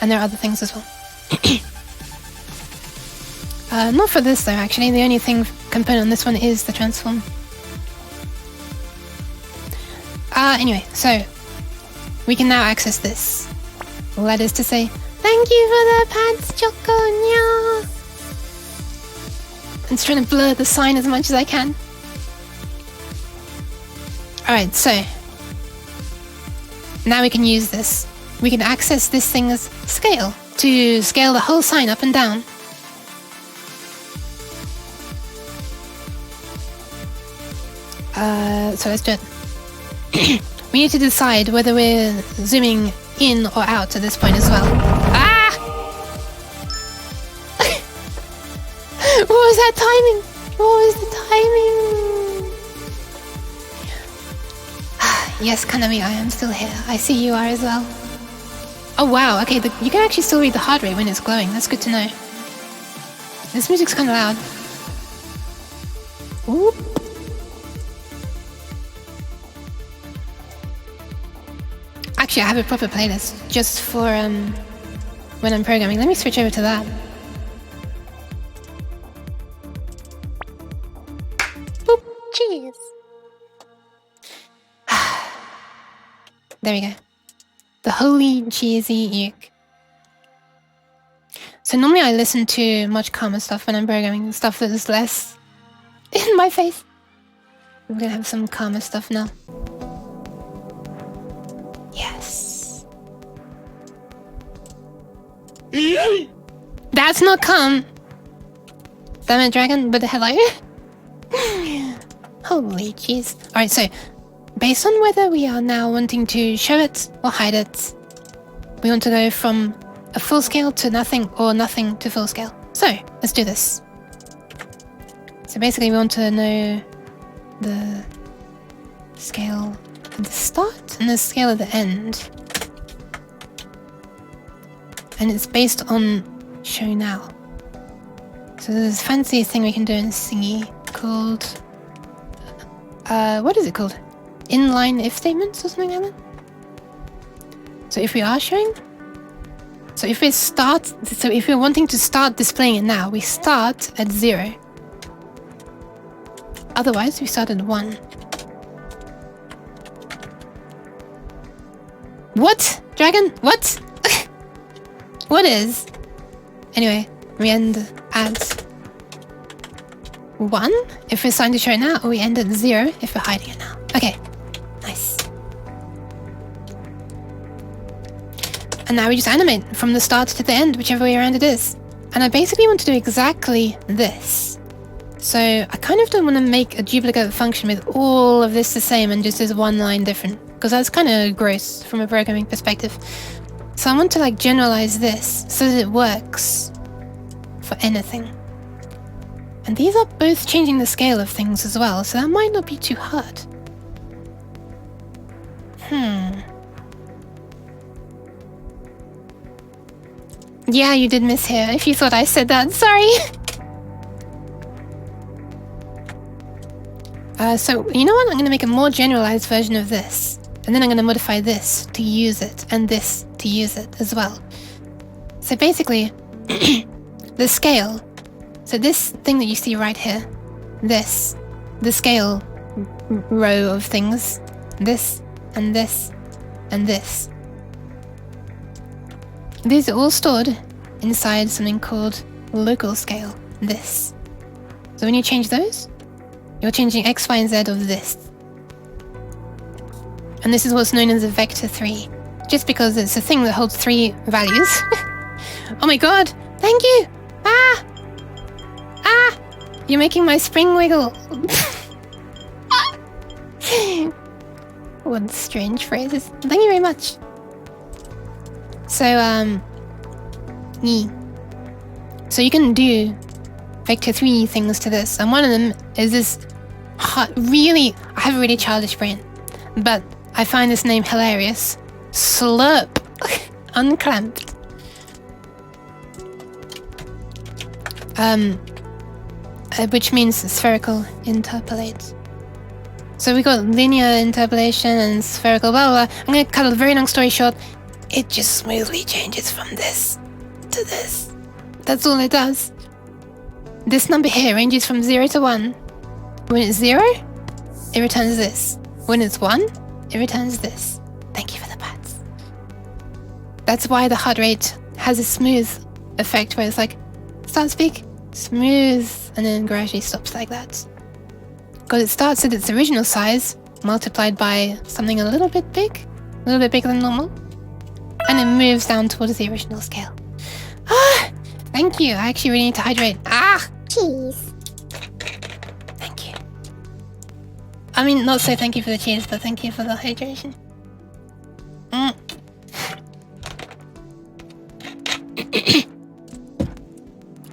And there are other things as well. Not for this though, actually. The only component on this one is the transform. Anyway, so we can now access this. All that is to say, thank you for the pants, Choco. Yeah. I'm just trying to blur the sign as much as I can. Alright, so now we can use this. We can access this thing's scale to scale the whole sign up and down. So let's do it. We need to decide whether we're zooming in or out at this point as well. Ah! What was that timing? What was the timing? Yes, Kanami, I am still here. I see you are as well. Oh wow, okay, you can actually still read the heart rate when it's glowing. That's good to know. This music's kind of loud. Oop. Actually, I have a proper playlist just for when I'm programming. Let me switch over to that. Boop. Cheese. There we go. The holy cheesy uke. So normally I listen to much calmer stuff when I'm programming, stuff that is less in my face. We're gonna have some calmer stuff now. Yes. That's not calm. Damn it, dragon, but hello. Holy jeez. Alright, so based on whether we are now wanting to show it or hide it, we want to go from a full scale to nothing or nothing to full scale. So let's do this. So basically we want to know the scale at the start and the scale at the end. And it's based on show now. So there's this fancy thing we can do in C called what is it called? Inline if statements or something like that? So if we are showing, so if we're wanting to start displaying it now, we start at 0. Otherwise, we start at 1. What? Dragon? What? What is? Anyway, we end at 1 if we're starting to show it now, or we end at 0 if we're hiding it now. Okay, nice. And now we just animate from the start to the end, whichever way around it is. And I basically want to do exactly this. So I kind of don't want to make a duplicate function with all of this the same and just as one line different, because that's kind of gross from a programming perspective. So I want to like generalize this so that it works for anything. And these are both changing the scale of things as well, so that might not be too hard. Yeah, you did miss here, if you thought I said that, sorry! So, you know what? I'm going to make a more generalized version of this. And then I'm going to modify this to use it, and this to use it as well. So basically, the scale. So this thing that you see right here, this, the scale row of things, this, and this, and this. These are all stored inside something called local scale, this. So when you change those, you're changing X, Y, and Z of this. And this is what's known as a vector 3, just because it's a thing that holds 3 values. Oh my god, thank you! Ah! Ah! You're making my spring wiggle. What strange phrases. Thank you very much. So, so you can do vector 3 things to this, and one of them is this I have a really childish brain, but I find this name hilarious. Slurp. Unclamped. Which means spherical interpolate. So we got linear interpolation and spherical blah blah blah. I'm gonna cut a very long story short. It just smoothly changes from this to this. That's all it does. This number here ranges from 0 to 1. When it's 0, it returns this. When it's 1, it returns this. Thank you for the pats. That's why the heart rate has a smooth effect where it's like, starts big, smooth, and then gradually stops like that. Because it starts at its original size, multiplied by something a little bit bigger than normal, and it moves down towards the original scale. Ah! Thank you, I actually really need to hydrate. Ah! Cheese. Thank you. I mean, not say thank you for the cheese, but thank you for the hydration.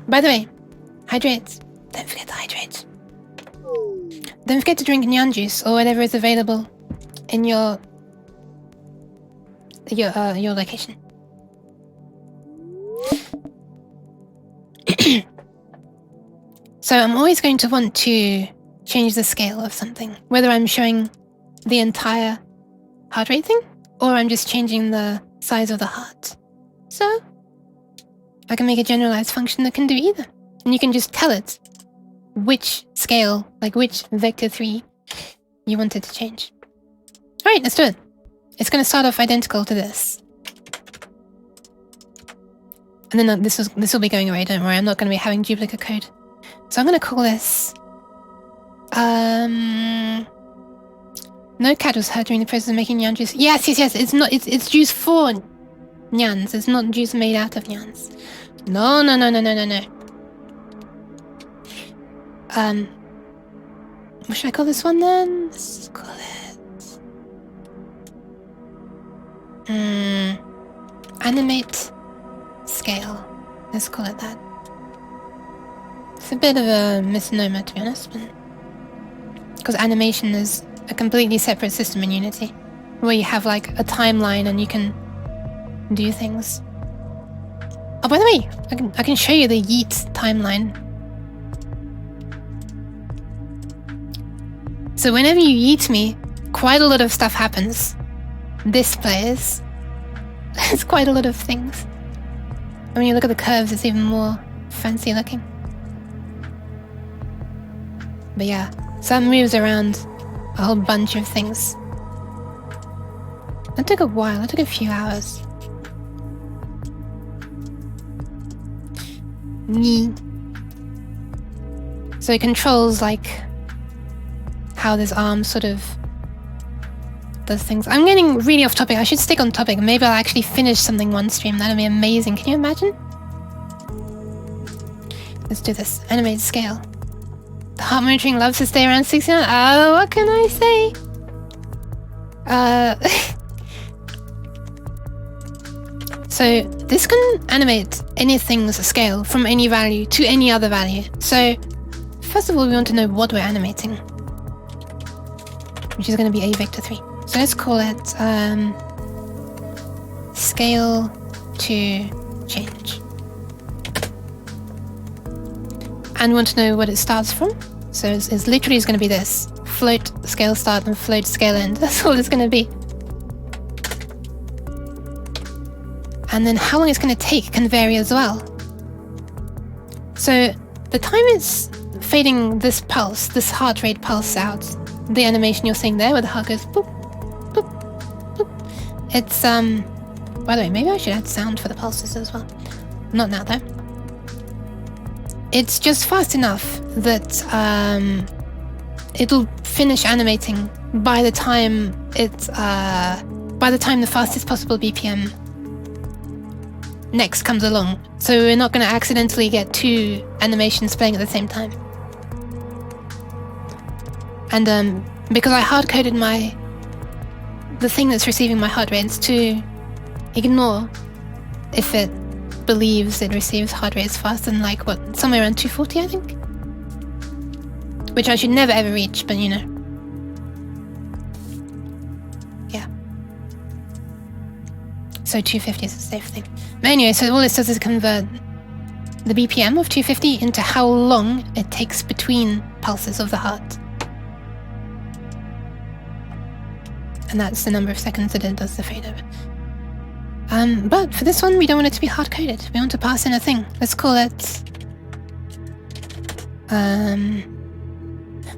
By the way, hydrate. Don't forget to hydrate. Don't forget to drink nyan juice or whatever is available in your location. So I'm always going to want to change the scale of something. Whether I'm showing the entire heart rate thing, or I'm just changing the size of the heart. So, I can make a generalized function that can do either. And you can just tell it which scale, like which vector 3 you want it to change. Alright, let's do it. It's going to start off identical to this. And then this will be going away, don't worry, I'm not going to be having duplicate code. So I'm going to call this... No cat was hurt during the process of making nyan juice. Yes, it's juice for nyans. It's not juice made out of nyans. No. What should I call this one then? Let's call it... animate scale. Let's call it that. It's a bit of a misnomer, to be honest, but... because animation is a completely separate system in Unity, where you have like a timeline and you can do things. Oh, by the way, I can show you the yeet timeline. So whenever you yeet me, quite a lot of stuff happens. This plays. There's quite a lot of things. And when you look at the curves, it's even more fancy looking. But yeah, so that moves around a whole bunch of things. That took a while, it took a few hours. So it controls like how this arm sort of does things. I'm getting really off topic. I should stick on topic. Maybe I'll actually finish something one stream. That'd be amazing. Can you imagine? Let's do this. Animated scale. The heart monitoring loves to stay around 69. Oh, what can I say? So this can animate anything's scale from any value to any other value. So first of all, we want to know what we're animating, which is going to be a vector 3. So let's call it scale to change. And we want to know what it starts from. So it's literally going to be this. Float scale start and float scale end. That's all it's going to be. And then how long it's going to take can vary as well. So the time it's fading this pulse, this heart rate pulse out, the animation you're seeing there where the heart goes boop, boop, boop. It's, by the way, maybe I should add sound for the pulses as well. Not now though. It's just fast enough that it'll finish animating by the time the fastest possible BPM next comes along. So we're not going to accidentally get two animations playing at the same time. And because I hard-coded the thing that's receiving my heart rates to ignore if it believes it receives heart rates faster than like what, somewhere around 240 I think, which I should never ever reach, but you know, yeah, so 250 is a safe thing. But anyway, so all this does is convert the BPM of 250 into how long it takes between pulses of the heart, and that's the number of seconds that it does the fade over. But for this one, we don't want it to be hard-coded. We want to pass in a thing. Let's call it...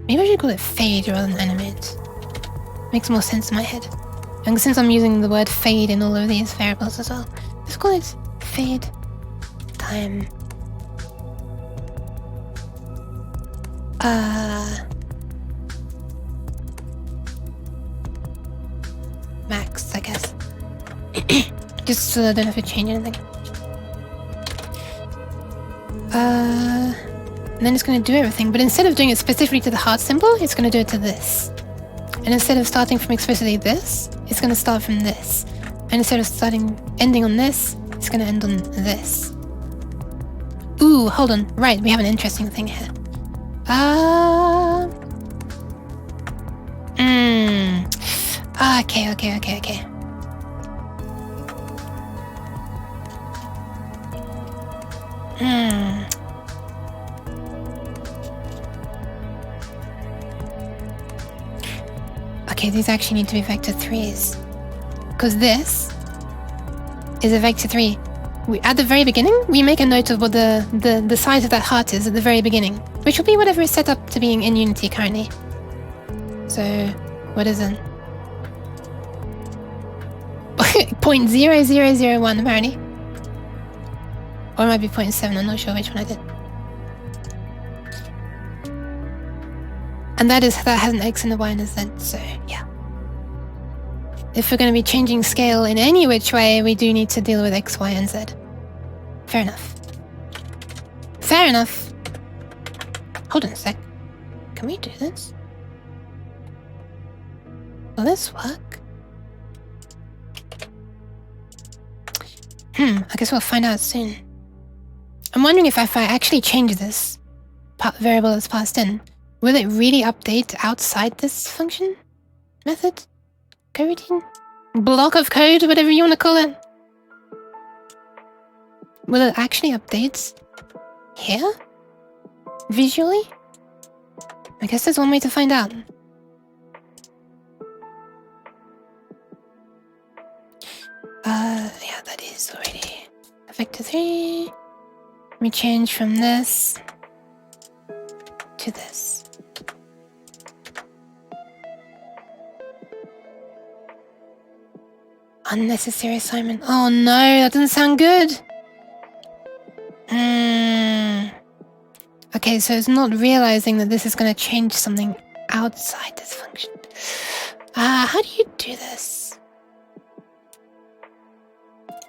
maybe I should call it fade rather than animate. Makes more sense in my head. And since I'm using the word fade in all of these variables as well, let's call it fade time. Max, I guess. Just so that I don't have to change anything. And then it's going to do everything, but instead of doing it specifically to the heart symbol, it's going to do it to this. And instead of starting from explicitly this, it's going to start from this. And instead of ending on this, it's going to end on this. Ooh, hold on. Right, we have an interesting thing here. Okay. Okay, these actually need to be vector 3s. Because this is a vector 3. At the very beginning, we make a note of what the size of that heart is at the very beginning, which will be whatever is set up to being in Unity currently. So, what is it? 0.0001 apparently. Or it might be 0.7, I'm not sure which one I did. And that has an X and a Y and a Z, so yeah. If we're going to be changing scale in any which way, we do need to deal with X, Y, and Z. Fair enough. Fair enough. Hold on a sec. Can we do this? Will this work? I guess we'll find out soon. I'm wondering if I actually change this variable that's passed in, will it really update outside this function? Method? Coroutine? Block of code, whatever you want to call it. Will it actually update here? Visually? I guess there's one way to find out. Yeah, that is already a vector 3. Let me change from this to this. Unnecessary assignment. Oh no, that doesn't sound good. Okay, so it's not realizing that this is going to change something outside this function. How do you do this?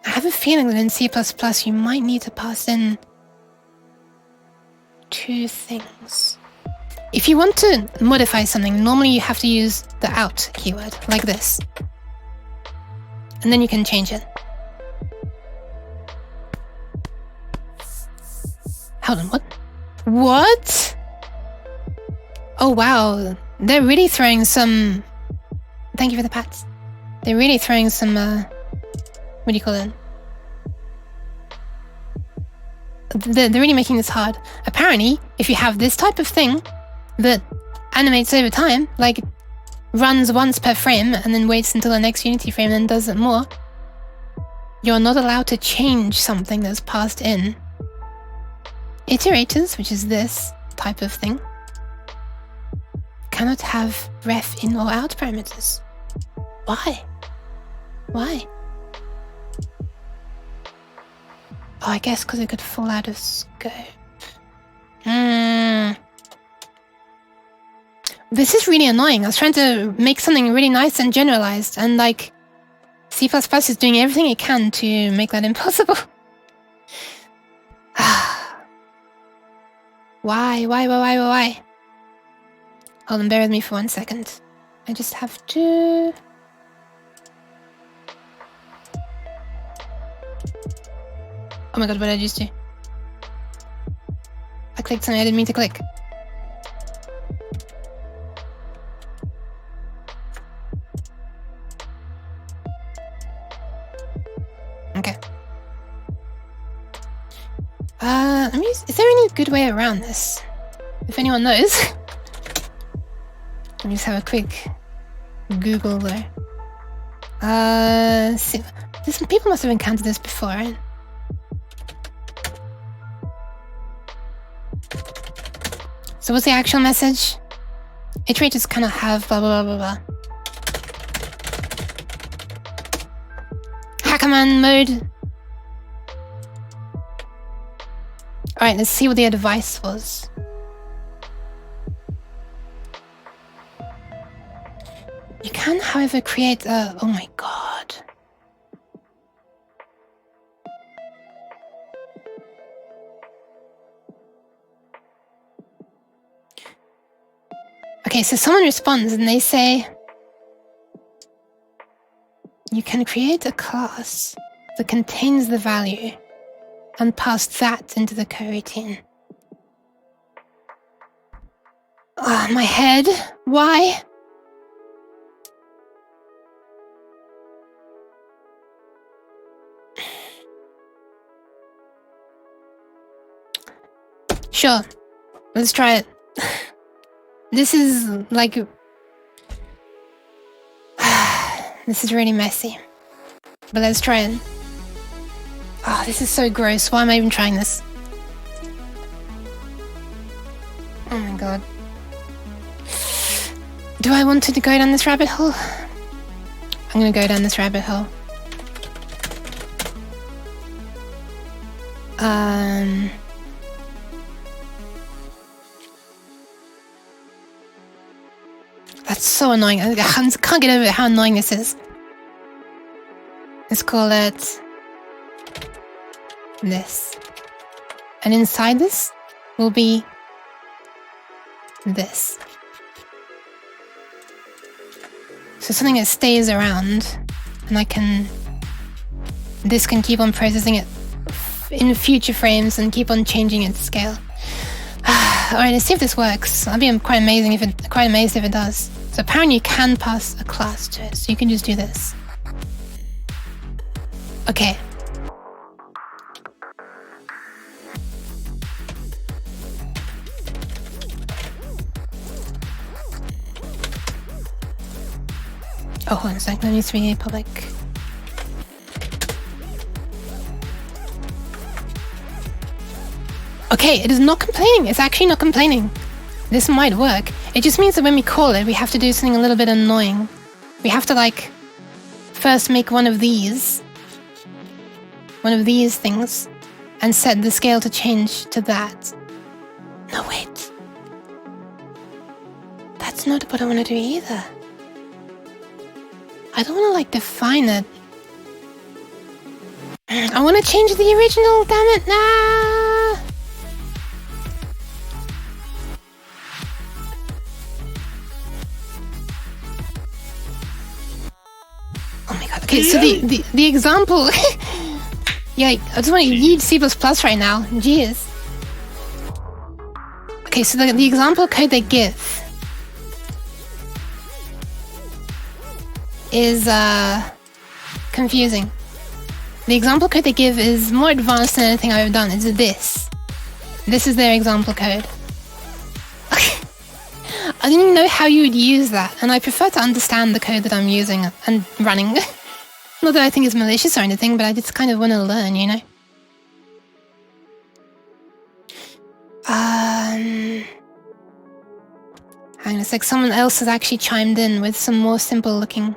I have a feeling that in C++ you might need to pass in two things. If you want to modify something, normally you have to use the out keyword, like this. And then you can change it. Hold on, what? What? Oh wow, they're really throwing some... Thank you for the pats. They're really throwing some, what do you call it? They're really making this hard. Apparently, if you have this type of thing that animates over time, like runs once per frame and then waits until the next Unity frame and does it more, you're not allowed to change something that's passed in. Iterators, which is this type of thing, cannot have ref in or out parameters. Why? Why? Oh, I guess because it could fall out of scope. This is really annoying. I was trying to make something really nice and generalized, and like C++ is doing everything it can to make that impossible. Why? Hold on, bear with me for 1 second. I just have to... Oh my god, what did I just do? I clicked something I didn't mean to click. Okay. Is there any good way around this? If anyone knows. Let me just have a quick Google there. People must have encountered this before, right? So what's the actual message? Iterators cannot have blah blah blah blah blah. Hackerman mode. Alright, let's see what the advice was. You can, however, create a... Oh my god. Okay, so someone responds and they say... You can create a class that contains the value and pass that into the coroutine. Oh, my head. Why? Sure. Let's try it. This is like... This is really messy. But let's try it. Oh, this is so gross. Why am I even trying this? Oh my god. Do I want to go down this rabbit hole? I'm gonna go down this rabbit hole. That's so annoying. I can't get over how annoying this is. Let's call it this. And inside this will be this. So something that stays around, and this can keep on processing it in future frames and keep on changing its scale. Alright, let's see if this works. I'll be quite amazed if it does. So apparently you can pass a class to it, so you can just do this. Okay. Oh, hold on a sec, that needs to be public. Okay, it is not complaining. It's actually not complaining. This might work. It just means that when we call it, we have to do something a little bit annoying. We have to, like, first make one of these things, and set the scale to change to that. No, wait. That's not what I want to do either. I don't want to, like, define it. I want to change the original, damn it. Nah. Oh my god. Okay, so the example... Yeah, I just want to use C++ right now. Jeez. Okay, so the example code they give is confusing. The example code they give is more advanced than anything I've ever done. It's this. This is their example code. I didn't even know how you would use that, and I prefer to understand the code that I'm using and running. Not that I think it's malicious or anything, but I just kind of want to learn, you know? Hang on a sec, someone else has actually chimed in with some more simple looking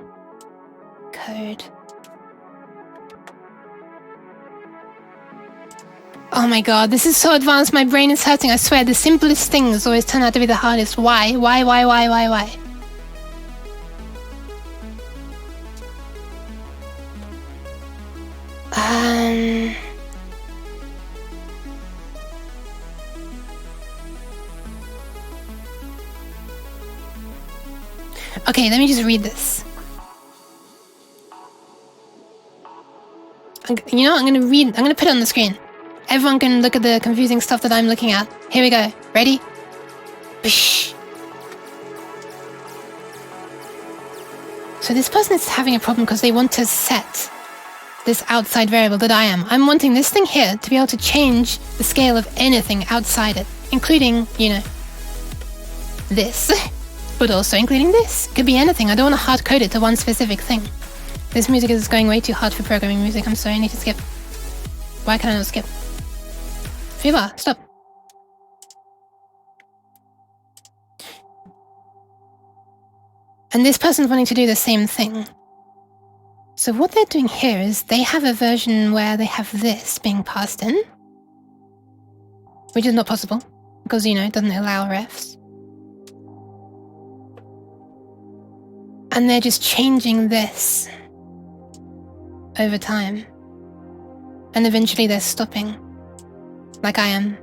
code. Oh my god, this is so advanced, my brain is hurting, I swear, the simplest things always turn out to be the hardest. Why? Why? Okay, let me just read this. You know, I'm gonna put it on the screen. Everyone can look at the confusing stuff that I'm looking at. Here we go. Ready? Bish. So this person is having a problem because they want to set this outside variable that I am. I'm wanting this thing here to be able to change the scale of anything outside it, including, you know, this, but also including this. It could be anything. I don't want to hard code it to one specific thing. This music is going way too hard for programming music. I'm sorry, I need to skip. Why can I not skip? Fiba, stop. And this person's wanting to do the same thing. So what they're doing here is they have a version where they have this being passed in, which is not possible because, you know, it doesn't allow refs. And they're just changing this over time. And eventually they're stopping, like I am.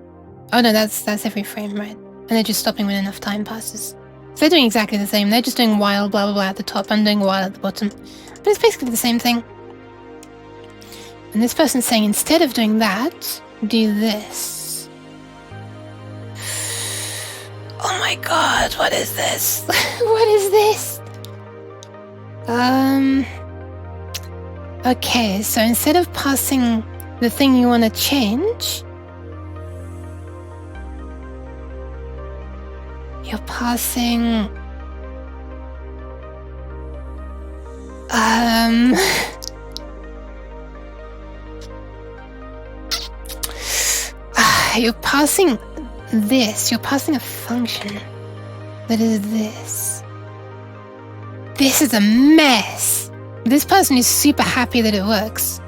Oh no, that's every frame, right? And they're just stopping when enough time passes. So they're doing exactly the same. They're just doing while blah blah blah at the top. I'm doing while at the bottom. But it's basically the same thing. And this person's saying instead of doing that, do this. Oh my god, what is this? What is this? Okay, so instead of passing the thing you want to change, you're passing You're passing this. You're passing a function that is this. This is a mess. This person is super happy that it works.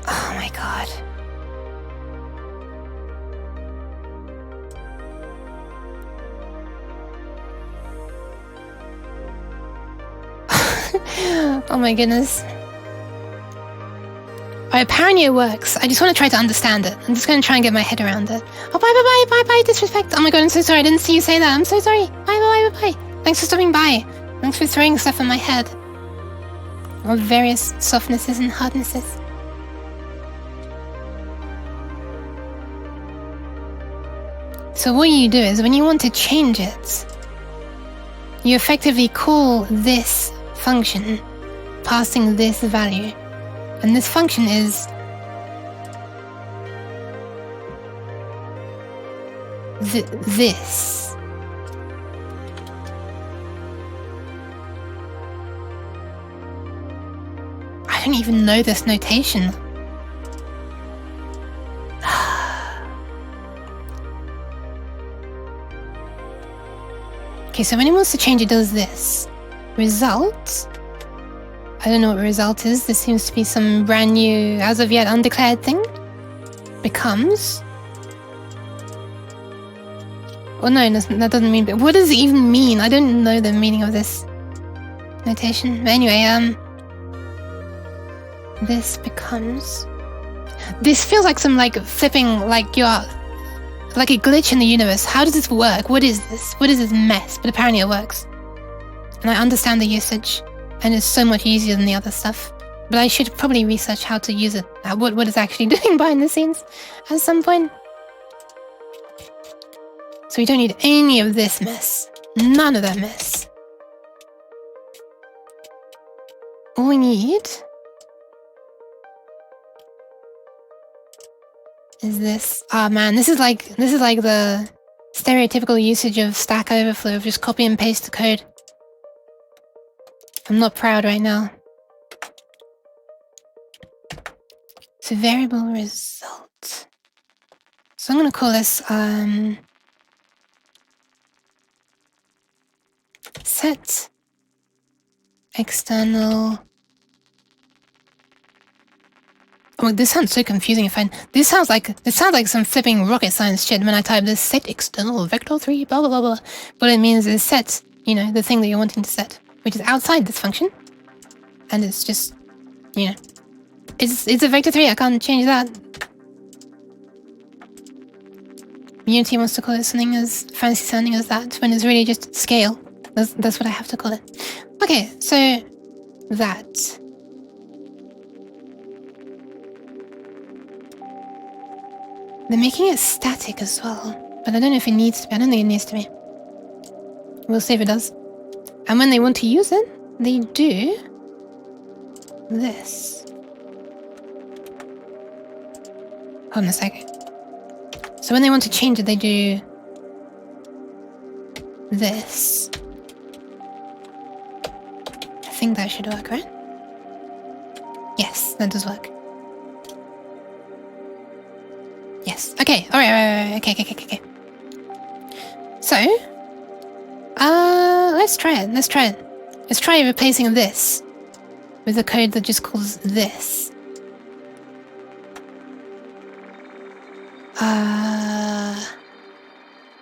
Oh my god. Oh my goodness. Apparently it works. I just want to try to understand it. I'm just going to try and get my head around it. Oh, bye, disrespect. Oh my god, I'm so sorry. I didn't see you say that. I'm so sorry. Bye. Thanks for stopping by. Thanks for throwing stuff on my head. All various softnesses and hardnesses. So what you do is when you want to change it, you effectively call this function passing this value. And this function is this. I don't even know this notation. Okay, so when it wants to change, it does this. Result. I don't know what result is. This seems to be some brand new, as of yet undeclared thing. Becomes. Well, no, that doesn't mean. But what does it even mean? I don't know the meaning of this notation. But anyway, this becomes. This feels like some flipping like a glitch in the universe. How does this work? What is this? What is this mess? But apparently it works, and I understand the usage. And it's so much easier than the other stuff. But I should probably research how to use it. What it's actually doing behind the scenes at some point. So we don't need any of this mess. None of that mess. All we need is this. Ah man, this is like the stereotypical usage of Stack Overflow of just copy and paste the code. I'm not proud right now. It's a variable result. So I'm going to call this set external. Oh, this sounds so confusing. This sounds like some flipping rocket science shit when I type this set external vector 3 blah blah blah blah. What it means is set, the thing that you're wanting to set, which is outside this function, and it's just, it's a vector 3. I can't change that. Unity wants to call it something as fancy sounding as that, when it's really just scale. That's what I have to call it. Okay, so that. They're making it static as well, but I don't know if it needs to be. I don't think it needs to be. We'll see if it does. And when they want to use it, they do this. Hold on a second. So when they want to change it, they do this. I think that should work, right? Yes, that does work. Yes. Okay. All right. Okay. So, let's try it. Let's try replacing this with a code that just calls this.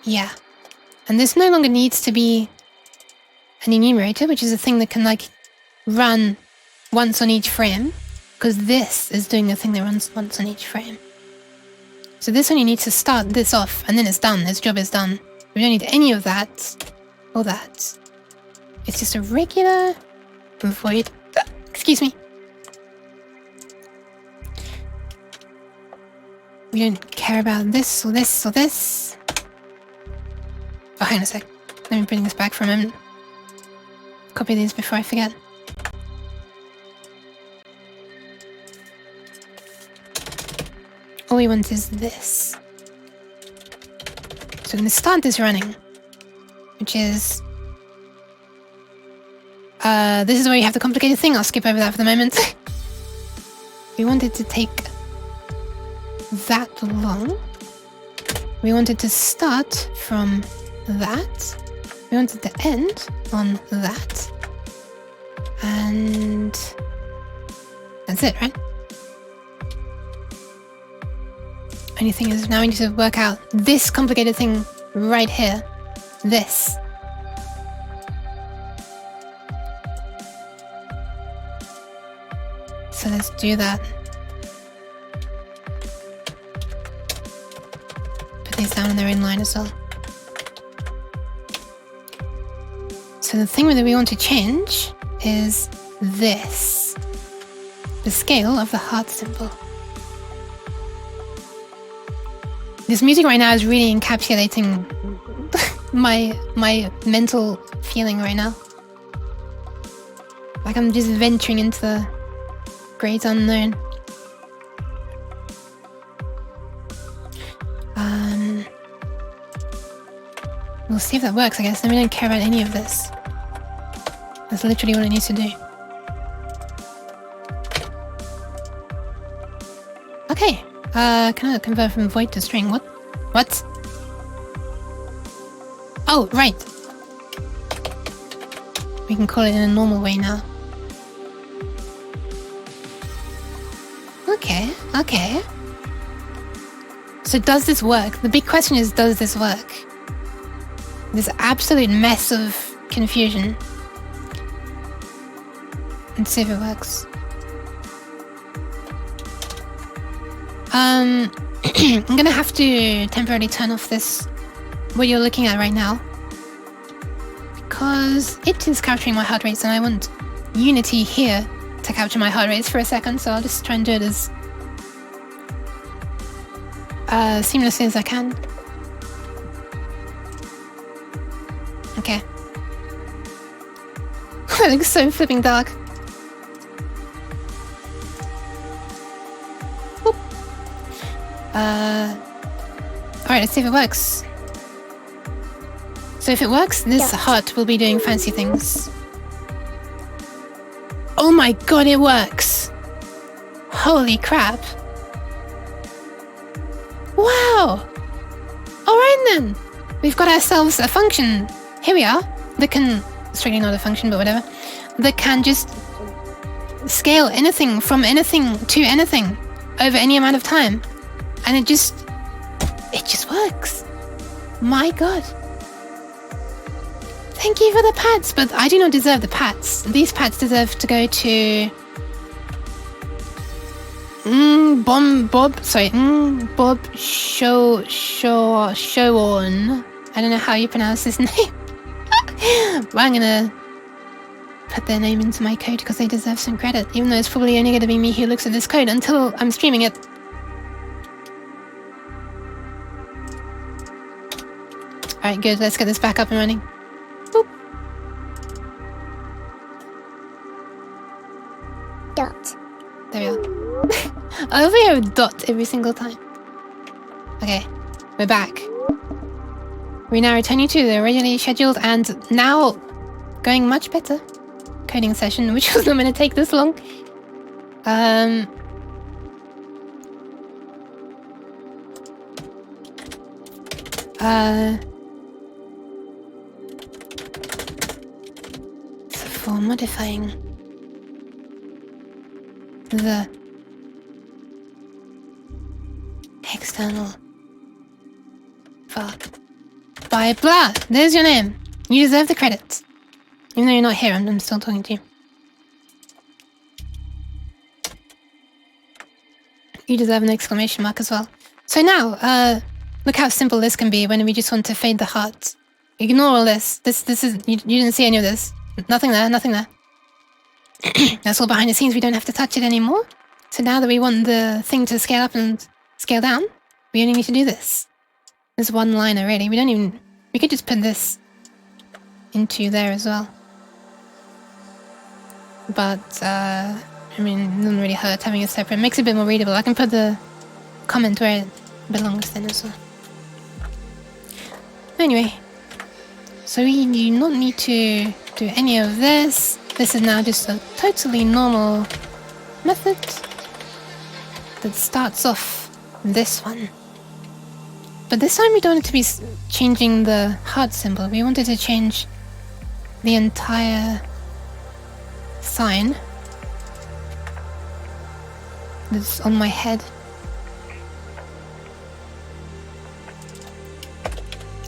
Yeah. And this no longer needs to be an enumerator, which is a thing that can run once on each frame, because this is doing the thing that runs once on each frame. So this only needs to start this off, and then it's done. Its job is done. We don't need any of that or that. It's just a regular void. Excuse me. We don't care about this or this or this. Oh, hang on a sec. Let me bring this back for a moment. Copy these before I forget. All we want is this. So I'm going to start this running, which is... this is where you have the complicated thing. I'll skip over that for the moment. We wanted to take that long. We wanted to start from that. We wanted to end on that. And that's it, right? Only thing is now we need to work out this complicated thing right here. This. So let's do that. Put these down in their own line as well. So the thing that we want to change is this. The scale of the heart symbol. This music right now is really encapsulating my mental feeling right now. Like I'm just venturing into the great unknown. We'll see if that works, I guess. Then we don't care about any of this. That's literally what it needs to do. Okay. Can I convert from void to string? What? What? Oh, right. We can call it in a normal way now. Okay, okay. So does this work? The big question is, does this work? This absolute mess of confusion. Let's see if it works. I'm gonna have to temporarily turn off this, what you're looking at right now, because it is capturing my heart rates and I want Unity here to capture my heart rates for a second, so I'll just try and do it as seamlessly as I can. Okay. It looks so flipping dark. Alright, let's see if it works. So if it works, this heart will be doing fancy things. Oh my god, it works! Holy crap. Wow! Alright then! We've got ourselves a function. Here we are. That can... It's really not a function, but whatever. That can just scale anything from anything to anything over any amount of time. And it just works. My god. Thank you for the pats, but I do not deserve the pats. These pats deserve to go to Bob Showon. I don't know how you pronounce his name. But I'm gonna put their name into my code because they deserve some credit, even though it's probably only gonna be me who looks at this code until I'm streaming it. Alright, good, let's get this back up and running. Boop. Dot. There we are. I love how you have a dot every single time. Okay, we're back. We now return you to the originally scheduled and now going much better coding session, which was not going to take this long. So for modifying the external var by blah, there's your name. You deserve the credit. Even though you're not here, I'm still talking to you. You deserve an exclamation mark as well. So now, look how simple this can be when we just want to fade the heart. Ignore all this. This is, you didn't see any of this. Nothing there, nothing there. That's all behind the scenes, we don't have to touch it anymore. So now that we want the thing to scale up and scale down, we only need to do this. This one-liner, really. We could just put this into there as well. But, I mean, it doesn't really hurt having it separate. It makes it a bit more readable. I can put the comment where it belongs then as well. Anyway, so we do not need to do any of this. This is now just a totally normal method that starts off this one. But this time we don't want to be changing the heart symbol. We wanted to change the entire sign that's on my head.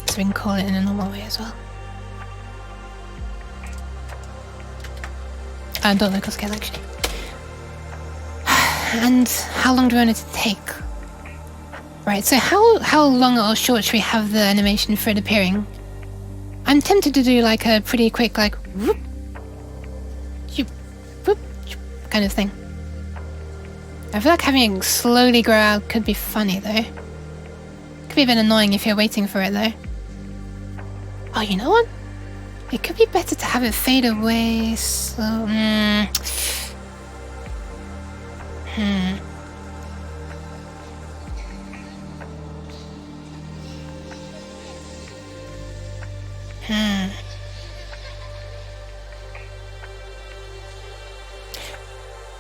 So we can call it in a normal way as well. Don't look at scale actually. And how long do we want it to take? Right, so how long or short should we have the animation for it appearing? I'm tempted to do like a pretty quick like whoop, whoop, whoop, kind of thing. I feel like having it slowly grow out could be funny though. Could be a bit annoying if you're waiting for it though. Oh, you know what? It could be better to have it fade away, so... I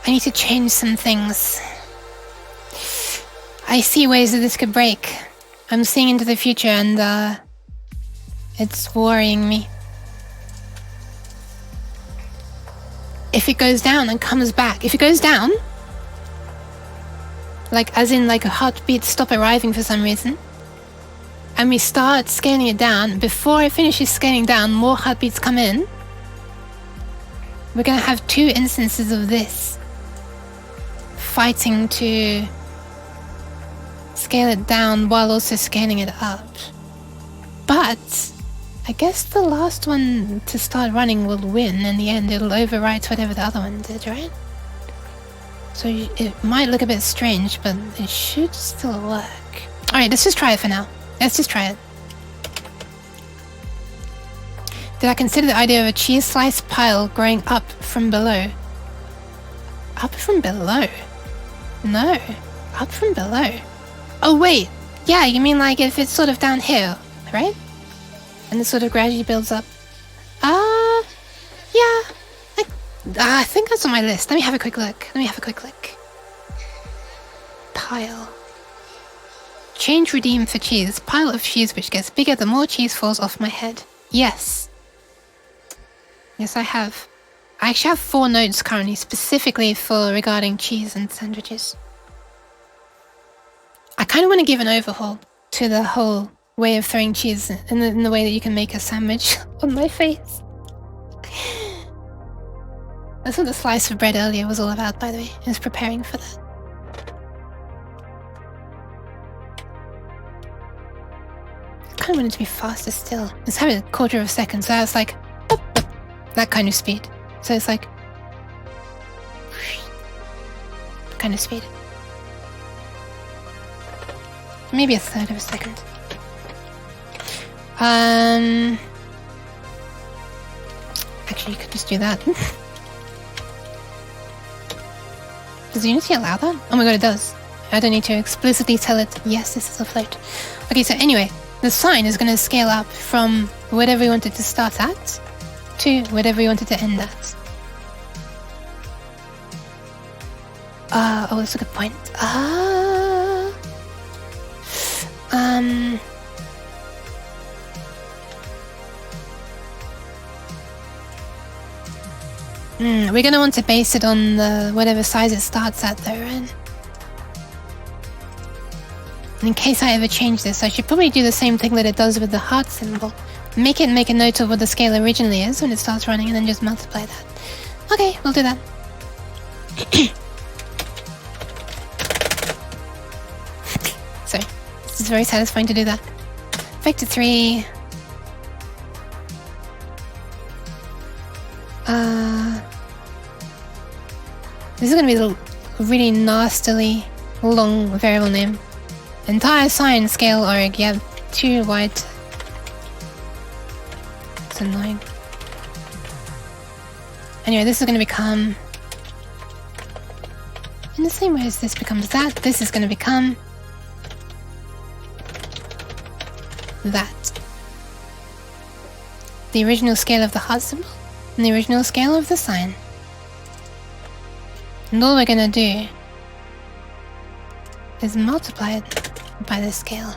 need to change some things. I see ways that this could break. I'm seeing into the future and, it's worrying me. If it goes down and comes back, if it goes down, like as in like a heartbeat stop arriving for some reason, and we start scaling it down, before it finishes scaling down, more heartbeats come in, we're gonna have two instances of this fighting to scale it down while also scaling it up. But I guess the last one to start running will win. In the end, it'll overwrite whatever the other one did, right? So it might look a bit strange, but it should still work. Alright, let's just try it for now. Let's just try it. Did I consider the idea of a cheese slice pile growing up from below? Up from below? No, up from below. Oh wait, yeah, you mean like if it's sort of down here, right? And it sort of gradually builds up. Yeah. I think that's on my list. Let me have a quick look. Pile. Change redeem for cheese. Pile of cheese which gets bigger the more cheese falls off my head. Yes. Yes, I have. I actually have 4 notes currently specifically for regarding cheese and sandwiches. I kind of want to give an overhaul to the whole way of throwing cheese in the way that you can make a sandwich on my face. That's what the slice of bread earlier was all about, by the way. I was preparing for that. I kind of want it to be faster still. Let's have it a quarter of a second, so that's like that kind of speed. So it's like kind of speed. Maybe a third of a second. Actually, you could just do that. Does Unity allow that? Oh my god, it does. I don't need to explicitly tell it, yes, this is a float. Okay, so anyway, the sign is going to scale up from whatever we wanted to start at to whatever we wanted to end at. Oh, that's a good point. We're gonna want to base it on the whatever size it starts at though, right? In case I ever change this, I should probably do the same thing that it does with the heart symbol. Make a note of what the scale originally is when it starts running and then just multiply that. Okay, we'll do that. Sorry, this is very satisfying to do that. Vector 3. This is gonna be a really nastily long variable name. Entire sign scale org, yeah, too wide. It's annoying. Anyway, this is gonna become, in the same way as this becomes that, this is gonna become that. the original scale of the heart symbol and the original scale of the sign. And all we're gonna do is multiply it by the scale.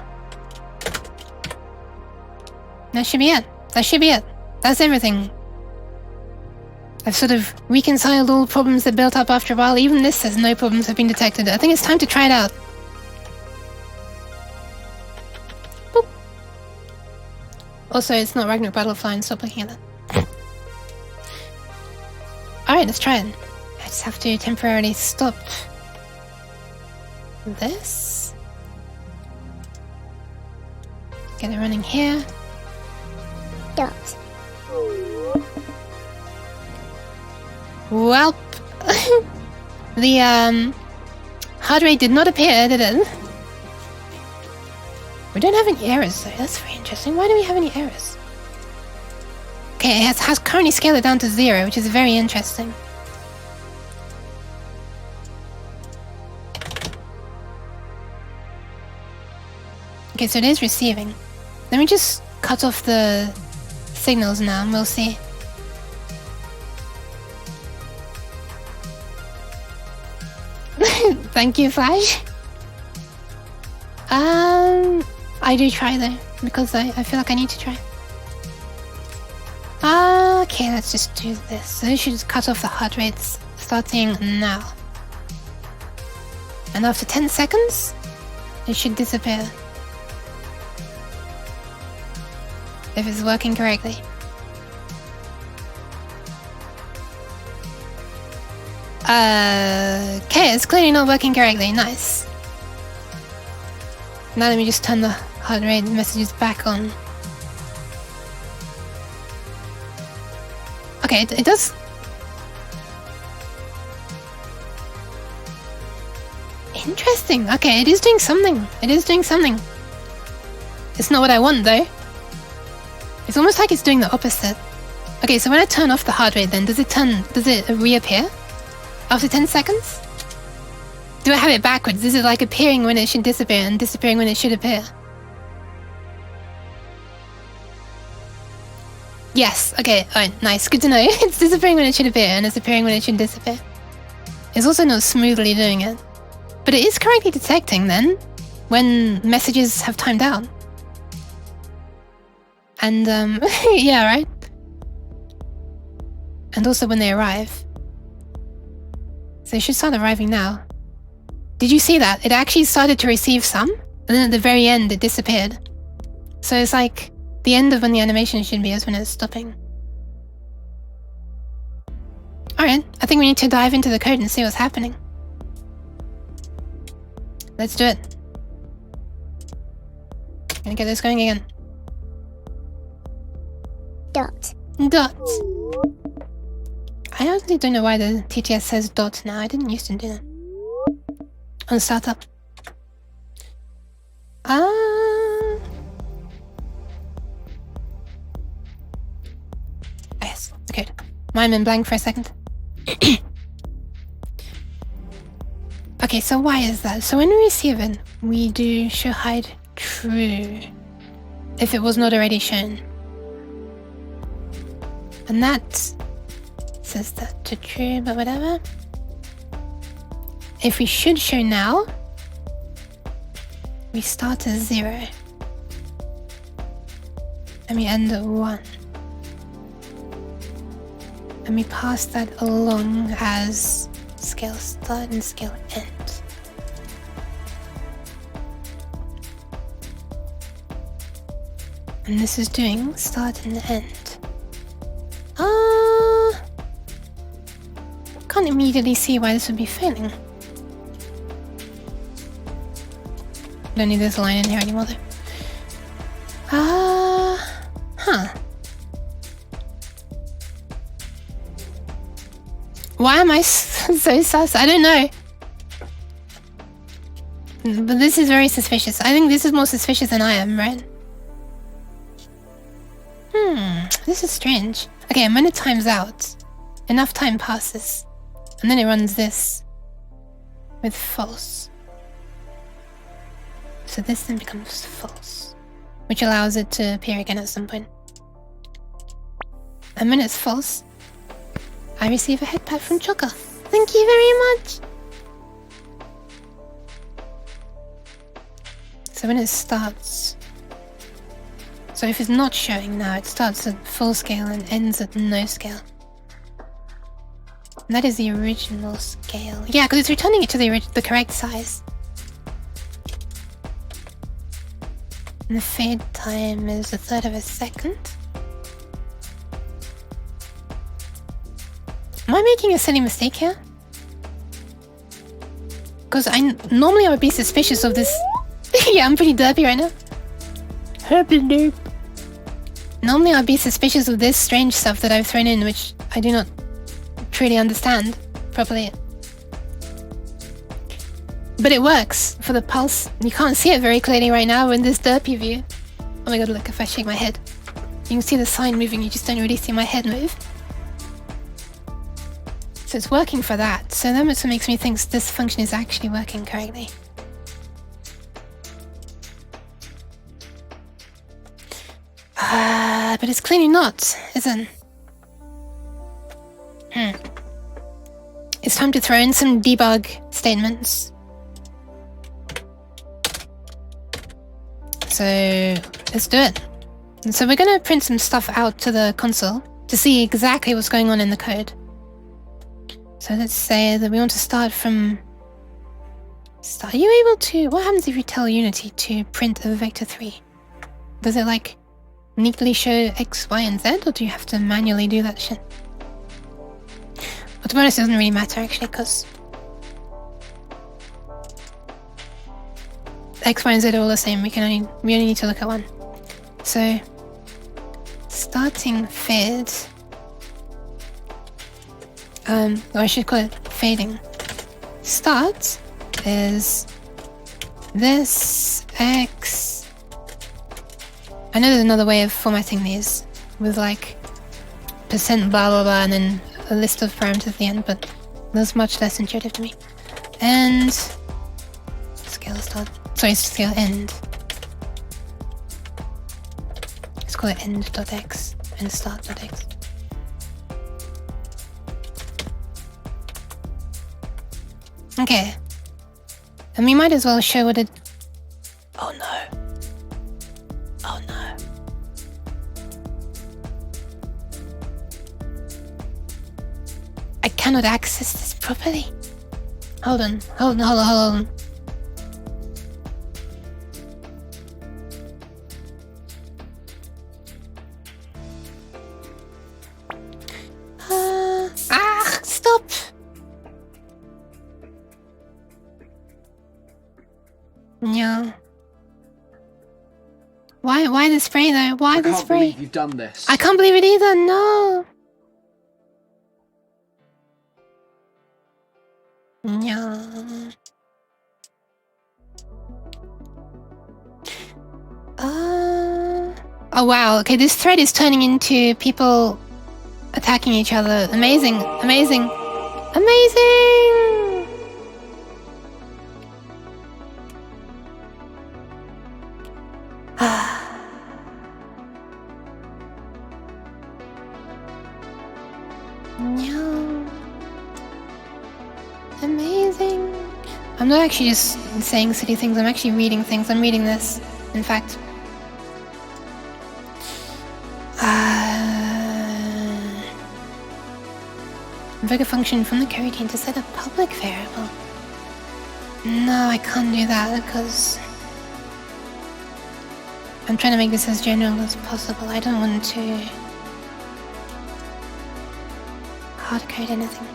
That should be it. That should be it. That's everything. I've sort of reconciled all problems that built up after a while. Even this says no problems have been detected. I think it's time to try it out. Boop. Also, it's not Ragnarok Battle Offline. Stop looking at that. Alright, let's try it. I just have to temporarily stop this. Get it running here. Dot. Welp. The heart rate did not appear, did it? We don't have any errors though. That's very interesting. Why do we have any errors? Okay, it has currently scaled it down to 0, which is very interesting. Okay, so it is receiving. Let me just cut off the signals now and we'll see. Thank you, Flash. I do try though, because I feel like I need to try. Okay, let's just do this. So we should just cut off the heart rates starting now. And after 10 seconds, it should disappear. If it's working correctly. Okay, it's clearly not working correctly. Nice. Now let me just turn the heart rate messages back on. Okay, it does. Interesting. Okay, it is doing something. It is doing something. It's not what I want though. It's almost like it's doing the opposite. Okay, so when I turn off the heart rate then, does it reappear? After 10 seconds? Do I have it backwards? Is it like appearing when it should disappear and disappearing when it should appear? Yes, okay, alright, nice, good to know. It's disappearing when it should appear and it's appearing when it should disappear. It's also not smoothly doing it. But it is correctly detecting then, when messages have timed out. And, yeah, right? And also when they arrive. So they should start arriving now. Did you see that? It actually started to receive some, and then at the very end it disappeared. So it's like the end of when the animation should be is when it's stopping. Alright, I think we need to dive into the code and see what's happening. Let's do it. Gonna get this going again. Dot. Dot. I honestly don't know why the TTS says dot now. I didn't used to do that. On startup. Yes, okay. Mine went blank for a second. Okay, so why is that? So when we receive it, we do show hide true if it was not already shown. And that says that to true, but whatever. If we should show now, we start at 0. And we end at 1. And we pass that along as scale start and scale end. And this is doing start and end. Can't immediately see why this would be failing. Don't need this line in here anymore though. Huh. Why am I so sus? I don't know. But this is very suspicious. I think this is more suspicious than I am, right? This is strange. Okay, and when it times out, enough time passes, and then it runs this with false. So this then becomes false, which allows it to appear again at some point. And when it's false, I receive a head pat from Choka. Thank you very much! So when it starts... So if it's not showing now, it starts at full scale and ends at no scale. And that is the original scale. Yeah, because it's returning it to the correct size. And the fade time is 1/3 of a second. Am I making a silly mistake here? Because normally I would be suspicious of this. Yeah, I'm pretty derpy right now. Herpy derp. Normally I'd be suspicious of this strange stuff that I've thrown in, which I do not truly understand properly. But it works for the pulse. You can't see it very clearly right now in this derpy view. Oh my god, look, if I shake my head. You can see the sign moving, you just don't really see my head move. So it's working for that. So that makes me think this function is actually working correctly. But it's clearly not, isn't it? It's time to throw in some debug statements. So let's do it. And so we're going to print some stuff out to the console to see exactly what's going on in the code. So let's say that we want to start from... Are you able to... What happens if you tell Unity to print a vector3? Does it like neatly show X, Y, and Z, or do you have to manually do that shit? But to be honest, it doesn't really matter actually, because X, Y, and Z are all the same. We only need to look at one. So starting fade. Or I should call it fading. Start is this X. I know there's another way of formatting these with like % blah blah blah and then a list of parameters at the end, but that's much less intuitive to me. And scale start. Sorry, scale end. Let's call it end.x and start.x. Okay. And we might as well show what it... Oh no. Oh no. I cannot access this properly. Hold on. Stop. No. Why the spray though? Why the spray? I can't believe you've done this. I can't believe it either, no. No. Oh wow, okay, this thread is turning into people attacking each other. Amazing, amazing, amazing! No. Amazing. I'm not actually just saying silly things, I'm actually reading things. I'm reading this, in fact. Invoke a function from the coroutine to set a public variable. No, I can't do that because I'm trying to make this as general as possible. I don't want to hard code anything.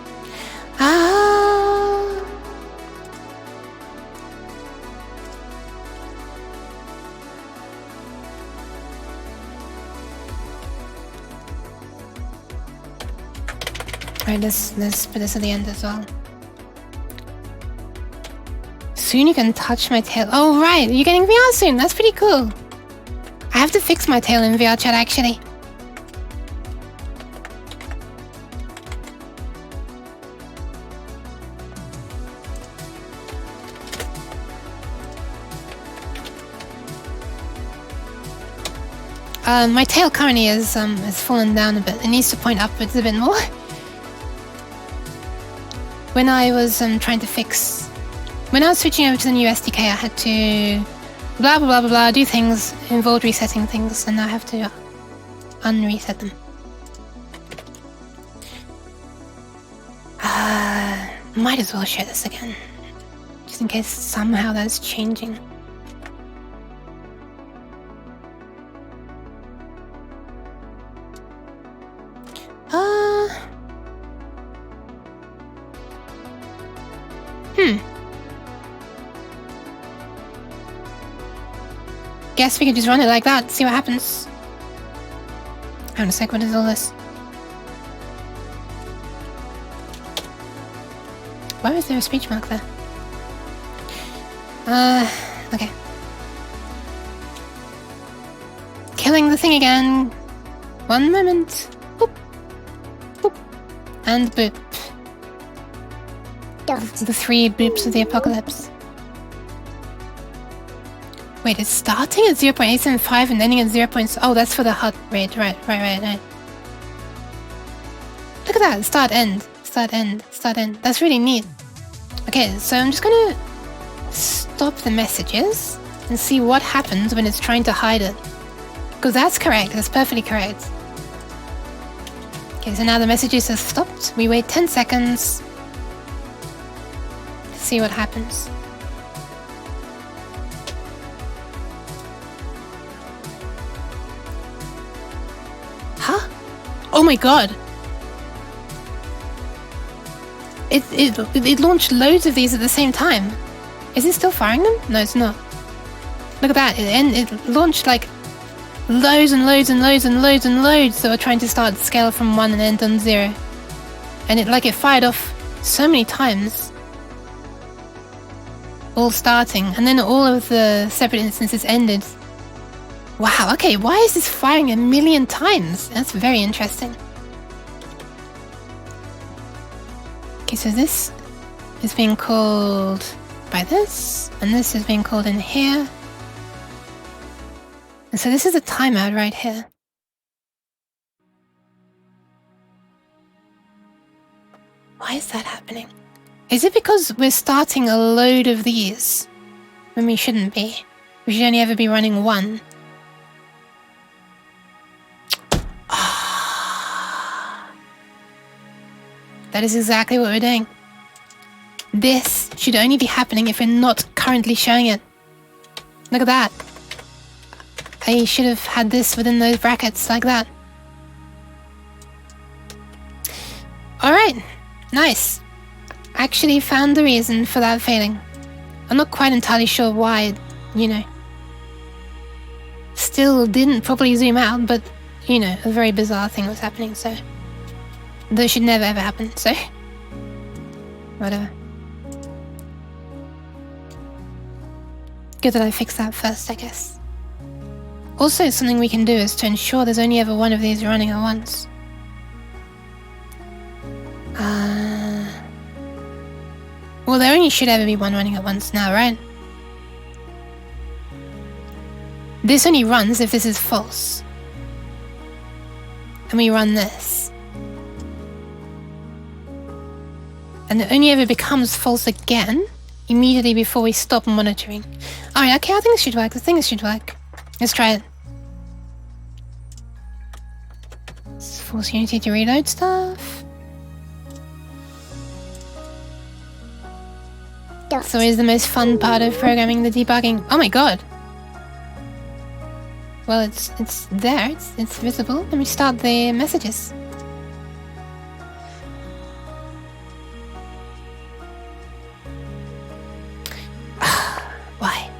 Alright, let's put this at the end as well. Soon you can touch my tail. Oh right, you're getting VR soon. That's pretty cool. I have to fix my tail in VR chat actually. My tail currently has fallen down a bit. It needs to point upwards a bit more. When I was trying to fix... When I was switching over to the new SDK, I had to blah blah blah blah blah, do things, involved resetting things, and now I have to unreset them. Might as well share this again, just in case somehow that's changing. Guess we could just run it like that, see what happens. Hang on a sec, what is all this? Why was there a speech mark there? Okay. Killing the thing again. One moment. Boop. Boop. And boop. Dot. The 3 boops of the apocalypse. Wait, it's starting at 0.875 and ending at 0. Oh, that's for the HUD rate. Right. Look at that. Start, end. Start, end. Start, end. That's really neat. Okay, so I'm just gonna stop the messages and see what happens when it's trying to hide it. Because that's correct. That's perfectly correct. Okay, so now the messages have stopped. We wait 10 seconds to see what happens. Huh? Oh my god! It launched loads of these at the same time. Is it still firing them? No, it's not. Look at that. It launched like loads and loads and loads and loads and loads that were trying to start scale from 1 and end on 0. And it fired off so many times. All starting. And then all of the separate instances ended. Wow, okay, why is this firing 1,000,000 times? That's very interesting. Okay, so this is being called by this, and this is being called in here. And so this is a timeout right here. Why is that happening? Is it because we're starting a load of these when we shouldn't be? We should only ever be running 1. That is exactly what we're doing. This should only be happening if we're not currently showing it. Look at that. I should have had this within those brackets like that. Alright, nice. Actually found the reason for that failing. I'm not quite entirely sure why, Still didn't properly zoom out, but, a very bizarre thing was happening, so... That should never ever happen, so... Whatever. Good that I fixed that first, I guess. Also, something we can do is to ensure there's only ever one of these running at once. Well, there only should ever be one running at once now, right? This only runs if this is false. And we run this. And it only ever becomes false again immediately before we stop monitoring. Alright, okay, I think this should work. I think this should work. Let's try it. Let's force Unity to reload stuff. That's always the most fun part of programming, the debugging. Oh my god! Well, it's there. It's visible. Let me start the messages. Why?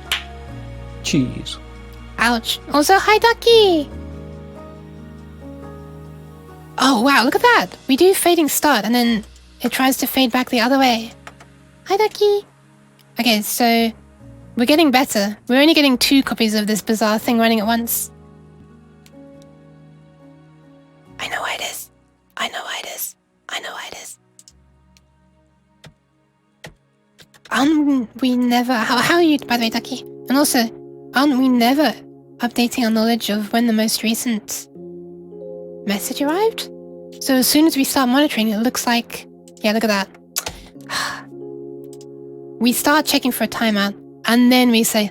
Cheese. Ouch. Also, hi, Ducky! Oh, wow, look at that! We do fading start, and then it tries to fade back the other way. Hi, Ducky! Okay, so we're getting better. We're only getting 2 copies of this bizarre thing running at once. I know why it is. I know why it is. I know why it is. We never... How are you, by the way, Ducky? And also, aren't we never updating our knowledge of when the most recent message arrived. So as soon as we start monitoring, it looks like... Yeah, look at that. We start checking for a timeout, and then we say,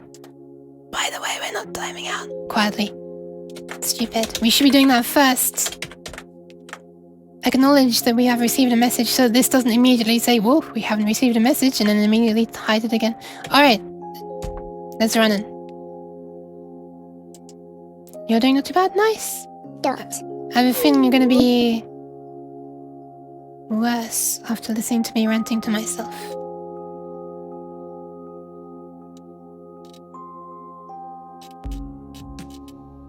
by the way, we're not timing out. Quietly. Stupid. We should be doing that first. Acknowledge that we have received a message so this doesn't immediately say, whoa, we haven't received a message, and then immediately hide it again. Alright. Let's run in. You're doing not too bad? Nice. Dot. I have a feeling you're gonna be... worse after listening to me ranting to myself.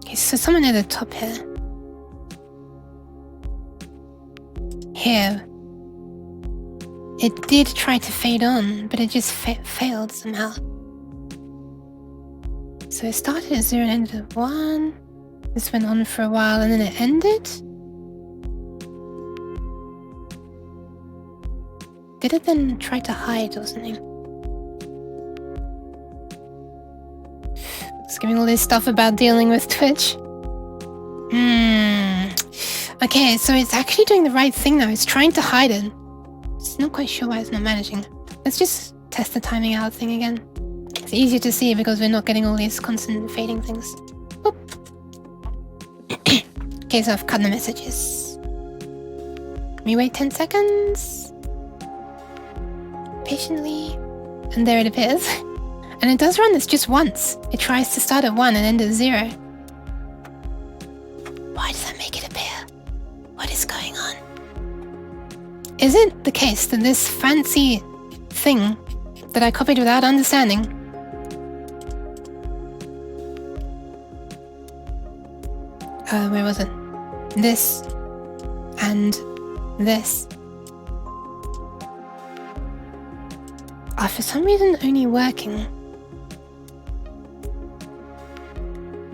Okay, so someone at the top here. Here. It did try to fade on, but it just failed somehow. So it started at 0 and ended at 1. This went on for a while and then it ended. Did it then try to hide or something? It's giving all this stuff about dealing with Twitch. Okay, so it's actually doing the right thing now. It's trying to hide it. It's not quite sure why it's not managing. Let's just test the timing out thing again. It's easier to see because we're not getting all these constant fading things. Oop. Okay, so I've cut the messages. We wait 10 seconds. Patiently. And there it appears. And it does run this just once. It tries to start at 1 and end at 0. Why does that make it appear? What is going on? Is it the case that this fancy thing that I copied without understanding where was it? This and this are for some reason only working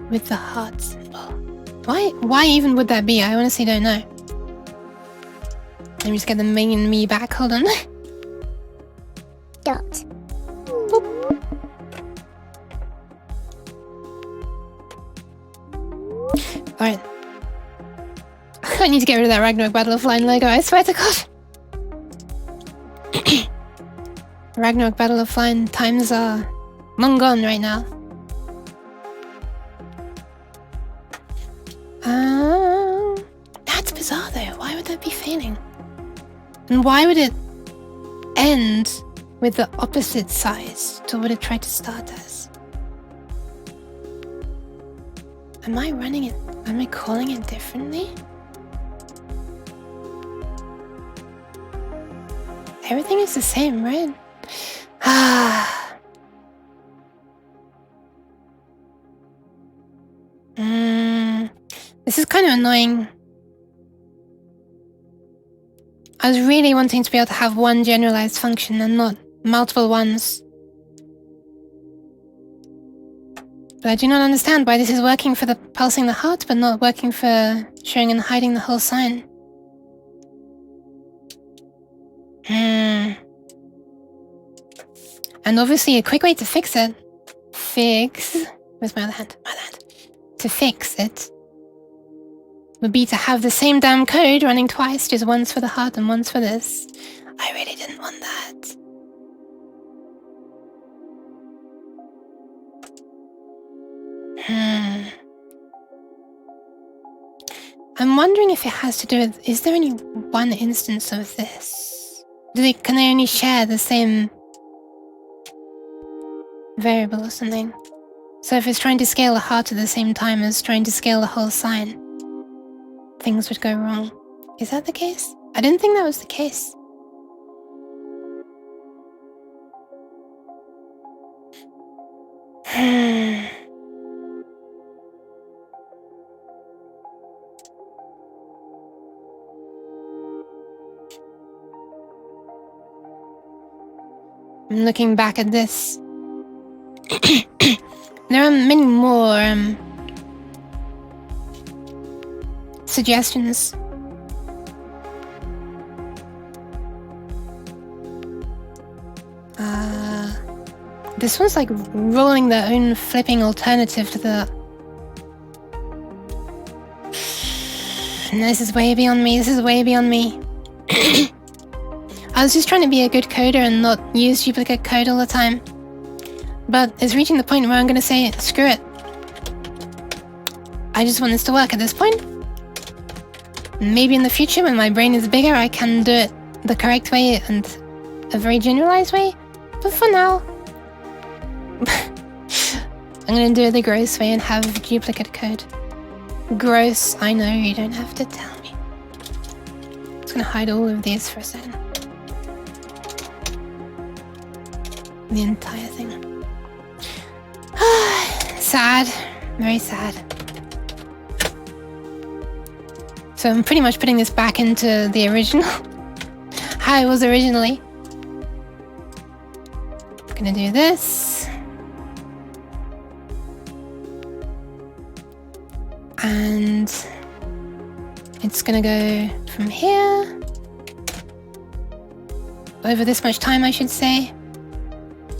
with the heart symbol. Why even would that be? I honestly don't know. Let me just get the main me back. Hold on. Dot. Boop. Alright. I need to get rid of that Ragnarok Battle Offline Lego, I swear to God. Ragnarok Battle Offline times are long gone right now. That's bizarre though. Why would that be failing? And why would it end with the opposite size to what it tried to start as? Am I running it? Am I calling it differently? Everything is the same, right? This is kind of annoying. I was really wanting to be able to have one generalized function and not multiple ones. But I do not understand why this is working for the pulsing the heart, but not working for showing and hiding the whole sign. And obviously a quick way to fix it. Where's my other hand? My other hand. To fix it would be to have the same damn code running twice, just once for the heart and once for this. I really didn't want that. I'm wondering if it has to do with... Is there only one instance of this? Can they only share the same variable or something? So if it's trying to scale the heart at the same time as trying to scale the whole sign, things would go wrong. Is that the case? I didn't think that was the case. I'm looking back at this. There are many more suggestions. This one's like rolling their own flipping alternative to the This is way beyond me. This is way beyond me. I was just trying to be a good coder and not use duplicate code all the time. But it's reaching the point where I'm going to say, screw it. I just want this to work at this point. Maybe in the future, when my brain is bigger, I can do it the correct way and a very generalized way. But for now, I'm going to do it the gross way and have duplicate code. Gross, I know, you don't have to tell me. I'm just going to hide all of these for a second. The entire thing. Sad. Very sad. So I'm pretty much putting this back into the original. How it was originally. I'm gonna do this. And it's gonna go from here. Over this much time, I should say.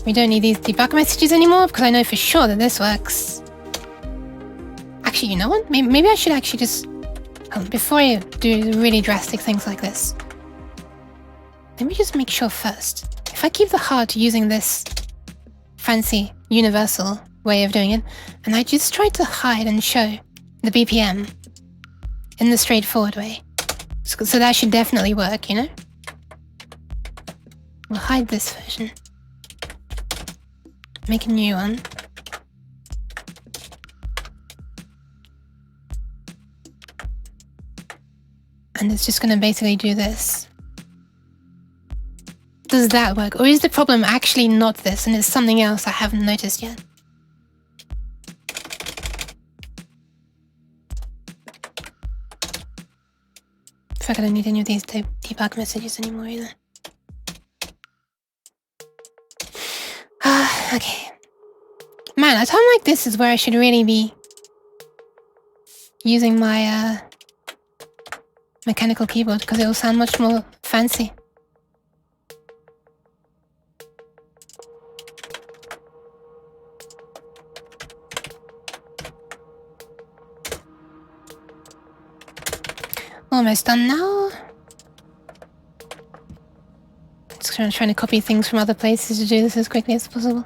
We don't need these debug messages anymore because I know for sure that this works. Actually, you know what? Maybe I should actually just... before I do really drastic things like this, let me just make sure first. If I keep the heart using this fancy universal way of doing it, and I just try to hide and show the BPM in the straightforward way. So that should definitely work, you know? We'll hide this version. Make a new one. And it's just going to basically do this. Does that work? Or is the problem actually not this and it's something else I haven't noticed yet? I feel like I don't need any of these debug messages anymore either. Okay. Man, a time like this is where I should really be using my mechanical keyboard because it will sound much more fancy. Almost done now. Just trying to copy things from other places to do this as quickly as possible.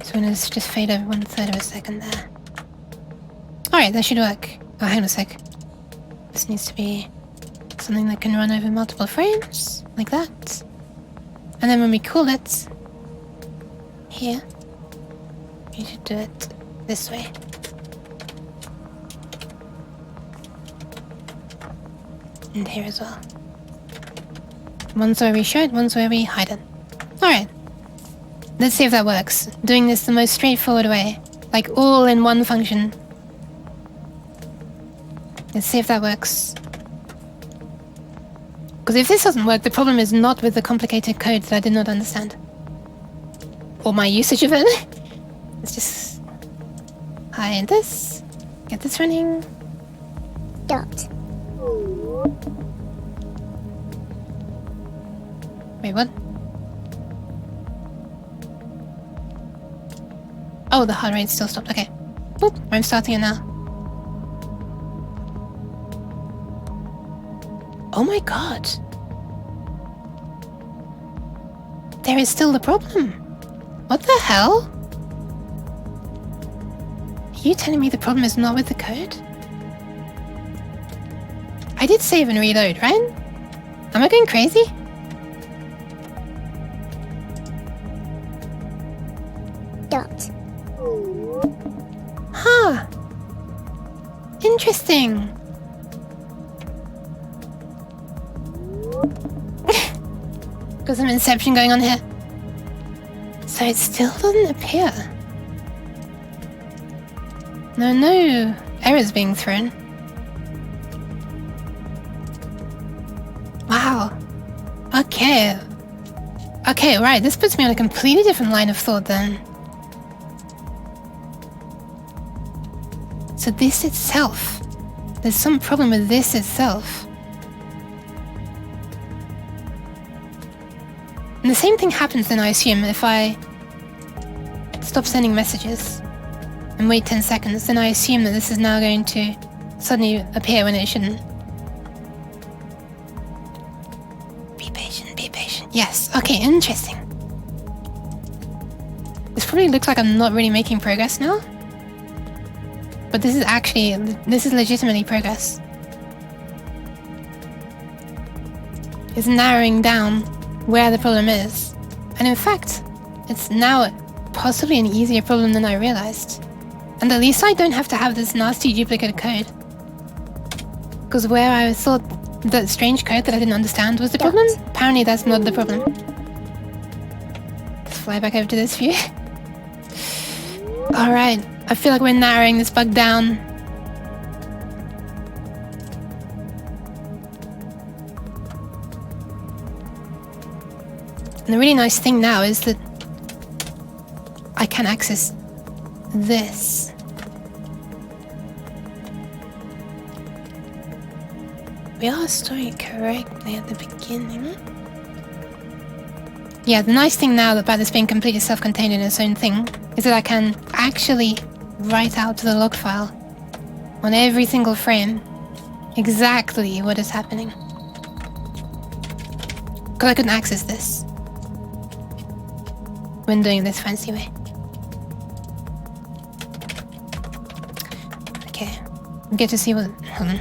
So I'm gonna just fade over 1/3 of a second there. Alright, that should work. Oh, hang on a sec. This needs to be something that can run over multiple frames, like that. And then when we call it here, you should do it this way. And here as well. One's where we show it, one's where we hide it. Alright. Let's see if that works. Doing this the most straightforward way. Like all in one function. Let's see if that works. Because if this doesn't work, the problem is not with the complicated code that I did not understand. Or my usage of it. Let's just hide this. Get this running. Dot. Wait, what? Oh, the heart rate still stopped. Okay. Boop, I'm starting it now. Oh my god. There is still the problem. What the hell? Are you telling me the problem is not with the code? I did save and reload, right? Am I going crazy? Dot. Huh. Interesting. Got some inception going on here. So it still doesn't appear. No errors being thrown. Wow. Okay. Okay, right, this puts me on a completely different line of thought then. So this itself, there's some problem with this itself. And the same thing happens then, I assume, if I stop sending messages and wait 10 seconds, then I assume that this is now going to suddenly appear when it shouldn't. Be patient, be patient. Yes, okay, interesting. This probably looks like I'm not really making progress now. But this is legitimately progress. It's narrowing down where the problem is. And in fact, it's now possibly an easier problem than I realized. And at least I don't have to have this nasty duplicate code. Because where I thought that strange code that I didn't understand was the problem, apparently that's not the problem. Let's fly back over to this view. Alright, I feel like we're narrowing this bug down. And the really nice thing now is that I can access this. We are storing correctly at the beginning. Yeah, the nice thing now about this being completely self-contained in its own thing is that I can actually write out to the log file on every single frame exactly what is happening. Because I couldn't access this when doing this fancy way. Okay, we get to see what... Hold on.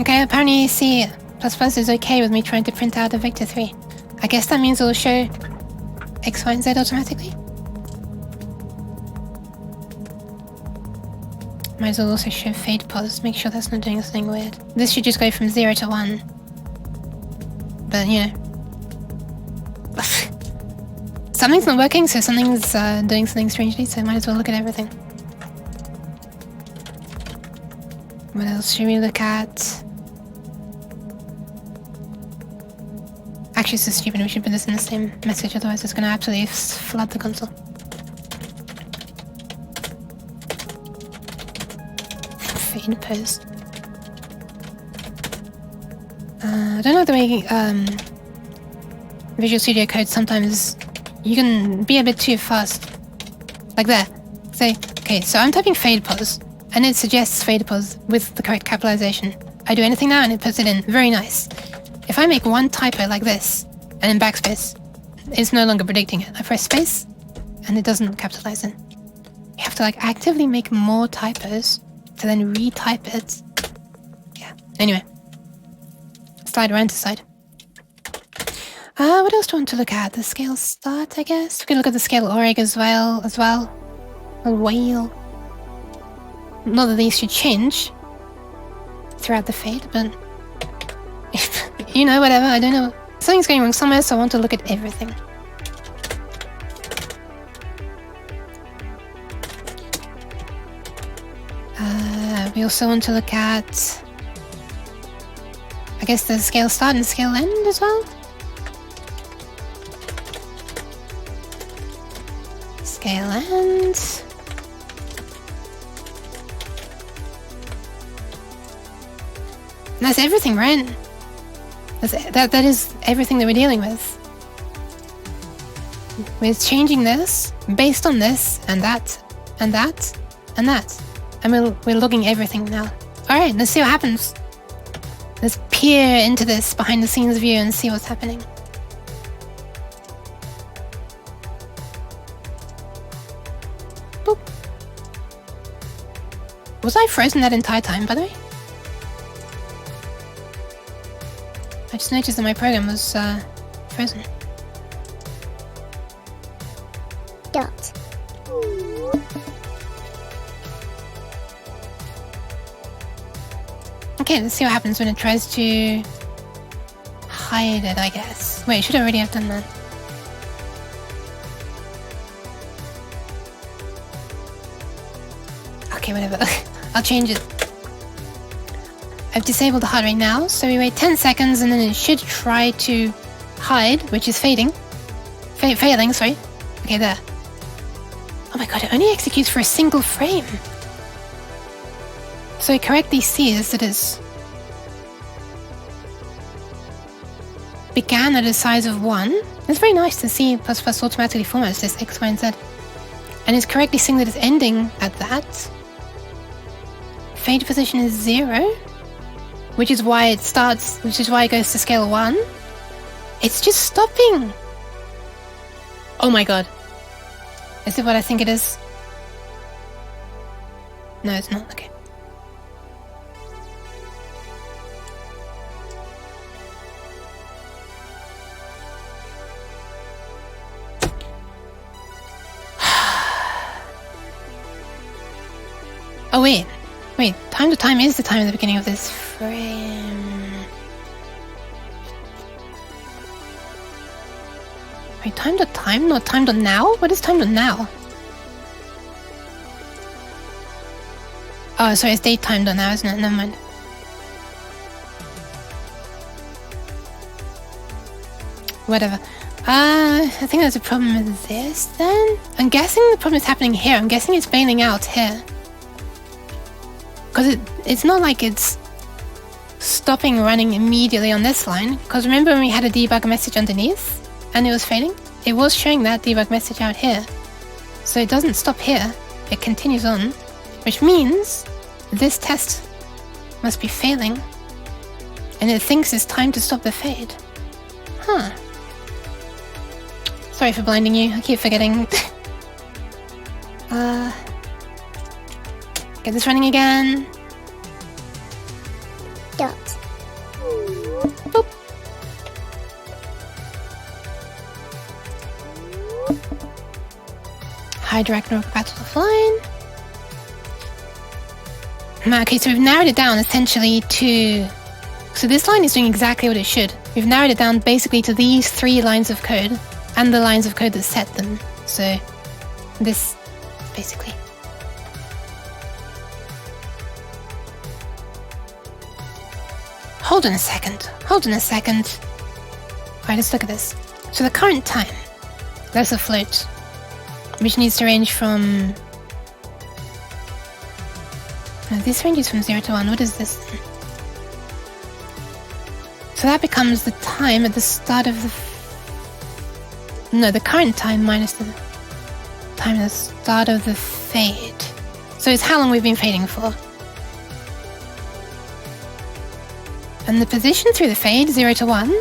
Okay, apparently C++ is okay with me trying to print out a vector 3. I guess that means it'll show X, Y, and Z automatically. Might as well also show fade pause, make sure that's not doing something weird. This should just go from 0 to 1. But, you know. Something's not working, so something's doing something strangely, so might as well look at everything. What else should we look at? Actually, it's so stupid, we should put this in the same message, otherwise it's gonna absolutely flood the console. Fade pose. I don't know the way Visual Studio Code sometimes you can be a bit too fast. Like there. Say, okay, so I'm typing fade pause, and it suggests fade pause with the correct capitalization. I do anything now and it puts it in. Very nice. If I make one typo like this, and in backspace, it's no longer predicting it. I press space, and it doesn't capitalize it. You have to like actively make more typos to then retype it. Yeah. Anyway. Slide around to side. What else do I want to look at? The scale start, I guess. We can look at the scale org as well. A whale. Not that these should change throughout the fade, but you know, whatever, I don't know. Something's going wrong somewhere, so I want to look at everything. We also want to look at, I guess, the scale start and scale end as well. Scale end. And that's everything, right? That is everything that we're dealing with. We're changing this based on this and that and that and that. And we're logging everything now. Alright, let's see what happens. Let's peer into this behind the scenes view and see what's happening. Boop. Was I frozen that entire time, by the way? I just noticed that my program was frozen. Dot. Okay, let's see what happens when it tries to hide it, I guess. Wait, should already have done that. Okay, whatever. I'll change it. I've disabled the hard right now, so we wait 10 seconds and then it should try to hide, which is fading. Failing, sorry. Okay, there. Oh my god, it only executes for a single frame. So it correctly sees that it's began at a size of 1. It's very nice to see ++ automatically formats this X, Y, and Z. And it's correctly seeing that it's ending at that. Fade position is 0, which is why it starts, which is why it goes to scale 1. It's just stopping. Oh my god. Is it what I think it is? No, it's not. Okay. Oh wait. Wait, time to time is the time at the beginning of this frame. Wait, time to time? Not time to now? What is time to now? Oh, sorry, it's date time to now, isn't it? Never mind. Whatever. I think there's a problem with this then? I'm guessing the problem is happening here. I'm guessing it's bailing out here. Because it's not like it's stopping running immediately on this line. Because remember when we had a debug message underneath and it was failing? It was showing that debug message out here. So it doesn't stop here. It continues on. Which means this test must be failing. And it thinks it's time to stop the fade. Huh. Sorry for blinding you. I keep forgetting. Get this running again. Dot. Boop. Hide Ragnarok Battle Offline. Okay, so we've narrowed it down essentially to... So this line is doing exactly what it should. We've narrowed it down basically to these 3 lines of code and the lines of code that set them. So this, basically. Hold on a second. Hold on a second. Alright, let's look at this. So the current time, that's a float, which needs to range from... No, this ranges from 0 to 1. What is this? So that becomes the time at the start of the... No, the current time minus the time at the start of the fade. So it's how long we've been fading for. And the position through the fade, 0 to 1,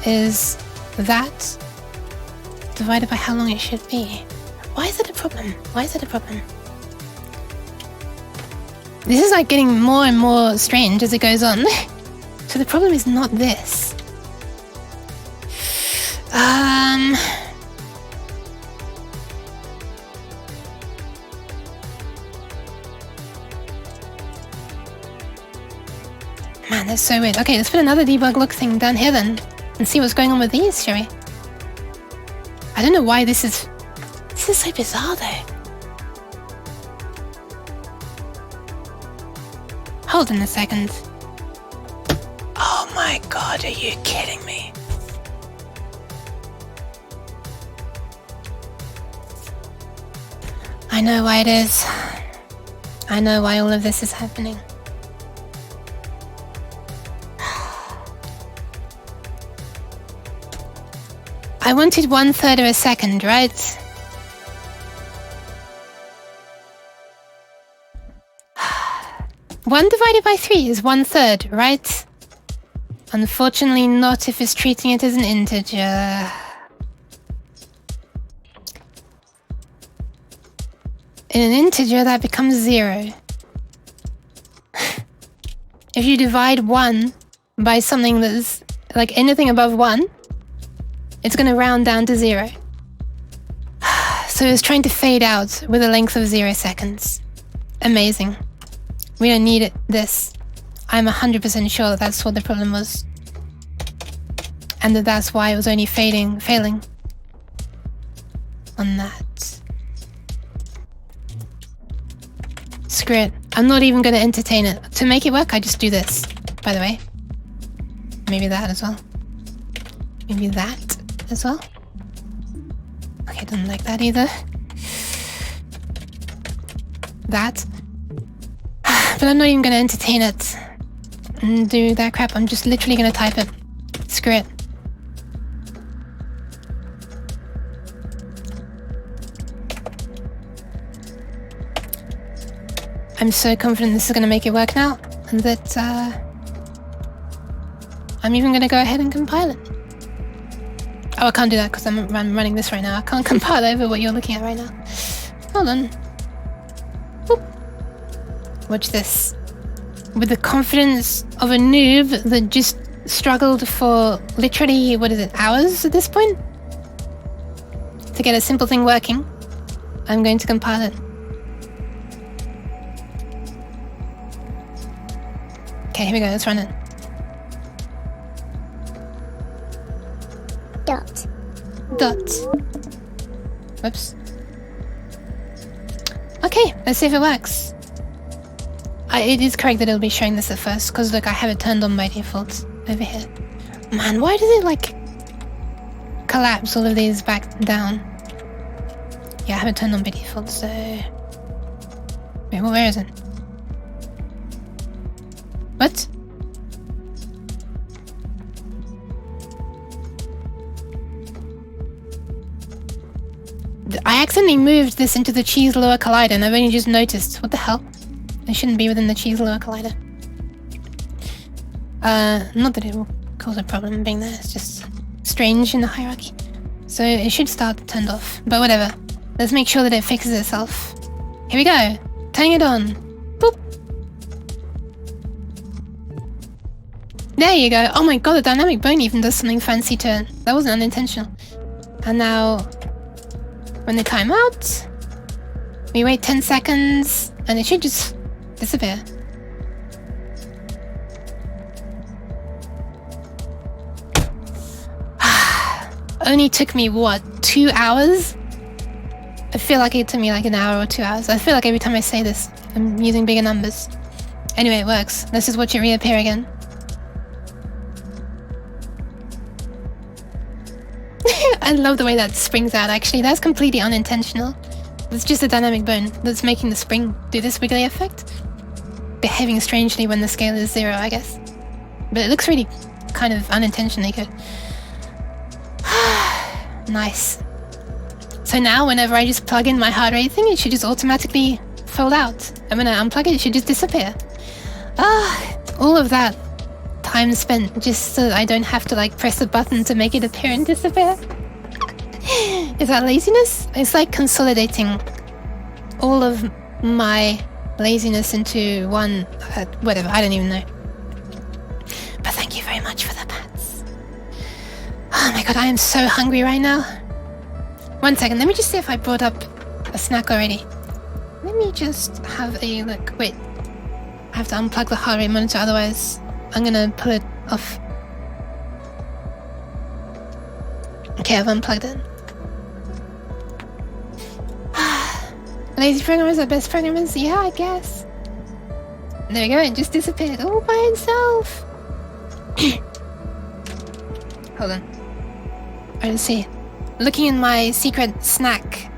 is that divided by how long it should be. Why is it a problem? Why is it a problem? This is like getting more and more strange as it goes on. So the problem is not this. Man, that's so weird. Okay, let's put another debug look thing down here then and see what's going on with these, shall we? I don't know why this is so bizarre though. Hold on a second. Oh my god, are you kidding me? I know why it is. I know why all of this is happening. I wanted 1/3 of a second, right? One divided by 3 is 1/3, right? Unfortunately not if it's treating it as an integer. In an integer that becomes 0. If you divide 1 by something that's like anything above 1, it's going to round down to 0. So it's trying to fade out with a length of 0 seconds. Amazing. We don't need it, this. I'm 100% sure that that's what the problem was. And that's why it was only failing on that. Screw it. I'm not even going to entertain it. To make it work, I just do this, by the way. Maybe that as well. Maybe that as well. Okay, don't like that either. That. But But I'm not even gonna entertain it and do that crap. I'm just literally gonna type it. Screw it. I'm so confident this is gonna make it work now, and that I'm even gonna go ahead and compile it. Oh, I can't do that because I'm running this right now. I can't compile over what you're looking at right now. Hold on. Boop. Watch this. With the confidence of a noob that just struggled for literally, what is it, hours at this point? To get a simple thing working, I'm going to compile it. Okay, here we go, let's run it. Dot. Dot. Whoops. Okay, let's see if it works. It is correct that it'll be showing this at first, because look, I have it turned on by default over here. Man, why does it like collapse all of these back down? Yeah, I have it turned on by default, so... Wait, well, where is it? What? I accidentally moved this into the cheese lower collider and I've only just noticed. What the hell? It shouldn't be within the cheese lower collider. Not that it will cause a problem being there, it's just strange in the hierarchy. So it should start turned off, but whatever. Let's make sure that it fixes itself. Here we go. Turning it on. Boop. There you go. Oh my god, the dynamic bone even does something fancy to it. That wasn't unintentional. And now, when they time out, we wait 10 seconds and it should just disappear. Only took me, what, 2 hours? I feel like it took me like an hour or 2 hours. I feel like every time I say this, I'm using bigger numbers. Anyway, it works. Let's just watch it reappear again. I love the way that springs out, actually. That's completely unintentional. It's just a dynamic bone that's making the spring do this wiggly effect. Behaving strangely when the scale is 0, I guess. But it looks really kind of unintentionally good. Nice. So now, whenever I just plug in my heart rate thing, it should just automatically fold out. And when I unplug it, it should just disappear. All of that time spent just so that I don't have to like press a button to make it appear and disappear. Is that laziness? It's like consolidating all of my laziness into one, whatever, I don't even know. But thank you very much for the pats. Oh my god, I am so hungry right now. 1 second, let me just see if I brought up a snack already. Let me just have a look. Wait, I have to unplug the heart rate monitor, otherwise I'm gonna pull it off. Okay, I've unplugged it. Lazy programmers are best programmers? Yeah, I guess. There we go, it just disappeared all by itself. Hold on. I don't see. Looking in my secret snack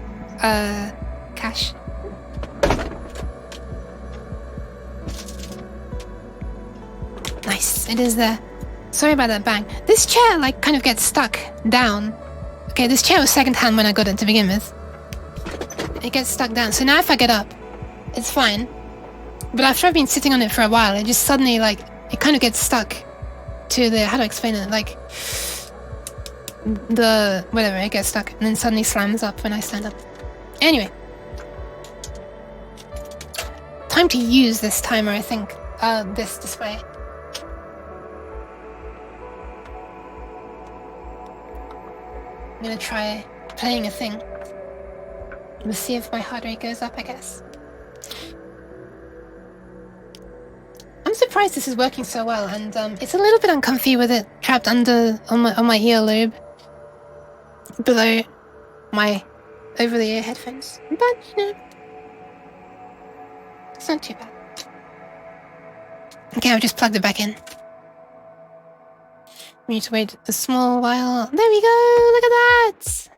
cache. Nice, it is there. Sorry about that bang. This chair like kind of gets stuck down. Okay, this chair was secondhand when I got it to begin with. It gets stuck down. So now if I get up, it's fine. But after I've been sitting on it for a while, it just suddenly like, it kind of gets stuck to the, how do I explain it? Like, the, whatever, it gets stuck and then suddenly slams up when I stand up. Anyway. Time to use this timer, I think. This display. I'm gonna try playing a thing. We'll see if my heart rate goes up, I guess. I'm surprised this is working so well, and it's a little bit uncomfy with it trapped under on my earlobe, below my over-the-ear headphones. But you know, it's not too bad. Okay, I've just plugged it back in. We need to wait a small while. There we go! Look at that!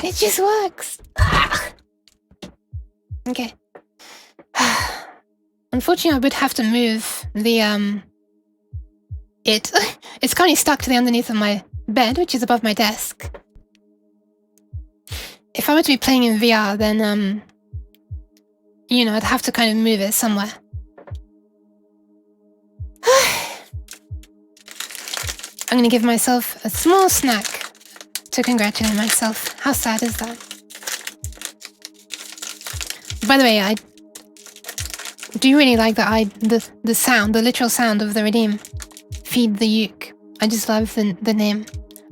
It just works! Ah. Okay. unfortunately I would have to move the it's currently stuck to the underneath of my bed, which is above my desk. If I were to be playing in VR, then you know, I'd have to kind of move it somewhere. I'm gonna give myself a small snack to congratulate myself. How sad is that? By the way, I do really like the sound, the literal sound of the redeem. Feed the uke. I just love the name.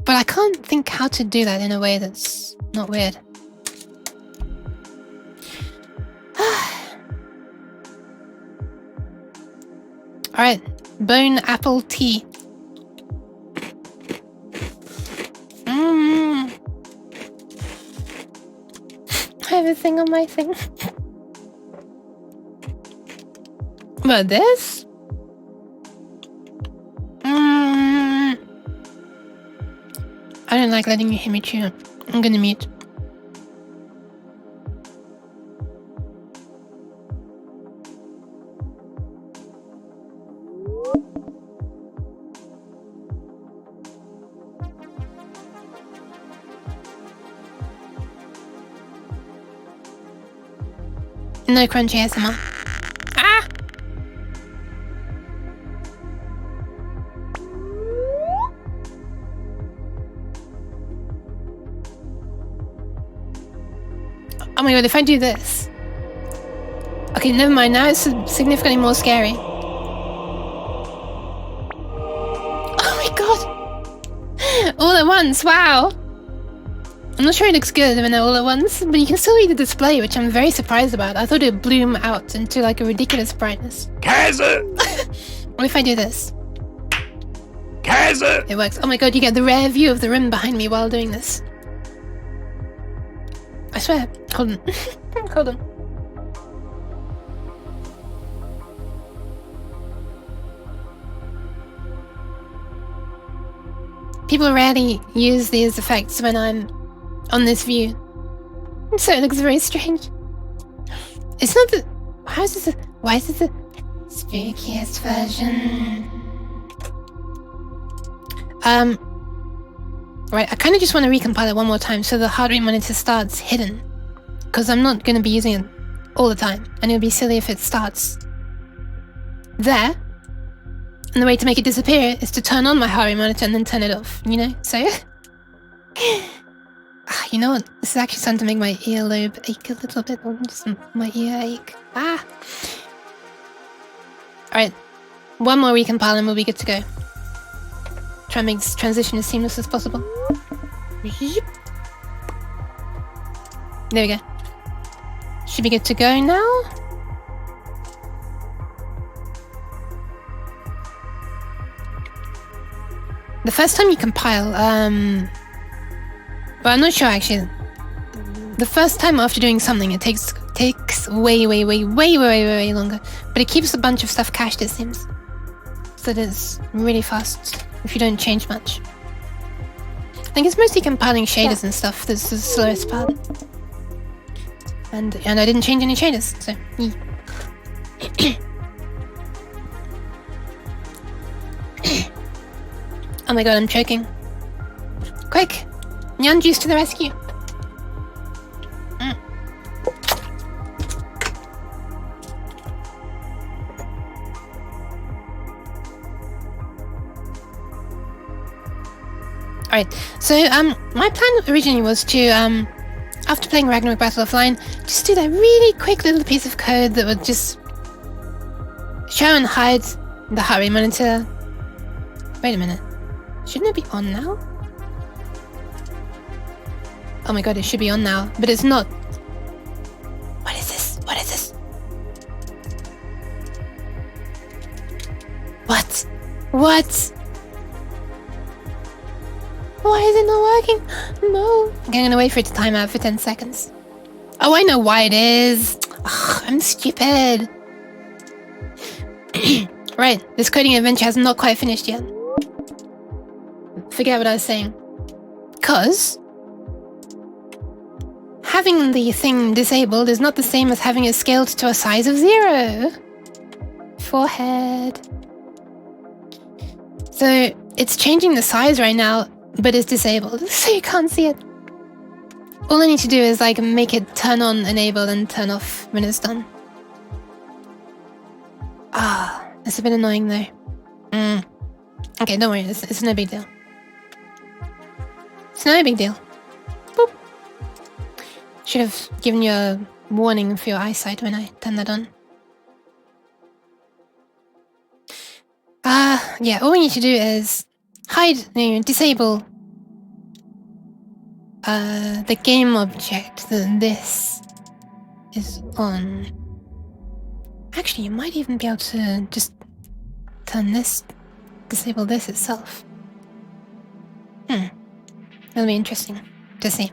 But I can't think how to do that in a way that's not weird. Alright, bone apple tea. I have a thing on my thing. But this? I don't like letting you hear me chew. I'm gonna mute. No crunchy ASMR. Ah! Oh my god, if I do this... Okay, never mind, now it's significantly more scary. Oh my god! All at once, wow! I'm not sure it looks good when they're all at once, but you can still read the display, which I'm very surprised about. I thought it would bloom out into like a ridiculous brightness. Kaiser! What if I do this? Kaiser! It works. Oh my god, you get the rare view of the room behind me while doing this. I swear. Hold on. Hold on. People rarely use these effects when I'm on this view. So it looks very strange. It's not the... How is this... Why is this the spookiest version? Right, I kind of just want to recompile it one more time so the heart rate monitor starts hidden. Because I'm not going to be using it all the time. And it would be silly if it starts there. And the way to make it disappear is to turn on my heart rate monitor and then turn it off, you know? So... You know what? This is actually starting to make my earlobe ache a little bit. Just my ear ache. Ah! Alright. One more recompile and we'll be good to go. Try and make this transition as seamless as possible. There we go. Should be good to go now. The first time you compile, well, I'm not sure actually. The first time after doing something, it takes way longer. But it keeps a bunch of stuff cached, it seems. So that it's really fast if you don't change much. I think it's mostly compiling shaders and stuff that's the slowest part. And I didn't change any shaders, so... Oh my god, I'm choking. Quick! Nyan juice to the rescue! Alright, so my plan originally was to, after playing Ragnarok Battle Offline, just do that really quick little piece of code that would just show and hide the heart rate monitor. Wait a minute. Shouldn't it be on now? Oh my god, it should be on now, but it's not. What is this? What is this? What? What? Why is it not working? No. Okay, I'm gonna wait for it to time out for 10 seconds. Oh, I know why it is. Ugh, I'm stupid. Right, this coding adventure has not quite finished yet. Forget what I was saying. Because having the thing disabled is not the same as having it scaled to a size of 0. forehead. So it's changing the size right now, but it's disabled, so you can't see it. All I need to do is like make it turn on, enable, and turn off when it's done. Ah, that's a bit annoying though. Okay, don't worry, it's no big deal. It's no big deal. Boop. Should have given you a warning for your eyesight when I turned that on. Yeah, all we need to do is hide, disable the game object that this is on. Actually, you might even be able to just turn this, disable this itself. That'll be interesting to see.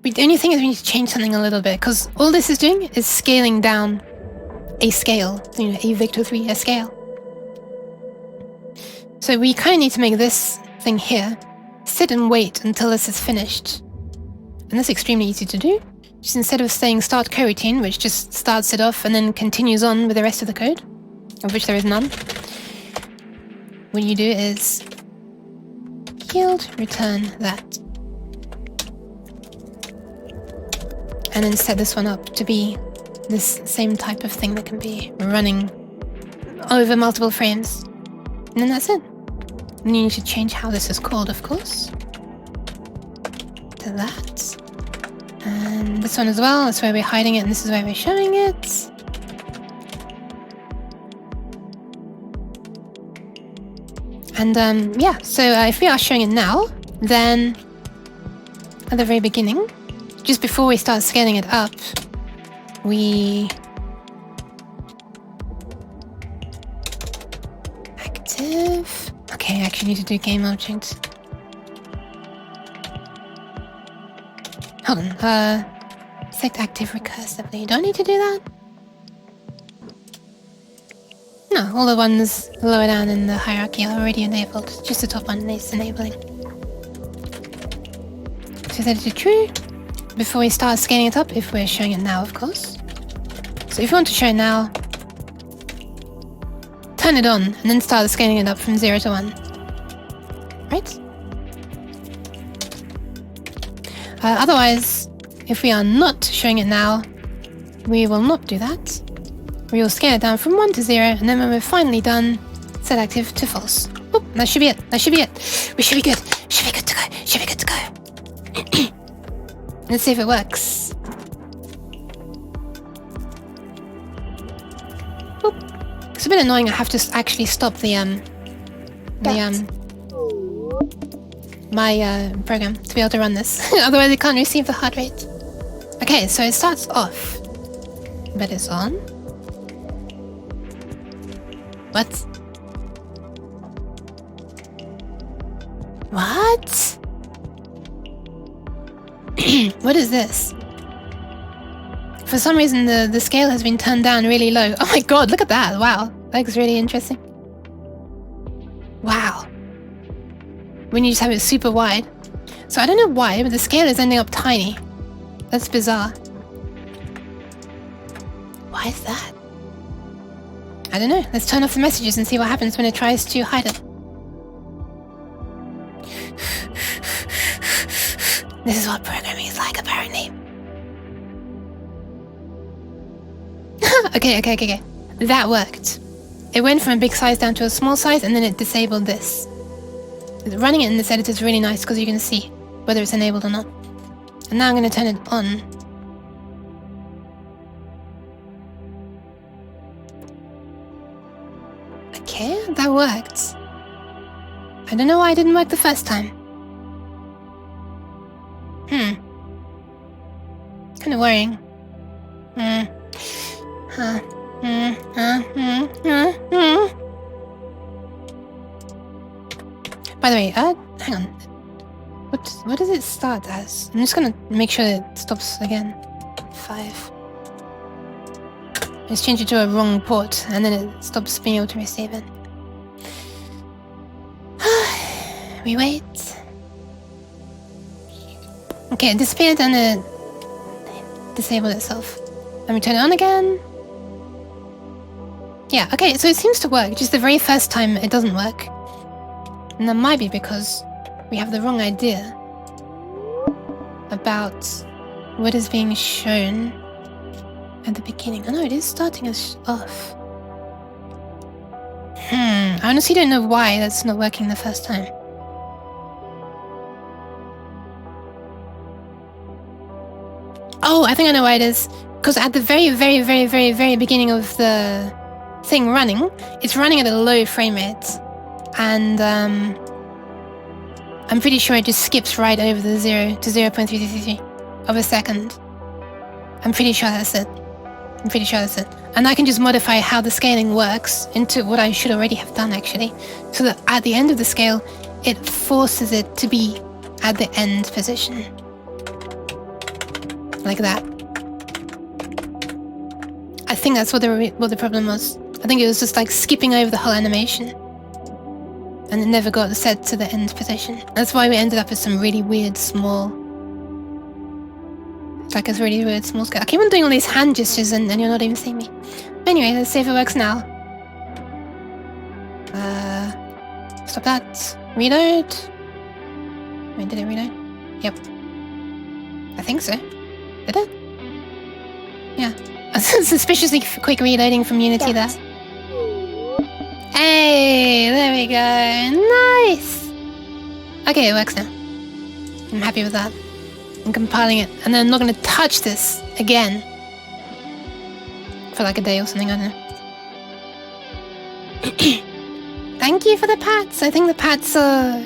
But the only thing is we need to change something a little bit, because all this is doing is scaling down a scale, a Victor 3, a scale. So we kind of need to make this thing here sit and wait until this is finished. And that's extremely easy to do. Just instead of saying start coroutine, which just starts it off and then continues on with the rest of the code, of which there is none, what you do is yield return that. And then set this one up to be this same type of thing that can be running over multiple frames. And then that's it. And you need to change how this is called, of course. To that. And this one as well, that's where we're hiding it, and this is where we're showing it. And yeah, so if we are showing it now, then at the very beginning, just before we start scaling it up, we active. Okay, I actually need to do game object. Hold on, select active recursively. You don't need to do that? No, all the ones lower down in the hierarchy are already enabled. Just the top one needs enabling. So set it to true before we start scaling it up, if we're showing it now, of course. So if you want to show it now, turn it on and then start scaling it up from 0 to 1. Right? Otherwise, if we are not showing it now, we will not do that. We will scale it down from 1 to 0, and then when we're finally done, set active to false. Oop, that should be it. That should be it. We should be good. Should be good to go. Should be good to go. Let's see if it works. Oop. It's a bit annoying. I have to actually stop my program to be able to run this. Otherwise, it can't receive the heart rate. Okay, so it starts off, but it's on. What? What? What is this? For some reason, the scale has been turned down really low. Oh my god, look at that. Wow, that looks really interesting. Wow. When you just have it super wide. So I don't know why, but the scale is ending up tiny. That's bizarre. Why is that? I don't know. Let's turn off the messages and see what happens when it tries to hide it. This is what programming is like, apparently. Okay. That worked. It went from a big size down to a small size, and then it disabled this. Running it in this editor is really nice because you can see whether it's enabled or not. And now I'm going to turn it on. Okay, that worked. I don't know why it didn't work the first time. Kind of worrying. By the way, hang on. What does it start as? I'm just gonna make sure it stops again. 5. Let's change it to a wrong port, and then it stops being able to receive it. We wait. Okay, it disappeared and it disabled itself. Let me turn it on again. Yeah, okay, so it seems to work, just the very first time it doesn't work. And that might be because we have the wrong idea about what is being shown at the beginning. Oh no, it is starting us off. I honestly don't know why that's not working the first time. Oh, I think I know why it is. Because at the very beginning of the thing running, it's running at a low frame rate. And I'm pretty sure it just skips right over the 0 to 0.333 of a second. I'm pretty sure that's it. And I can just modify how the scaling works into what I should already have done, actually. So that at the end of the scale, it forces it to be at the end position. Like that. I think that's what the problem was. I think it was just like skipping over the whole animation. And it never got set to the end position. That's why we ended up with some really weird small... Like a really weird small scale. I keep on doing all these hand gestures and you're not even seeing me. Anyway, let's see if it works now. Stop that. Reload. Wait, did it reload? Yep. I think so. Did it? Yeah. Suspiciously quick reloading from Unity there. Hey, there we go. Nice! Okay, it works now. I'm happy with that. I'm compiling it, and then I'm not going to touch this again for like a day or something, I don't know. Thank you for the pats. I think the pats are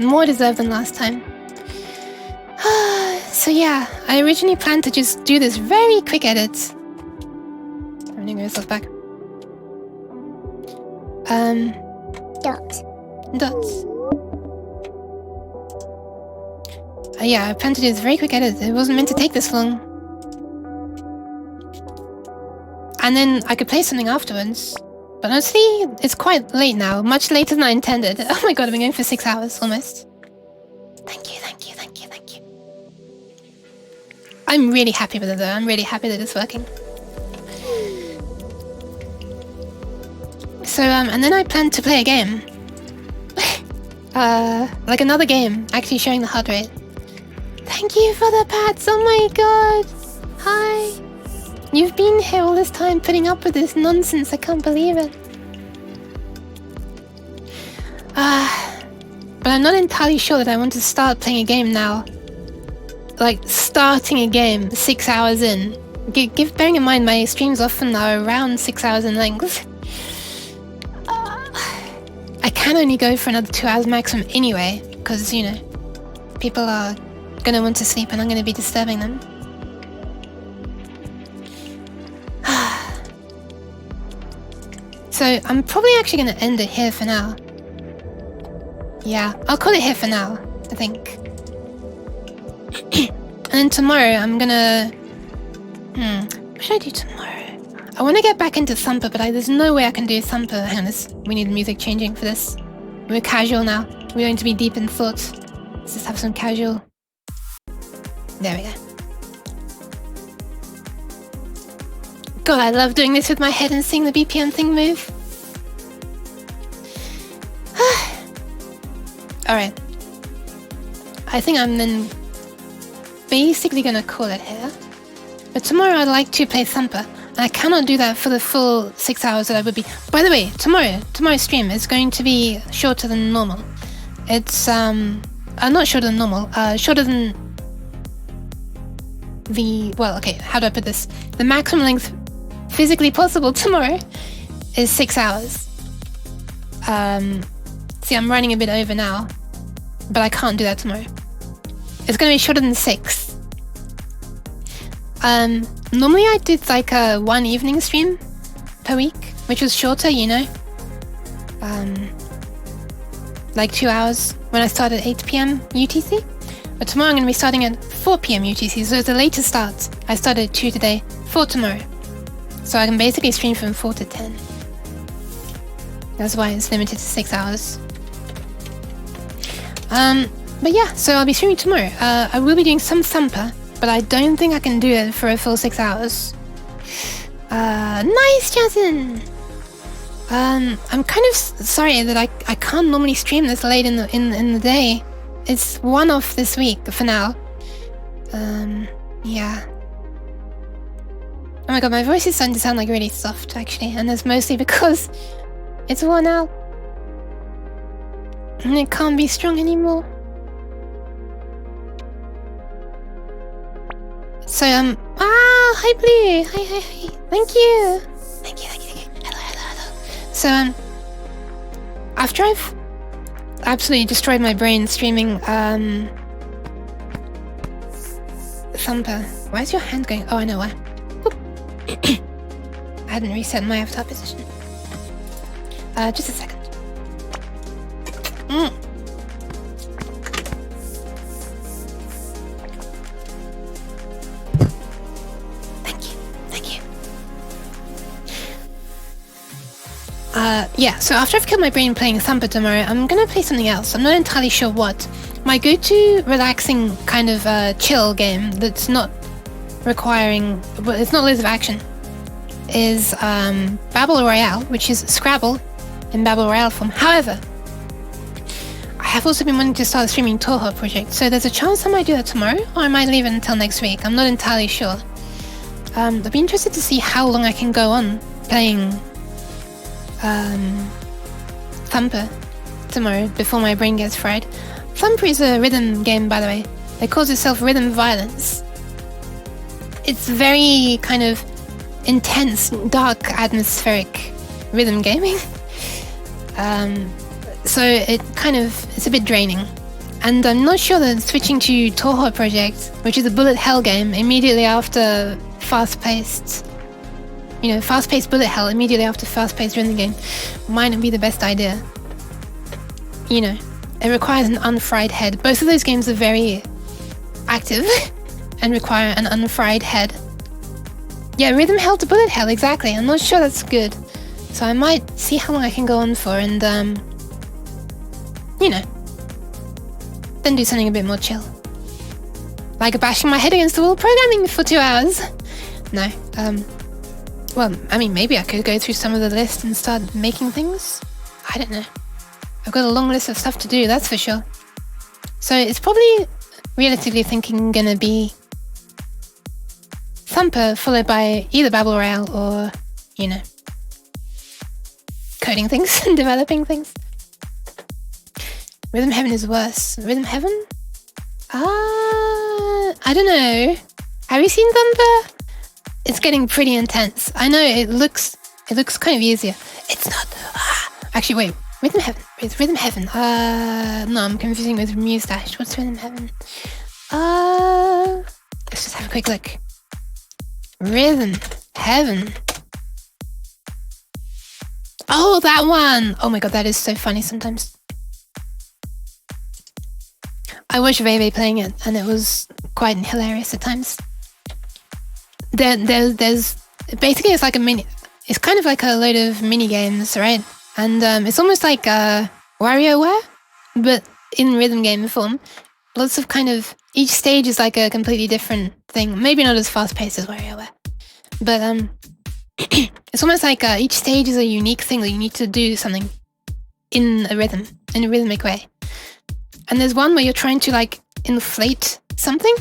more deserved than last time. So yeah, I originally planned to just do this very quick edit. I'm gonna go back. Dots. Yeah, I planned to do this very quick edit. It wasn't meant to take this long. And then I could play something afterwards. But honestly, it's quite late now. Much later than I intended. Oh my god, I've been going for 6 hours almost. Thank you. I'm really happy with it though. I'm really happy that it's working. So, and then I planned to play a game. Like another game, actually showing the heart rate. Thank you for the pats, oh my god! Hi! You've been here all this time putting up with this nonsense, I can't believe it. But I'm not entirely sure that I want to start playing a game now. Like, starting a game 6 hours in. Bearing in mind my streams often are around 6 hours in length. I can only go for another 2 hours maximum anyway, because, you know, people are gonna want to sleep and I'm gonna be disturbing them. So I'm probably actually gonna end it here for now. Yeah, I'll call it here for now, I think. And then tomorrow I'm gonna... what should I do tomorrow? I want to get back into Thumper, but there's no way I can do Thumper. Hang on, we need music changing for this. We're casual now. We're going to be deep in thought. Let's just have some casual. There we go. God, I love doing this with my head and seeing the BPM thing move. Alright. I think I'm then basically gonna call it here. But tomorrow I'd like to play Thumper. And I cannot do that for the full 6 hours that I would be. By the way, tomorrow's stream is going to be shorter than normal. It's not shorter than normal. Shorter than the, well, okay, how do I put this? The maximum length physically possible tomorrow is 6 hours. See, I'm running a bit over now, but I can't do that tomorrow. It's going to be shorter than 6. Normally I did like a 1 evening stream per week, which was shorter, you know. Like 2 hours when I started at 8 PM UTC. But tomorrow I'm going to be starting at 4 PM UTC, so it's a later start. I started at 2 today, 4 tomorrow. So I can basically stream from 4 to 10. That's why it's limited to 6 hours. But yeah, so I'll be streaming tomorrow. I will be doing some Thumper. but I don't think I can do it for a full 6 hours. Nice, Jason! I'm kind of sorry that I can't normally stream this late in the day. It's one off this week for now. Yeah. Oh my god, my voice is starting to sound like really soft actually, and that's mostly because it's worn out. And it can't be strong anymore. So, hi Blue! Hi. Thank you! Thank you. Hello. So, after I've absolutely destroyed my brain streaming, Thumper. Why is your hand going? Oh, I know why. I hadn't reset my avatar position. Just a second. Thank you. Yeah, so after I've killed my brain playing Thumper tomorrow, I'm gonna play something else. I'm not entirely sure what. My go-to relaxing kind of chill game that's not requiring... well, it's not loads of action, is Battle Royale, which is Scrabble in Battle Royale form. However, I have also been wanting to start a streaming Toho project, so there's a chance I might do that tomorrow, or I might leave it until next week. I'm not entirely sure. I'd be interested to see how long I can go on playing Thumper tomorrow before my brain gets fried. Thumper is a rhythm game, by the way. It calls itself Rhythm Violence. It's very kind of intense, dark, atmospheric rhythm gaming. So it's a bit draining. And I'm not sure that switching to Toho Project, which is a bullet hell game, immediately after fast-paced bullet hell, immediately after fast-paced rhythm game, might not be the best idea. You know, it requires an unfried head. Both of those games are very active and require an unfried head. Yeah, rhythm hell to bullet hell, exactly. I'm not sure that's good. So I might see how long I can go on for and, then do something a bit more chill. Like bashing my head against the wall programming for 2 hours. No, well, I mean, maybe I could go through some of the list and start making things. I don't know. I've got a long list of stuff to do, that's for sure. So it's probably, realistically thinking, gonna be Thumper followed by either Battle Royale or, coding things and developing things. Rhythm Heaven is worse. Rhythm Heaven? I don't know. Have you seen Thumper? It's getting pretty intense. I know it looks kind of easier. It's not. Actually, wait. Rhythm Heaven. It's Rhythm Heaven. No, I'm confusing with Mustache. What's Rhythm Heaven? Let's just have a quick look. Rhythm Heaven. Oh, that one! Oh my god, that is so funny sometimes. I watched Veve playing it, and it was quite hilarious at times. There's basically it's like a mini. It's kind of like a load of mini games, right? And it's almost like WarioWare, but in rhythm game form. Lots of kind of each stage is like a completely different thing. Maybe not as fast paced as WarioWare, but it's almost like each stage is a unique thing that you need to do something in a rhythmic way. And there's one where you're trying to like inflate something.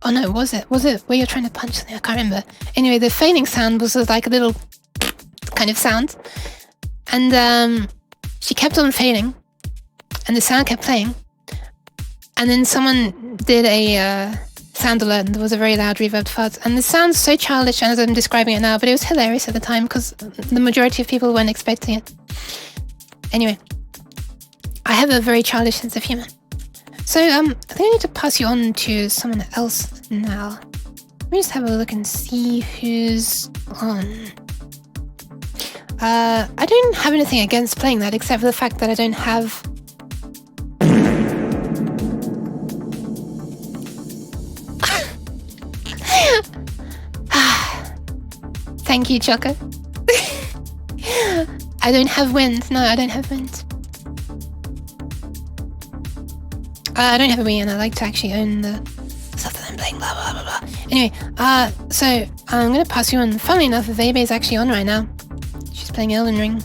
Oh no, was it where you're trying to punch something? I can't remember. Anyway, the fading sound was like a little kind of sound. And she kept on fading. And the sound kept playing. And then someone did a sound alert and there was a very loud reverb fuzz. And this sounds so childish as I'm describing it now, but it was hilarious at the time because the majority of people weren't expecting it. Anyway, I have a very childish sense of humor. So I think I need to pass you on to someone else now. Let me just have a look and see who's on. I don't have anything against playing that except for the fact that I don't have... Thank you, Choco. I don't have wind. No, I don't have wind. I don't have a Wii and I like to actually own the stuff that I'm playing, blah, blah, blah, blah. Anyway, so I'm gonna pass you on. Funnily enough, Vebe is actually on right now. She's playing Elden Ring.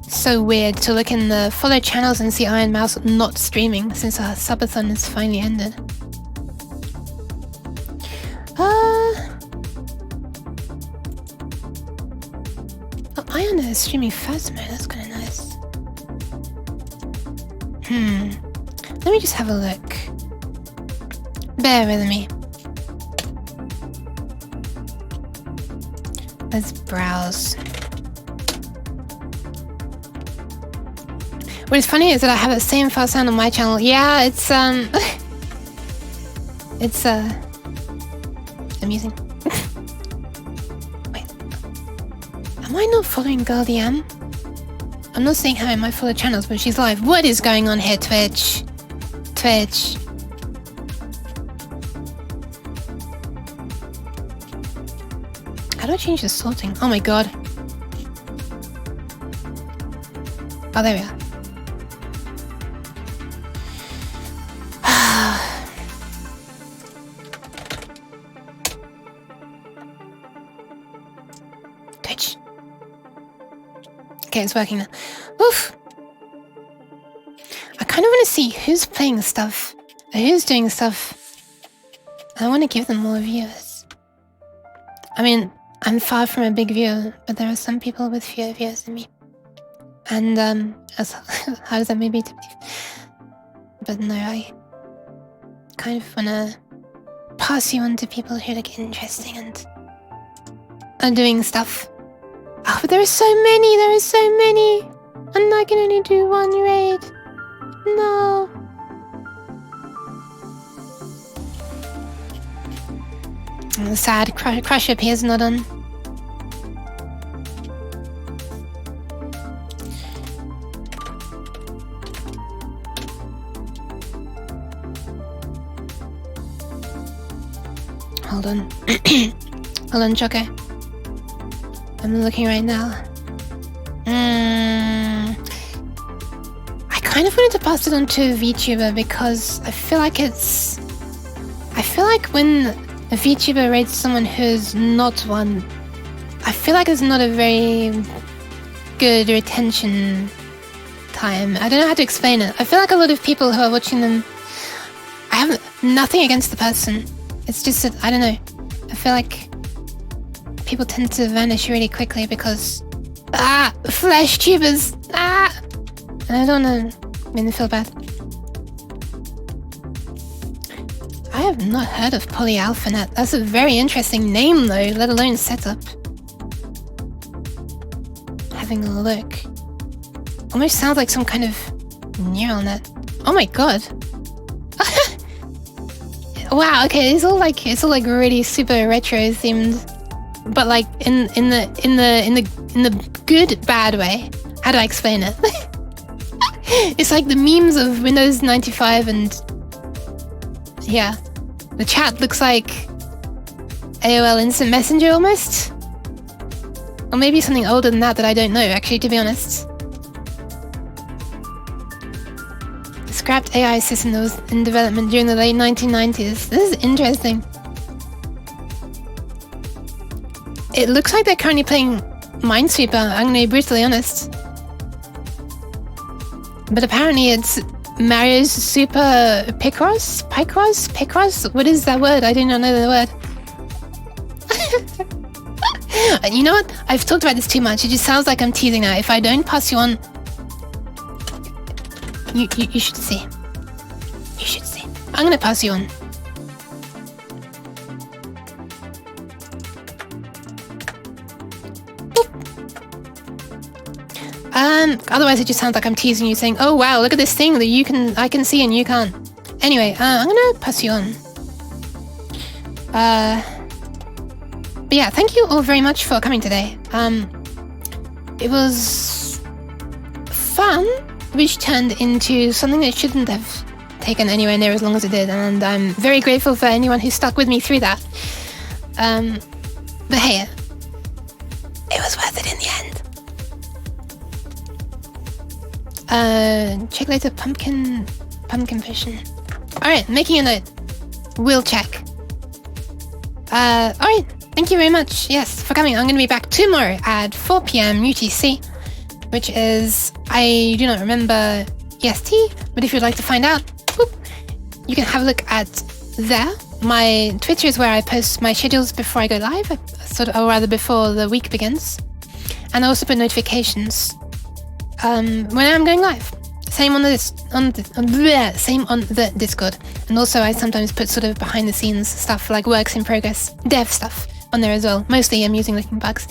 So weird to look in the follow channels and see Iron Mouse not streaming since her subathon has finally ended. Oh, Iron is streaming Phasmo, that's kind of nice. Let me just have a look. Bear with me. Let's browse. What is funny is that I have the same file sound on my channel. Yeah, it's it's amusing. Wait, am I not following Girlie M? I'm not seeing her in my follow channels, but she's live. What is going on here, Twitch? Twitch. How do I change the sorting? Oh my god. Oh, there we are. Twitch. Okay, it's working now. Oof. I kind of want to see who's playing stuff, who's doing stuff. I want to give them more viewers. I mean, I'm far from a big viewer, but there are some people with fewer viewers than me. And, as hard as that may be to believe. But no, I kind of want to pass you on to people who look interesting and are doing stuff. Oh, but there are so many, and I can only do one raid. No. Sad, Crush appears not on. Hold on. Hold on, Choco. I'm looking right now. I kind of wanted to pass it on to a VTuber because I feel like when a VTuber rates someone who's not one, I feel like it's not a very good retention time. I don't know how to explain it. I feel like a lot of people who are watching them, I have nothing against the person. It's just that, I don't know. I feel like people tend to vanish really quickly because flesh tubers, and I don't know, make me feel bad. I have not heard of PolyAlphaNet. That's a very interesting name though, let alone setup. Having a look. Almost sounds like some kind of neural net. Oh my god. Wow, okay, it's all like really super retro themed, but like in the good bad way. How do I explain it? It's like the memes of Windows 95 and yeah, the chat looks like AOL Instant Messenger almost, or maybe something older than that I don't know actually, to be honest. Scrapped AI system that was in development during the late 1990s. This is interesting. It looks like they're currently playing Minesweeper, I'm gonna be brutally honest. But apparently it's Mario's Super Picross? Picross? What is that word? I do not know the word. You know what? I've talked about this too much. It just sounds like I'm teasing now. If I don't pass you on, you should see. You should see. I'm gonna pass you on. Otherwise it just sounds like I'm teasing you, saying, "Oh wow, look at this thing that I can see and you can't." Anyway, I'm gonna pass you on. But yeah, thank you all very much for coming today. It was fun, which turned into something that shouldn't have taken anywhere near as long as it did, and I'm very grateful for anyone who stuck with me through that. But hey, it was worth it in the end. Check later, pumpkin potion. Alright, making a note. We'll check. Alright, thank you very much, yes, for coming. I'm going to be back tomorrow at 4 p.m. UTC, which is, I do not remember EST, but if you'd like to find out, whoop, you can have a look at there. My Twitter is where I post my schedules before I go live, or rather before the week begins. And I also put notifications when I'm going live. Same on the Discord. And also I sometimes put sort of behind the scenes stuff like works in progress, dev stuff on there as well. Mostly amusing looking bugs.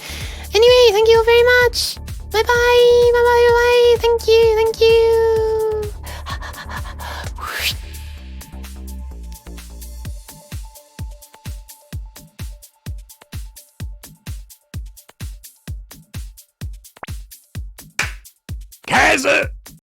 Anyway, thank you all very much. Bye bye, bye bye, bye bye. Thank you, thank you. Kaiser!